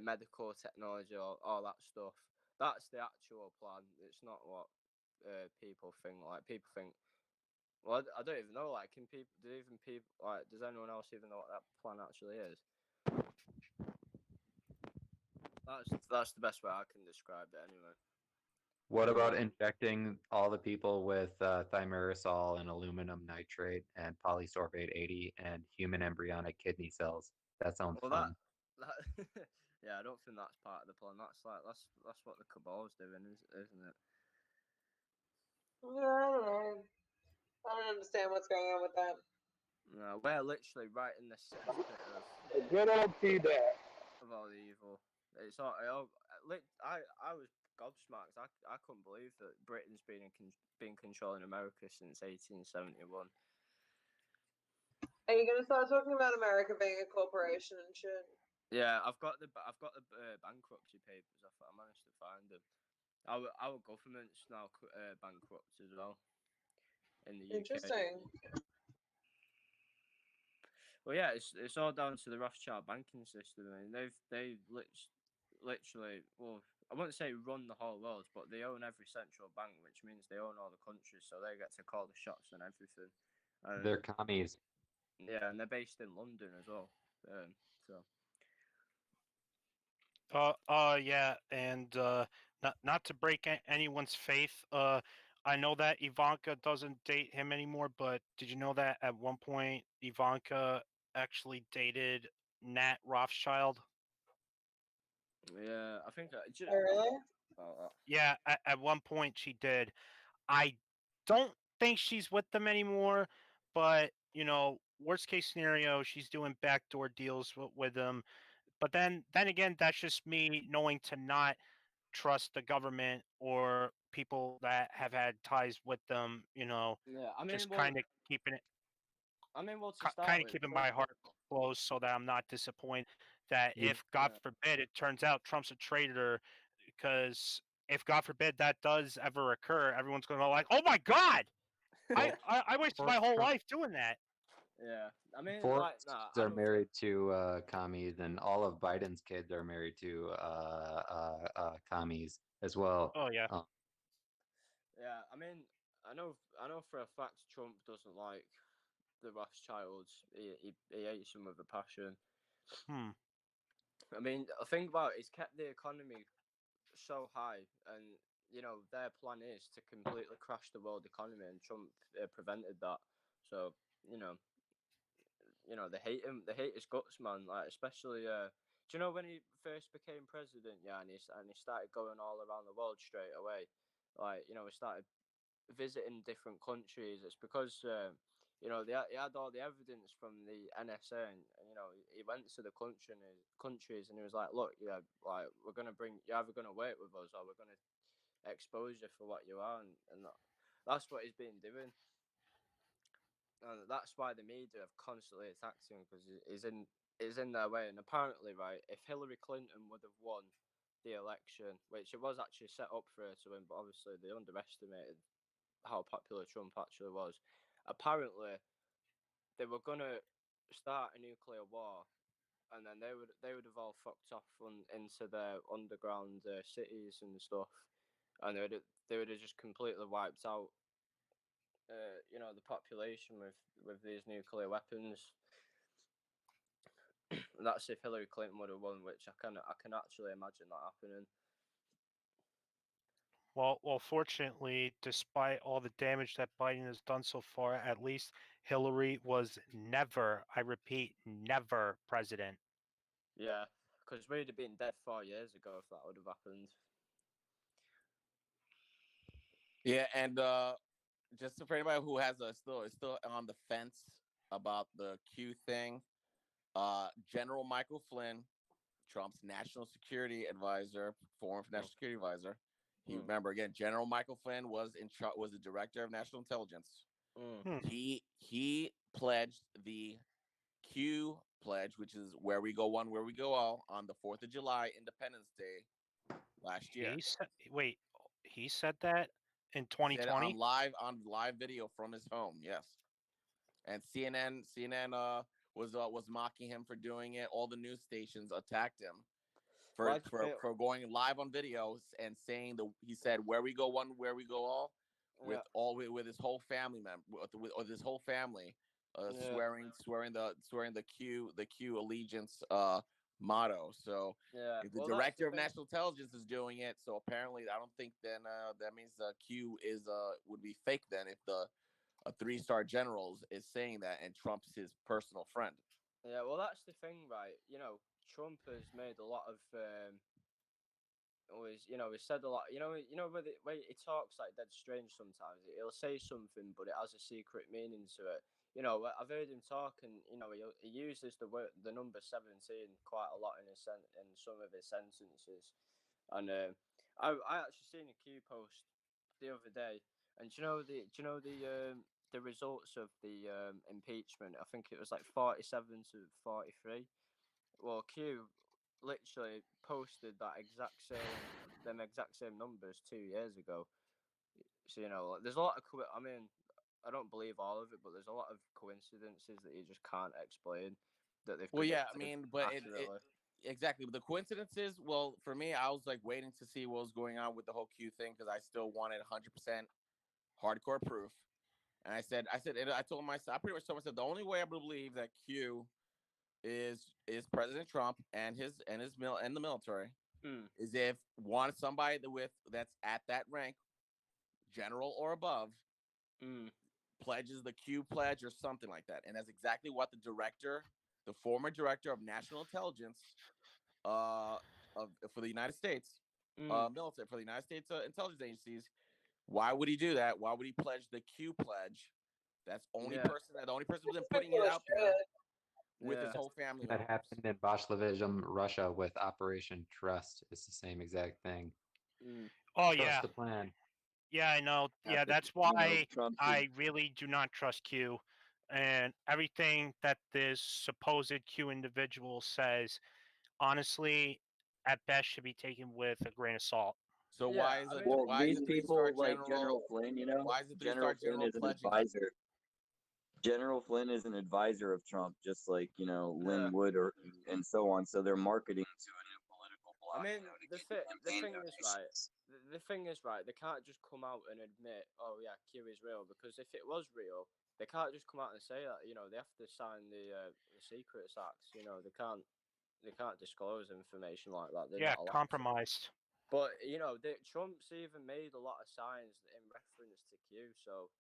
medical technology, all that stuff. That's the actual plan. It's not what people think. Like people think. Well, I don't even know. Like, can people? Does anyone else even know what that plan actually is? That's the best way I can describe it, anyway. What about injecting all the people with thimerosal and aluminum nitrate and polysorbate 80 and human embryonic kidney cells? That sounds fun. Yeah, I don't think that's part of the plan. That's what the cabal's doing, isn't it? Yeah, I don't know. I don't understand what's going on with that. No, we're literally right in the cesspit of Good old T-Dad. of all the evil. It's all. I was gobsmacked. I couldn't believe that Britain's been controlling America since 1871. Are you gonna start talking about America being a corporation and shit? Yeah, I've got the bankruptcy papers. I managed to find them. Our government's now bankrupt as well in the UK. Interesting. Well, yeah, it's all down to the Rothschild banking system. I mean, they literally, well, I wouldn't say run the whole world, but they own every central bank, which means they own all the countries, so they get to call the shots on everything. And, They're commies. yeah, and they're based in London as well. So Yeah, and not to break anyone's faith. I know that Ivanka doesn't date him anymore, but did you know that at one point Ivanka actually dated Nat Rothschild? Yeah, I think. Oh, really? Yeah, at one point she did. I don't think she's with them anymore, but worst case scenario, she's doing backdoor deals with them. But then again, that's just me knowing to not trust the government or people that have had ties with them. Yeah, I mean, Just well, to start kind of with, keeping Trump. my heart close so that I'm not disappointed that You if God forbid it turns out Trump's a traitor, because if God forbid that does ever occur, everyone's going to go like, "Oh my God, well, I wasted my four whole life doing that." Yeah, I mean, four like, nah, kids I are don't think. married to commies, and all of Biden's kids are married to commies as well. Oh yeah. Yeah, I mean, I know for a fact Trump doesn't like the Rothschilds. He hates them with a passion. Hmm. I mean, the thing about it, he's kept the economy so high, and their plan is to completely crash the world economy, and Trump prevented that. So you know, they hate him. They hate his guts, man. Like, especially, do you know when he first became president? Yeah, and he started going all around the world straight away. Like, he started visiting different countries. It's because he had all the evidence from the NSA, and he went to the countries, and he was like, look, yeah, like, you're either gonna work with us, or we're gonna expose you for what you are, and that's what he's been doing. And that's why the media have constantly attacked him, because he's in their way. And apparently, right, if Hillary Clinton would have won the election, which it was actually set up for her to win, but obviously they underestimated how popular Trump actually was. Apparently, they were gonna start a nuclear war, and then they would have all fucked off into their underground cities and stuff, and they would have just completely wiped out the population with these nuclear weapons. That's if Hillary Clinton would have won, which I can actually imagine that happening. Well, fortunately, despite all the damage that Biden has done so far, at least Hillary was never, I repeat, never president. Yeah, because we'd have been dead 4 years ago if that would have happened. Yeah, and just for anybody who has is still on the fence about the Q thing, General Michael Flynn, Trump's national security advisor, former national security advisor. He remember again, General Michael Flynn was the director of national intelligence. Hmm. He pledged the Q pledge, which is where we go one, where we go all, on the 4th of July, Independence Day last year. Wait, he said that in He said it 2020? on live video from his home. Yes, and CNN was mocking him for doing it. All the news stations attacked him for going live on videos and saying he said where we go one, where we go all, with his whole family member with his whole family swearing the Q allegiance motto. So if the director of national intelligence is doing it, so apparently I don't think then that means Q is would be fake then if the a 3-star generals is saying that and Trump's his personal friend. Yeah, well, that's the thing, right? Trump has made a lot of always, he said a lot. Where he talks like dead strange sometimes. He'll say something, but it has a secret meaning to it. I've heard him talk, and he uses the number 17 quite a lot in some of his sentences. And I actually seen a Q post the other day, and the results of the impeachment? I think it was like 47 to 43. Well, Q literally posted them exact same numbers 2 years ago. So there's a lot of I mean, I don't believe all of it, but there's a lot of coincidences that you just can't explain that they've Well, yeah, I predicted mean, but accurately. exactly. But the coincidences, well, for me, I was like waiting to see what was going on with the whole Q thing because I still wanted 100% hardcore proof. And I told myself, I pretty much told myself the only way I believe that Q is President Trump and the military is if somebody that's at that rank, general or above, pledges the Q pledge or something like that, and that's exactly what the former director of national intelligence, for the United States, military for the United States intelligence agencies. Why would he do that? Why would he pledge the Q pledge? That's the only person who's been putting it out there with his whole family That members. happened in Bolshevism, Russia, with Operation Trust. It's the same exact thing. Oh Trust yeah. the plan. Yeah, I know. Yeah, that's why I really do not trust Q, and everything that this supposed Q individual says, honestly, at best should be taken with a grain of salt. So why is it? Well, Why is these the people three-star like general? General Flynn, you know, Why is the General three-star Flynn general is an pledging? advisor. General Flynn is an advisor of Trump, just like, you know, Lynn Wood and so on. So they're marketing to a new political bloc. I mean, you know, to the get thing campaign is right. donations. The thing is right. They can't just come out and admit, oh yeah, Q is real, because if it was real, they can't just come out and say that. You know, they have to sign the Secrets Acts. You know, they can't disclose information like that. They're Yeah, not allowed compromised. to. But you know, Trump's even made a lot of signs in reference to Q. So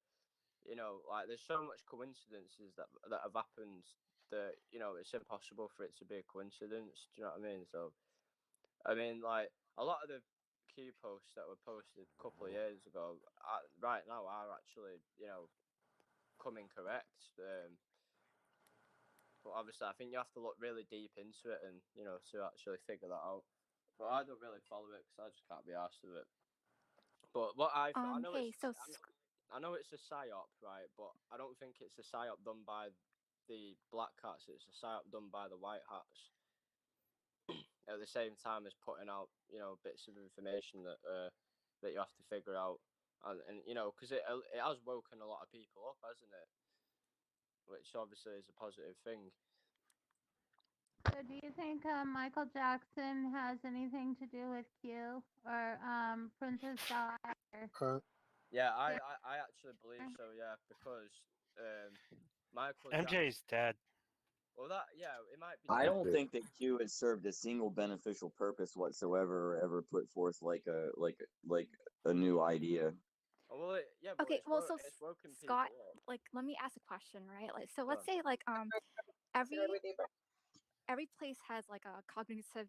you know, like there's so much coincidences that have happened that you know it's impossible for it to be a coincidence. Do you know what I mean? So, I mean, like a lot of the Q posts that were posted a couple of years ago, right now are actually you know coming correct. But obviously, I think you have to look really deep into it and you know to actually figure that out. But I don't really follow it because I just can't be arsed with it. But what I know Hey, it's I know it's a psyop, right? But I don't think it's a psyop done by the Black Hats. It's a psyop done by the White Hats. At the same time as putting out, you know, bits of information that that you have to figure out, and you know, because it has woken a lot of people up, hasn't it? Which obviously is a positive thing. So do you think Michael Jackson has anything to do with Q or Princess Di? Yeah, I actually believe so. Yeah, because Michael Jackson. MJ is dead. Well, that it might be. I don't think that Q has served a single beneficial purpose whatsoever, or ever put forth like a new idea. Oh, well, but Okay, well, so it's woken Scott, people up. like, let me ask a question, right? Like, so let's say, like, every every place has like a cognitive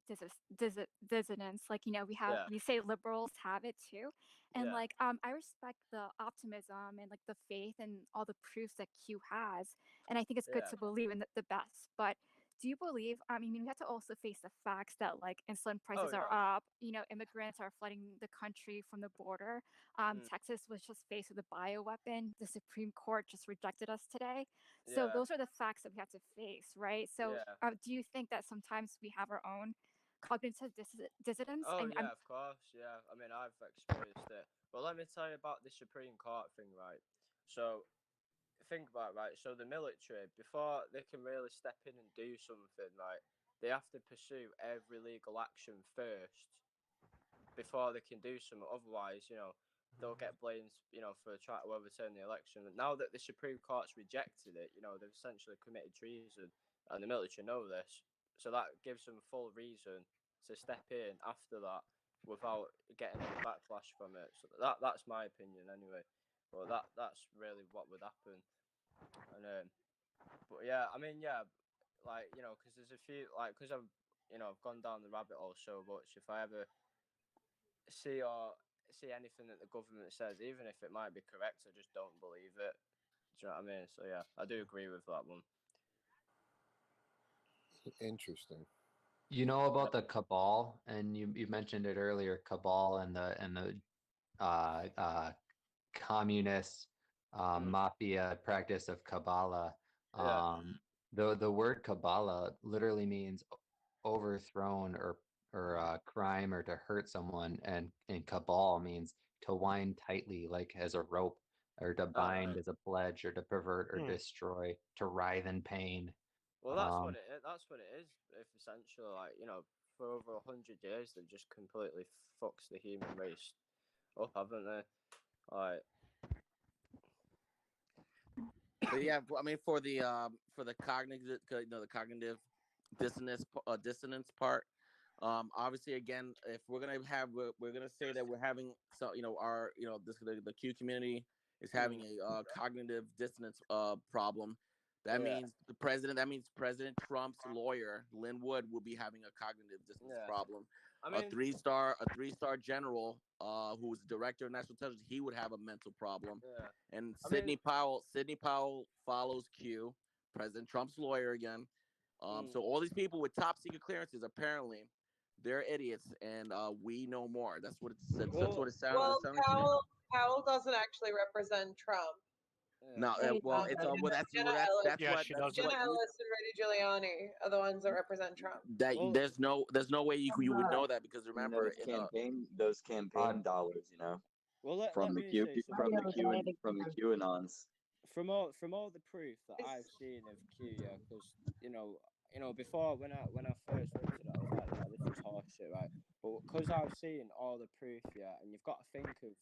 dissonance. Like, you know, we say liberals have it too, and like, I respect the optimism and like the faith and all the proofs that Q has, and I think it's good to believe in the best. But do you believe? I mean, we have to also face the facts that like insulin prices are up. You know, immigrants are flooding the country from the border. Texas was just faced with a bioweapon. The Supreme Court just rejected us today. So those are the facts that we have to face, right? So do you think that sometimes we have our own cognitive dissonance? Oh yeah, of course, yeah. I mean, I've experienced it. But let me tell you about the Supreme Court thing, right? So think about it, right. So the military, before they can really step in and do something, right, they have to pursue every legal action first before they can do something. Otherwise, you know, they'll get blamed, you know, for trying to overturn the election. And now that the Supreme Court's rejected it, you know, they've essentially committed treason, and the military know this. So that gives them full reason to step in after that without getting any backlash from it. So that's my opinion anyway. But that's really what would happen. And but yeah, I mean, yeah, like you know, because there's a few like because I've gone down the rabbit hole so much. If I ever see anything that the government says, even if it might be correct, I just don't believe it. Do you know what I mean? So yeah, I do agree with that one. Interesting. You know about the cabal, and you mentioned it earlier, cabal and the communist mafia practice of Kabbalah. The word Kabbalah literally means overthrown or crime or to hurt someone, and cabal means to wind tightly like as a rope, or to bind as a pledge, or to pervert or destroy, to writhe in pain. Well, that's what it is. That's what it is. If essentially, like you know, for over 100 years, they've just completely fucks the human race up, haven't they? Like. But yeah, I mean, for the cognitive, the cognitive dissonance part, Obviously, again, if we're gonna say that we're having our the Q community is having a cognitive dissonance problem. That means President Trump's lawyer, Lynn Wood, will be having a cognitive dissonance problem. I mean, a three-star general, who was director of national intelligence, he would have a mental problem. And Sidney Powell follows Q, President Trump's lawyer again. So all these people with top secret clearances, apparently, they're idiots, and we know more. That's what it said. That's what it sounded. Well, Powell doesn't actually represent Trump. No, well, it's well. That's Jenna what Ellis what and Rudy Giuliani are the ones that represent Trump. that there's no way you would know that, because remember those campaign dollars, well, from the QAnons. From all the proof that I've seen of Q, yeah, because before when I first looked at it, I was like, yeah, this is horseshit, right? But because I've seen all the proof, yeah, and you've got to think of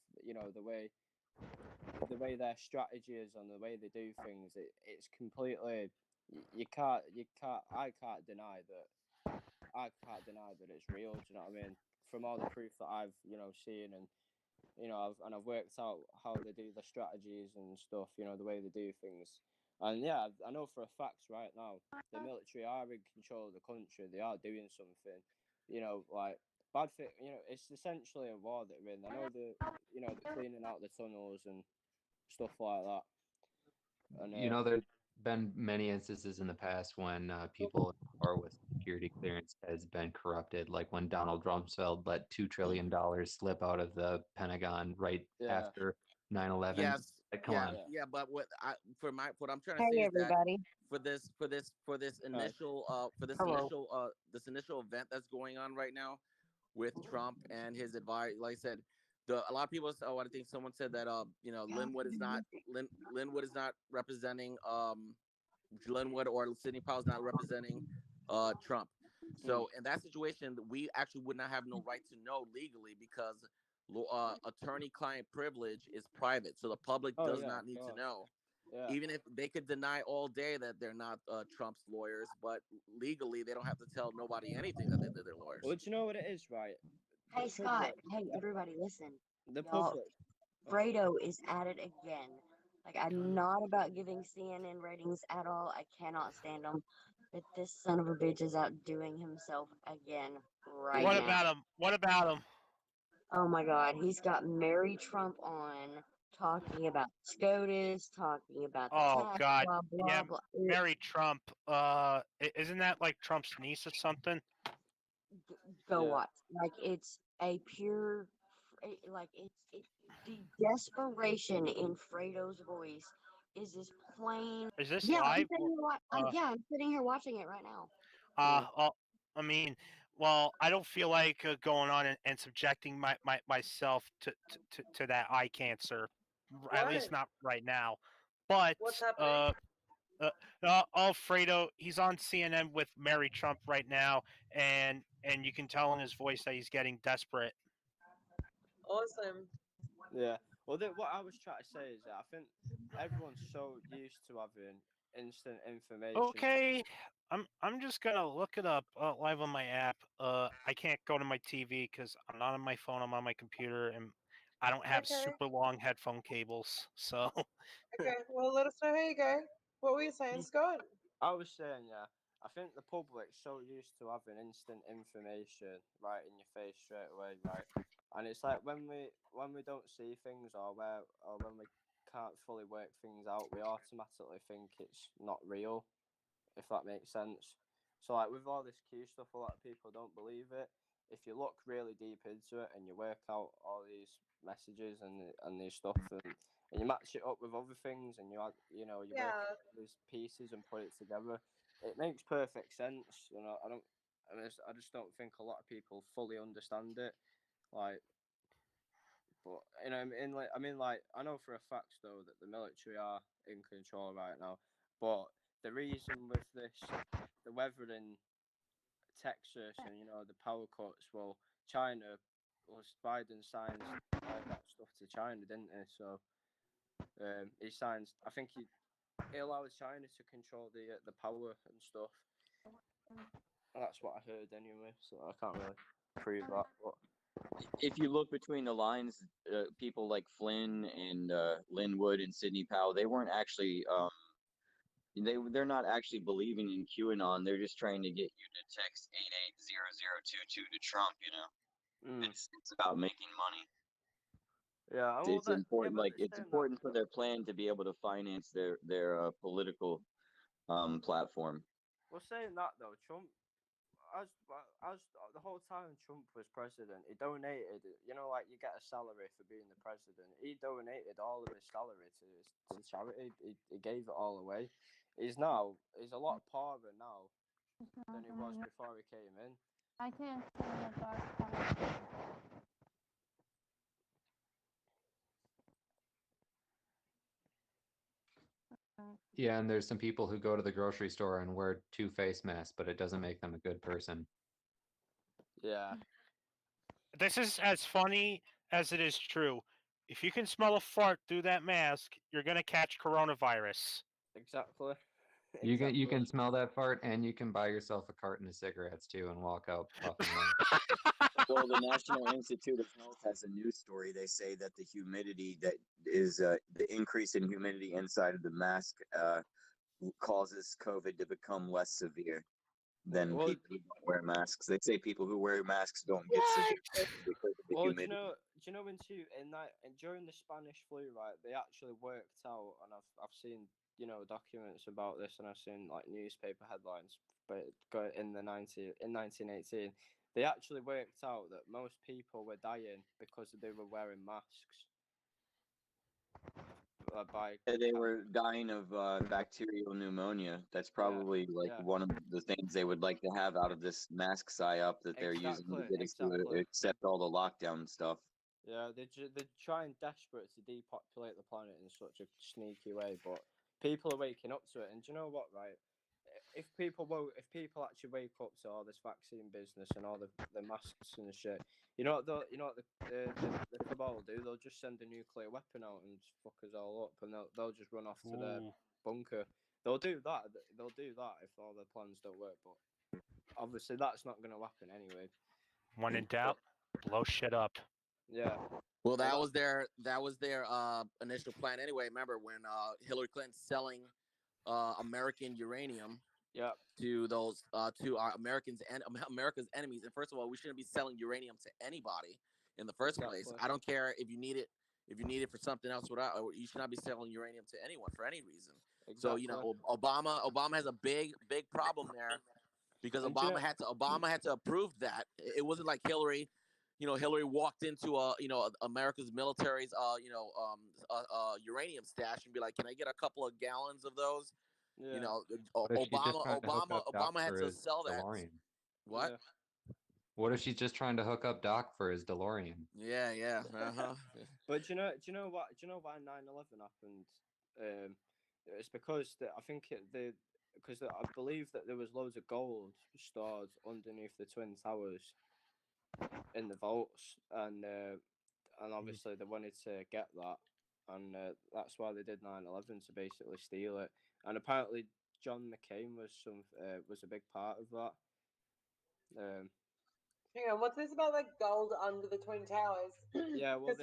the way their strategy is and the way they do things, it's completely I can't deny that it's real. Do you know what I mean? From all the proof that I've seen, and I've worked out how they do the strategies and stuff, the way they do things. And yeah, I know for a fact right now the military are in control of the country. They are doing something, like bad thing. It's essentially a war that they're in. I know they're cleaning out the tunnels and stuff like that. And there's been many instances in the past when people or with security clearance has been corrupted, like when Donald Rumsfeld let $2 trillion slip out of the Pentagon right after 9/11. Yes. Come on. Yeah, but what I'm trying to say is that for this initial event that's going on right now with Trump and his advice, like I said, a lot of people. Oh, I think someone said that Linwood is not representing Linwood, or Sidney Powell is not representing Trump. So in that situation, we actually would not have no right to know legally, because attorney-client privilege is private, so the public does not need to know. Yeah. Even if they could deny all day that they're not Trump's lawyers, but legally they don't have to tell nobody anything that they're their lawyers. Well, do you know what it is, right? Hey, Scott. Hey, everybody, listen. The Y'all, public. Fredo is at it again. Like, I'm not about giving CNN ratings at all. I cannot stand them. But this son of a bitch is outdoing himself again right What now. about him? What about him? Oh my God, he's got Mary Trump on, talking about SCOTUS, talking about the Oh tax, God, blah blah yeah, blah. Mary Trump. Isn't that like Trump's niece or something? Go watch. Like, it's a pure, like the desperation in Fredo's voice is as plain. Is this Yeah, live? I'm sitting here watching it right now. I mean, well, I don't feel like going on and subjecting myself to that eye cancer, at least not right now. But What's happening? Alfredo, he's on CNN with Mary Trump right now, and you can tell in his voice that he's getting desperate. Awesome. Yeah. Well, what I was trying to say is that I think everyone's so used to having instant information. Okay, I'm just gonna look it up live on my app. I can't go to my TV because I'm not on my phone. I'm on my computer, and I don't have super long headphone cables. So. Okay. Well, let us know how you go. What were you saying, Scott? I was saying, yeah, I think the public's so used to having instant information right in your face straight away, right? And it's like when we don't see things, or when we can't fully work things out, we automatically think it's not real, if that makes sense. So like with all this Q stuff, a lot of people don't believe it. If you look really deep into it and you work out all these messages and these stuff, and you match it up with other things, and you work these pieces and put it together, it makes perfect sense. I just don't think a lot of people fully understand it. Like, but I know for a fact though that the military are in control right now. But the reason with this, the weather in Texas and the power cuts, well, China, Biden signed all that stuff to China, didn't he? So he signs. I think he allows China to control the power and stuff. That's what I heard anyway, so I can't really prove that. But If you look between the lines, people like Flynn and Linwood and Sidney Powell, they weren't actually they're not actually believing in QAnon. They're just trying to get you to text 880022 to Trump. It's about making money. yeah, It's important. but Like they're it's saying that. important for their plan to be able to finance their political platform. Well, saying that though, Trump, as the whole time Trump was president, he donated. You know, like you get a salary for being the president. He donated all of his salary to charity. He gave it all away. He's a lot poorer now than he was before he came in. I can't see the dark side. Yeah, and there's some people who go to the grocery store and wear two face masks, but it doesn't make them a good person. Yeah. This is as funny as it is true. If you can smell a fart through that mask, you're gonna catch coronavirus. Exactly. You can smell that fart, and you can buy yourself a carton of cigarettes too, and walk out puffing away. Well, the National Institute of Health has a news story. They say that the humidity that is the increase in humidity inside of the mask causes COVID to become less severe than Well, people who don't wear masks. They say people who wear masks don't get severe because of the well, humidity. do you know during the Spanish flu, right? They actually worked out, and I've seen documents about this, and I've seen like newspaper headlines, but in 1918, they actually worked out that most people were dying because they were wearing masks. They were dying of bacterial pneumonia. That's probably one of the things they would like to have out of this mask psyop that they're using to get us to accept all the lockdown stuff. Yeah, they're trying desperate to depopulate the planet in such a sneaky way, but people are waking up to it. And do you know what, right? If people actually wake up to all this vaccine business and all the masks and shit, you know what the cabal will do? They'll just send a nuclear weapon out and just fuck us all up, and they'll just run off to their bunker. They'll do that. They'll do that if all their plans don't work. But obviously, that's not going to happen anyway. When in doubt, blow shit up. Yeah. Well, that was their initial plan anyway. Remember when Hillary Clinton's selling American uranium to those to our Americans and America's enemies. And first of all, we shouldn't be selling uranium to anybody in the first place. I don't care if you need it. If you need it for something else, you should not be selling uranium to anyone for any reason. Exactly. So Obama has a big problem there because Obama had to approve that. It wasn't like Hillary. Hillary walked into America's military's uranium stash and be like, "Can I get a couple of gallons of those?" Yeah. Obama had to sell that. DeLorean? What? Yeah. What if she's just trying to hook up Doc for his DeLorean? Yeah. But do you know what? Do you know why 9/11 happened? It's because I believe that there was loads of gold stored underneath the Twin Towers in the vaults, and obviously they wanted to get that, and that's why they did 9/11 to basically steal it. And apparently John McCain was a big part of that. Hang on, what's this about gold under the Twin Towers? Yeah, well,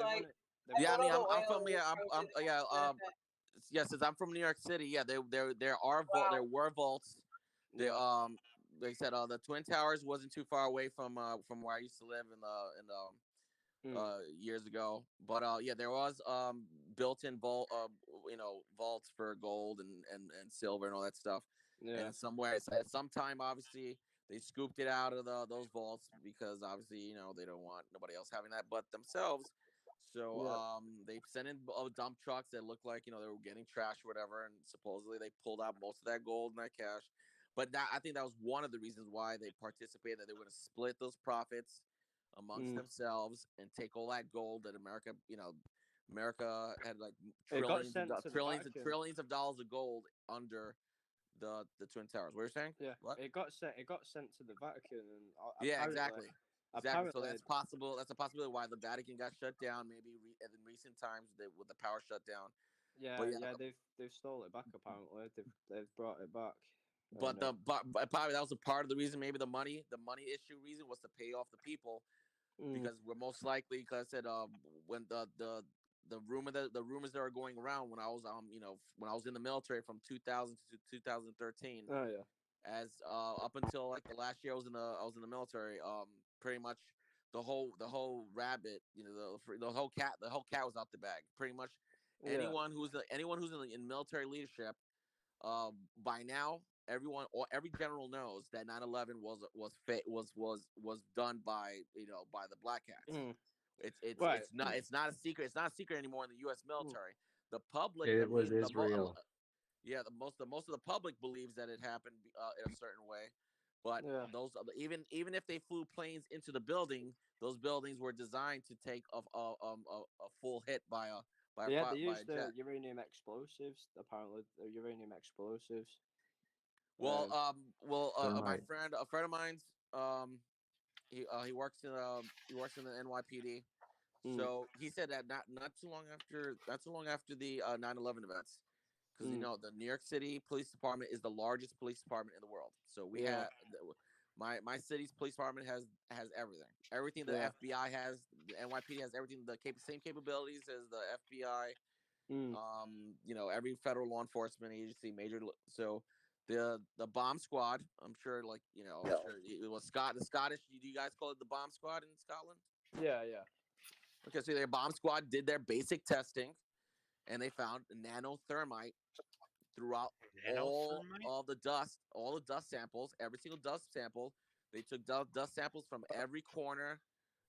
since I'm from New York City, yeah, there were vaults. They like I said, the Twin Towers wasn't too far away from where I used to live in years ago. But yeah, there was built-in vaults for gold and silver and all that stuff. Yeah. And somewhere at some time, obviously, they scooped it out of those vaults because obviously they don't want nobody else having that but themselves. So they sent in dump trucks that looked like they were getting trash or whatever, and supposedly they pulled out most of that gold and that cash. But I think that was one of the reasons why they participated. That they were going to split those profits amongst themselves and take all that gold that America had like trillions of dollars of gold under the Twin Towers. What are you saying? Yeah. What? It got sent to the Vatican, and yeah, exactly. So that's possible. That's a possibility why the Vatican got shut down. Maybe in recent times with the power shut down. Yeah, but they've stole it back. Apparently, they've brought it back. But but probably that was a part of the reason. Maybe the money issue reason was to pay off the people, because we're most likely, because I said when the rumors that are going around when I was when I was in the military from 2000 to 2013. Oh yeah. As up until like the last year I was in the military, pretty much the whole rabbit, the whole cat was out the bag. Pretty much Yeah. anyone who's in military leadership, by now every general knows that 9/11 was done by by the black hats. Right. It's not a secret. It's not a secret anymore in the U.S. military. The public, It was Israel. yeah, most of the public believes that it happened in a certain way, but those even if they flew planes into the building, those buildings were designed to take a full hit by a Yeah, by they a used jet. uranium explosives. Apparently, uranium explosives. Well, Thermite. a friend of mine's, he works in the NYPD. So he said that not too long after the 9/11 events, because the New York City Police Department is the largest police department in the world. So we have my city's police department has everything the FBI has. The NYPD has everything, same capabilities as the FBI. Every federal law enforcement agency, so the bomb squad, I'm sure, I'm sure it was the Scottish. Do you guys call it the bomb squad in Scotland? Yeah, yeah. Okay, so their bomb squad did their basic testing, and they found nanothermite throughout all the dust samples, every single dust sample. They took dust samples from every corner,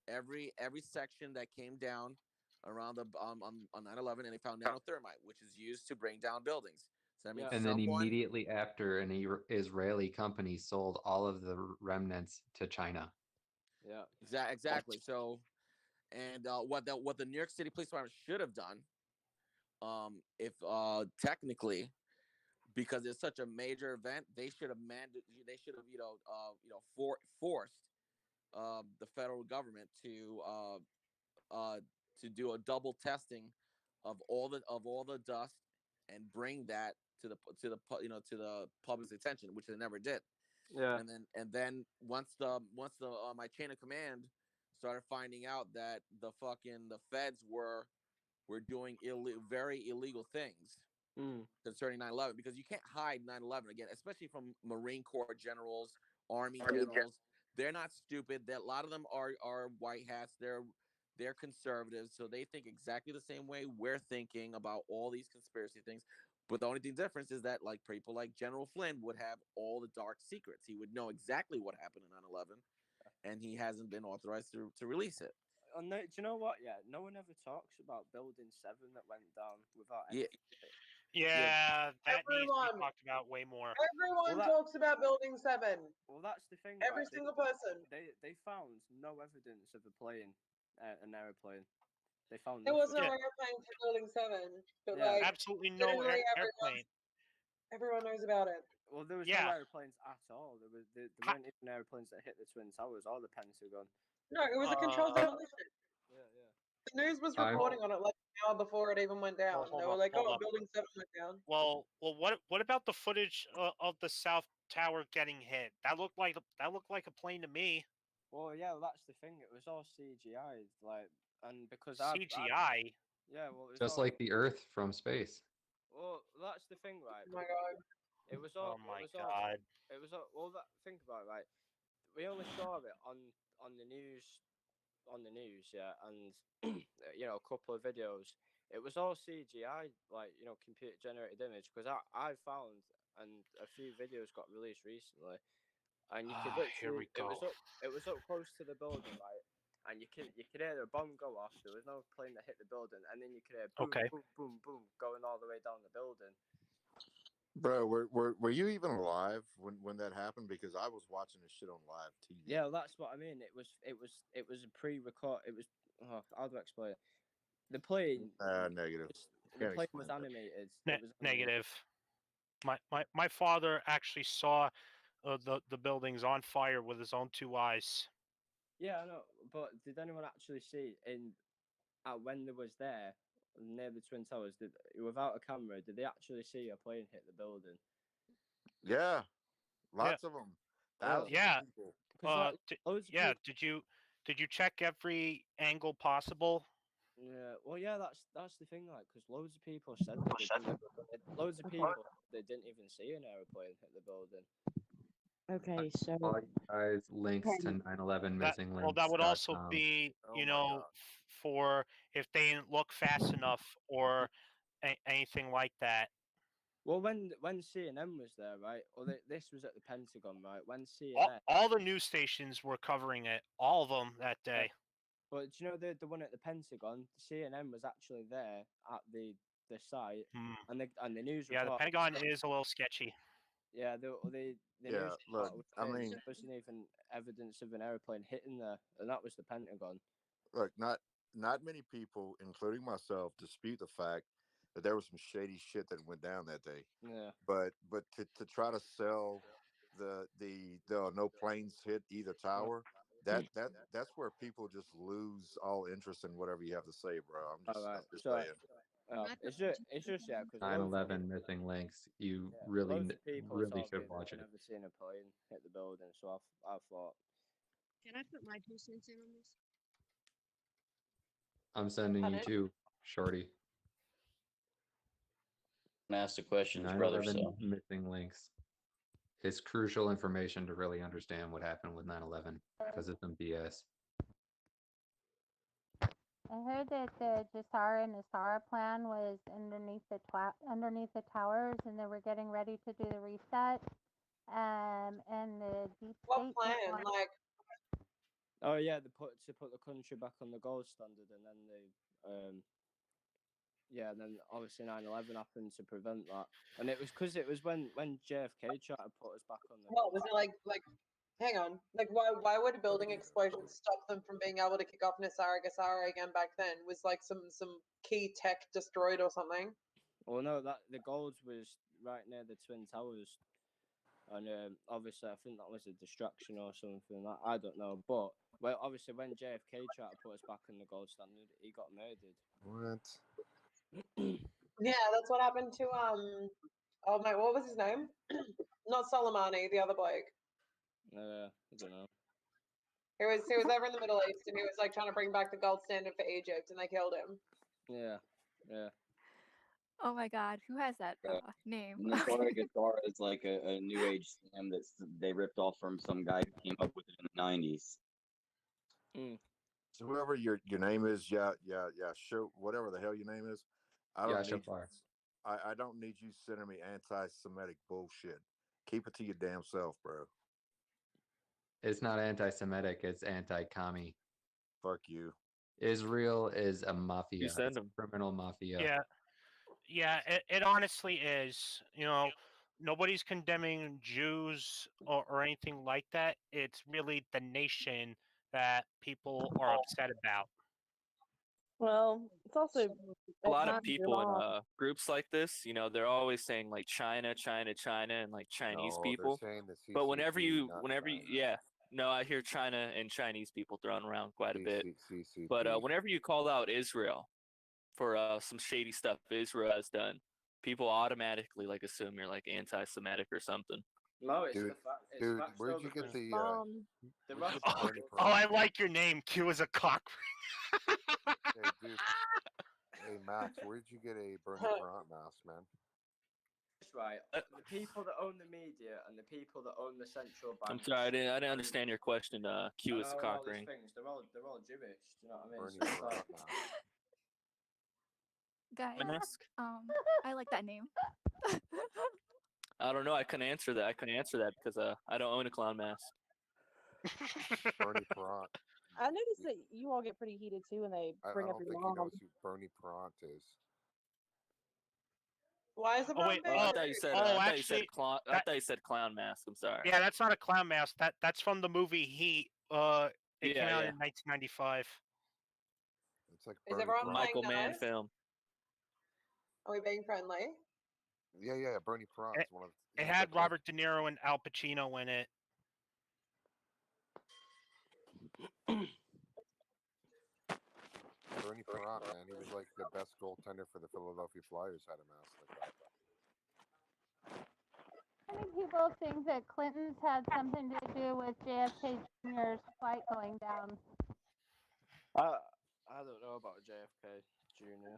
every section that came down around the on 9/11, and they found nanothermite, which is used to bring down buildings. So I mean, And then immediately after, an Israeli company sold all of the remnants to China. Yeah, exactly. So, and what the New York City Police Department should have done, if technically, because it's such a major event, they should have forced the federal government to do a double testing of all the dust and bring that to the public's attention, which they never did. Yeah. And then once my chain of command started finding out that the feds were doing very illegal things concerning 9/11, because you can't hide 9/11 again, especially from Marine Corps generals, Army generals. They're not stupid. That a lot of them are white hats. They're conservatives, so they think exactly the same way we're thinking about all these conspiracy things. But the only difference is that people like General Flynn would have all the dark secrets. He would know exactly what happened in 9/11, and he hasn't been authorized to release it. No, do you know what? Yeah, no one ever talks about Building 7 that went down without Yeah. Yeah, that needs to Everyone. be talked about way more. Everyone talks about Building 7. Well, that's the thing. Every right? single person. They found no evidence of a plane, an airplane. They found There was nothing. no airplane for Building 7, but absolutely no literally airplane. everyone knows about it. Well, there was no airplanes at all. There weren't even airplanes that hit the Twin Towers or the Pentagon. No, it was a controlled demolition. Yeah. The news was reporting on it like an hour before it even went down. They were like, "Oh, Building 7 went down." Well, what about the footage of the South Tower getting hit? That looked like a plane to me. Well, yeah, that's the thing. It was all CGI, and because CGI. Yeah, well, it was Just all, like the Earth from space. Well, that's the thing, right? Oh my god. It was all. Oh my it was god. All, it was all. Well, think about it, right? We only saw it on the news, yeah, and a couple of videos. It was all CGI, computer generated image. Because I found, and a few videos got released recently, and you could Here literally we go. it was up close to the building, right? And you could hear a bomb go off. There was no plane that hit the building, and then you could hear boom, boom, boom, boom, going all the way down the building. Bro, were you even alive when that happened? Because I was watching this shit on live TV. Yeah, that's what I mean. It was a pre-record. It was how do I explain it? The plane. Negative. The plane was animated. Negative. My father actually saw the buildings on fire with his own 2 eyes. Yeah, I know. But did anyone actually see when they was there near the Twin Towers? Without a camera, did they actually see a plane hit the building? Yeah. Lots of them. Thousands Yeah. of people. Yeah. Did you check every angle possible? Yeah, well, yeah, that's the thing, like, because loads of people said that they didn't. Loads of people they didn't even see an airplane hit the building. Okay, so All you guys, links to 9/11 missing Well, that would also links.com. be, for if they didn't look fast enough or anything like that. Well, when CNN was there, right? Or this was at the Pentagon, right? When All, CNN, all the news stations were covering it, all of them that day. but do you know the one at the Pentagon? CNN was actually there at the site, and the news Yeah, the report. Pentagon is a little sketchy. Yeah, the Yeah, news look, report was I saying mean- there wasn't even evidence of an airplane hitting there, and that was the Pentagon. Look, not many people, including myself, dispute the fact that there was some shady shit that went down that day. Yeah. But to try to sell the no planes hit either tower, that's where people just lose all interest in whatever you have to say, bro. I'm just saying. It's just yeah, because 9/11 missing links. You loads of people really told me should that watch they've it. never seen a plane hit the building, so I thought. Can I put my 2 cents in on this? I'm sending you to Shorty. Ask the questions, 9/11 brother. So missing links. It's crucial information to really understand what happened with 9/11 because it's some BS. I heard that the Jasara and Asara plan was underneath the towers, and they were getting ready to do the reset. And the deep What state plan? Like, Oh yeah, to put the country back on the gold standard, and then and then obviously 9/11 happened to prevent that, and it was because it was when JFK tried to put us back on the. what was it like? Hang on. Like, why would building explosions stop them from being able to kick off Nasara Gasara again back then? Was like some key tech destroyed or something? Well, no, that the gold was right near the Twin Towers, and obviously I think that was a distraction or something. I don't know, but well, obviously when JFK tried to put us back on the gold standard, he got murdered. What? Yeah, that's what happened to oh my, what was his name? Not Soleimani, the other bloke. I don't know. He was over in the Middle East, and he was like trying to bring back the gold standard for Egypt, and they killed him. Yeah. Oh my God, who has that name? Nasara Gasara is like a new age scam that they ripped off from some guy who came up with it in the 90s. So whoever your name is, show whatever the hell your name is. I don't need you sending me anti-Semitic bullshit. Keep it to your damn self, bro. It's not anti-Semitic. It's anti-commie. Fuck you. Israel is a mafia. You send It's a them. criminal mafia. Yeah. It honestly is. Nobody's condemning Jews or anything like that. It's really the nation that people are upset about. well, it's also A lot of people in groups like this, they're always saying like China, China, China, and like Chinese No, people. they're saying the But whenever CCP, not you, no, I hear China and Chinese people thrown around quite a bit. CCP. But whenever you call out Israel for some shady stuff Israel has done, people automatically like assume you're like anti-Semitic or something. No, it's Dude, the fact. dude, where'd you get the? Oh, I like your name. Q is a cock. Hey, dude. Hey, Max, where'd you get a Bernie Grant mask, man? That's right. The people that own the media and the people that own the central bank. I'm sorry, I didn't understand your question. Q is a cock ring. They're all Jewish. Do you know what I mean? Bernie Grant mask. Guys, I like that name. I don't know. I couldn't answer that. Because I don't own a clown mask. Bernie Grant. I noticed that you all get pretty heated too when they I bring don't up think your he mom. knows who Bernie Grant is. Why is it? Oh wait. I thought you said. I thought you said clown mask. I'm sorry. Yeah, that's not a clown mask. That's from the movie Heat. It came out in 1995. It's like Is everyone Michael playing Mann nice? film. Are we being friendly? Yeah. Bernie Grant is one of. It had Robert De Niro and Al Pacino in it. Bernie Grant, man, he was like the best goaltender for the Philadelphia Flyers. Had a mask like that. How many people people think that Clinton's had something to do with JFK Jr.'s flight going down. I don't know about JFK Jr.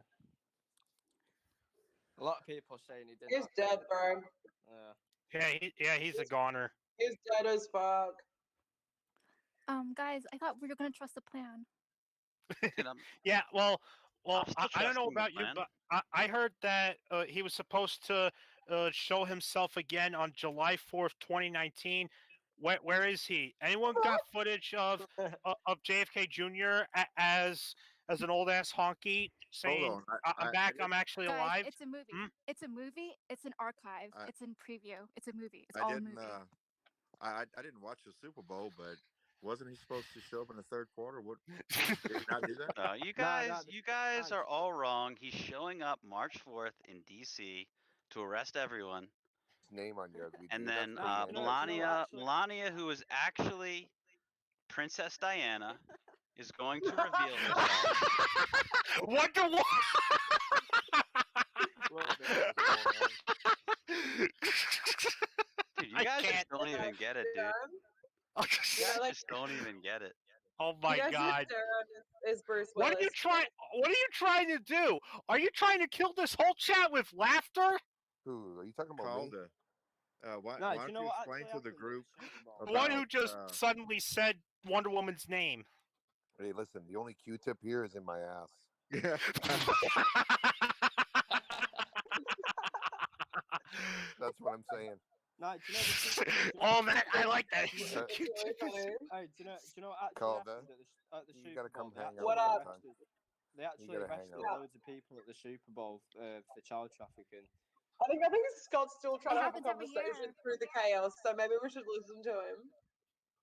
A lot of people saying he didn't. He's dead, bro. He's a goner. He's dead as fuck. Guys, I thought we were gonna trust the plan. Yeah, well, I'm still I don't know trusting the about you, plan. but I heard that he was supposed to show himself again on July 4th, 2019. Where is he? Anyone got footage of JFK Jr. as an old ass honky saying, Hold on, "I'm back. I'm actually Guys, alive"? it's a movie. It's a movie. It's an archive. It's in preview. It's a movie. It's I all a didn't. movie. I didn't watch the Super Bowl, but wasn't he supposed to show up in the third quarter? What did he not do that? You guys are all wrong. He's showing up March 4th in DC to arrest everyone. His name on your ugly And dude. then That's pretty name. Melania, who is actually Princess Diana, is going to reveal herself. Wonder Woman. Dude, you guys just don't even get it, dude. You guys just don't even get it. Oh my You guys God! know Darren is Bruce What Willis. are you trying? What are you trying to do? Are you trying to kill this whole chat with laughter? Who are you talking about? Calder. Why No, do don't you know you what explain actually to the happened at group the Super Bowl? The one who about, just suddenly said Wonder Woman's name. Hey, listen. The only Q-tip here is in my ass. Yeah. That's what I'm saying. No, do you know Oh man, I like that. He's a Uh, cute. Hey, do you know what actually Calder, happened at the you Super gotta Bowl? come hang out What up? sometime. They actually gotta hang arrested out. loads of people at the Super Bowl for child trafficking. I think Scott's still trying It to have a happens every conversation year. through the chaos, so maybe we should listen to him.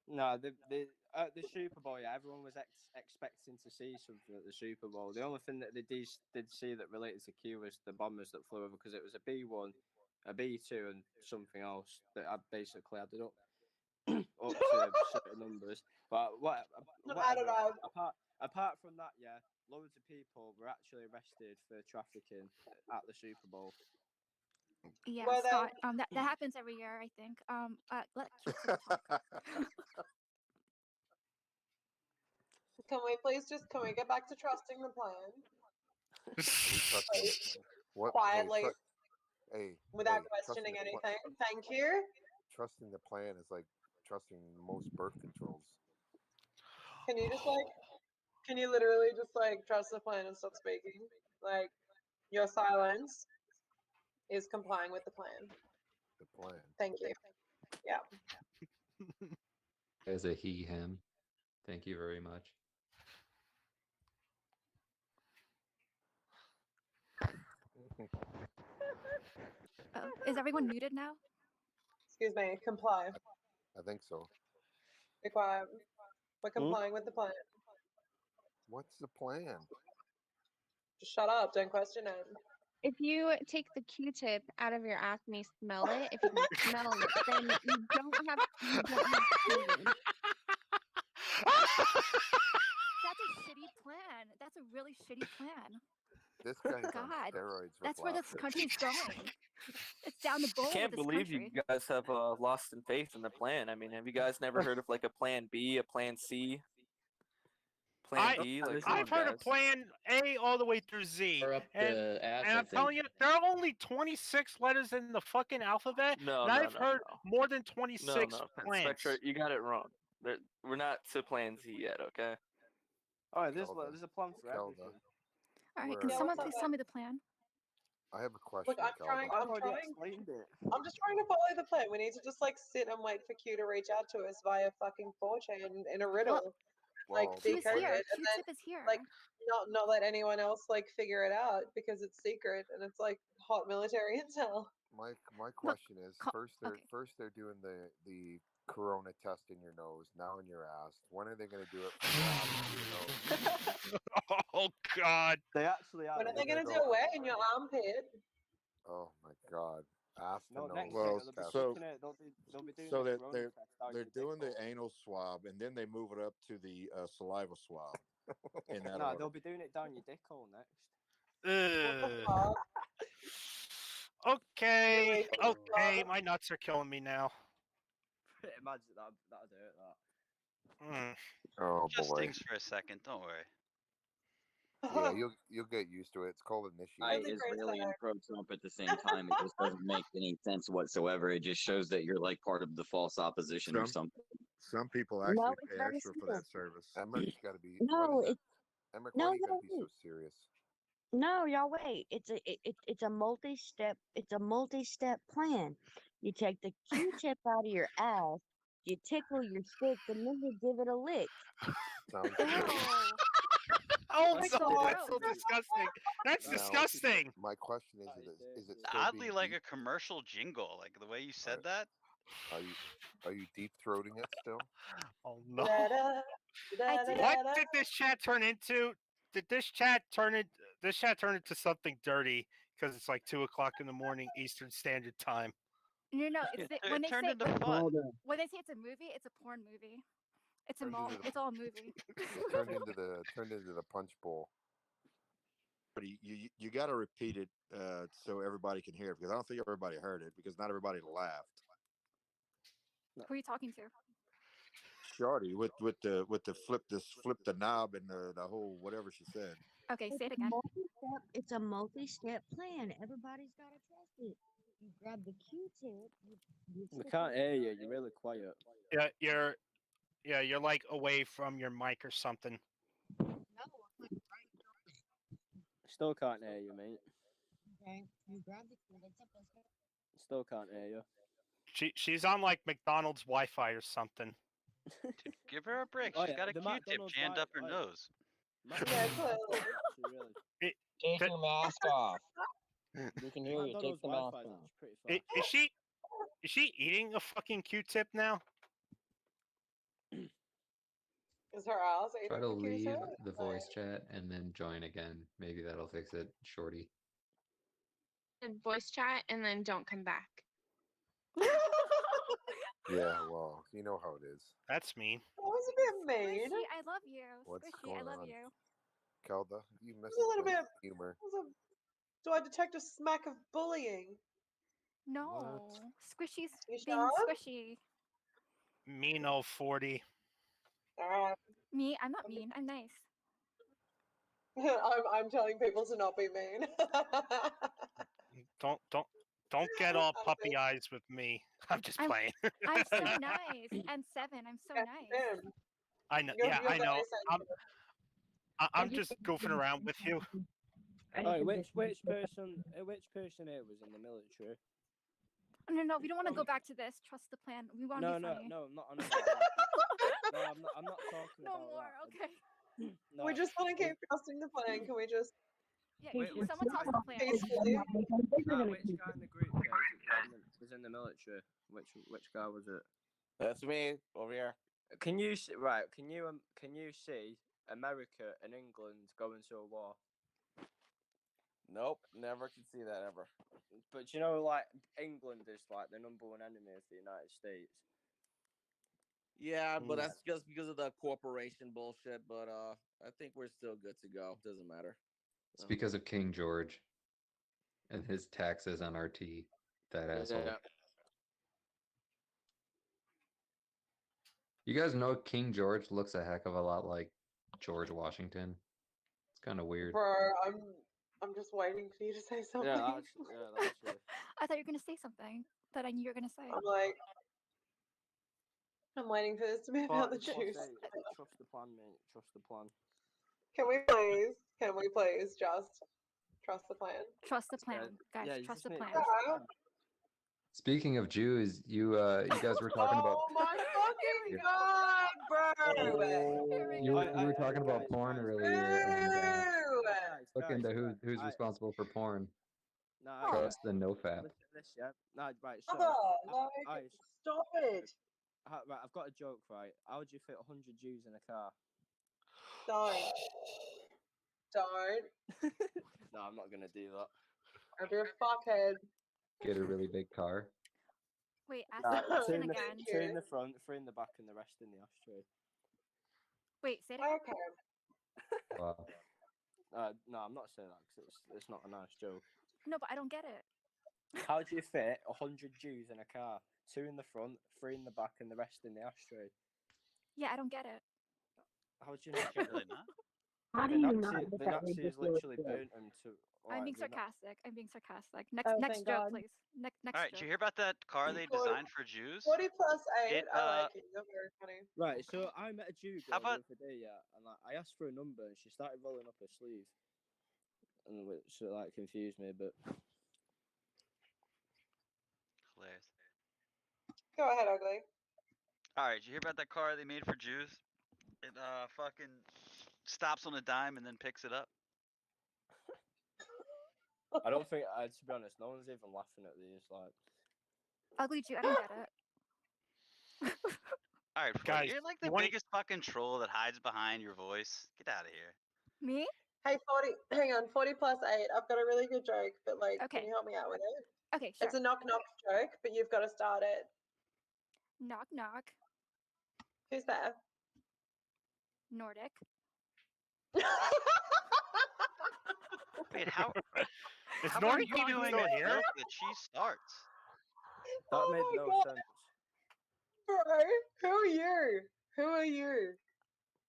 No, at the Super Bowl, yeah, everyone was expecting to see something at the Super Bowl. The only thing that they did see that related to Q was the bombers that flew over, because it was a B1, a B2, and something else that I basically added up up to certain numbers. But whatever. Apart from that, yeah, loads of people were actually arrested for trafficking at the Super Bowl. Yeah, Well, then- Scott. That happens every year, I think. Let Q-tip talk. Can we get back to trusting the plan? What? Quietly, Hey, without trusting questioning the anything. Thank you. Trusting the plan is like trusting most birth controls. Can you literally just trust the plan and stop speaking? Like, your silence is complying with the plan. The plan. Thank you. Yeah. As a he, him. Thank you very much. Is everyone muted now? Excuse me. Comply. I think so. Be quiet. We're complying with the plan. What's the plan? Just shut up. Don't question it. If you take the Q-tip out of your ass and you smell it, if you can smell it, then you don't have children. That's a shitty plan. That's a really shitty plan. This guy's on God, steroids. that's where this laughter. country's going. It's down the bowl I can't with this believe country. you guys have lost in faith in the plan. I mean, have you guys never heard of like a plan B, a plan C, plan D? Like, come I've on, heard guys. of Plan A all the way through Z, and I'm telling you, there are only 26 letters in the fucking alphabet, and I've heard more than 26 plans. Spectre, you got it wrong. We're not to plan Z yet, okay? All right, there's a plan for everything. All right, can someone please tell me the plan? I have a question. Look, I'm trying. I'm just trying to follow the plan. We need to just sit and wait for Q to reach out to us via fucking 4chan in a riddle. Q is decode here. it, and Q-tip then is here. not let anyone else figure it out because it's secret and it's hot military intel. My question is first they're doing the corona test in your nose, now in your ass. When are they going to do it for your nose? Oh God! They actually are. When are they going to do it where? In your armpit? Oh my God! Ass to nose. Well, test. so they'll be doing so this they're corona they're test down they're your doing the dick hole. anal swab, and then they move it up to the saliva swab. In that No, order. they'll be doing it down your dick hole next. Okay, okay, my nuts are killing me now. Imagine that'd hurt that. Oh Just boy. stings for a second. Don't worry. Yeah, you'll get used to it. It's called initiation. Israeli and pro-Trump at the same time. It just doesn't make any sense whatsoever. It just shows that you're like part of the false opposition or something. Some people No, actually it's pay very extra for simple. that service. Emmerich's got to be. No, Why does it's Emmerich? no, Why do you got to no, be so wait. serious? No, y'all wait. It's a multi-step. It's a multi-step plan. You take the Q-tip out of your ass, you tickle your stick, and then you give it a lick. Sounds Ew. Oh That's no, so that's so gross. disgusting. That's Now, disgusting. my question is it still Oddly being like deep? a commercial jingle, like the way you said that. Are you deep throating it still? Oh no. I did. What did this chat turn into? Did this chat turn into something dirty because it's like 2:00 in the morning Eastern Standard Time? No, it's when they turned say into fun. when they say it's a movie, it's a porn movie. It's it's all a movie. It turned into the punch bowl. But you got to repeat it so everybody can hear it, because I don't think everybody heard it, because not everybody laughed. Who are you talking to? Shorty with the flip the knob and the whole whatever she said. Okay, say it It's a again. multi-step. It's a multi-step plan. Everybody's got to trust it. You grab the Q-tip. You We stick can't it- hear you. You're really quiet. Yeah, you're like away from your mic or something. No, I'm like right on it. Still can't hear you, mate. Okay, you grab the Q-tip. Still can't hear you. She's on like McDonald's Wi-Fi or something. Dude, give her a break. Oh, She's yeah, got a the Q-tip McDonald's jammed up her Wi-Fi. nose. Yeah, clearly. Take your mask off. We can hear you. Take McDonald's the mask Wi-Fi is off. actually pretty fast. Is she eating a fucking Q-tip now? Is her ass eating Try to the leave Q-tip? the voice chat and then join again. Maybe that'll fix it, Shorty. And voice chat and then don't come back. Yeah, well, you know how it is. That's mean. That was a bit mean. Squishy, I love you. What's Squishy, going I love on? you. Kelda, you missed It was a little bit. humor. Do I detect a smack of bullying? No, Squishy's You being sure? squishy. Mean 40. Alright. Me, I'm not mean. I'm nice. I'm telling people to not be mean. Don't get all puppy eyes with me. I'm just playing. I'm so nice. And 7, I'm so nice. I know. You're Yeah, I very know. sensitive. I'm just goofing around with you. Oh, which person here was in the military? No, we don't want to go back to this. Trust the plan. We want to be funny. No, I'm not on about that. No, I'm not talking No about more. that. Okay. No, We just want to keep trusting the plan. Can we just? Yeah, Wait, someone talk the plan. Peacefully. which guy in the group was in the military? Which guy was it? That's me over here. Can you see America and England going to a war? Nope, never can see that ever. But you know, like England is like the number one enemy of the United States. Yeah, but that's just because of the corporation bullshit. But I think we're still good to go. Doesn't matter. It's because of King George and his taxes on our tea. That asshole. Yeah. You guys know King George looks a heck of a lot like George Washington. It's kind of weird. Bro, I'm just waiting for you to say something. Yeah, that's it. I thought you were gonna say something that I knew you were gonna say. I'm waiting for this to be about the juice. Trust the plan, mate. Trust the plan. Can we please just trust the plan? Trust the plan, guys. Yeah, trust the plan. Speaking of Jews, you guys were talking about. Oh my fucking god, bro! You were talking about porn earlier, and look into who's responsible for porn. No, Trust the NoFap. Listen to this, yeah. No, right. So, Stop it! Right, I've got a joke. Right, how would you fit 100 Jews in a car? Don't. No, I'm not gonna do that. I'll be a fuckhead. Get a really big car. Wait, ask Nah, the question two again. in the front, 3 in the back, and the rest in the ashtray. Wait, say it again. Okay. Wow. No, I'm not saying that because it's not a nice joke. No, but I don't get it. How do you fit 100 Jews in a car? 2 in the front, 3 in the back, and the rest in the ashtray. Yeah, I don't get it. How do you not get Really it? not? How do you not get The that Nazis ridiculous literally joke? burnt them to. I'm being the Na- sarcastic. I'm being sarcastic. Next Oh, next thank joke, God. please. Next All right, did joke. you hear about that car they 40, designed for Jews? 40 plus 8. It I like it. You're very funny. Right, so I met a Jew How girl the about other day, yeah, and I asked for a number, and she started rolling up her sleeve, and which confused me a bit. hilarious? Go ahead, ugly. All right, did you hear about that car they made for Jews? It fucking stops on a dime and then picks it up. I don't think, to be honest, no one's even laughing at these. Like, Ugly Jew, I don't get it. All right, Floyd, Guys, you're like the you wanna- biggest fucking troll that hides behind your voice. Get out of here. Me? Hey, 40. Hang on. 40 plus 8. I've got a really good joke, but like, Okay. can you help me out with it? Okay, sure. It's a knock knock joke, but you've got to start it. Knock knock. Who's there? Nordic. Wait, how? Is How Nordic are you even doing still a here? joke that she starts? that made my no God. sense. Bro, who are you? Who are you?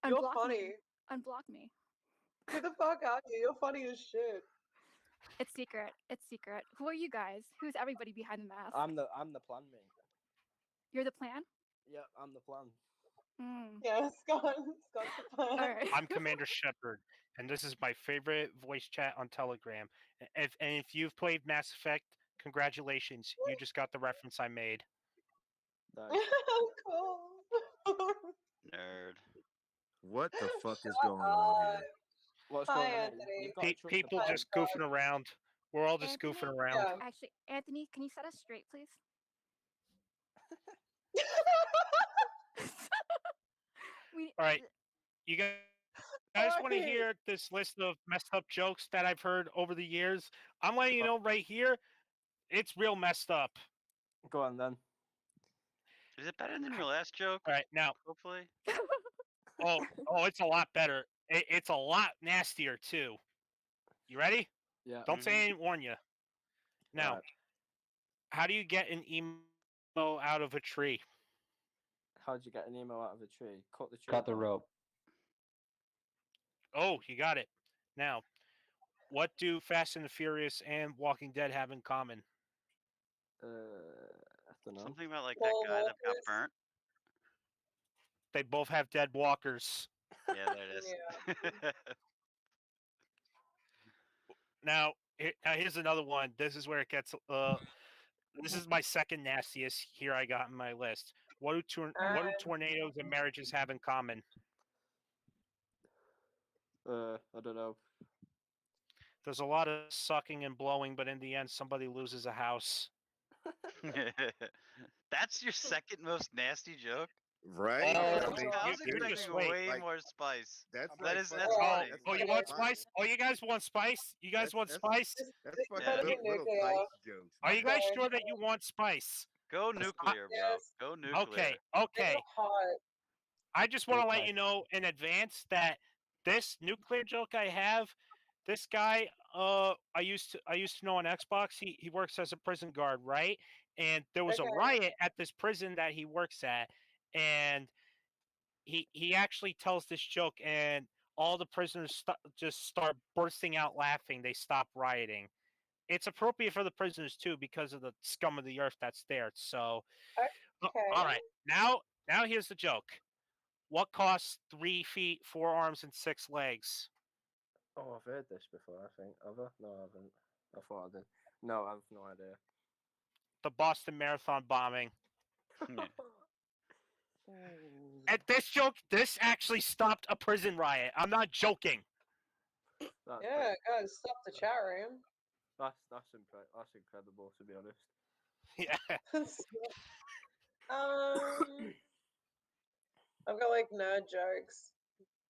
You're Unblock funny. me. Unblock me. Who the fuck are you? You're funny as shit. It's secret. It's secret. Who are you guys? Who's everybody behind the mask? I'm the plan mate. You're the plan? Yeah, I'm the plan. Yeah, Scott's the plan. All right. I'm Commander Shepard, and this is my favorite voice chat on Telegram. If you've played Mass Effect, congratulations, you just got the reference I made. Nice. Cool. Nerd. What the fuck is going on here? What's Hi, going on? Anthony. You've got to trust the People plan. just goofing around. We're all just Anthony? goofing around. Yeah. Actually, Anthony, can you set us straight, please? All right, you guys want to hear this list of messed up jokes that I've heard over the years? I'm letting you know right here, it's real messed up. Go on then. Is it better than your last joke? All right, now. Hopefully. Oh, it's a lot better. It's a lot nastier too. You ready? Yeah. Don't say I didn't warn you. Now, Alright. how do you get an emo out of a tree? How'd you get an emo out of a tree? Cut the tree. Cut the rope. Oh, you got it. Now, what do Fast and the Furious and Walking Dead have in common? I don't know. Something about like that guy that got burnt. They both have dead walkers. Yeah, there it is. Now, here's another one. This is where it gets. This is my second nastiest here I got in my list. What do tornadoes and marriages have in common? I don't know. There's a lot of sucking and blowing, but in the end, somebody loses a house. That's your second most nasty joke? Right? Oh, I mean, I was you just expecting wait. way Like, more spice. that's That like is fucking- that's funny. that's Oh, like you want fucking- spice? Oh, you guys want spice? You guys want spice? That's fucking Yeah. little spice jokes. Are you guys Okay. sure that you want spice? Go nuclear, bro. Yes. Go nuclear. Okay. Hot. I just want to Okay. let you know in advance that this nuclear joke I have, this guy, I used to know on Xbox. He works as a prison guard, right? And there was a Okay. riot at this prison that he works at, and he actually tells this joke, and all the prisoners just start bursting out laughing. They stop rioting. It's appropriate for the prisoners too because of the scum of the earth that's there. So, all right, now here's the joke. What costs 3 feet, 4 arms, and 6 legs? Oh, I've heard this before, I think. Have I? No, I haven't. I thought I did. No, I have no idea. The Boston Marathon bombing. And this actually stopped a prison riot. I'm not joking. That's Yeah, guys, stop the chat room. That's incredible, to be honest. Yeah. I've got like nerd jokes,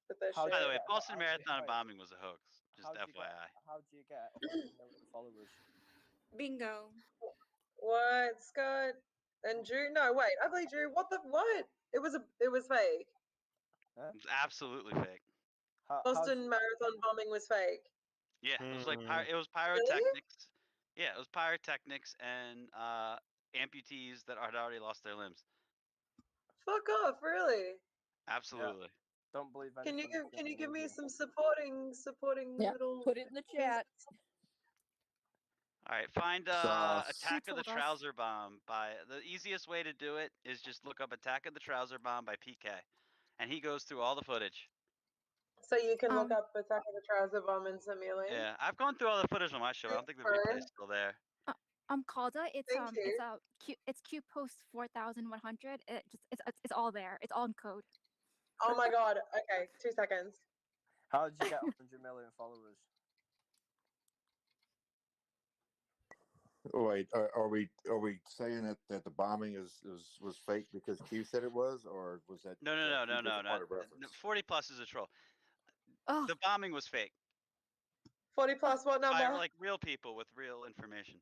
but they're How shit. By the way, Yeah, Boston how'd you Marathon get- bombing was a hoax. Just How'd you FYI. How'd you get 100 million followers? Bingo. What, Scott? And Drew? No, wait, ugly Drew. What? It was fake. Huh? It was absolutely fake. Boston Marathon bombing was fake. Yeah, it was like Hmm. it was pyrotechnics. Yeah, it was pyrotechnics and amputees that had already lost their limbs. Fuck off, really? Absolutely. Don't believe Can you anything. can you give me some supporting Yeah, little put it in the chat. All right, find Sauce. Attack of the told us. Trouser Bomb by the easiest way to do it is just look up Attack of the Trouser Bomb by PK, and he goes through all the footage. So you can look up Attack of the Trouser Bomb and simulate. Yeah, I've gone through all the footage on my show. I don't think the replay is still there. Calda, it's Thank you. it's Q post 4100. It's all there. It's all in code. Oh my god. Okay, 2 seconds. How did you get 100 million followers? Wait, are we saying that the bombing was fake because Q said it was, or was that No. Q just a point of reference? 40 plus is a troll. Oh. The bombing was fake 40 plus what number? by like real people with real information.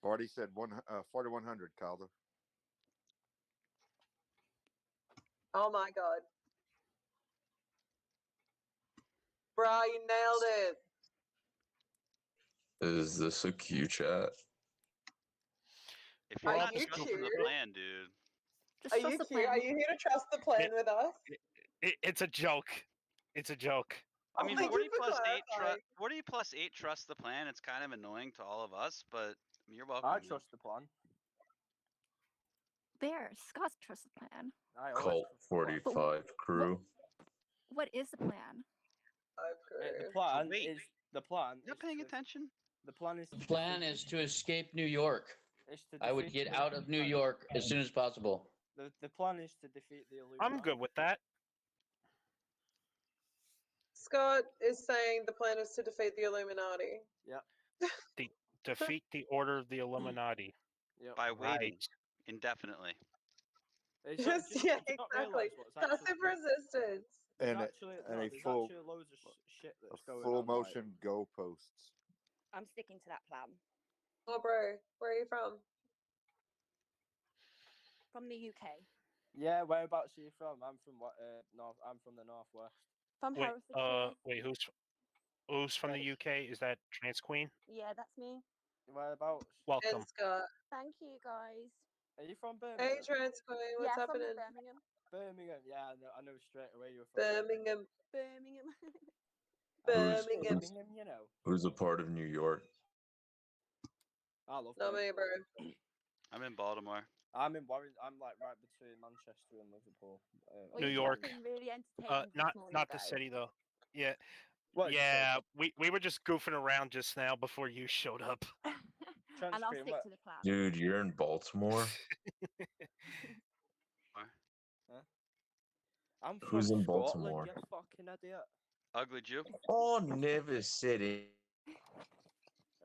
40 said 4100, Calder. Oh my god. Bruh, you nailed it. Is this a Q chat? If you're Are not you trusting cute? the plan, dude. Are you cute? Are you here to trust the plan with us? It's a joke. It's a joke. I mean, Thank 40 you for plus 8 clarifying. 40 plus 8 trust the plan. It's kind of annoying to all of us, but you're welcome. I man. trust the plan. There, Scott's trust the plan. I always Cult trust the plan. 45 crew. What is the plan? The plan wait. is the plan. You're not paying attention. The plan is. The plan is to escape New York. I would defeat get the out of New York as soon as possible. The plan is to defeat the Illuminati. I'm good with that. Scott is saying the plan is to defeat the Illuminati. Yeah. Defeat the Order of the Illuminati. Yep. By waiting Right. indefinitely. Just, yeah, exactly. Passive resistance. And There's a there's full actually loads of shit a that's going full on. motion go posts. I'm sticking to that plan. Oh, bro, where are you from? From the UK. Yeah, whereabouts are you from? I'm from north. I'm from the northwest. From Wait, Herefordshire. wait, who's from the UK? Is that Trans Queen? Yeah, that's me. Whereabouts? Welcome. And Scott. Thank you, guys. Are you from Hey, Birmingham? Trans Queen, what's Yeah, from happening? Birmingham. Birmingham. Yeah, I know straight away you're from Birmingham. Birmingham. Birmingham. Birmingham, you know. Who's a part of New York? I love Not me, bro. I'm in Baltimore. I'm in Warren. I'm like right between Manchester and Liverpool. Well, New you York. have been really entertaining this Not morning, the guys. city though. Yeah. What? Yeah, we were just goofing around just now before you showed up. And I'll stick to the plan. Dude, you're in Baltimore? I'm from Who's in Scotland, Baltimore? you fucking idiot. Ugly Jew. Oh, never said it.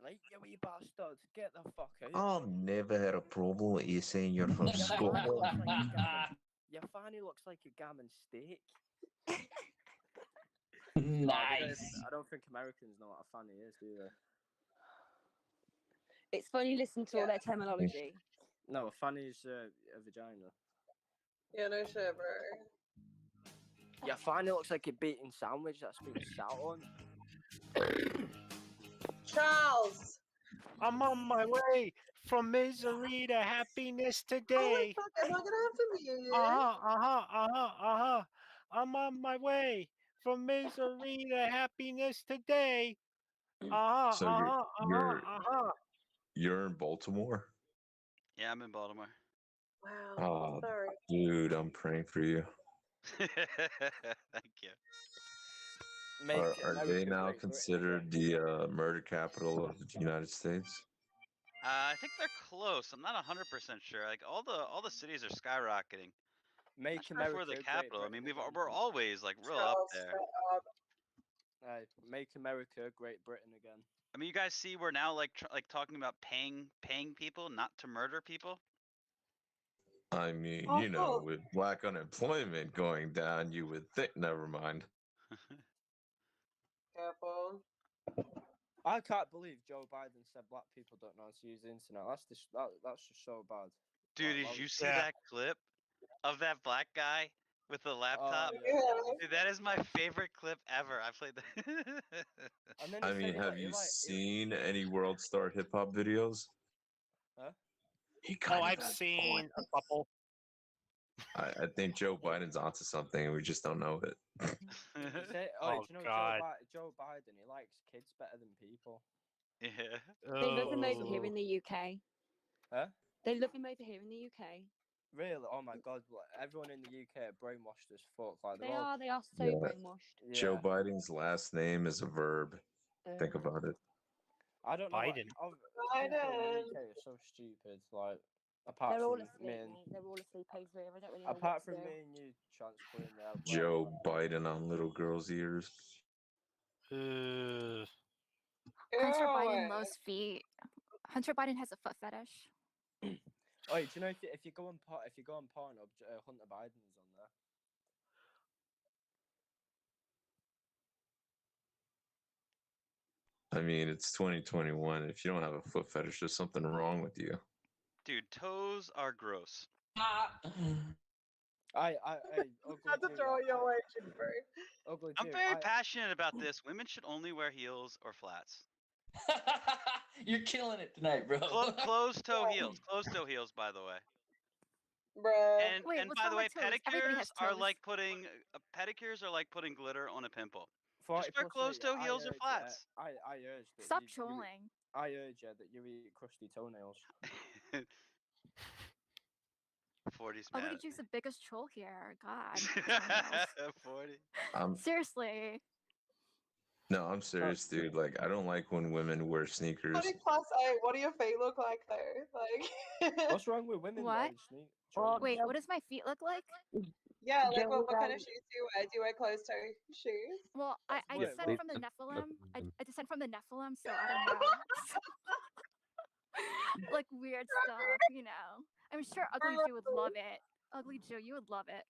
Like, you wee bastard. Get the fuck out. I've never had a problem with you saying you're from Scotland. Your fanny looks like a gammon steak. Nice. I don't think Americans know what a fanny is, do they? It's funny listening to all their terminology. No, a fanny is a vagina. Yeah, no shit, bro. Your fanny looks like a beaten sandwich that's been sat on. Charles! I'm on my way from misery to happiness today. Oh, fuck, am I gonna have to mute you? I'm on my way from misery to happiness today. So you're in Baltimore? Yeah, I'm in Baltimore. Wow. Oh, Sorry. dude, I'm praying for you. Thank you. Are they now considered the murder capital of the United States? I think they're close. I'm not 100% sure. Like all the cities are skyrocketing. Make Not sure if we're the capital. I mean, we're always like real up there. Make America Great Britain again. I mean, you guys see we're now like talking about paying people not to murder people. I mean, you know, with black unemployment going down, you would think. Never mind. Careful. I can't believe Joe Biden said black people don't know how to use the internet. That's just so bad. Dude, Like, did you see that clip of that black guy with the laptop. Dude, that is my favorite clip ever. I played that. And then I he said mean, he have like, you he like, seen any World Star hip hop videos? huh? Oh, I've seen a couple. I think Joe Biden's onto something, and we just don't know it. He said, oh, Oh, do you know God. Joe Biden? He likes kids better than people. Yeah. They love him over here Oh. in the UK. Huh? They love him over here in the UK. Really? Oh my God! Everyone in the UK are brainwashed as fuck. Like They are so Yeah. brainwashed. Joe Yeah. Biden's last name is a verb. Think about it. I don't know. Biden. People in the UK are so stupid. Like, apart They're all from asleep, me and mate. They're all asleep over here. I don't really know apart what to from do. me and you, Chance Queen, yeah. Joe Biden on little girls' ears. Hunter Biden loves feet. Hunter Biden has a foot fetish. Oh, do you know if you go on Pornhub, Hunter Biden's on there. I mean, it's 2021. If you don't have a foot fetish, there's something wrong with you. Dude, toes are gross. Ugly to throw you away, Juniper. Ugly I'm very passionate about this. Women should only wear heels or flats. You're killing it tonight, bro. Closed toe heels. Closed toe heels, by the way. Bruh. And Wait, and what's by wrong the way, with toes? Everybody has pedicures are toes. like putting glitter on a pimple. 40 Just wear plus closed toe heels or flats. I urge that Stop you trolling. I urge you that you eat crusty toenails. 40's Ugly mad. Jew's the biggest troll here. God. Toenails. 40. Seriously. No, I'm serious, dude. Like, I don't like when women wear sneakers. 20 plus 8, what do your feet look like though? Like What's wrong with women What? wearing sneakers? Wait, what does my feet look like? yeah, like Joey what kind of Biden- shoes do you wear? Do you wear closed toe shoes? Well, I Wait, descend what? from the Nephilim. I descend from the Nephilim, so I don't know. Like weird stuff, you know. I'm sure Ugly Jew would love it. Ugly Jew, you would love it.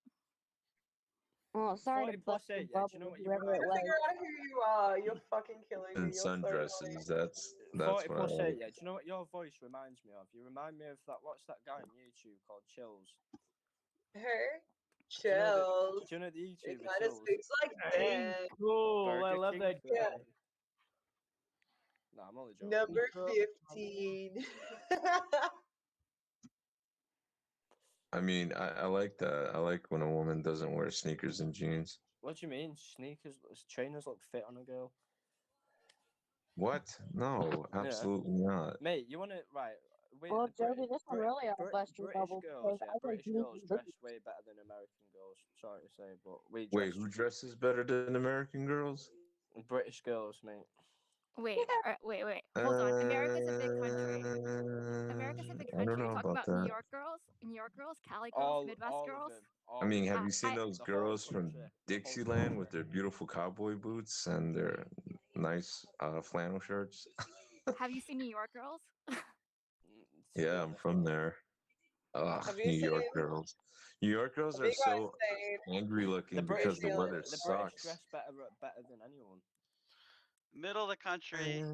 Well, sorry 40 to plus bust your 8, yeah. Do bubble, you know what you whoever remind it me was. Figure out who you are. You're fucking killing me. And You're so annoying. sundresses. That's 40 what I plus 8, like. yeah. Do you know what your voice reminds me of? You remind me of that. What's that guy on YouTube called Chills? Who? Do you know Chills. the It YouTuber kind of Chills? speaks like that. Cool. I love that guy. Yeah. No, I'm only joking. Number 15. I mean, I like that. I like when a woman doesn't wear sneakers and jeans. What do you mean? Sneakers, trainers look fit on a girl. What? No, absolutely not. Mate, you want to right? Well, Joby, this one really ought to bust your British bubble girls, because yeah, I think British you girls need dress to way better than American girls. Sorry to say, but we Wait, dress. who dresses better than American girls? British girls, mate. Wait, wait. Hold on. America's a big country. America's a big I don't country. You're know talking about about New that. York girls, Cali girls, Midwest all girls. of them. I mean, have you them. seen those The whole girls from country. Dixieland with their beautiful cowboy boots and their nice flannel shirts? Have you seen New York girls? Yeah, I'm from there. Ugh, Have you New York seen? girls. New York girls Have are you guys so seen? angry looking because the weather The British sucks. dress better than anyone. Middle of the country,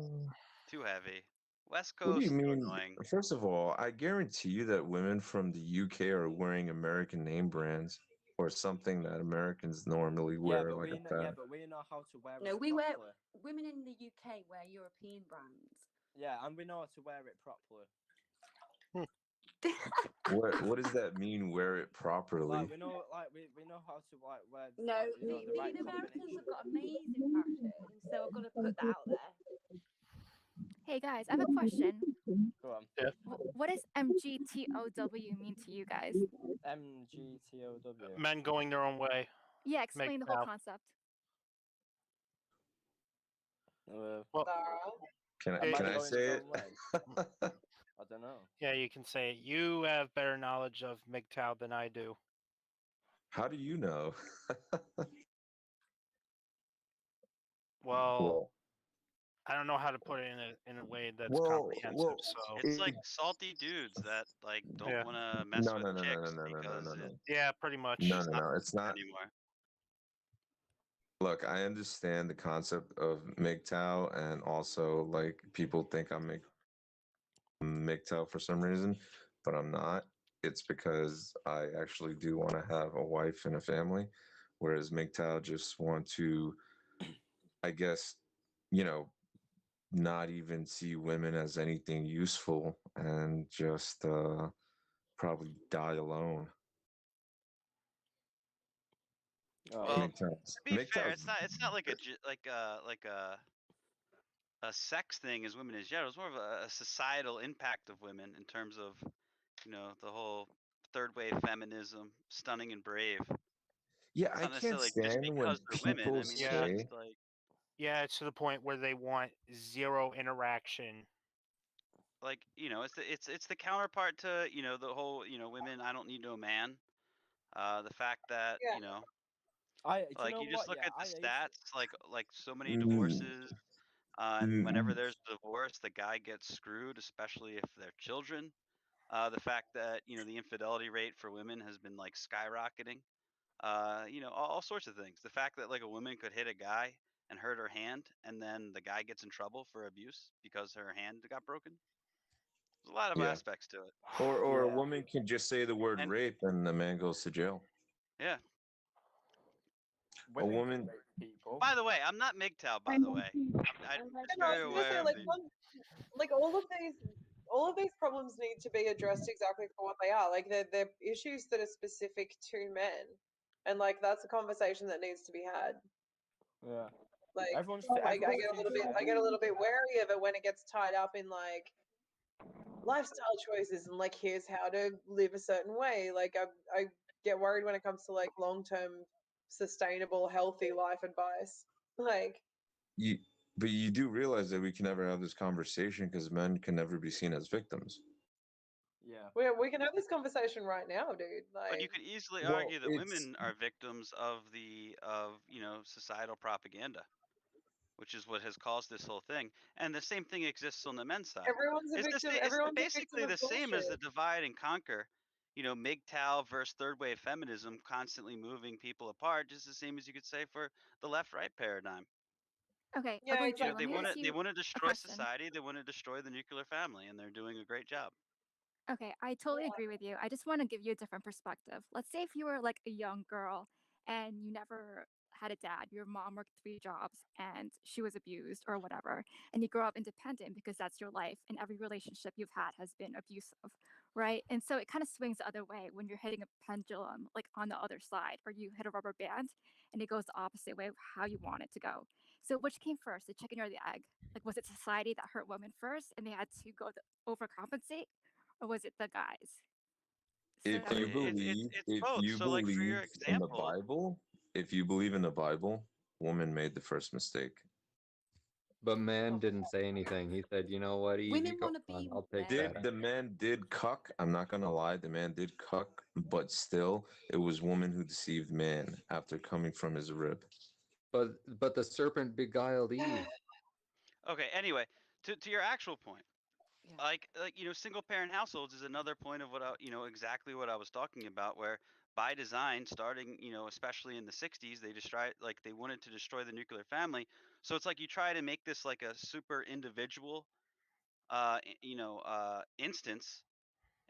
too heavy. West What do you Coast, too mean? annoying. First of all, I guarantee you that women from the UK are wearing American name brands or something that Americans normally wear, like a pad. but we know how to wear No, it we wear properly. women in the UK wear European brands. Yeah, and we know how to wear it properly. What does that mean? Wear it properly? Like we know how to wear. No, the the right Americans combination. have got amazing fashion, so I've got to put that out there. Hey guys, I have a question. Go on. What does MGTOW mean to you guys? MGTOW. Men going their own way. Yeah, explain the whole concept. Well, Can I say it? I don't know. Yeah, you can say it. You have better knowledge of MGTOW than I do. How do you know? Well, I don't know how to put it in a way that's comprehensive. So It's like salty dudes that like don't want to mess with chicks because yeah, pretty much. No, it's not anymore. Look, I understand the concept of MGTOW, and also like people think I'm MGTOW for some reason, but I'm not. it's because I actually do want to have a wife and a family, whereas MGTOW just want to, I guess, you know, not even see women as anything useful and just probably die alone. Well, to MGTOW's be fair, MGTOW's it's not like a sex thing as women as general. It's more of a societal impact of women in terms of, you know, the whole third wave feminism, stunning and brave. Yeah, It's I not can't necessarily just stand when because they're women. people I mean, it's Yeah. say, just like Yeah, it's to the point where they want zero interaction. like you know, it's the counterpart to, you know, the whole, you know, women, I don't need no man. The fact that, Yeah. you know, Do you like know you just what? look Yeah, at the stats, like so many mm, divorces, and whenever mm, there's a divorce, the guy gets screwed, especially if they're children. The fact that, you know, the infidelity rate for women has been like skyrocketing. You know, all sorts of things. The fact that like a woman could hit a guy and hurt her hand, and then the guy gets in trouble for abuse because her hand got broken. There's a lot of yeah, aspects to it. or a Yeah. woman can just say the word And rape and the man goes to jail. yeah. A Women can woman, rape people. By the way, I'm not MGTOW. By the way, I'm just No, I very was gonna say aware of like the. like all of these problems need to be addressed exactly for what they are. Like they're issues that are specific to men, and like that's a conversation that needs to be had. Yeah. Like Everyone's I everyone get a little thinks bit that. I get a little bit wary of it when it gets tied up in like lifestyle choices and like here's how to live a certain way. Like I get worried when it comes to like long-term sustainable healthy life advice. Like you, but you do realize that we can never have this conversation because men can never be seen as victims. Yeah. we can have this conversation right now, dude. But you Like could easily Well, argue that it's women are victims of you know, societal propaganda, which is what has caused this whole thing. And the same thing exists on the men's side. It's everyone's a victim basically of the same as the bullshit. divide and conquer. You know, MGTOW versus third wave feminism constantly moving people apart, just the same as you could say for the left right paradigm. Okay, Yeah, Blue You Jay, know, let they me want ask to they you want to a destroy question. society. They want to destroy the nuclear family, and they're doing a great job. Okay, I totally agree with you. I just want to give you a different perspective. Let's say if you were like a young girl and you never had a dad, your mom worked 3 jobs and she was abused or whatever, and you grow up independent because that's your life, and every relationship you've had has been abusive, right? And so it kind of swings the other way when you're hitting a pendulum, like on the other side, or you hit a rubber band and it goes the opposite way of how you want it to go. So which came first, the chicken or the egg? Like, was it society that hurt women first and they had to go to overcompensate? Or was it the guys? So if you believe It's if both. you So, like for your believe in the example, Bible, if you believe in the Bible, woman made the first mistake. But man didn't say anything. He said, "You know what? Easy, Women go want to on. be I'll take men. that." The man did cuck. I'm not gonna lie, the man did cuck, but still, it was woman who deceived man after coming from his rib. But the serpent beguiled Eve. okay. Anyway, to your actual point, like you know, single parent households is another point of what you know, exactly what I was talking about, where by design, starting, you know, especially in the 60s, they destroy, like they wanted to destroy the nuclear family. So it's like you try to make this like a super individual you know, instance.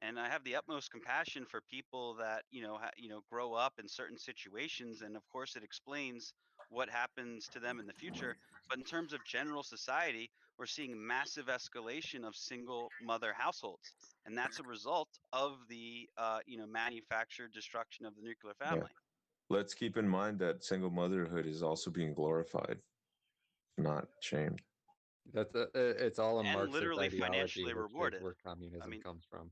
And I have the utmost compassion for people that, you know, you know, grow up in certain situations, and of course it explains what happens to them in the future. But in terms of general society, we're seeing massive escalation of single mother households, and that's a result of the you know, manufactured destruction of the nuclear Yeah. family. Let's keep in mind that single motherhood is also being glorified, not shamed. It's all a And Marxist literally ideology, financially which is rewarded. where I communism mean, comes from.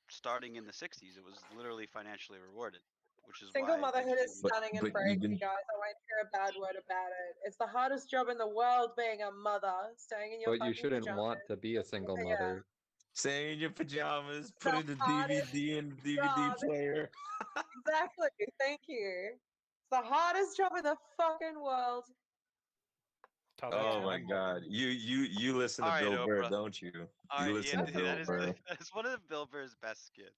starting in the 60s, it was literally financially rewarded, which is single why motherhood is eventually we. stunning and But brave, you even guys. I won't hear a bad word about it. It's the hardest job in the world being a mother, staying in your But you fucking shouldn't want pajamas. to be a single Yeah. mother. staying in your pajamas, The putting the hardest DVD in the DVD job. player. Exactly. Thank you. It's the hardest job in the fucking world. Oh Yeah. my God! You listen to All right, Bill Burr, Oprah. don't you? All You right, yeah, listen to that Bill is Burr. that is one of Bill Burr's best skits.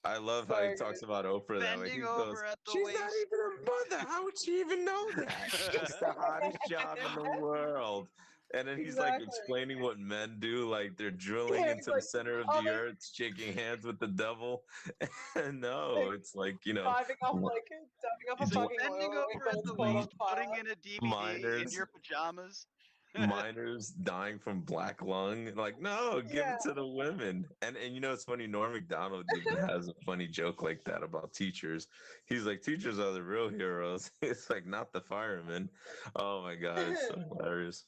I love how So he good. talks about Oprah that way. Bending He goes, over at the "She's not waist. even a mother. How would she even know that? It's the hottest job in the world." And then he's like explaining what men do, like they're drilling into the center of the earth, shaking hands with the devil. No, it's like, diving off a He's like fucking bending oil over at the caught on waist, putting fire. in a DVD in miners your pajamas. miners dying from black lung. Like, no, give it to the women. And it's funny, Norm Macdonald even has a funny joke like that about teachers. He's like, teachers are the real heroes. It's like, not the firemen. Oh my god, it's so hilarious.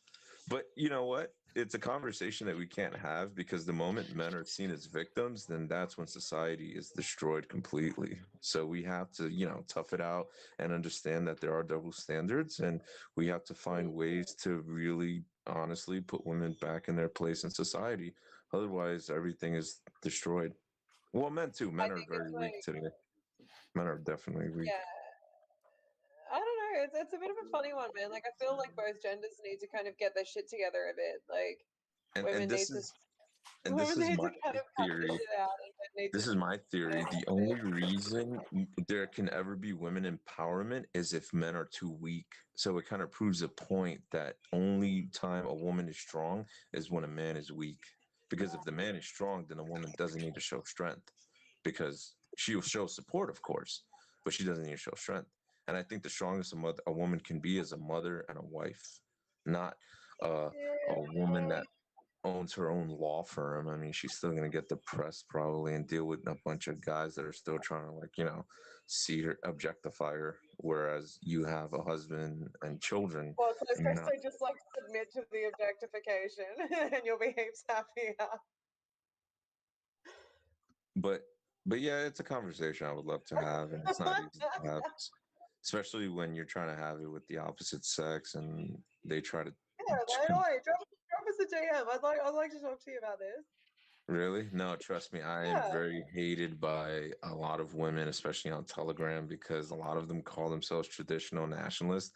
But you know what? It's a conversation that we can't have, because the moment men are seen as victims, then that's when society is destroyed completely. So we have to, tough it out and understand that there are double standards, and we have to find ways to really honestly put women back in their place in society. Otherwise, everything is destroyed. Well, men too. Men are very weak today. Men are definitely weak. Yeah. I don't know. It's a bit of a funny one, man. Like I feel like both genders need to kind of get their shit together a bit. Like And women need this to is and this is my kind of cut their theory. shit out, and men need This to is my theory. The only reason there can ever be women empowerment is if men are too weak. So it kind of proves a point that only time a woman is strong is when a man is weak. Because if the man is strong, then a woman doesn't need to show strength, because she'll show support, of course, but she doesn't need to show strength. And I think the strongest a woman can be is a mother and a wife, not a woman that owns her own law firm. I mean, she's still going to get the press probably and deal with a bunch of guys that are still trying to, like, see her, objectify her. Whereas you have a husband and children. Well, so And you're not, just like submit to the objectification, and you'll be heaps happier. but yeah, it's a conversation I would love to have, and it's not easy to have, especially when you're trying to have it with the opposite sex and they try to. Yeah, man. Oi, drop us a DM. I'd like to talk to you about this. Really? No, trust me, I am Yeah. very hated by a lot of women, especially on Telegram, because a lot of them call themselves traditional nationalists.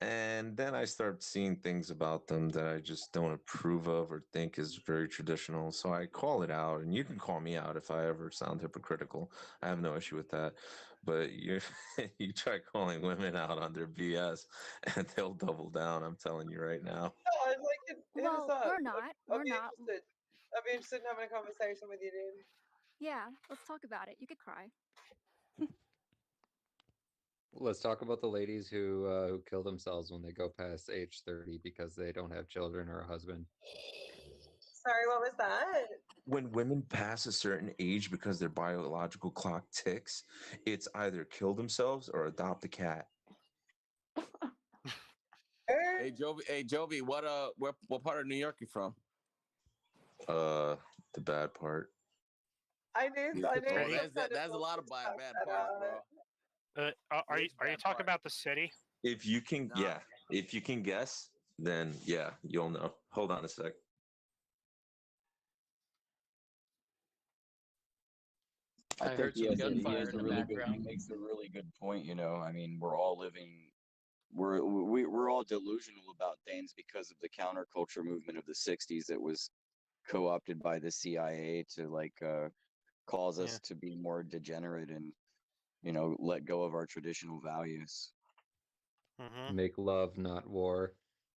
And then I start seeing things about them that I just don't approve of or think is very traditional. So I call it out, and you can call me out if I ever sound hypocritical. I have no issue with that. But you you try calling women out on their BS, and they'll double down. I'm telling you right now. No, I'd like to hit us Well, up. we're not. I'd We're be not. interested. I'd be interested in having a conversation with you, dude. Yeah, let's talk about it. You could cry. Let's talk about the ladies who kill themselves when they go past age 30 because they don't have children or a husband. Sorry, what was that? When women pass a certain age because their biological clock ticks, it's either kill themselves or adopt a cat. Hey Jovi, what part of New York you from? The bad part. I knew. That's a lot of bad parts, bro. Are you talking about the city? If you can, if you can guess, then yeah, you'll know. Hold on a sec. I heard think some gunfire in the he background. makes a really good point. I mean, we're all living, we're all delusional about things because of the counterculture movement of the '60s that was co-opted by the CIA to cause us to be more degenerate and let go of our traditional values. Mm-hmm. Make love, not war.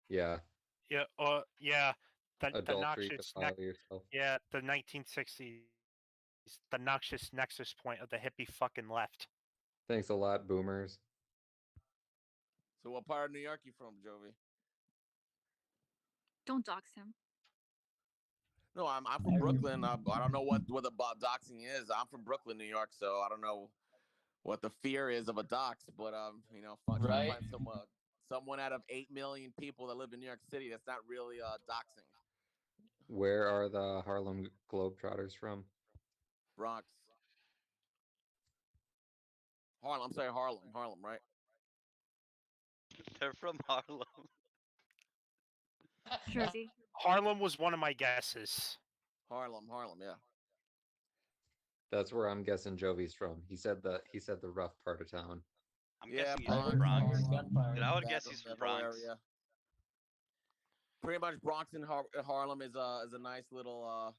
Yeah. Yeah. Yeah. The Adultery, noxious defile yourself. Yeah, the 1960s, the noxious nexus point of the hippie fucking left. Thanks a lot, boomers. So what part of New York you from, Jovi? Don't dox him. No, I'm from Brooklyn. I don't know what the doxing is. I'm from Brooklyn, New York, so I don't know what the fear is of a dox. But trying to find someone out of 8 million people that live in New York City, that's not really doxing. Where are the Harlem Globetrotters from? Bronx. Harlem. I'm sorry, Harlem. Harlem, right? They're from Harlem. Jersey. Harlem was one of my guesses. Harlem, yeah. That's where I'm guessing Jovi's from. He said the rough part of town. I'm guessing he's from Bronx. Dude, I would guess he's from Bronx. Area. Pretty much Bronx and Harlem is a nice little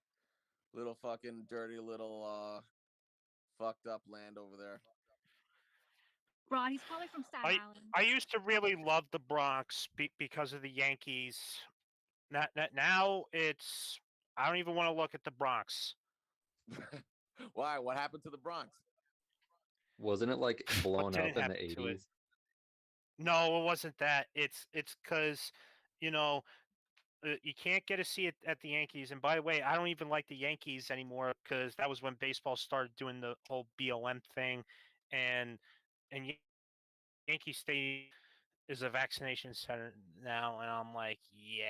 fucking dirty little fucked up land over there. Ron, he's probably from Staten Island. I used to really love the Bronx because of the Yankees Now it's I don't even want to look at the Bronx. Why? What happened to the Bronx? Wasn't it like What blown didn't up in the happen to it? 80s? No, it wasn't that. It's because you know you can't get a seat at the Yankees. And by the way, I don't even like the Yankees anymore because that was when baseball started doing the whole BLM thing, and Yankee Stadium is a vaccination center now, and I'm like, yeah,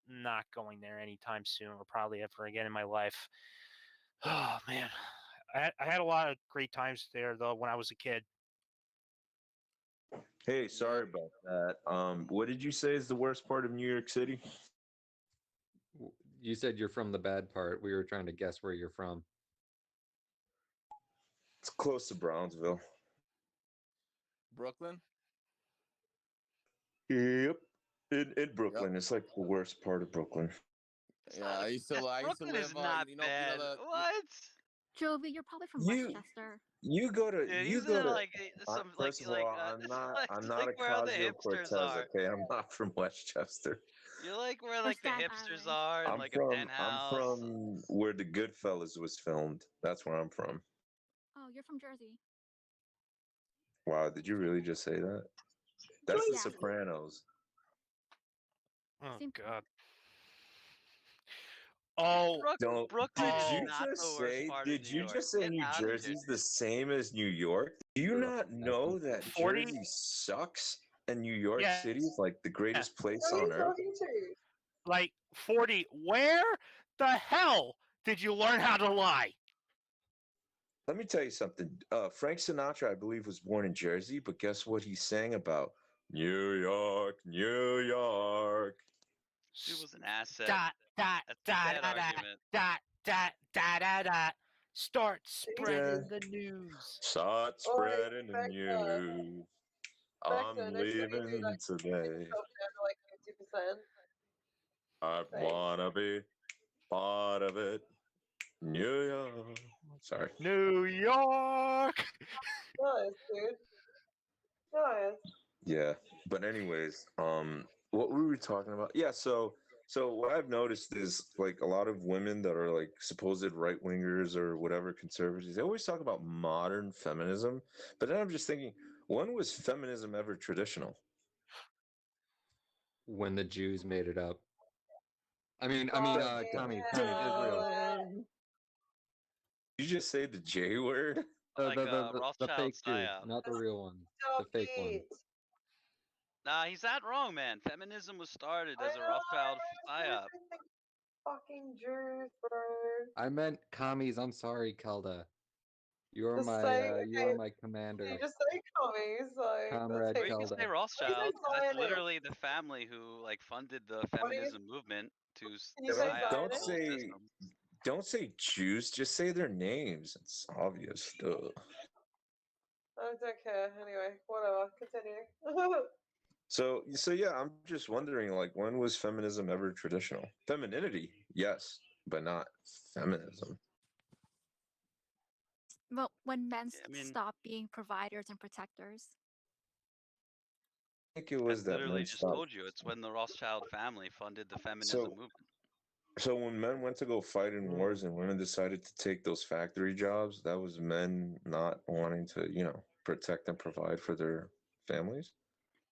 not going there anytime soon, or probably ever again in my life. Oh man, I had a lot of great times there though when I was a kid. Hey, sorry about that. What did you say is the worst part of New York City? You said you're from the bad part. We were trying to guess where you're from. It's close to Brownsville. Brooklyn? Yep. In Brooklyn. It's like the worst part of Brooklyn. Yeah, I used to Brooklyn live. is not bad. What? Jovi, you're probably from You Westchester. you go to Dude, you he's go in to like some first of all, I'm not like a where all the Ocasio hipsters Cortez, are. okay? I'm not from Westchester. You're like where Or like the Staten hipsters Island. are and like a I'm penthouse. from where the Goodfellas was filmed. That's where I'm from. Oh, you're from Jersey. Wow, did you really just say that? That's The Yeah. Sopranos. Oh Same- God. Oh, Brooklyn Did is you not the just worst say? part of Did New you York. just say Get New out of here. Jersey's the same as New York? Do you not know that 40? Jersey sucks and New York Yeah. City is like the greatest place Who are you on earth? talking to? Like 40. Where the hell did you learn how to lie? Let me tell you something. Frank Sinatra, I believe, was born in Jersey, but guess what he sang about? New York, New York. Dude was an asset. Dot dot That's a dot bad dot argument. dot dot dot dot dot. Start spreading Yeah. the news. Start spreading the news. Spectre, I'm next time you do leaving that, today. yourself down to like 50%. I wanna be part of it. New York. Sorry. New York. Nice, dude. Nice. Yeah. But anyways, what were we talking about? Yeah, so what I've noticed is like a lot of women that are like supposed right wingers or whatever conservatives, they always talk about modern feminism. But then I'm just thinking, when was feminism ever traditional? When the Jews made it up. Tommy, Israel. You just say the J word? The, Like the, the, the, the Rothschild fake Jew, psyop. not the real one. The fake one. Nah, he's not wrong, man. Feminism was started as a Rothschild psyop. Fucking Jews, bro. I meant commies. I'm sorry, Kelda. You're Just my say, okay, my commander. you just say commies, like Comrade that's Or you can Kelda. say Rothschild. You say 'Cause that's Zionist. literally the family who like funded the What do you- feminism movement to Can you say psyop Don't the whole Zionist? say system. don't say Jews, just say their names. It's obvious. Duh. I don't care. Anyway, whatever. Continue. So yeah, I'm just wondering, like, when was feminism ever traditional? Femininity, yes, but not feminism. Well, when men mean- stop being providers and protectors. I think it was I that literally men just stopped. told you it's when the Rothschild family funded the feminism movement. So when men went to go fight in wars and women decided to take those factory jobs, that was men not wanting to, protect and provide for their families.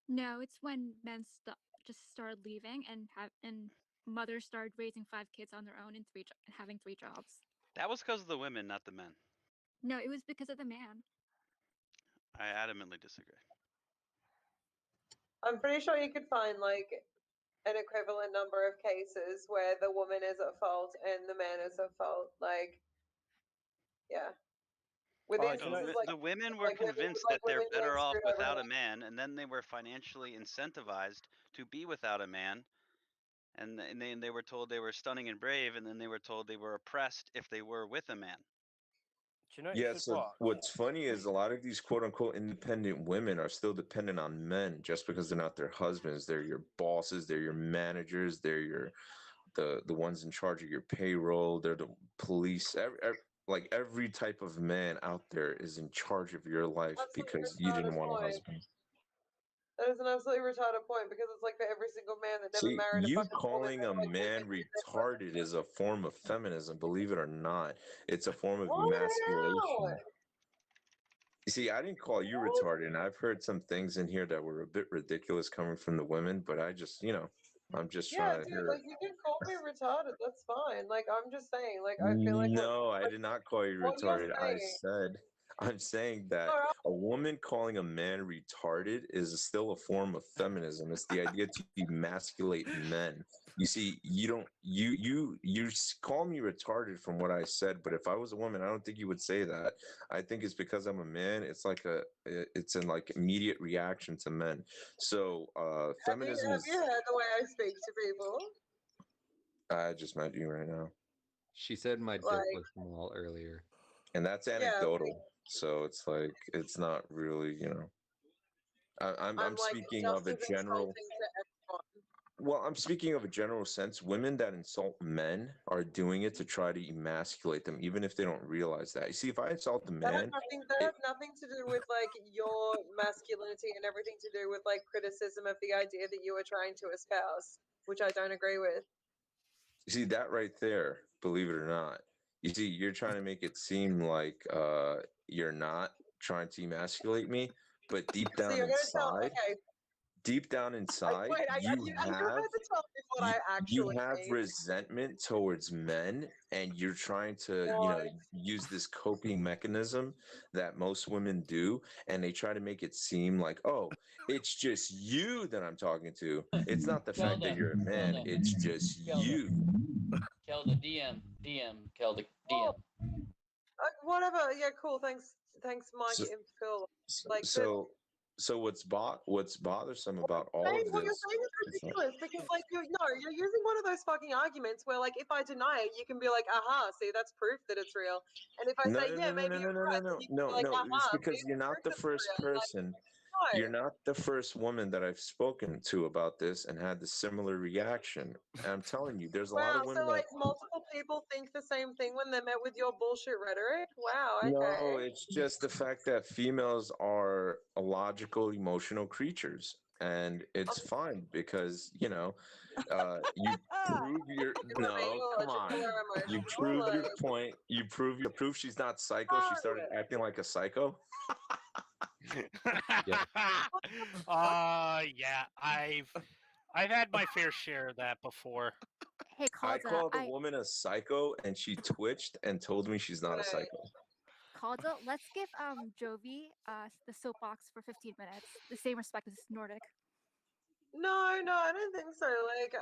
No, it's when men just started leaving and mothers started raising 5 kids on their own and having 3 jobs. That was because of the women, not the men. No, it was because of the man. I adamantly disagree. I'm pretty sure you could find like an equivalent number of cases where the woman is at fault and the man is at fault. Like, yeah. With instances like The women were like women- convinced like that they're women getting better off screwed over without the- a man, and then they were financially incentivized to be without a man. And then they were told they were stunning and brave, and then they were told they were oppressed if they were with a man. Yeah, so what's funny is a lot of these quote unquote independent women are still dependent on men just because they're not their husbands. They're your bosses, they're your managers, they're the ones in charge of your payroll, they're the police. Like every type of man out there is in charge of your life because you didn't want a husband. That is an absolutely retarded point because it's like for every single man that never See, married a you fucking woman. calling a man retarded is a form of feminism, believe it or not. It's a form of What now? emasculation. You see, I didn't call you retarded, and I've heard some things in here that were a bit ridiculous coming from the women, but I just, I'm just Yeah, trying to dude, hear like it. you can call me retarded, that's fine. Like I'm just saying, like I feel like No, I did not call you what you're retarded. saying. I'm saying that Alright. a woman calling a man retarded is still a form of feminism. It's the idea to emasculate men. You see, you don't, call me retarded from what I said, but if I was a woman, I don't think you would say that. I think it's because I'm a man. It's in like immediate reaction to men. So, feminism Have you is, heard the way I speak to people? I just met you right now. She said my dick Like, was small earlier. And that's yeah, anecdotal. So it's like it's not really, I'm I'm like speaking just of a as general. insulting to everyone. Well, I'm speaking of a general sense. Women that insult men are doing it to try to emasculate them, even if they don't realize that. You see, if I insult a That has man, nothing. That has nothing to do with like your masculinity and everything to do with like criticism of the idea that you are trying to espouse, which I don't agree with. you see that right there, believe it or not. You see, you're trying to make it seem like you're not trying to emasculate me, but deep So down you're gonna tell? inside, Okay. deep down inside, Wait. Are you about to tell me what I you actually have mean? resentment towards men, and you're trying to What? use this coping mechanism that most women do, and they try to make it seem like, oh, it's just you that I'm talking to. It's not the fact that you're a man, it's just you. Kelda, DM, Kelda, DM. Whatever. Yeah. Cool. Thanks, Mike so and Phil. so Like, but so what's bothersome about all saying, of what you're this saying is is that, ridiculous because, like, you're using one of those fucking arguments where, like, if I deny it, you can be like, aha, see, that's proof that it's real. And if I no say, no yeah, no no maybe no no you're no no right, then no you can no be like, no it's aha, see, because you're it's not proof the that it's first real. Like, person. no. You're not the first woman that I've spoken to about this and had the similar reaction. And I'm telling you, there's a lot Wow, of so women that like multiple people think the same thing when they're met with your bullshit rhetoric? Wow, no, okay. it's just the fact that females are illogical, emotional creatures. And it's fine because, you prove your If I'm being no, come illogical on. or You emotional, prove your like, point. You prove she's not psycho. She started no. acting like a psycho. Yeah. Yeah, I've had my fair share of that before. Hey, I Calda, called a woman a psycho and she twitched and told me she's not a Right. psycho. Calda, let's give Jovi the soapbox for 15 minutes. The same respect as Nordic. No, I don't think so. Like,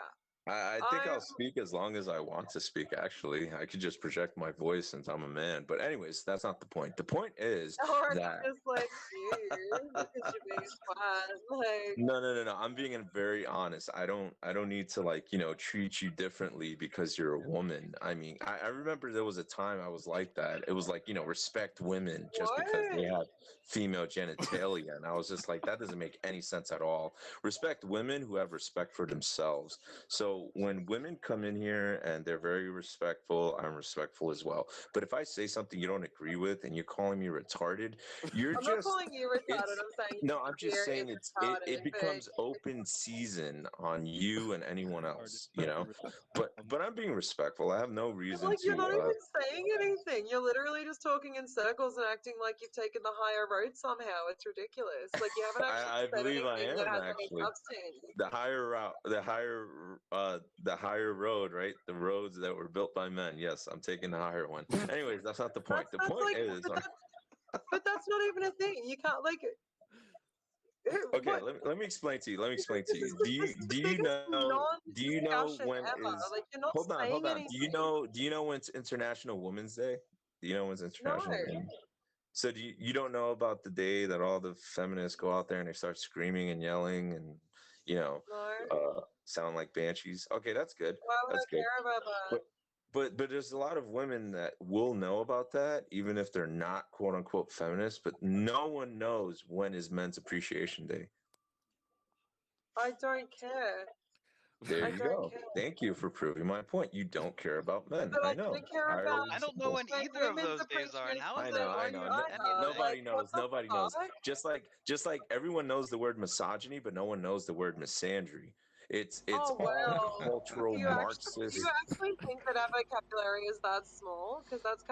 I think I'll speak as long as I want to speak, actually. I could just project my voice since I'm a man. But anyways, that's not the point. The point is or it's that just like you because you're being fun. Like, no. I'm being very honest. I don't need to treat you differently because you're a woman. I mean, I remember there was a time I was like that. It was like, respect women just because they what? have female genitalia. And I was just like, that doesn't make any sense at all. Respect women who have respect for themselves. So when women come in here and they're very respectful, I'm respectful as well. But if I say something you don't agree with and you're calling me retarded, you're I'm not just calling you retarded. it's I'm saying no, I'm your just beer saying is it retarded. But becomes open season on you and anyone else. But I'm being respectful. I have no reason like, you're not to even saying anything. You're literally just talking in circles and acting like you've taken the higher road somehow. It's ridiculous. Like, you haven't actually I said believe I anything that am has any actually. substance. The higher route, the higher road, right? The roads that were built by men. Yes, I'm taking the higher one. Anyways, that's not the point. The That's point like, is, but that's not even a thing. You can't like. okay. Let me explain to you. Let me explain to This you. is the biggest Do you know non-discussion when ever. is? Like, you're not Hold on, saying hold on. anything. Do you know when it's International Women's Day? Do you know when's No. International Women's? So you don't know about the day that all the feminists go out there and they start screaming and yelling and sound like banshees? Okay, that's good. Why would That's I good. care about that? But there's a lot of women that will know about that, even if they're not quote unquote feminists. But no one knows when is Men's Appreciation Day. I don't care. There you go. Thank you for proving my point. You don't care about men. But I I know. do care I about already I don't know when like either of women's those days are, and how is I that know, I arguing know. for Nobody Like, what knows. the Nobody knows. fuck? Just like everyone knows the word misogyny, but no one knows the word misandry. It's Oh all well. cultural Do you Marxist. actually think that our vocabulary is that small? Because that's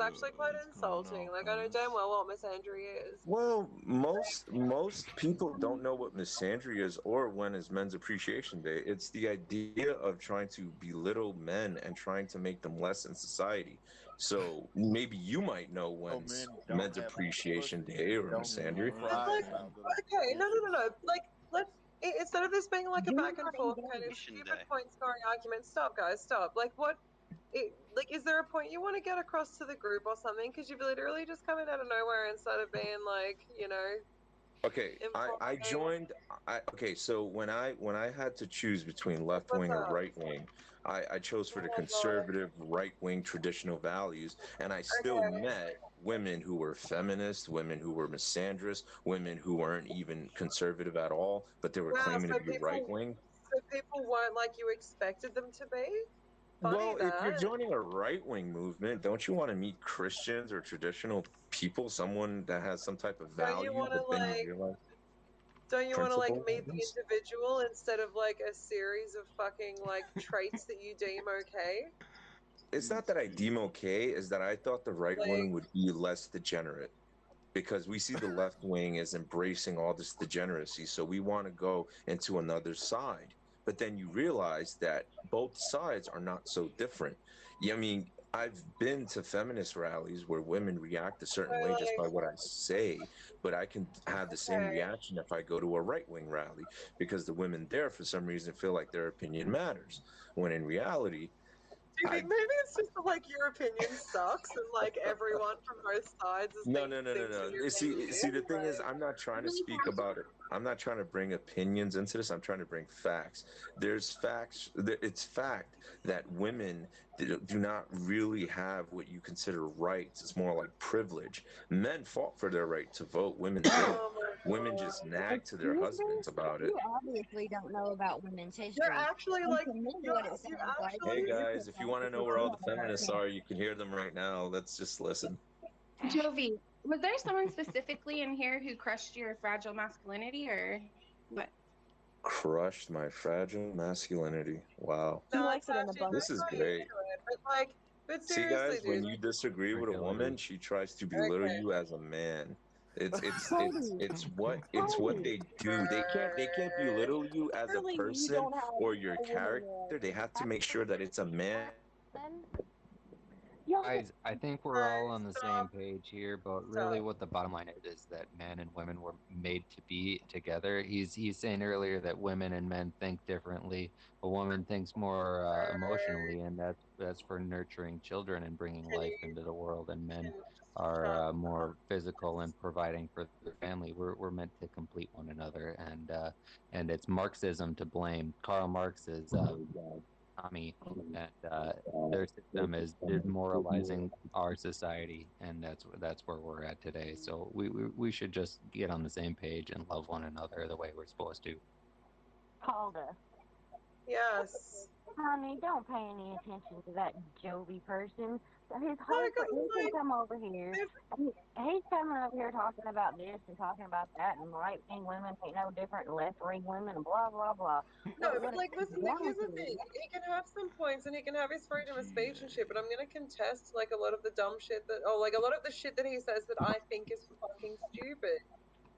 actually quite insulting. Like I know damn well what misandry is. Well, most people don't know what misandry is or when is Men's Appreciation Day. It's the idea of trying to belittle men and trying to make them less in society. So maybe you might know Oh, when's men don't Men's have any Appreciation pussy Day and or don't misandry. It's cry like about little okay, no. issues. Like let's instead of this being like a Do back and not forth kind of engage. stupid point scoring argument, stop guys, stop. Like what like is there a point you want to get across to the group or something? Because you've literally just come in out of nowhere instead of being like, you know, Okay, I informing. joined. Okay, so when I had to choose between left What's wing or up? right wing, I chose for the Oh god. conservative right wing traditional values, and I still Okay. met women who were feminists, women who were misandrous, women who weren't even conservative at all, but they were Wow, claiming to be right wing. so people weren't like you expected them to be? Funny Well, if you're that. joining a right wing movement, don't you want to meet Christians or traditional people, someone that has some type of Don't you value, wanna but then you like realize don't you wanna like principle? meet the individual instead of like a series of fucking like traits that you deem okay? It's not that I deem okay, is that I thought the right Like wing would be less degenerate because we see the left wing as embracing all this degeneracy. So we want to go into another side. But then you realize that both sides are not so different. Yeah, I mean, I've been to feminist rallies where women react a certain way just by what I say, but I can have the same okay. reaction if I go to a right wing rally because the women there, for some reason, feel like their opinion matters. When in reality, Do you think maybe it's just that, like your opinion sucks and like everyone from both sides No, no, no, no, thinks that no. you're See, the being thing is, like I'm not trying to speak about it. I'm not trying to bring opinions into this. I'm trying to bring facts. There's facts. It's fact that women do not really have what you consider rights. It's more like privilege. Men fought for their right to vote. Women didn't. oh my Women just nagged to their Excuse me? husbands about it. You obviously don't know about women's You're history. actually And like to me, you what it you sounds like Hey actually is guys, that if you want to know you where don't all the know about feminists men. are, you can hear them right now. Let's just listen. Jovi, was there someone specifically in here who crushed your fragile masculinity, or what? Crushed my fragile masculinity. Wow. He no, likes it's it in a actually bunch. This don't is buy great. into it. But See, seriously, guys, when dude, you disagree with a woman, she tries to belittle okay. you as a man. Cody, It's what Cody, they do. They can't belittle you as a Clearly, you person don't have or your a woman character. They have to make sure that it's a man. Guys, I think we're all on the same page here, but really Stop. what the bottom line is that men and women were made to be together. He's saying earlier that women and men think differently. A woman thinks more emotionally, and that's for nurturing children and bringing life into the world, and men are more physical and providing for their family. We're meant to complete one another, and it's Marxism to blame. Karl Marx is Tommy, and their system is demoralizing our society, and that's where we're at today. So we should just get on the same page and love one another the way we're supposed to. Calder. Yes. Honey, don't pay any attention to that Jovi person. His No, whole because he can like come over here. He's coming over here talking about this and talking about that, and right wing women ain't no different than left wing women, and blah blah blah. no, What but it like comes listen, like down here's the to thing. He can have some points and he can have his freedom of speech and shit, but I'm gonna contest like a lot of the dumb shit that or like a lot of the shit that he says that I think is fucking stupid.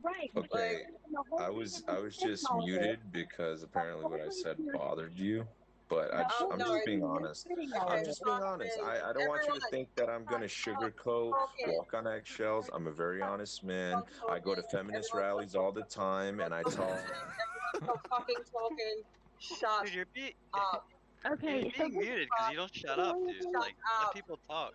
right. Okay, The whole I thing was is I was this just Calder. muted because The apparently what whole I said reason bothered you. But the whole I'm No, just being reason this honest. video I'm okay, is just being stop honest. being I don't want you to everyone think that I'm gonna stop sugarcoat, talking. walk on eggshells. I'm a very honest man. Stop I go to talking. feminist Everyone rallies all the time, and I stop talk. talking. Everyone stop fucking talking. Shut Dude, up. you're Okay, so being muted because you don't shut up, dude. Shut Like let up. people talk.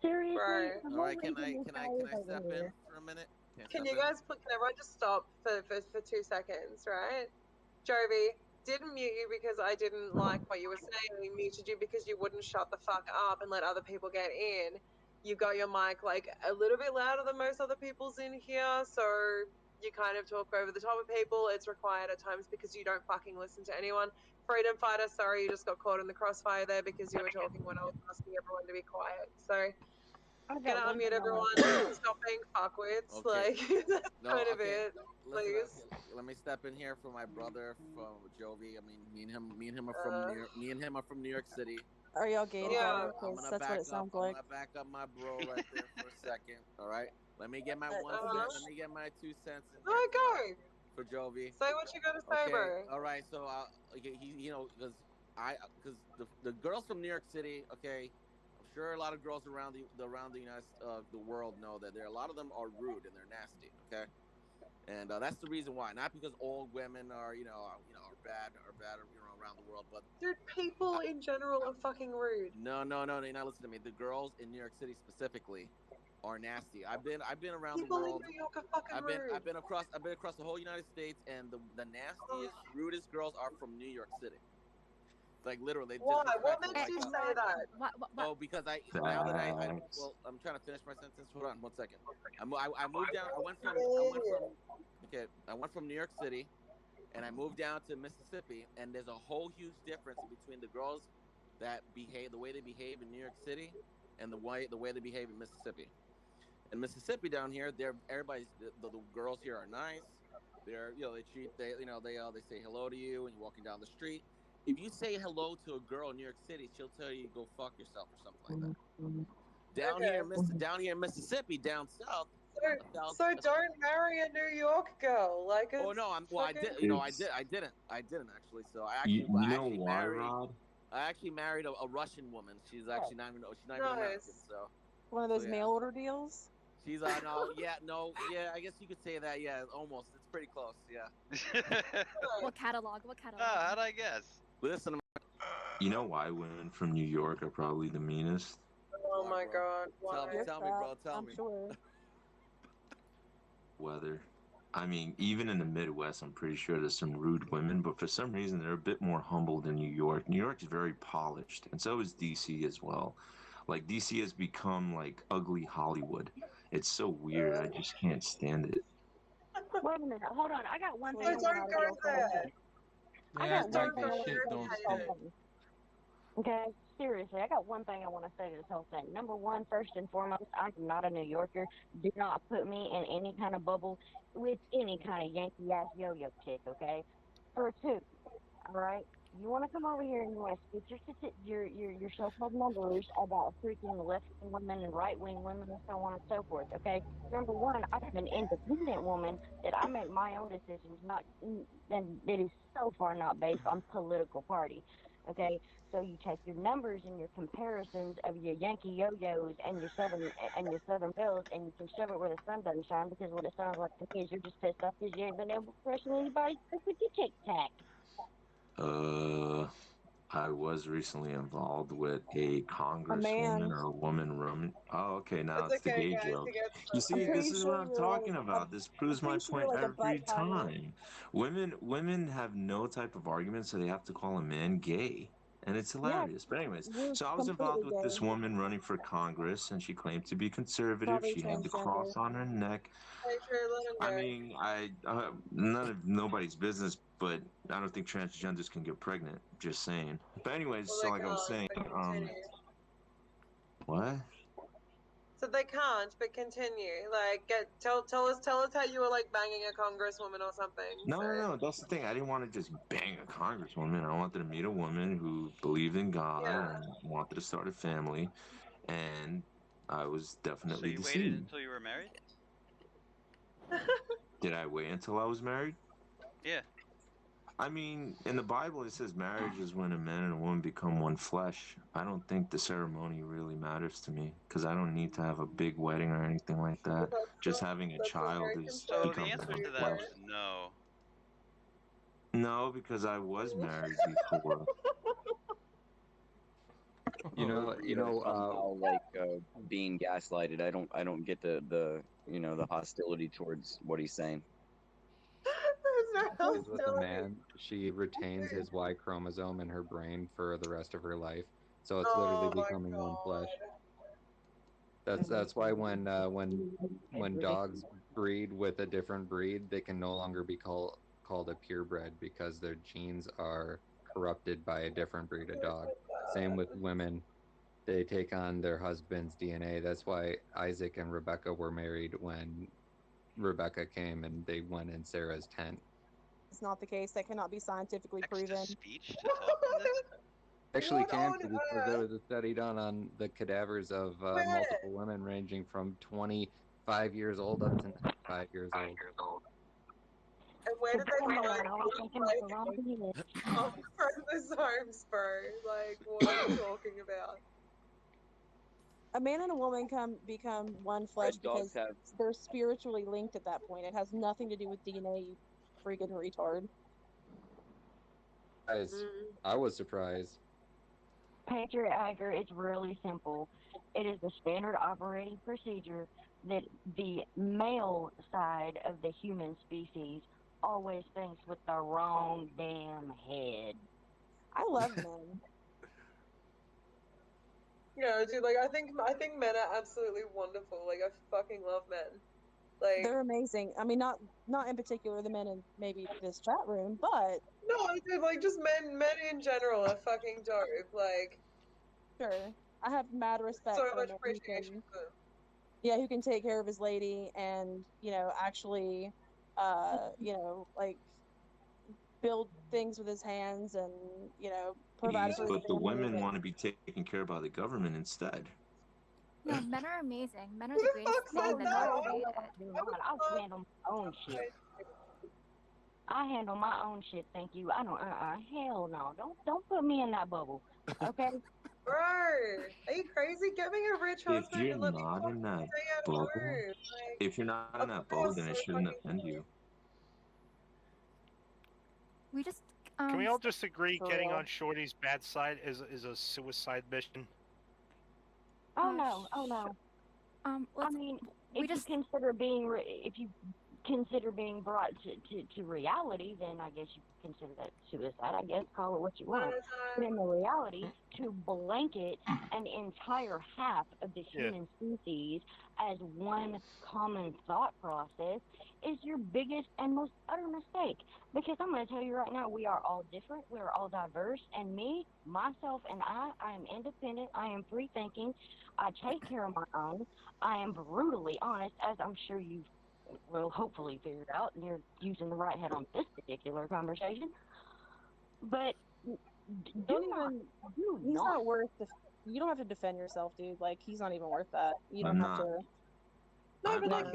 seriously, Bro. the All whole right, can reason I this can guy I is can I over step in here. for a minute? Can you guys can everyone just stop for 2 seconds, right? Jovi, didn't mute you because I didn't like what you were saying. We muted you because you wouldn't shut the fuck up and let other people get in. You got your mic like a little bit louder than most other people's in here, so you kind of talk over the top of people. It's required at times because you don't fucking listen to anyone. Freedom fighter, sorry, you just got caught in the crossfire there because you were talking when I was asking everyone to be quiet. So, gonna unmute everyone. Stop being fuckwits. Okay. Like, that's kind of okay. it. Listen, Please. let me step in here for my brother from Jovi. I mean, me and him are from New York City. Are y'all gay So together? I'm Because gonna that's what it sounds like. I'm gonna back up my bro right there for a second. All right. Let me get my 1 cent. Let me get my 2 cents in here Okay. for Jovi. Say what you gotta say, Okay. bro. All right. So okay, because the girls from New York City. Okay, I'm sure a lot of girls around the world know that a lot of them are rude and they're nasty. Okay. And that's the reason why. Not because all women are are bad around the world, but dude, people in general are fucking rude. No, you're not listening to me. The girls in New York City specifically are nasty. I've been around people the world. in New York are fucking rude. I've been across the whole United States, and the nastiest, rudest girls are from New York City. Like literally, why? What makes you say that? Oh, because I'm trying to finish my sentence. Hold on 1 second. I moved down. I went from New York City, and I moved down to Mississippi, and there's a whole huge difference between the girls that behave the way they behave in New York City and the way they behave in Mississippi. In Mississippi down here, the girls here are nice. They're they say hello to you when you're walking down the street. If you say hello to a girl in New York City, she'll tell you go fuck yourself or something like that. Down here in Mississippi, down south. So don't marry a New York girl. Like, oh no, I didn't actually. So I actually, You know why, Rod? I actually married a Russian woman. She's actually not even American. So one of those mail order deals. She's I guess you could say that. Yeah, almost. It's pretty close. Yeah. What catalog? How'd I guess? Listen. You know why women from New York are probably the meanest? Oh my god. Tell me, bro. Tell me. Sure. Weather. I mean, even in the Midwest, I'm pretty sure there's some rude women, but for some reason, they're a bit more humble than New York. New York is very polished, and so is DC as well. Like, DC has become, like, ugly Hollywood. It's so weird. I just can't stand it. Wait a minute. Hold on. I got one thing. So don't go there. I got one thing. Don't say it. Okay, seriously, I got one thing I want to say to this whole thing. Number one, first and foremost, I'm not a New Yorker. Do not put me in any kind of bubble with any kind of Yankee ass yo-yo chick, okay? For two, all right? You want to come over here and you want to speak your so-called numbers about freaking left-wing women and right-wing women and so on and so forth, okay? Number one, I'm an independent woman that I make my own decisions, and it is so far not based on political party, okay? So you take your numbers and your comparisons of your Yankee yo-yos and your Southern Bells, and you can shove it where the sun doesn't shine, because what it sounds like to me is you're just pissed off because you ain't been able to pressure anybody with your Tic Tac. I was recently involved with a congresswoman or a woman running. Oh, okay, now it's the gay joke. You see, this is what I'm talking about. This proves my point every time. Women have no type of argument, so they have to call a man gay. And it's hilarious. But anyways, so I was involved with this woman running for Congress, and she claimed to be conservative. She had the cross on her neck. I mean, nobody's business, but I don't think transgenders can get pregnant. Just saying. But anyways, so like I was saying, what? So they can't, but continue. Like, tell us how you were like banging a congresswoman or something. No. That's the thing. I didn't want to just bang a congresswoman. I wanted to meet a woman who believed in God and wanted to start a family, and I was definitely So you deceived. waited until you were married? Did I wait until I was married? Yeah. I mean, in the Bible, it says marriage is when a man and a woman become one flesh. I don't think the ceremony really matters to me, because I don't need to have a big wedding or anything like that. Just having a child is So the becoming answer one to that flesh. was no. No, because I was married before. Being gaslighted. I don't get the hostility towards what he's saying. Is with a man, she retains his Y chromosome in her brain for the rest of her life. So it's literally becoming one flesh. That's why when dogs breed with a different breed, they can no longer be called a purebred because their genes are corrupted by a different breed of dog. Same with women. They take on their husband's DNA. That's why Isaac and Rebecca were married when Rebecca came and they went in Sarah's tent. It's not the case. That cannot be scientifically proven. Speech to talk on this? Actually What can on be, because there was a study done on the cadavers of multiple women ranging from 25 years old up to 95 years old. And where did they find chromosomes, bro? Like, what are you talking about? A man and a woman become one flesh dogs because they're spiritually linked at that point. It has nothing to do with DNA, you freaking retard. Guys, I was surprised. Patriot Hacker, it's really simple. It is the standard operating procedure that the male side of the human species always thinks with the wrong damn head. I love men. Yeah, dude, like I think men are absolutely wonderful. Like I fucking love men. Like They're amazing. I mean, not in particular the men in maybe this chat room, but no, dude, like just men in general are fucking dope. Like sure, I have mad respect so for much a man appreciation for them. yeah, who can take care of his lady and actually, like build things with his hands and provide for his But the family. women want to be taken care of by the government instead. No, men are amazing. Men are the greatest thing that God created. I handle my own shit. I handle my own shit, thank you. I don't hell no. Don't put me in that bubble. Okay? Bro, are you crazy? Get me a rich If husband you're and let me not in that stay at bubble, home. if you're not in that bubble, then it shouldn't offend you. We just Can we all just agree for getting real. on Shorty's bad side is a suicide mission? Oh no, oh no. I mean, if you consider being brought to reality, then I guess you consider that suicide. I guess call it what you want. But in the reality, to blanket an entire half of the human species as one common thought process is your biggest and most utter mistake. Because I'm going to tell you right now, we are all different, we are all diverse, and me, myself, and I am independent, I am free thinking, I take care of my own, I am brutally honest, as I'm sure you've hopefully figured out, and you're using the right head on this particular conversation. But He's not worth you don't have to defend yourself, dude. Like, he's not even worth that. You don't I'm have not. to. No, but like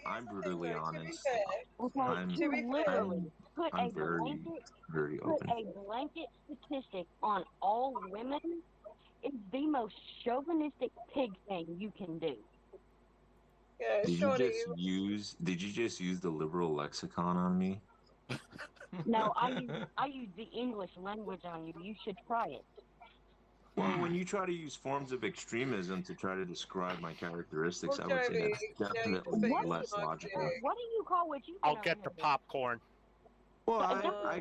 I'm brutally honest. Okay, to literally put I'm a very, very put open. a blanket statistic on all women is the most chauvinistic pig thing you can do. Yeah, Did you just use the liberal lexicon on me? No, I use the English language on you. You should try it. Well, when you try to use forms of extremism to try to describe my characteristics, Well, I would say Jeremy, that's definitely less logical. What do you call what you I'll get the popcorn. Well, I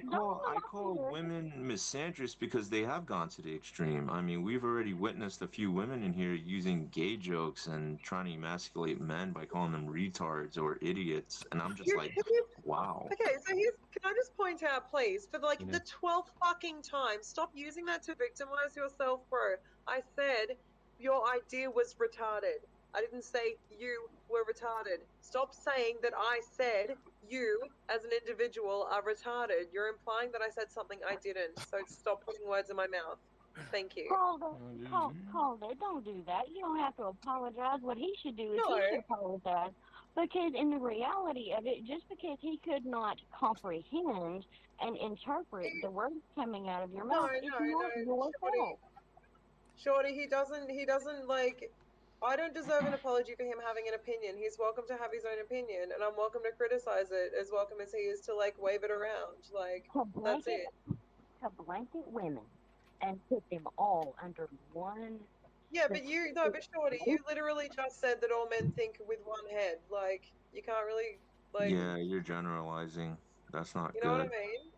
call women misandrous because they have gone to the extreme. I mean, we've already witnessed a few women in here using gay jokes and trying to emasculate men by calling them retards or idiots, and I'm just like, wow. Okay, so can I just point out, please, for like the 12th fucking time, stop using that to victimize yourself, bro. I said your idea was retarded. I didn't say you were retarded. Stop saying that I said you, as an individual, are retarded. You're implying that I said something I didn't, so stop putting words in my mouth. Thank you. Calder, don't do that. You don't have to apologize. What he should do is he should apologize. Because in the reality of it, just because he could not comprehend and interpret the words coming out of your mouth is not your fault. Shorty, he doesn't like, I don't deserve an apology for him having an opinion. He's welcome to have his own opinion, and I'm welcome to criticize it as welcome as he is to like wave it around. Like, that's it. To blanket women and put them all under one. Yeah, but Shorty, you literally just said that all men think with one head. Like, you can't really, like, Yeah, you're generalizing. That's not you good. know what I mean?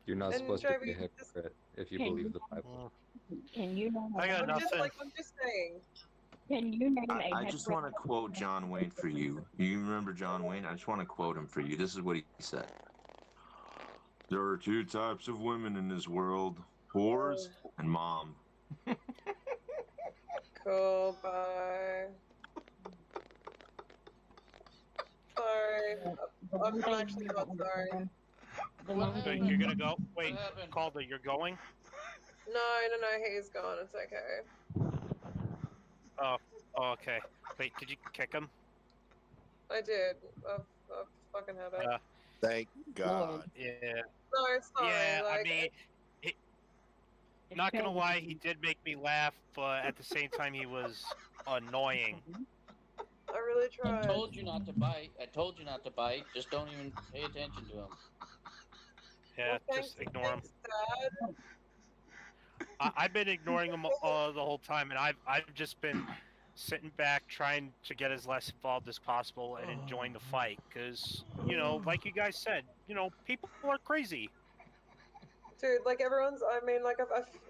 You're not And supposed to be a Jovi, hypocrite if you believe the Bible. Can you know? I got nothing. I'm just saying. Can you name a I just want to quote John Wayne for you. You remember John Wayne? I just want to quote him for you. This is what he said. There are two types of women in this world, whores and mom. Cool, bye. Sorry. I'm actually not sorry. So you're gonna go? Wait, Calder, you're going? No, he's gone. It's okay. Oh, okay. Wait, did you kick him? I did. I've fucking had it. Thank God. Yeah. No, sorry. Yeah, like, I mean, not gonna lie, he did make me laugh, but at the same time, he was annoying. I really tried. I told you not to bite. I told you not to bite. Just don't even pay attention to him. Yeah, just ignore him. I've been ignoring him the whole time, and I've just been sitting back trying to get as less involved as possible and enjoying the fight, because like you guys said, people are crazy. Dude, like everyone's. I mean, like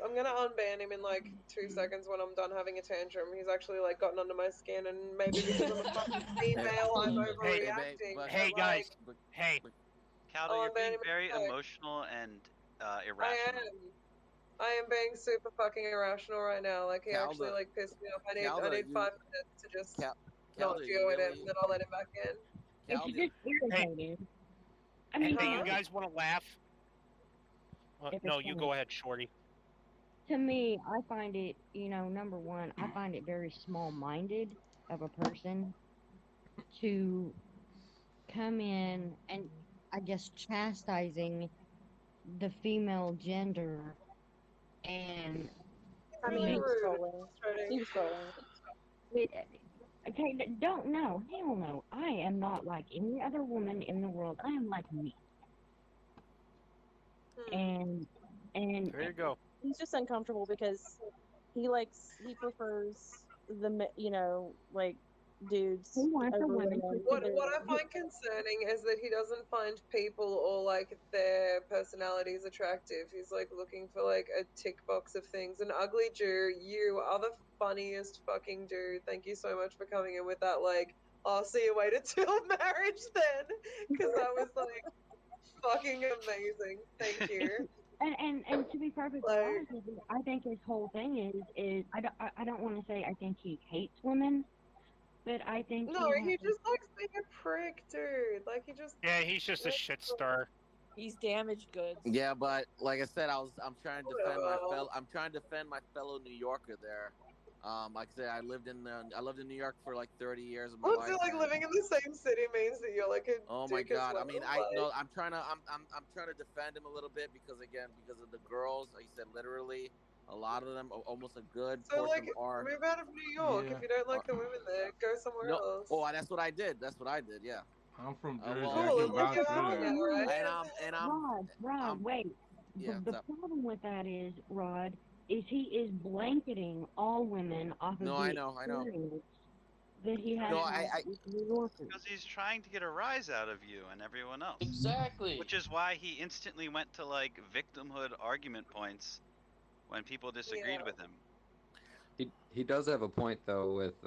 I'm gonna unban him in like 2 seconds when I'm done having a tantrum. He's actually like gotten under my skin, and maybe because I'm a fucking female, I'm overreacting. Hey guys, hey. Calder, you're being very emotional and irrational. I am being super fucking irrational right now. Like he actually like pissed me off. I need 5 minutes to just not deal with him, and then I'll let him back in. It's just irritating. I mean, hey, you guys want to laugh? No, you go ahead, Shorty. To me, I find it, number one, I find it very small-minded of a person to come in and, I guess, chastising the female gender and Seems okay, hell no. I am not like any other woman in the world. I am like me. And there you go. He's just uncomfortable because he prefers the like dudes. Wants a woman. What I find concerning is that he doesn't find people or like their personalities attractive. He's like looking for like a tick box of things. And Ugly Jew, you are the funniest fucking dude. Thank you so much for coming in with that. Like, I'll see you waited till marriage then, because that was like fucking amazing. Thank you. And to be perfectly honest with you, I think his whole thing is I don't want to say I think he hates women, but I think he just likes being a prick, dude. Like he's just a shit star. He's damaged goods. Yeah, but like I said, I'm trying to defend my fellow New Yorker there. Like I said, I lived in New York for like 30 years of my life. Like living in the same city means that you're like a oh my dick as God! well. I mean, I'm trying to defend him a little bit because of the girls. Like you said, literally, a lot of them, almost a good So portion like, are. move out of New York if you don't like the women there. Go somewhere else. Oh, that's what I did. Yeah. I'm from Jersey. Cool, I can vouch for that. Rod, wait. Yeah, the problem with that is, Rod, is he is blanketing all women off of I know. That he has with New Yorkers. Because he's trying to get a rise out of you and everyone else. Exactly. Which is why he instantly went to like victimhood argument points when people disagreed with him. He does have a point though with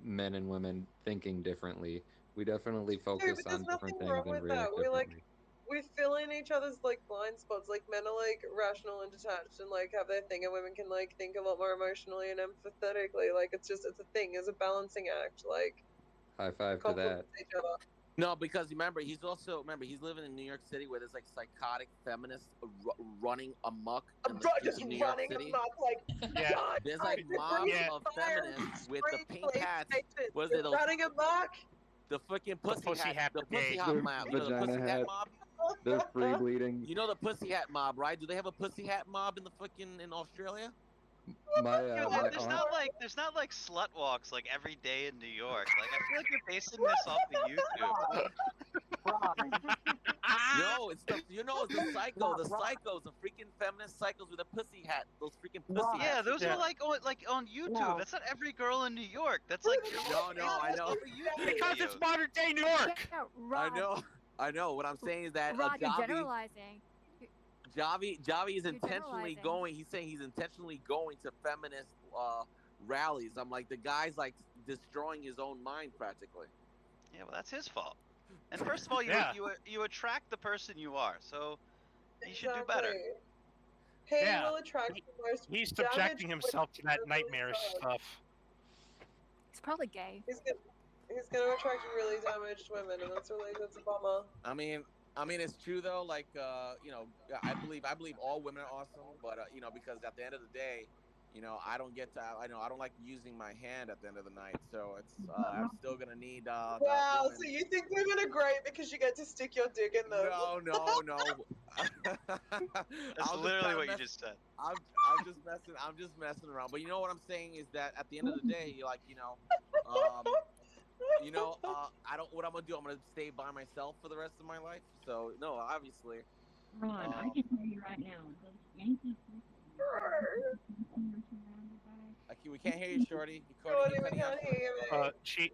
men and women thinking differently. We definitely focus on different things and react differently. We fill in each other's like blind spots. Like men are like rational and detached and like have their thing, and women can like think a lot more emotionally and empathetically. Like it's a thing. It's a balancing act. Like high five to that. Each other. No, because he's living in New York City where there's like psychotic feminists running amok. Just in New York running City. amok, like there's like mobs of feminists with the pink hats. Was it running amok? The fucking pussy hat mob. The vagina hat. Mob. They're free bleeding. You know the pussy hat mob, right? Do they have a pussy hat mob in Australia? There's not like slut walks like every day in New York. Like I feel like you're basing this off of YouTube. No, it's the psycho, the psychos, the freaking feminist psychos with a pussy hat. Those freaking pussy hats. Yeah, those are like on YouTube. No. That's not every girl in New York. That's like I know. Because it's modern day New York. Yeah, I know. What I'm saying is that Rod, you're generalizing. Javi is intentionally going. He's saying he's intentionally going to feminist rallies. I'm like, the guy's like destroying his own mind practically. Yeah, well, that's his fault. And first of all, you attract the person you are, so you should do better. He Yeah. will attract the most He's damaged subjecting himself to that women nightmarish on stuff. He's probably gay. He's gonna attract really damaged women, and that's a bummer. I mean, it's true though. Like, you know, I believe all women are awesome, but you know, because at the end of the day, you know, I don't like using my hand at the end of the night, so it's I'm still gonna need Wow, the woman. so you think women are great because you get to stick your dick in them? No. That's literally what you just said. I'm just messing around. But you know what I'm saying is that at the end of the day, like, I don't. What I'm gonna do? I'm gonna stay by myself for the rest of my life. So no, obviously. Ron, I can tell you right now, those Yankees. We can't hear you, Shorty. Shorty, we can't hear you, man. She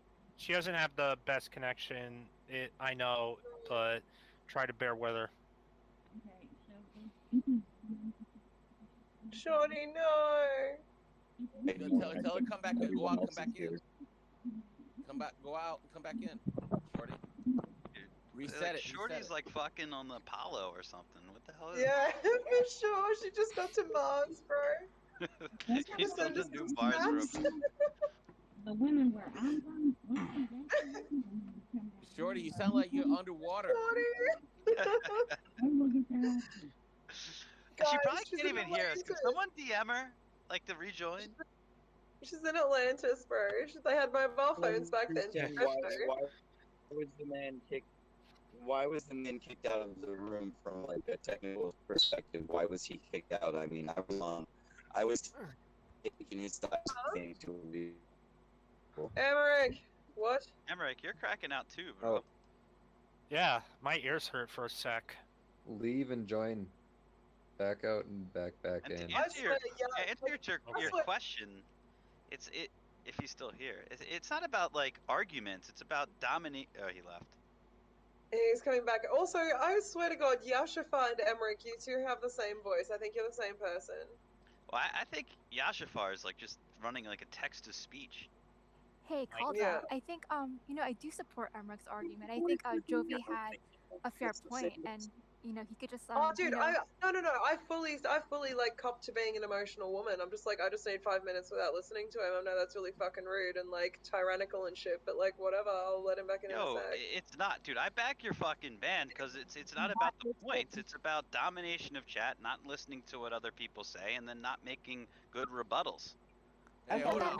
doesn't have the best connection. I know, but try to bear with her. Shorty, no. Hey, tell her come back in. Go out, come back in. Go out, and come back in. Shorty. Reset it. Shorty's like fucking on the Apollo or something. What the hell is Yeah, for sure. She just got to Mars, bro. He's on the new Mars room. The women where I'm from. Shorty, you sound like you're underwater. She probably can't even hear us. Can someone DM her, like, to rejoin? She's in Atlantis, bro. They had mobile phones back then. Why was the man kicked out of the room from like a technical perspective? Why was he kicked out? I mean, I was taking his side thing to be. Emmerich, what? Emmerich, you're cracking out too, bro. Oh, Yeah, my ears hurt for a sec. leave and join. Back out and back And in. to answer your question, if he's still here, it's not about like arguments. It's about dominate. Oh, he left. He's coming back. Also, I swear to God, Yashafar and Emmerich, you two have the same voice. I think you're the same person. Well, I think Yashafar is like just running like a text to speech. Hey, Calda, I think I do support Emrich's argument. I think Jovi had a fair point, and he could just oh, dude, no. I fully like cop to being an emotional woman. I'm just like, I just need 5 minutes without listening to him. I know that's really fucking rude and like tyrannical and shit, but like whatever, I'll let him back in a sec. It's not, dude. I back your fucking band because it's not about the points. It's about domination of chat, not listening to what other people say, and then not making good rebuttals. Hey, hold on.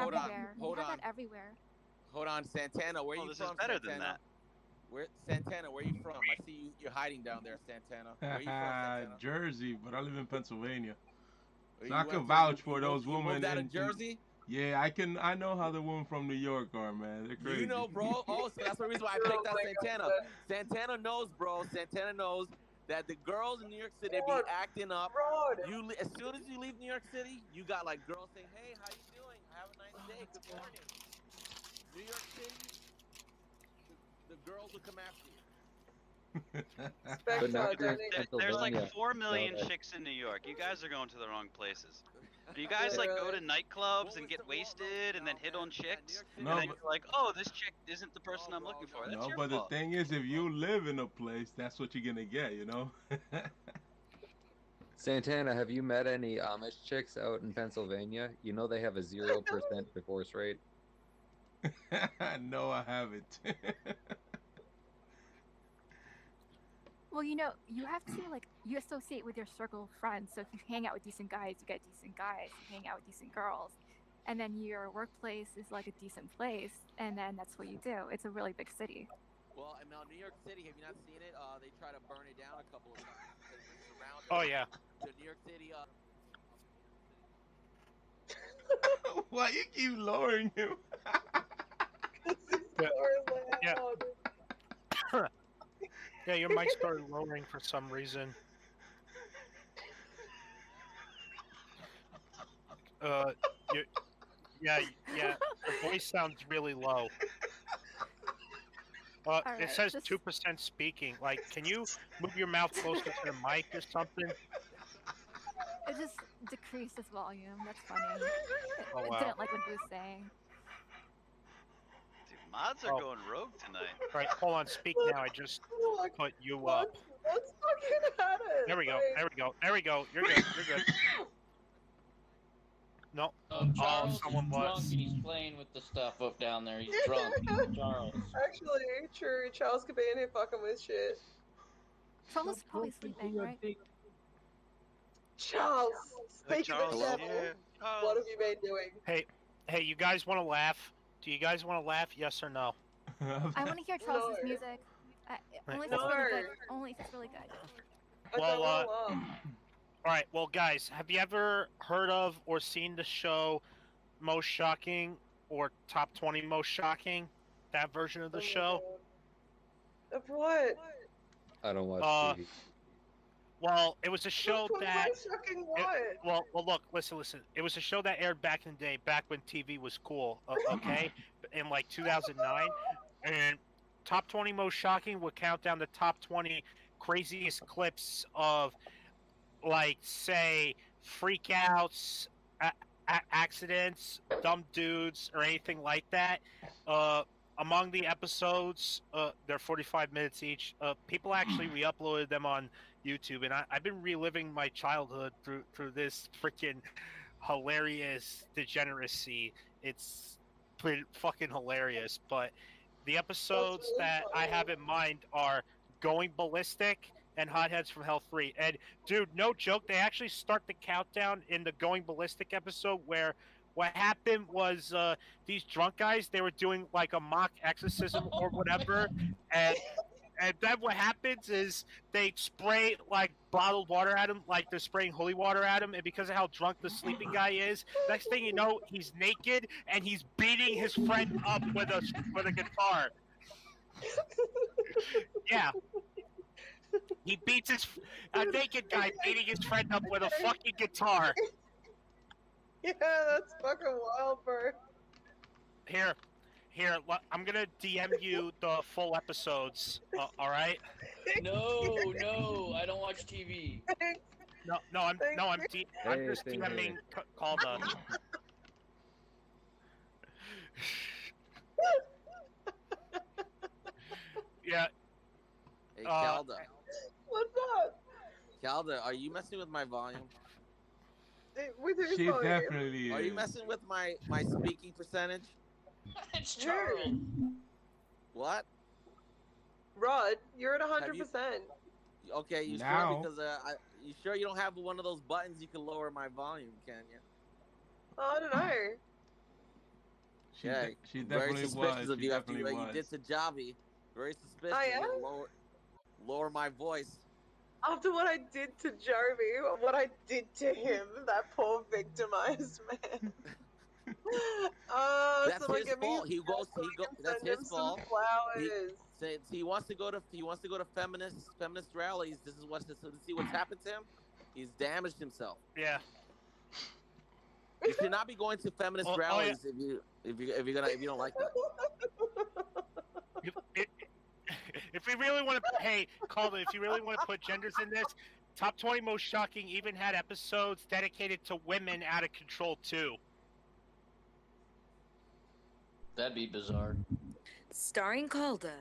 Everywhere. Hold on, Santana. Where you this from? Is better Santana? than that. Santana, where you from? I see you're hiding down there, Santana. Where you from, Santana? Jersey, but I live in Pennsylvania. So You I can went vouch to- for you those moved- you women moved out in of Jersey? Yeah, I know how the women from New York are, man. They're crazy. You know, bro. Oh, so that's the reason why I picked out Santana. Santana knows, bro. Santana knows that the girls in New York City be acting up. As soon as you leave New York City, you got like girls saying, "Hey, how you doing? Have a nice day. Good morning." New York City, the girls will come after you. But now There's like Pennsylvania, 4 million so chicks in New York. You guys are going to the wrong places. Do you guys like go to nightclubs and get wasted and then hit on chicks? No, and then but- you're like, oh, this chick isn't the person I'm looking for. That's No, your but fault. the thing is, if you live in a place, that's what you're gonna get, you know. Santana, have you met any Amish chicks out in Pennsylvania? You know they have a 0% divorce rate. No, I haven't. Well, you have to you associate with your circle of friends. So if you hang out with decent guys, you get decent guys. You hang out with decent girls, and then your workplace is like a decent place, and then that's what you do. It's a really big city. Well, and now New York City, have you not seen it? They try to burn it down a couple of times because it's surrounded. Oh yeah. The New York City. Why you keep lowering him? Yeah. Yeah, your mic started lowering for some reason. Yeah, your voice sounds really low. It says 2% speaking. Like, can you move your mouth closer to the mic or something? It just decreased its volume. That's funny. Oh, It wow. didn't like what he was saying. Dude, mods are going rogue tonight. All right, hold on. Speak now. I just put you up. Let's fucking at it. There we go. Like, There we go. There we go. You're good. You're good. No. Charles someone is drunk was. and he's playing with the stuff up down there. He's drunk. Charles. Actually, true. Charles could be in here fucking with shit. Charles is probably sleeping, right? Charles, speak of the Charles, devil. yeah. What have you been doing? Hey, you guys want to laugh? Do you guys want to laugh? Yes or no? I want to hear Charles's music. Only if it's really good. Only if it's really good. Well, all right. Well, guys, have you ever heard of or seen the show Most Shocking or Top 20 Most Shocking? That version of the show? Of what? I don't watch TV. Well, it was a show that. Shocking what? Well, look, listen. It was a show that aired back in the day, back when TV was cool. Okay, in like 2009, and Top 20 Most Shocking would count down the top 20 craziest clips of, like, say, freakouts, accidents, dumb dudes, or anything like that. Among the episodes, they're 45 minutes each. People actually re-uploaded them on YouTube, and I've been reliving my childhood through this freaking hilarious degeneracy. It's pretty fucking hilarious. But the episodes that I have in mind are Going Ballistic and Hotheads from Hell 3. And dude, no joke, they actually start the countdown in the Going Ballistic episode where what happened was these drunk guys, they were doing like a mock exorcism or whatever, and then what happens is they spray like bottled water at him, like they're spraying holy water at him, and because of how drunk the sleeping guy is, next thing you know, he's naked and he's beating his friend up with a guitar. Yeah. He beats a naked guy beating his friend up with a fucking guitar. Yeah, that's fucking wild, bro. Here, I'm gonna DM you the full episodes. All right? No, I don't watch TV. I'm just DMing Calda. Yeah. Hey, Calda. What's up? Calda, are you messing with my volume? With whose She volume? definitely Are you is. messing with my speaking percentage? It's Charles. What? Rod, you're at 100%. Okay, you Now. sure? Because you sure you don't have one of those buttons you can lower my volume, can you? I don't know. Yeah, She very definitely suspicious was. of She you after definitely what you did was. to Javi. Very suspicious. Oh, yeah? You lower my voice. After what I did to Jovi, what I did to him, that poor victimized man. That's someone his give me fault. his That's send him his some fault. flowers. Since he wants to go to feminist rallies, this is what's see what's happened to him. He's damaged himself. Yeah. You should not be going to feminist rallies if you don't like that. If we really want to, hey, Calder, if you really want to put genders in this, Top 20 Most Shocking even had episodes dedicated to women out of control too. That'd be bizarre. Starring Calda.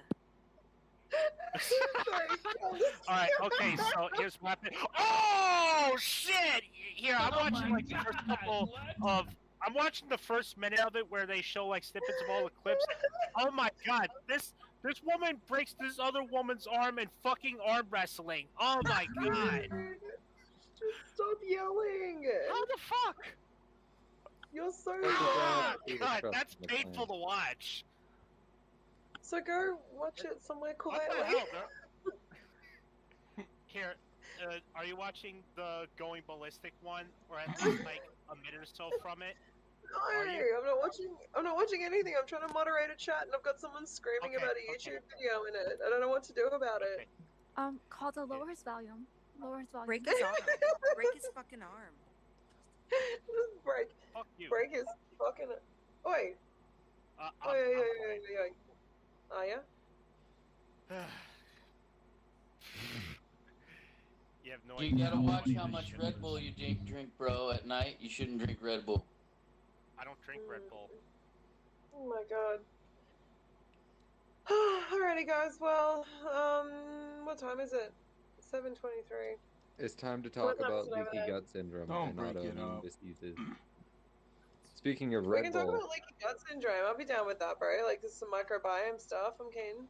All right, okay, so here's what happened. Oh shit! Here, I'm watching like the first couple of. I'm watching the first minute of it where they show like snippets of all the clips. Oh my god, this woman breaks this other woman's arm in fucking arm wrestling. Oh my god! Just stop yelling. How the fuck? You're so Oh loud. god, that's painful to watch. So go watch it somewhere What quietly. the hell, bro? Here, are you watching the Going Ballistic one, or at least like a minute or so from it? No, I'm not watching anything. I'm trying to moderate a chat, and I've got someone screaming about a YouTube video in it. I don't know what to do about it. Calda, lower his volume. Lower his volume. Break his arm. Break his fucking arm. Just break. Fuck you. Break his fucking. Oi. Oi. Oh yeah. You have no You idea gotta how watch funny how this much shit Red is. Bull you drink, bro. At night, you shouldn't drink Red Bull. I don't drink Red Bull. Oh my god. Alrighty, guys. Well, what time is it? 7:23. It's time to What talk time is about it over leaky there? gut syndrome Don't and break it autoimmune up. diseases. Speaking of We Red can talk Bull, about leaky gut syndrome. I'll be down with that, bro. Like, there's some microbiome stuff. I'm keen.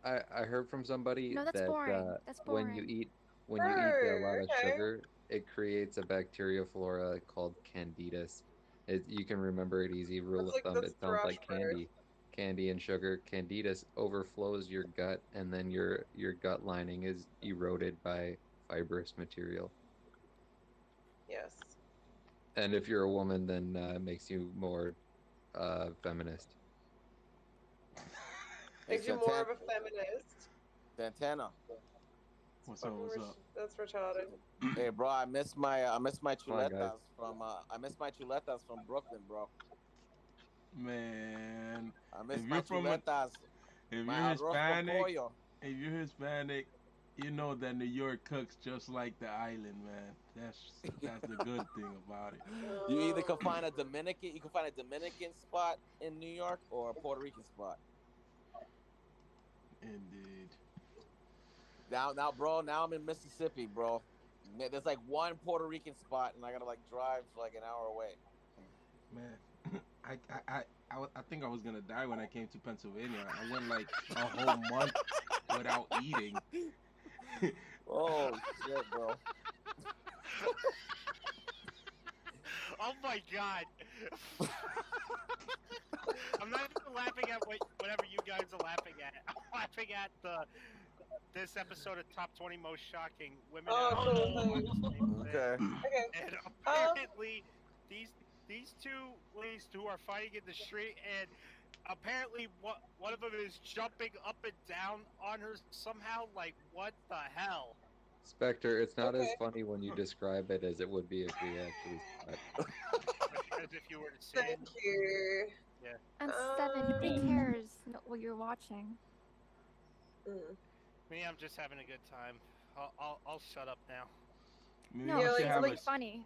I heard from somebody No, that's that boring. That's when you boring. eat a lot Oh, of okay. sugar, it creates a bacteria flora called candidus. You can remember it easy. Rule That's of like thumb, that's it sounds thrush, like bro. candy and sugar. Candidus overflows your gut, and then your gut lining is eroded by fibrous material. Yes. And if you're a woman, then it makes you more feminist. Makes you more of a feminist. Santana. What's up? What's up? That's retarded. Hey, bro, I miss my Come on, guys. chuletas from Brooklyn, bro. Man, I miss if my you're from chuletas. if My you're arroz con Hispanic, pollo. if you're Hispanic, you know that New York cooks just like the island, man. That's the good thing about it. You either can find a Dominican spot in New York or a Puerto Rican spot. Indeed. Now, bro, now I'm in Mississippi, bro. There's like one Puerto Rican spot, and I gotta like drive like an hour away. Man, I think I was gonna die when I came to Pennsylvania. I went like a whole month without eating. Oh shit, bro. Oh my god. I'm not even laughing at whatever you guys are laughing at. I'm laughing at this episode of Top 20 Most Shocking Women. Okay. And apparently, these two ladies who are fighting in the street, and apparently one of them is jumping up and down on her somehow. Like, what the hell? Spectre, it's not as funny when you describe it as it would be if we actually saw it. As if you were to see Thank it. you. Yeah. And Seven, nobody cares what you're watching. Me, I'm just having a good time. I'll shut up now. Maybe No, we Yeah, should like- have like- a funny.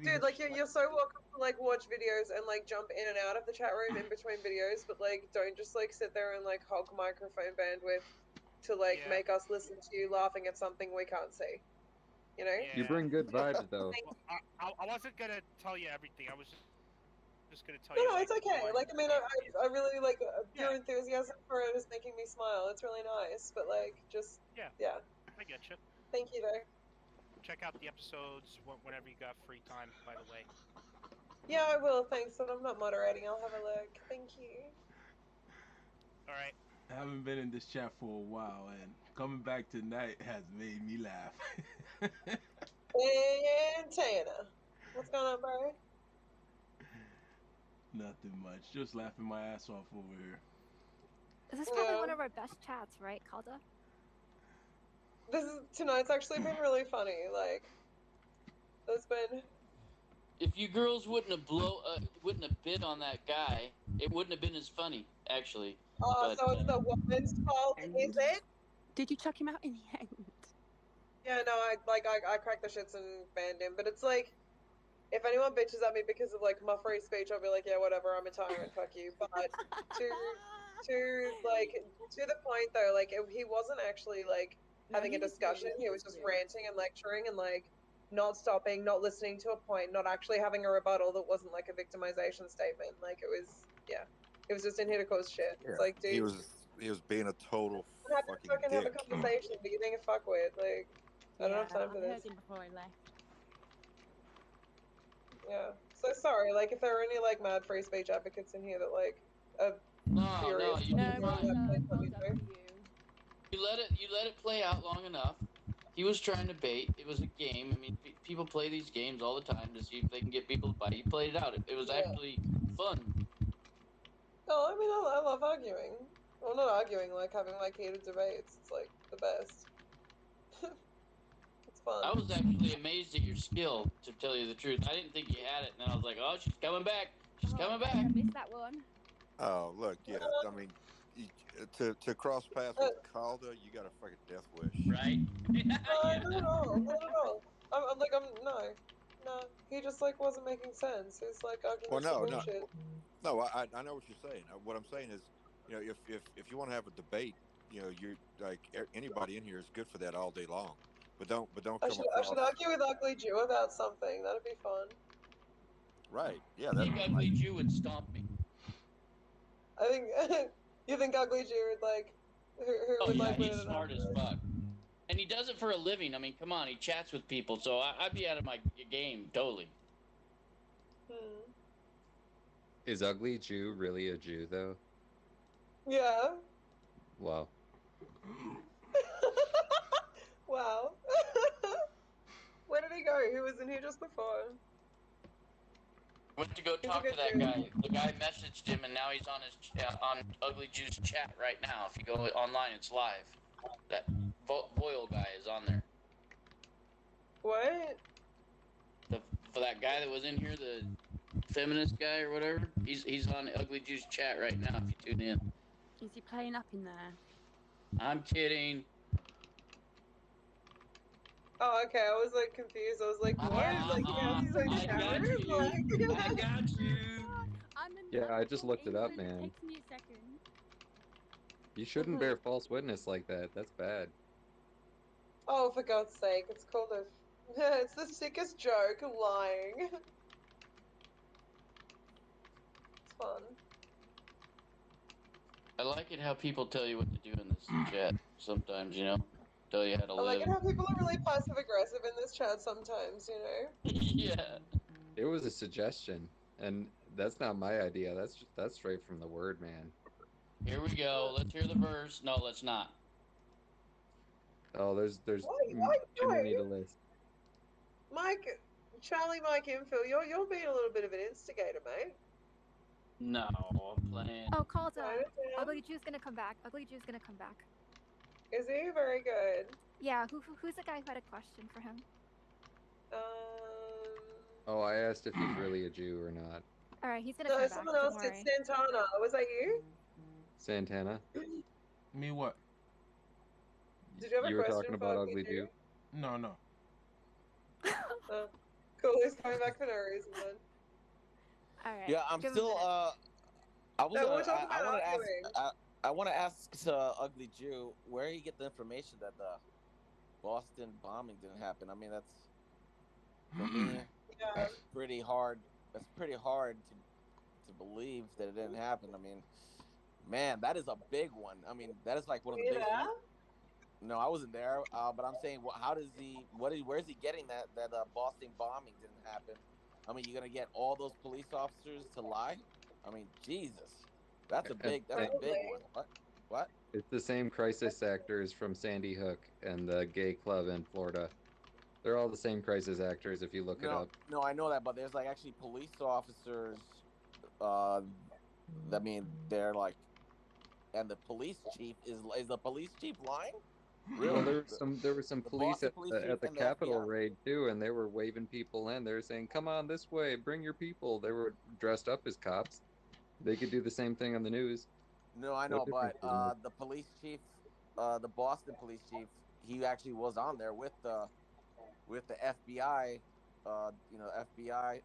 Dude, like you're so welcome to like watch videos and like jump in and out of the chat room in between videos, but like don't just like sit there and like hog microphone bandwidth to like make us listen to you laughing at something we can't see. You know? You bring good vibes, though. Well, I wasn't gonna tell you everything. I was just gonna tell No, you. no, Like, it's okay. one- Like, I mean, I really like your enthusiasm for it is making me smile. It's really nice, but like, just Yeah. yeah. I get you. Thank you, though. Check out the episodes whenever you got free time. By the way. Yeah, I will. Thanks, but I'm not moderating. I'll have a look. Thank you. All right. I haven't been in this chat for a while, and coming back tonight has made me laugh. And Tana, what's going on, bro? Nothing much. Just laughing my ass off over here. This is probably one of our best chats, right, Calda? Tonight's actually been really funny. Like, there's been. If you girls wouldn't have bid on that guy, it wouldn't have been as funny, actually. Oh, But, so it's the woman's fault, is it? Did you chuck him out in the end? Yeah, no, I cracked the shits and banned him, but it's like, if anyone bitches at me because of like my free speech, I'll be like, yeah, whatever, I'm a tyrant, fuck you. But to the point though, like he wasn't actually like having a discussion. He was just ranting and lecturing and like not stopping, not listening to a point, not actually having a rebuttal that wasn't like a victimization statement. Like it was, yeah, he was just in here to cause shit. It's like, dude, he was being a total I'm happy to fucking have a dick. conversation, but you're being a fuckwit. Like, I don't have time for I this. heard him before I left. Yeah. So sorry, like if there are any like mad free speech advocates in here that like are furious. you No, did well, fine. no, it's all done for you. You let it play out long enough. He was trying to bait. It was a game. I mean, people play these games all the time to see if they can get people to buy. He played it out. It was actually fun. No, I mean I love arguing. Well, not arguing, like having like heated debates. It's like the best. It's fun. I was actually amazed at your skill, to tell you the truth. I didn't think you had it, and then I was like, oh, she's coming back. She's coming back. I missed that one. Oh, look, yeah. I mean, to cross paths with Calder, you got a fucking death wish. Right? Not at all. Not at all. I'm like, no. He just like wasn't making sense. His like Well, arguments are bullshit. no. I know what you're saying. What I'm saying is, if you want to have a debate, you're like anybody in here is good for that all day long. But don't I come should across argue with Ugly Jew about something. That'd be fun. right. Yeah, I think Ugly Jew would stomp me. I think you think Ugly Jew would like who Oh would yeah, like win he's an smart as argument. fuck. And he does it for a living. I mean, come on, he chats with people, so I'd be out of my game totally. Is Ugly Jew really a Jew though? Yeah. Wow. Wow. Where did he go? He was in here just before. Went to go talk to that guy. The guy messaged him, and now he's on his on Ugly Jew's chat right now. If you go online, it's live. That Boyle guy is on there. What? For that guy that was in here, the feminist guy or whatever, he's on Ugly Jew's chat right now. If you tune in. Is he playing up in there? I'm kidding. Oh, okay. I was like confused. I was like, what? Like he has his own chat room? Like, I got you. Yeah, I just looked it up, man. Takes me a second. You shouldn't bear false witness like that. That's bad. Oh, for God's sake! It's called a. It's the sickest joke. Lying. It's fun. I like it how people tell you what to do in this chat. Sometimes, tell you how to I like live. it how people are really passive aggressive in this chat sometimes. Yeah. It was a suggestion, and that's not my idea. That's straight from the word, man. Here we go. Let's hear the verse. No, let's not. Oh, there's Why? too many to list. Mike, Charlie, Mike, Infill, you're being a little bit of an instigator, mate. No, I'm playing. Oh, called Ugly Jew's gonna come back. Ugly Jew's gonna come back. Is he very good? Yeah, who's the guy who had a question for him? Oh, I asked if he's really a Jew or not. Alright, he's gonna No, come back. someone else Don't did. worry. Santana. Was that you? Santana? Me what? Did you have a You were question talking for about Ugly Ugly Jew? No. Oh, cool. He's coming back for no reason then. Alright. Yeah, I'm still. I was. No, we're talking I about want to ask. arguing. I want to ask Ugly Jew where you get the information that the Boston bombing didn't happen. I mean, that's for me. Yeah. That's pretty hard. That's pretty hard to believe that it didn't happen. I mean, man, that is a big one. I mean, that is like one of the biggest. No, I wasn't there. But I'm saying, how does he? Where's he getting that Boston bombing didn't happen? I mean, you're gonna get all those police officers to lie? I mean, Jesus, that's a big one. What? It's the same crisis actors from Sandy Hook and the gay club in Florida. They're all the same crisis actors if you look it up. No, I know that, but there's like actually police officers. I mean, they're like, and the police chief is the police chief lying? Really? Well, there were some police Boston at police the chief and the Capitol FBI. raid too, and they were waving people in. They were saying, "Come on this way, bring your people." They were dressed up as cops. They could do the same thing on the news. No, I know, What but difference does it make? the police chief, the Boston police chief, he actually was on there with the FBI, FBI